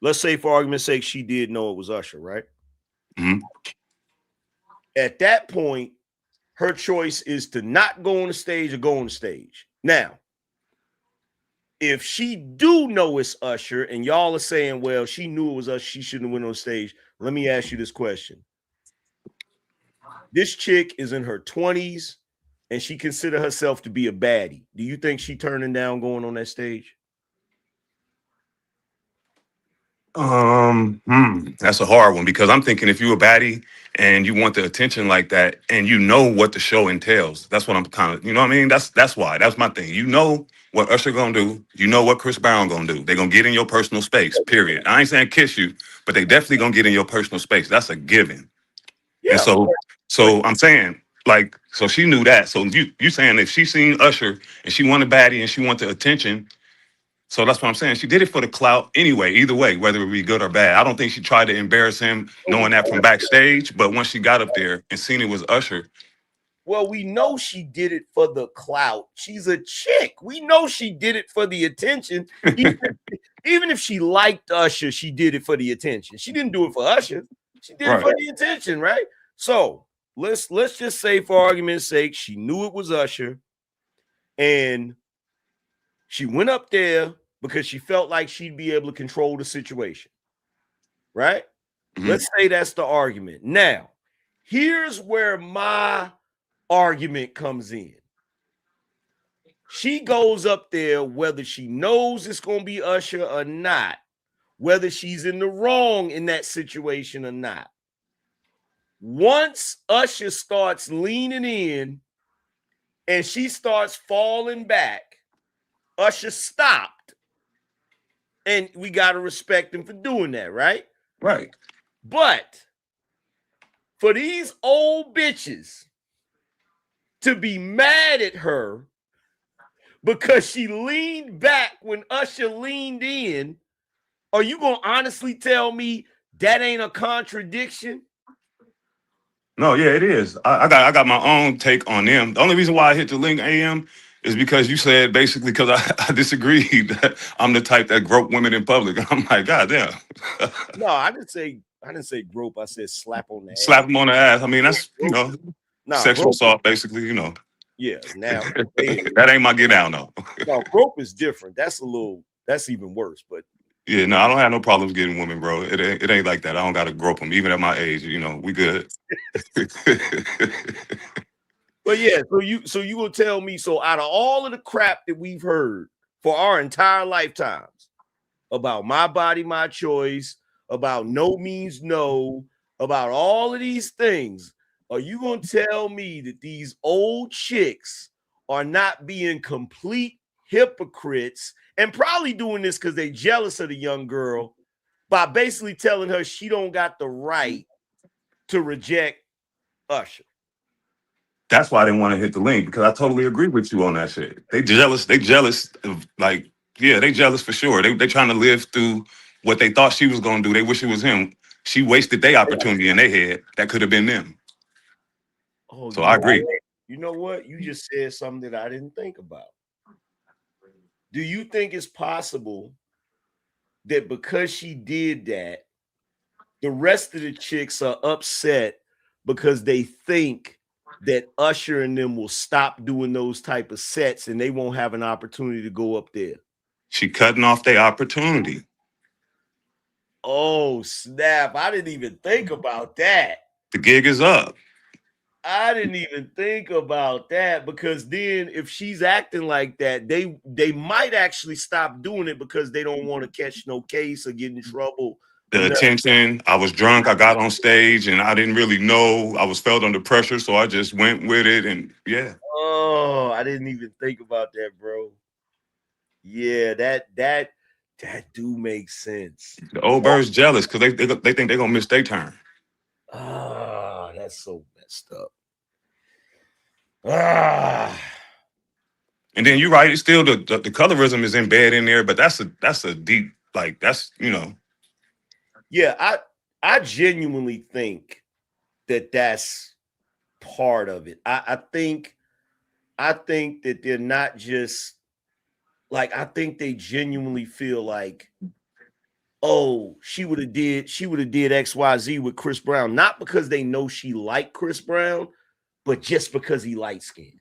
[SPEAKER 9] let's say, for argument's sake, she did know it was Usher, right?
[SPEAKER 10] Mm-hmm.
[SPEAKER 9] At that point, her choice is to not go on the stage or go on the stage. Now, if she do know it's Usher and y'all are saying, well, she knew it was Usher, she shouldn't have went on stage. Let me ask you this question. This chick is in her 20s and she consider herself to be a baddie. Do you think she turning down going on that stage?
[SPEAKER 10] That's a hard one because I'm thinking if you're a baddie and you want the attention like that and you know what the show entails, that's what I'm kind of, you know what I mean? That's why. That's my thing. You know what Usher gonna do. You know what Chris Brown gonna do. They're gonna get in your personal space, period. I ain't saying kiss you, but they definitely gonna get in your personal space. That's a given. Yeah. And so I'm saying, like, so she knew that. So you saying if she seen Usher and she wanted baddie and she wanted the attention, so that's what I'm saying. She did it for the clout anyway, either way, whether it be good or bad. I don't think she tried to embarrass him knowing that from backstage, but once she got up there and seen it was Usher.
[SPEAKER 9] Well, we know she did it for the clout. She's a chick. We know she did it for the attention. Even if she liked Usher, she did it for the attention. She didn't do it for Usher. She did it for the attention, right? So let's just say, for argument's sake, she knew it was Usher, and she went up there because she felt like she'd be able to control the situation, right? Mm-hmm. Let's say that's the argument. Now, here's where my argument comes in. She goes up there whether she knows it's going to be Usher or not, whether she's in the wrong in that situation or not. Once Usher starts leaning in and she starts falling back, Usher stopped. And we got to respect him for doing that, right?
[SPEAKER 10] Right.
[SPEAKER 9] But for these old bitches to be mad at her because she leaned back when Usher leaned in, are you going to honestly tell me that ain't a contradiction?
[SPEAKER 10] No, yeah, it is. I got my own take on them. The only reason why I hit the link, AM, is because you said basically because I disagreed that I'm the type that grope women in public. I'm like, God damn.
[SPEAKER 9] No, I didn't say grope. I said slap on the ass.
[SPEAKER 10] Slap them on the ass. I mean, that's, you know, sexual assault, basically, you know.
[SPEAKER 9] Yeah, now
[SPEAKER 10] that ain't my get down though.
[SPEAKER 9] No, grope is different. That's even worse. But
[SPEAKER 10] yeah, no, I don't have no problems getting women, bro. It ain't like that. I don't gotta grope them, even at my age. You know, we good.
[SPEAKER 9] But yeah, so you will tell me, so out of all of the crap that we've heard for our entire lifetimes about my body, my choice, about no means no, about all of these things, are you going to tell me that these old chicks are not being complete hypocrites and probably doing this because they jealous of the young girl by basically telling her she don't got the right to reject Usher?
[SPEAKER 10] That's why I didn't want to hit the link, because I totally agree with you on that shit. They jealous of, like, yeah, they jealous for sure. They trying to live through what they thought she was going to do. They wish it was him. She wasted their opportunity in their head. That could have been them.
[SPEAKER 9] Oh,
[SPEAKER 10] so I agree.
[SPEAKER 9] You know what? You just said something that I didn't think about. Do you think it's possible that because she did that, the rest of the chicks are upset because they think that Usher and them will stop doing those type of sets and they won't have an opportunity to go up there?
[SPEAKER 10] She cutting off their opportunity.
[SPEAKER 9] Oh, snap. I didn't even think about that.
[SPEAKER 10] The gig is up.
[SPEAKER 9] I didn't even think about that, because then if she's acting like that, they might actually stop doing it because they don't want to catch no case or get in trouble.
[SPEAKER 10] The attention, I was drunk, I got on stage and I didn't really know. I was felt under pressure, so I just went with it, and yeah.
[SPEAKER 9] Oh, I didn't even think about that, bro. Yeah, that do make sense.
[SPEAKER 10] The old bird's jealous because they think they're gonna miss their turn.
[SPEAKER 9] Ah, that's so messed up. Ah.
[SPEAKER 10] And then you're right, it's still the colorism is embedded in there, but that's a deep, like, that's, you know.
[SPEAKER 9] Yeah, I genuinely think that that's part of it. I think that they're not just like, I think they genuinely feel like, oh, she would have did XYZ with Chris Brown, not because they know she liked Chris Brown, but just because he light skinned.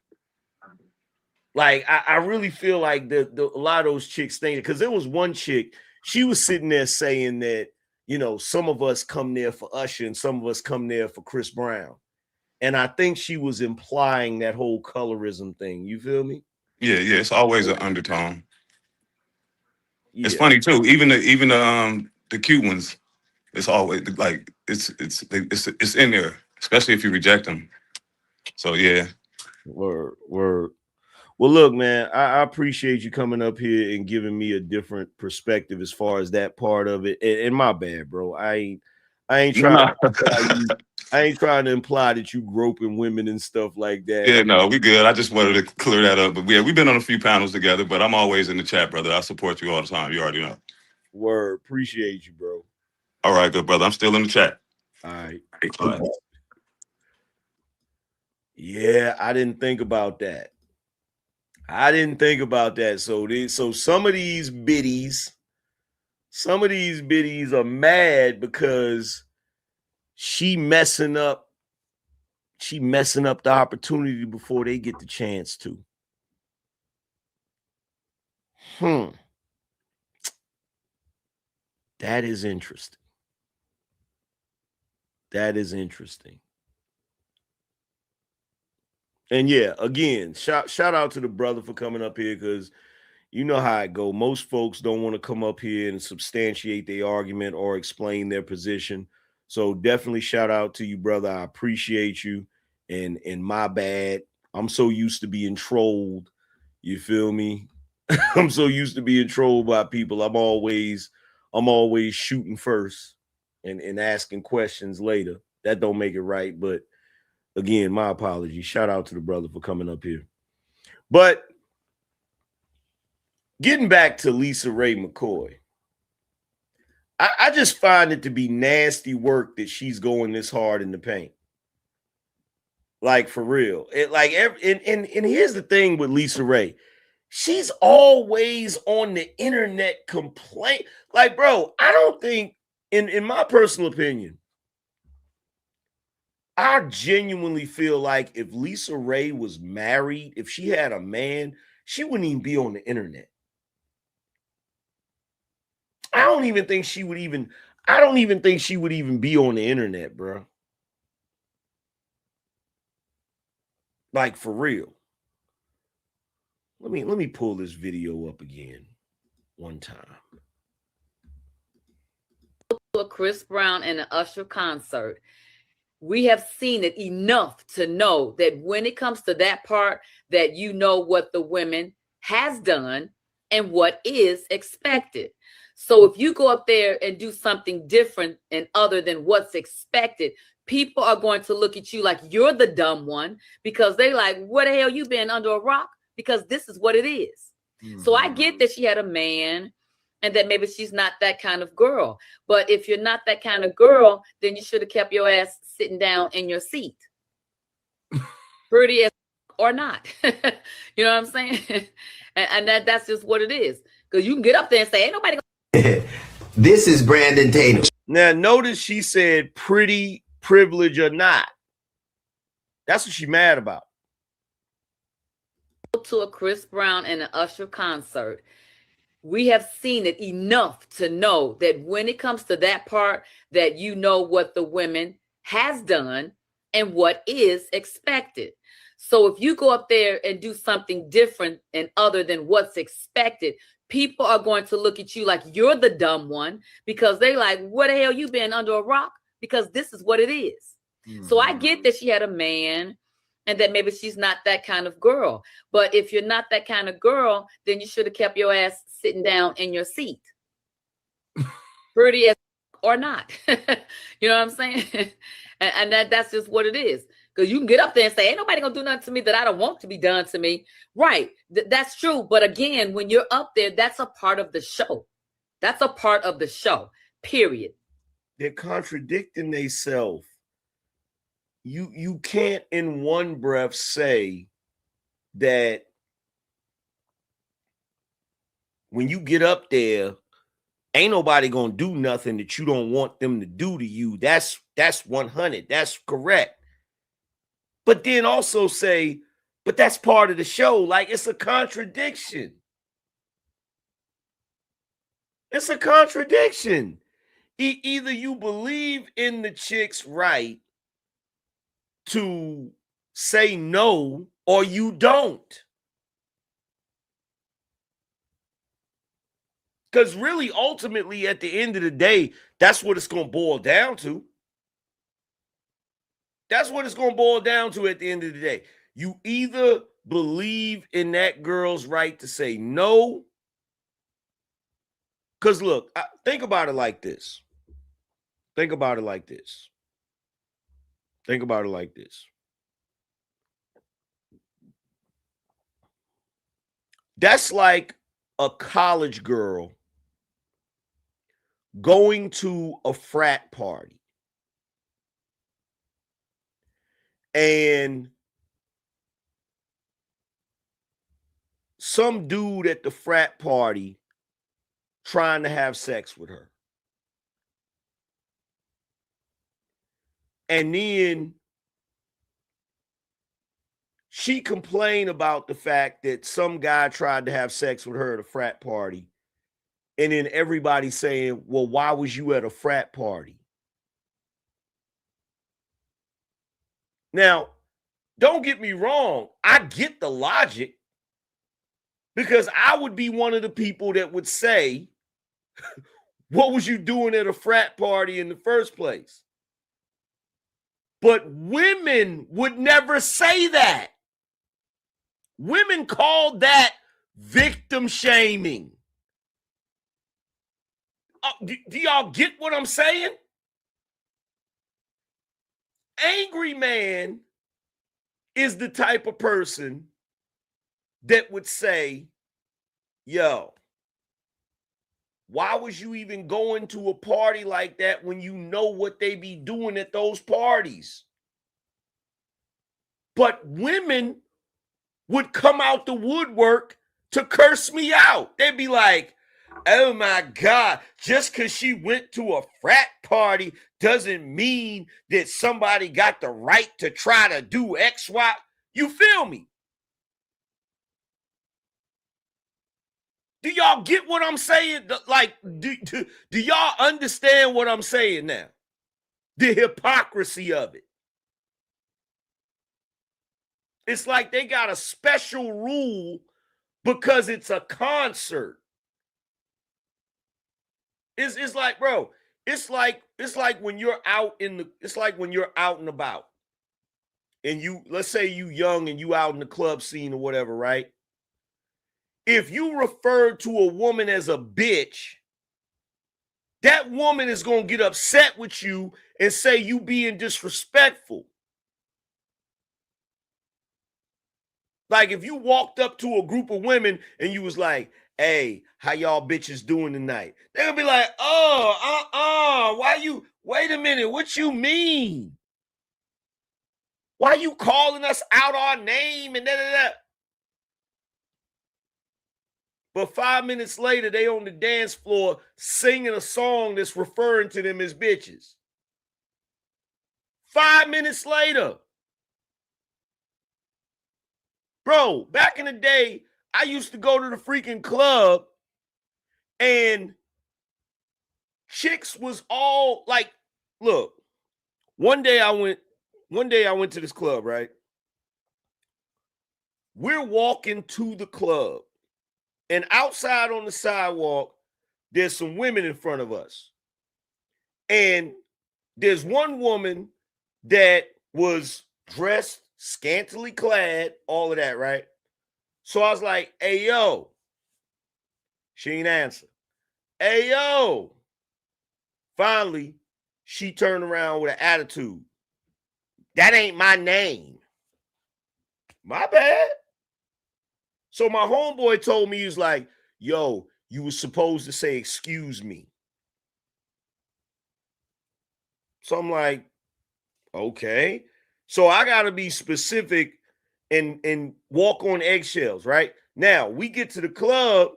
[SPEAKER 9] Like, I really feel like a lot of those chicks think, because there was one chick, she was sitting there saying that, you know, some of us come there for Usher and some of us come there for Chris Brown. And I think she was implying that whole colorism thing. You feel me?
[SPEAKER 10] Yeah, it's always an undertone.
[SPEAKER 9] Yeah.
[SPEAKER 10] It's funny too. Even the cute ones, it's always like it's in there, especially if you reject them. So yeah.
[SPEAKER 9] Word. Well, look, man, I appreciate you coming up here and giving me a different perspective as far as that part of it. And my bad, bro. I ain't trying. I ain't trying to imply that you groping women and stuff like that.
[SPEAKER 10] Yeah, no, we good. I just wanted to clear that up. But yeah, we've been on a few panels together, but I'm always in the chat, brother. I support you all the time. You already know.
[SPEAKER 9] Word. Appreciate you, bro.
[SPEAKER 10] All right, good brother. I'm still in the chat.
[SPEAKER 9] All right.
[SPEAKER 10] All right.
[SPEAKER 9] Yeah, I didn't think about that. So some of these biddies are mad because she messing up the opportunity before they get the chance to. That is interesting. And yeah, again, shout out to the brother for coming up here, because you know how it go. Most folks don't want to come up here and substantiate their argument or explain their position. So definitely shout out to you, brother. I appreciate you. And my bad. I'm so used to being trolled. You feel me? I'm so used to being trolled by people. I'm always shooting first and asking questions later. That don't make it right. But again, my apologies. Shout out to the brother for coming up here. But getting back to LisaRaye McCoy, I just find it to be nasty work that she's going this hard in the paint. Like, for real. And here's the thing with LisaRaye. She's always on the internet complain. Like, bro, I don't think, in my personal opinion, I genuinely feel like if LisaRaye was married, if she had a man, she wouldn't even be on the internet. I don't even think she would even be on the internet, bro. Like, for real. Let me pull this video up again one time.
[SPEAKER 5] To a Chris Brown and an Usher concert, we have seen it enough to know that when it comes to that part, that you know what the women has done and what is expected. So if you go up there and do something different and other than what's expected, people are going to look at you like you're the dumb one, because they're like, what the hell you been under a rock? Because this is what it is. So I get that she had a man and that maybe she's not that kind of girl. But if you're not that kind of girl, then you should have kept your ass sitting down in your seat. Pretty as or not. You know what I'm saying? And that's just what it is. Because you can get up there and say, ain't nobody gonna.
[SPEAKER 21] This is Brandon Tatum.
[SPEAKER 9] Now, notice she said pretty, privilege or not. That's what she's mad about.
[SPEAKER 5] To a Chris Brown and an Usher concert, we have seen it enough to know that when it comes to that part, that you know what the women has done and what is expected. So if you go up there and do something different and other than what's expected, people are going to look at you like you're the dumb one, because they're like, what the hell you been under a rock? Because this is what it is. So I get that she had a man and that maybe she's not that kind of girl. But if you're not that kind of girl, then you should have kept your ass sitting down in your seat. Pretty as or not. You know what I'm saying? And that's just what it is. Because you can get up there and say, ain't nobody gonna do nothing to me that I don't want to be done to me. Right. That's true. But again, when you're up there, that's a part of the show. That's a part of the show, period.
[SPEAKER 9] They're contradicting themselves. You can't in one breath say that when you get up there, ain't nobody gonna do nothing that you don't want them to do to you. That's 100. That's correct. But then also say, but that's part of the show. Like, it's a contradiction. It's a contradiction. Either you believe in the chick's right to say no, or you don't. Because really, ultimately, at the end of the day, that's what it's going to boil down to. That's what it's going to boil down to at the end of the day. You either believe in that girl's right to say no. Because look, think about it like this. Think about it like this. Think about it like this. That's like a college girl going to a frat party and some dude at the frat party trying to have sex with her. And then she complained about the fact that some guy tried to have sex with her at a frat party. And then everybody saying, well, why was you at a frat party? Now, don't get me wrong. I get the logic, because I would be one of the people that would say, what was you doing at a frat party in the first place? But women would never say that. Women call that victim shaming. Do y'all get what I'm saying? Angryman is the type of person that would say, yo, why was you even going to a party like that when you know what they be doing at those parties? But women would come out the woodwork to curse me out. They'd be like, oh my God, just because she went to a frat party doesn't mean that somebody got the right to try to do X, Y. You feel me? Do y'all get what I'm saying? Like, do y'all understand what I'm saying now? The hypocrisy of it. It's like they got a special rule because it's a concert. It's like, bro, it's like when you're out and about. And you, let's say you young and you out in the club scene or whatever, right? If you refer to a woman as a bitch, that woman is going to get upset with you and say you being disrespectful. Like if you walked up to a group of women and you was like, hey, how y'all bitches doing tonight? They're going to be like, wait a minute, what you mean? Why you calling us out our name and da-da-da? But 5 minutes later, they on the dance floor singing a song that's referring to them as bitches. 5 minutes later. Bro, back in the day, I used to go to the freaking club and chicks was all like, look, one day I went to this club, right? We're walking to the club. And outside on the sidewalk, there's some women in front of us. And there's one woman that was dressed scantily clad, all of that, right? So I was like, hey, yo. She ain't answer. Hey, yo. Finally, she turned around with an attitude. That ain't my name. My bad. So my homeboy told me, he was like, yo, you were supposed to say, excuse me. So I'm like, okay. So I got to be specific and walk on eggshells, right? Now, we get to the club.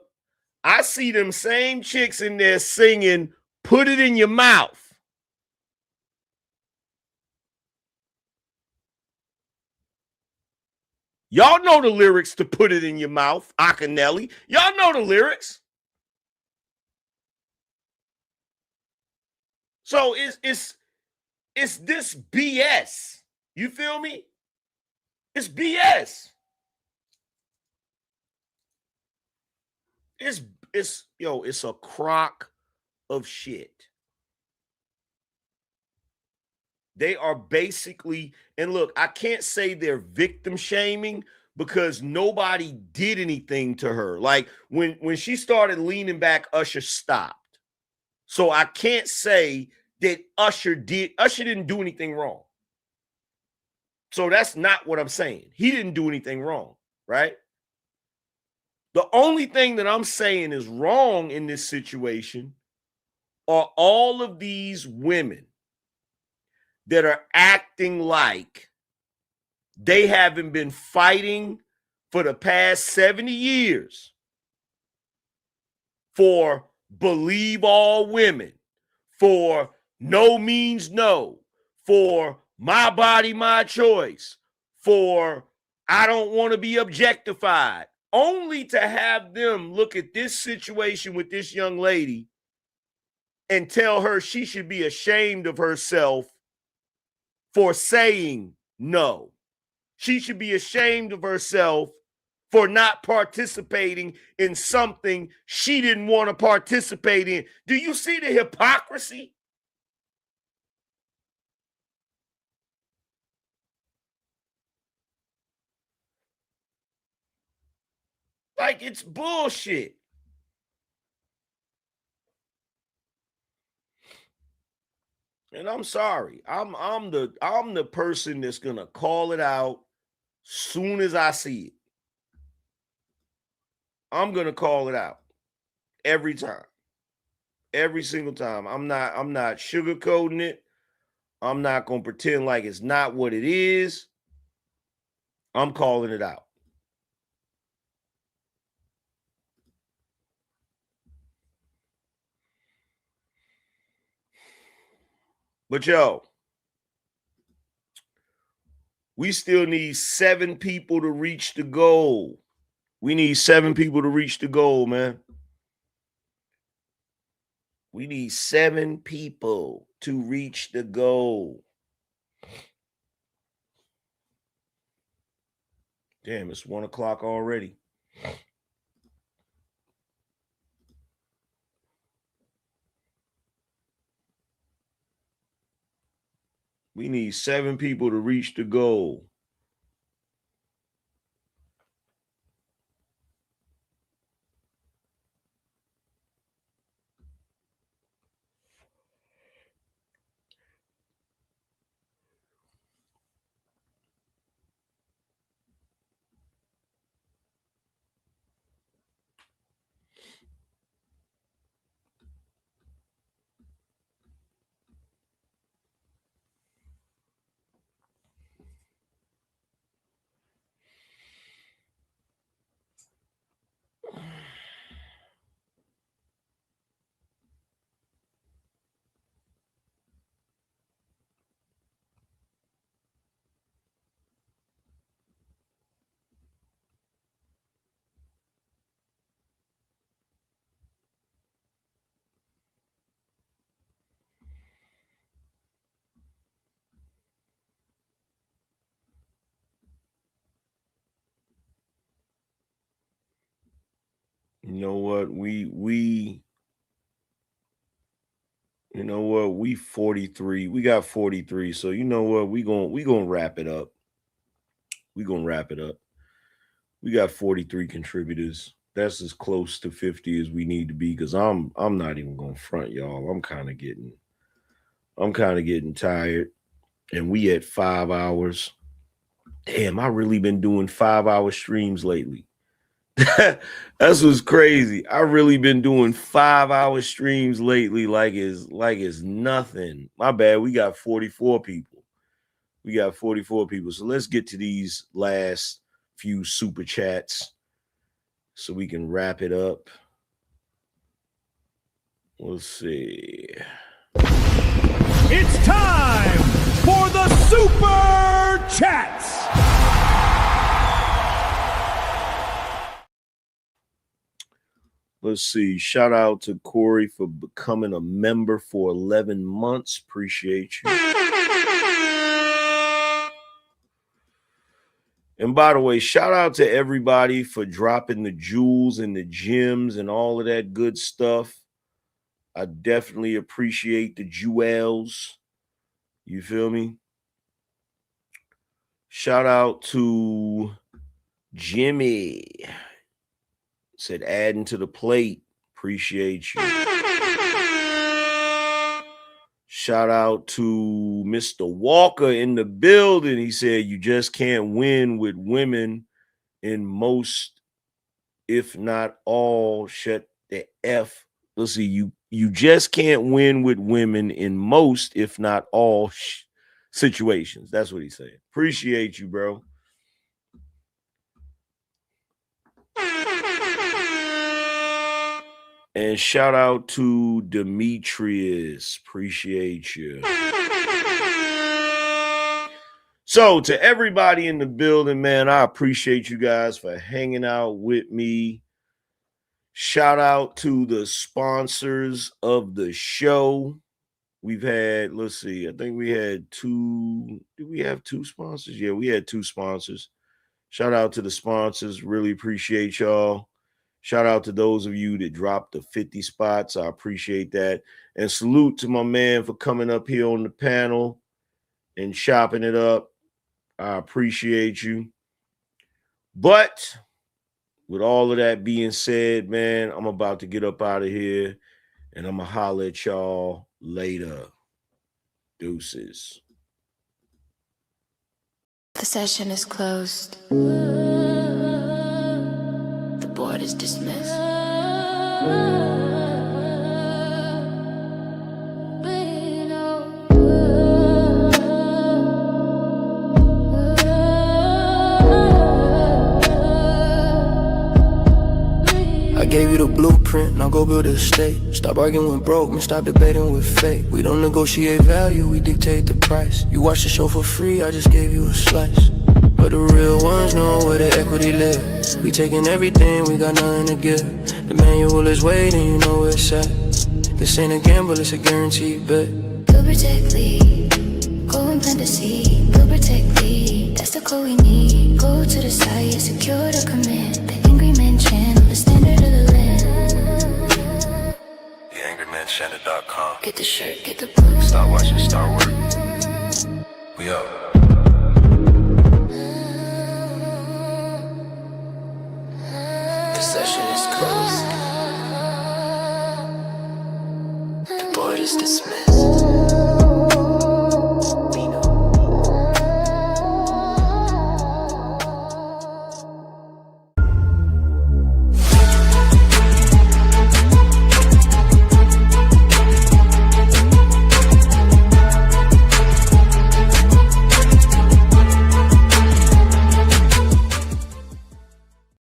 [SPEAKER 9] I see them same chicks in there singing, put it in your mouth. Y'all know the lyrics to put it in your mouth, Akinelli. Y'all know the lyrics. So it's this BS. You feel me? It's BS. It's a crock of shit. They are basically, and look, I can't say they're victim shaming because nobody did anything to her. Like when she started leaning back, Usher stopped. So I can't say that Usher didn't do anything wrong. So that's not what I'm saying. He didn't do anything wrong, right? The only thing that I'm saying is wrong in this situation are all of these women that are acting like they haven't been fighting for the past 70 years for believe all women, for no means no, for my body, my choice, for I don't want to be objectified, only to have them look at this situation with this young lady and tell her she should be ashamed of herself for saying no. She should be ashamed of herself for not participating in something she didn't want to participate in. Do you see the hypocrisy? Like, it's bullshit. And I'm sorry. I'm the person that's gonna call it out soon as I see it. I'm gonna call it out every time. Every single time. I'm not sugarcoating it. I'm not gonna pretend like it's not what it is. I'm calling it out. But yo, we still need 7 people to reach the goal. We need 7 people to reach the goal, man. We need 7 people to reach the goal. Damn, it's 1 o'clock already. We need 7 people to reach the goal. You know what? We 43. We got 43. So you know what? We gonna wrap it up. We gonna wrap it up. We got 43 contributors. That's as close to 50 as we need to be, because I'm not even gonna front, y'all. I'm kind of getting tired. And we at 5 hours. Damn, I really been doing 5-hour streams lately. That's what's crazy. I really been doing 5-hour streams lately like it's nothing. My bad. We got 44 people. So let's get to these last few super chats so we can wrap it up. Let's see.
[SPEAKER 15] It's time for the super chats.
[SPEAKER 9] Let's see. Shout out to Corey for becoming a member for 11 months. Appreciate you. And by the way, shout out to everybody for dropping the jewels and the gems and all of that good stuff. I definitely appreciate the jewels. You feel me? Shout out to Jimmy. Said adding to the plate. Appreciate you. Shout out to Mr. Walker in the building. He said you just can't win with women in most, if not all. Shut the F. Let's see. You just can't win with women in most, if not all situations. That's what he said. Appreciate you, bro. And shout out to Demetrius. Appreciate you. So to everybody in the building, man, I appreciate you guys for hanging out with me. Shout out to the sponsors of the show. We've had, let's see, I think we had 2. Did we have 2 sponsors? Yeah, we had 2 sponsors. Shout out to the sponsors. Really appreciate y'all. Shout out to those of you that dropped the 50 spots. I appreciate that. And salute to my man for coming up here on the panel and chopping it up. I appreciate you. But with all of that being said, man, I'm about to get up out of here and I'm going to holler at y'all later. Deuces.
[SPEAKER 6] The session is closed. Board is dismissed.
[SPEAKER 8] I gave you the blueprint, now go build a estate. Stop arguing with broke, man, stop debating with fate. We don't negotiate value, we dictate the price. You watch the show for free, I just gave you a slice. But the real ones know where the equity lives. We taking everything, we got nothing to give. The manual is waiting, you know where it's at. This ain't a gamble, it's a guaranteed bet.
[SPEAKER 6] Build, protect, lead. Go and plant the seed. Build, protect, lead. That's the code we need. Go to the side, secure the command. The Angryman channel, the standard of the land.
[SPEAKER 8] TheAngrymanChannel.com.
[SPEAKER 6] Get the shirt, get the book.
[SPEAKER 8] Start watching, start working. We up.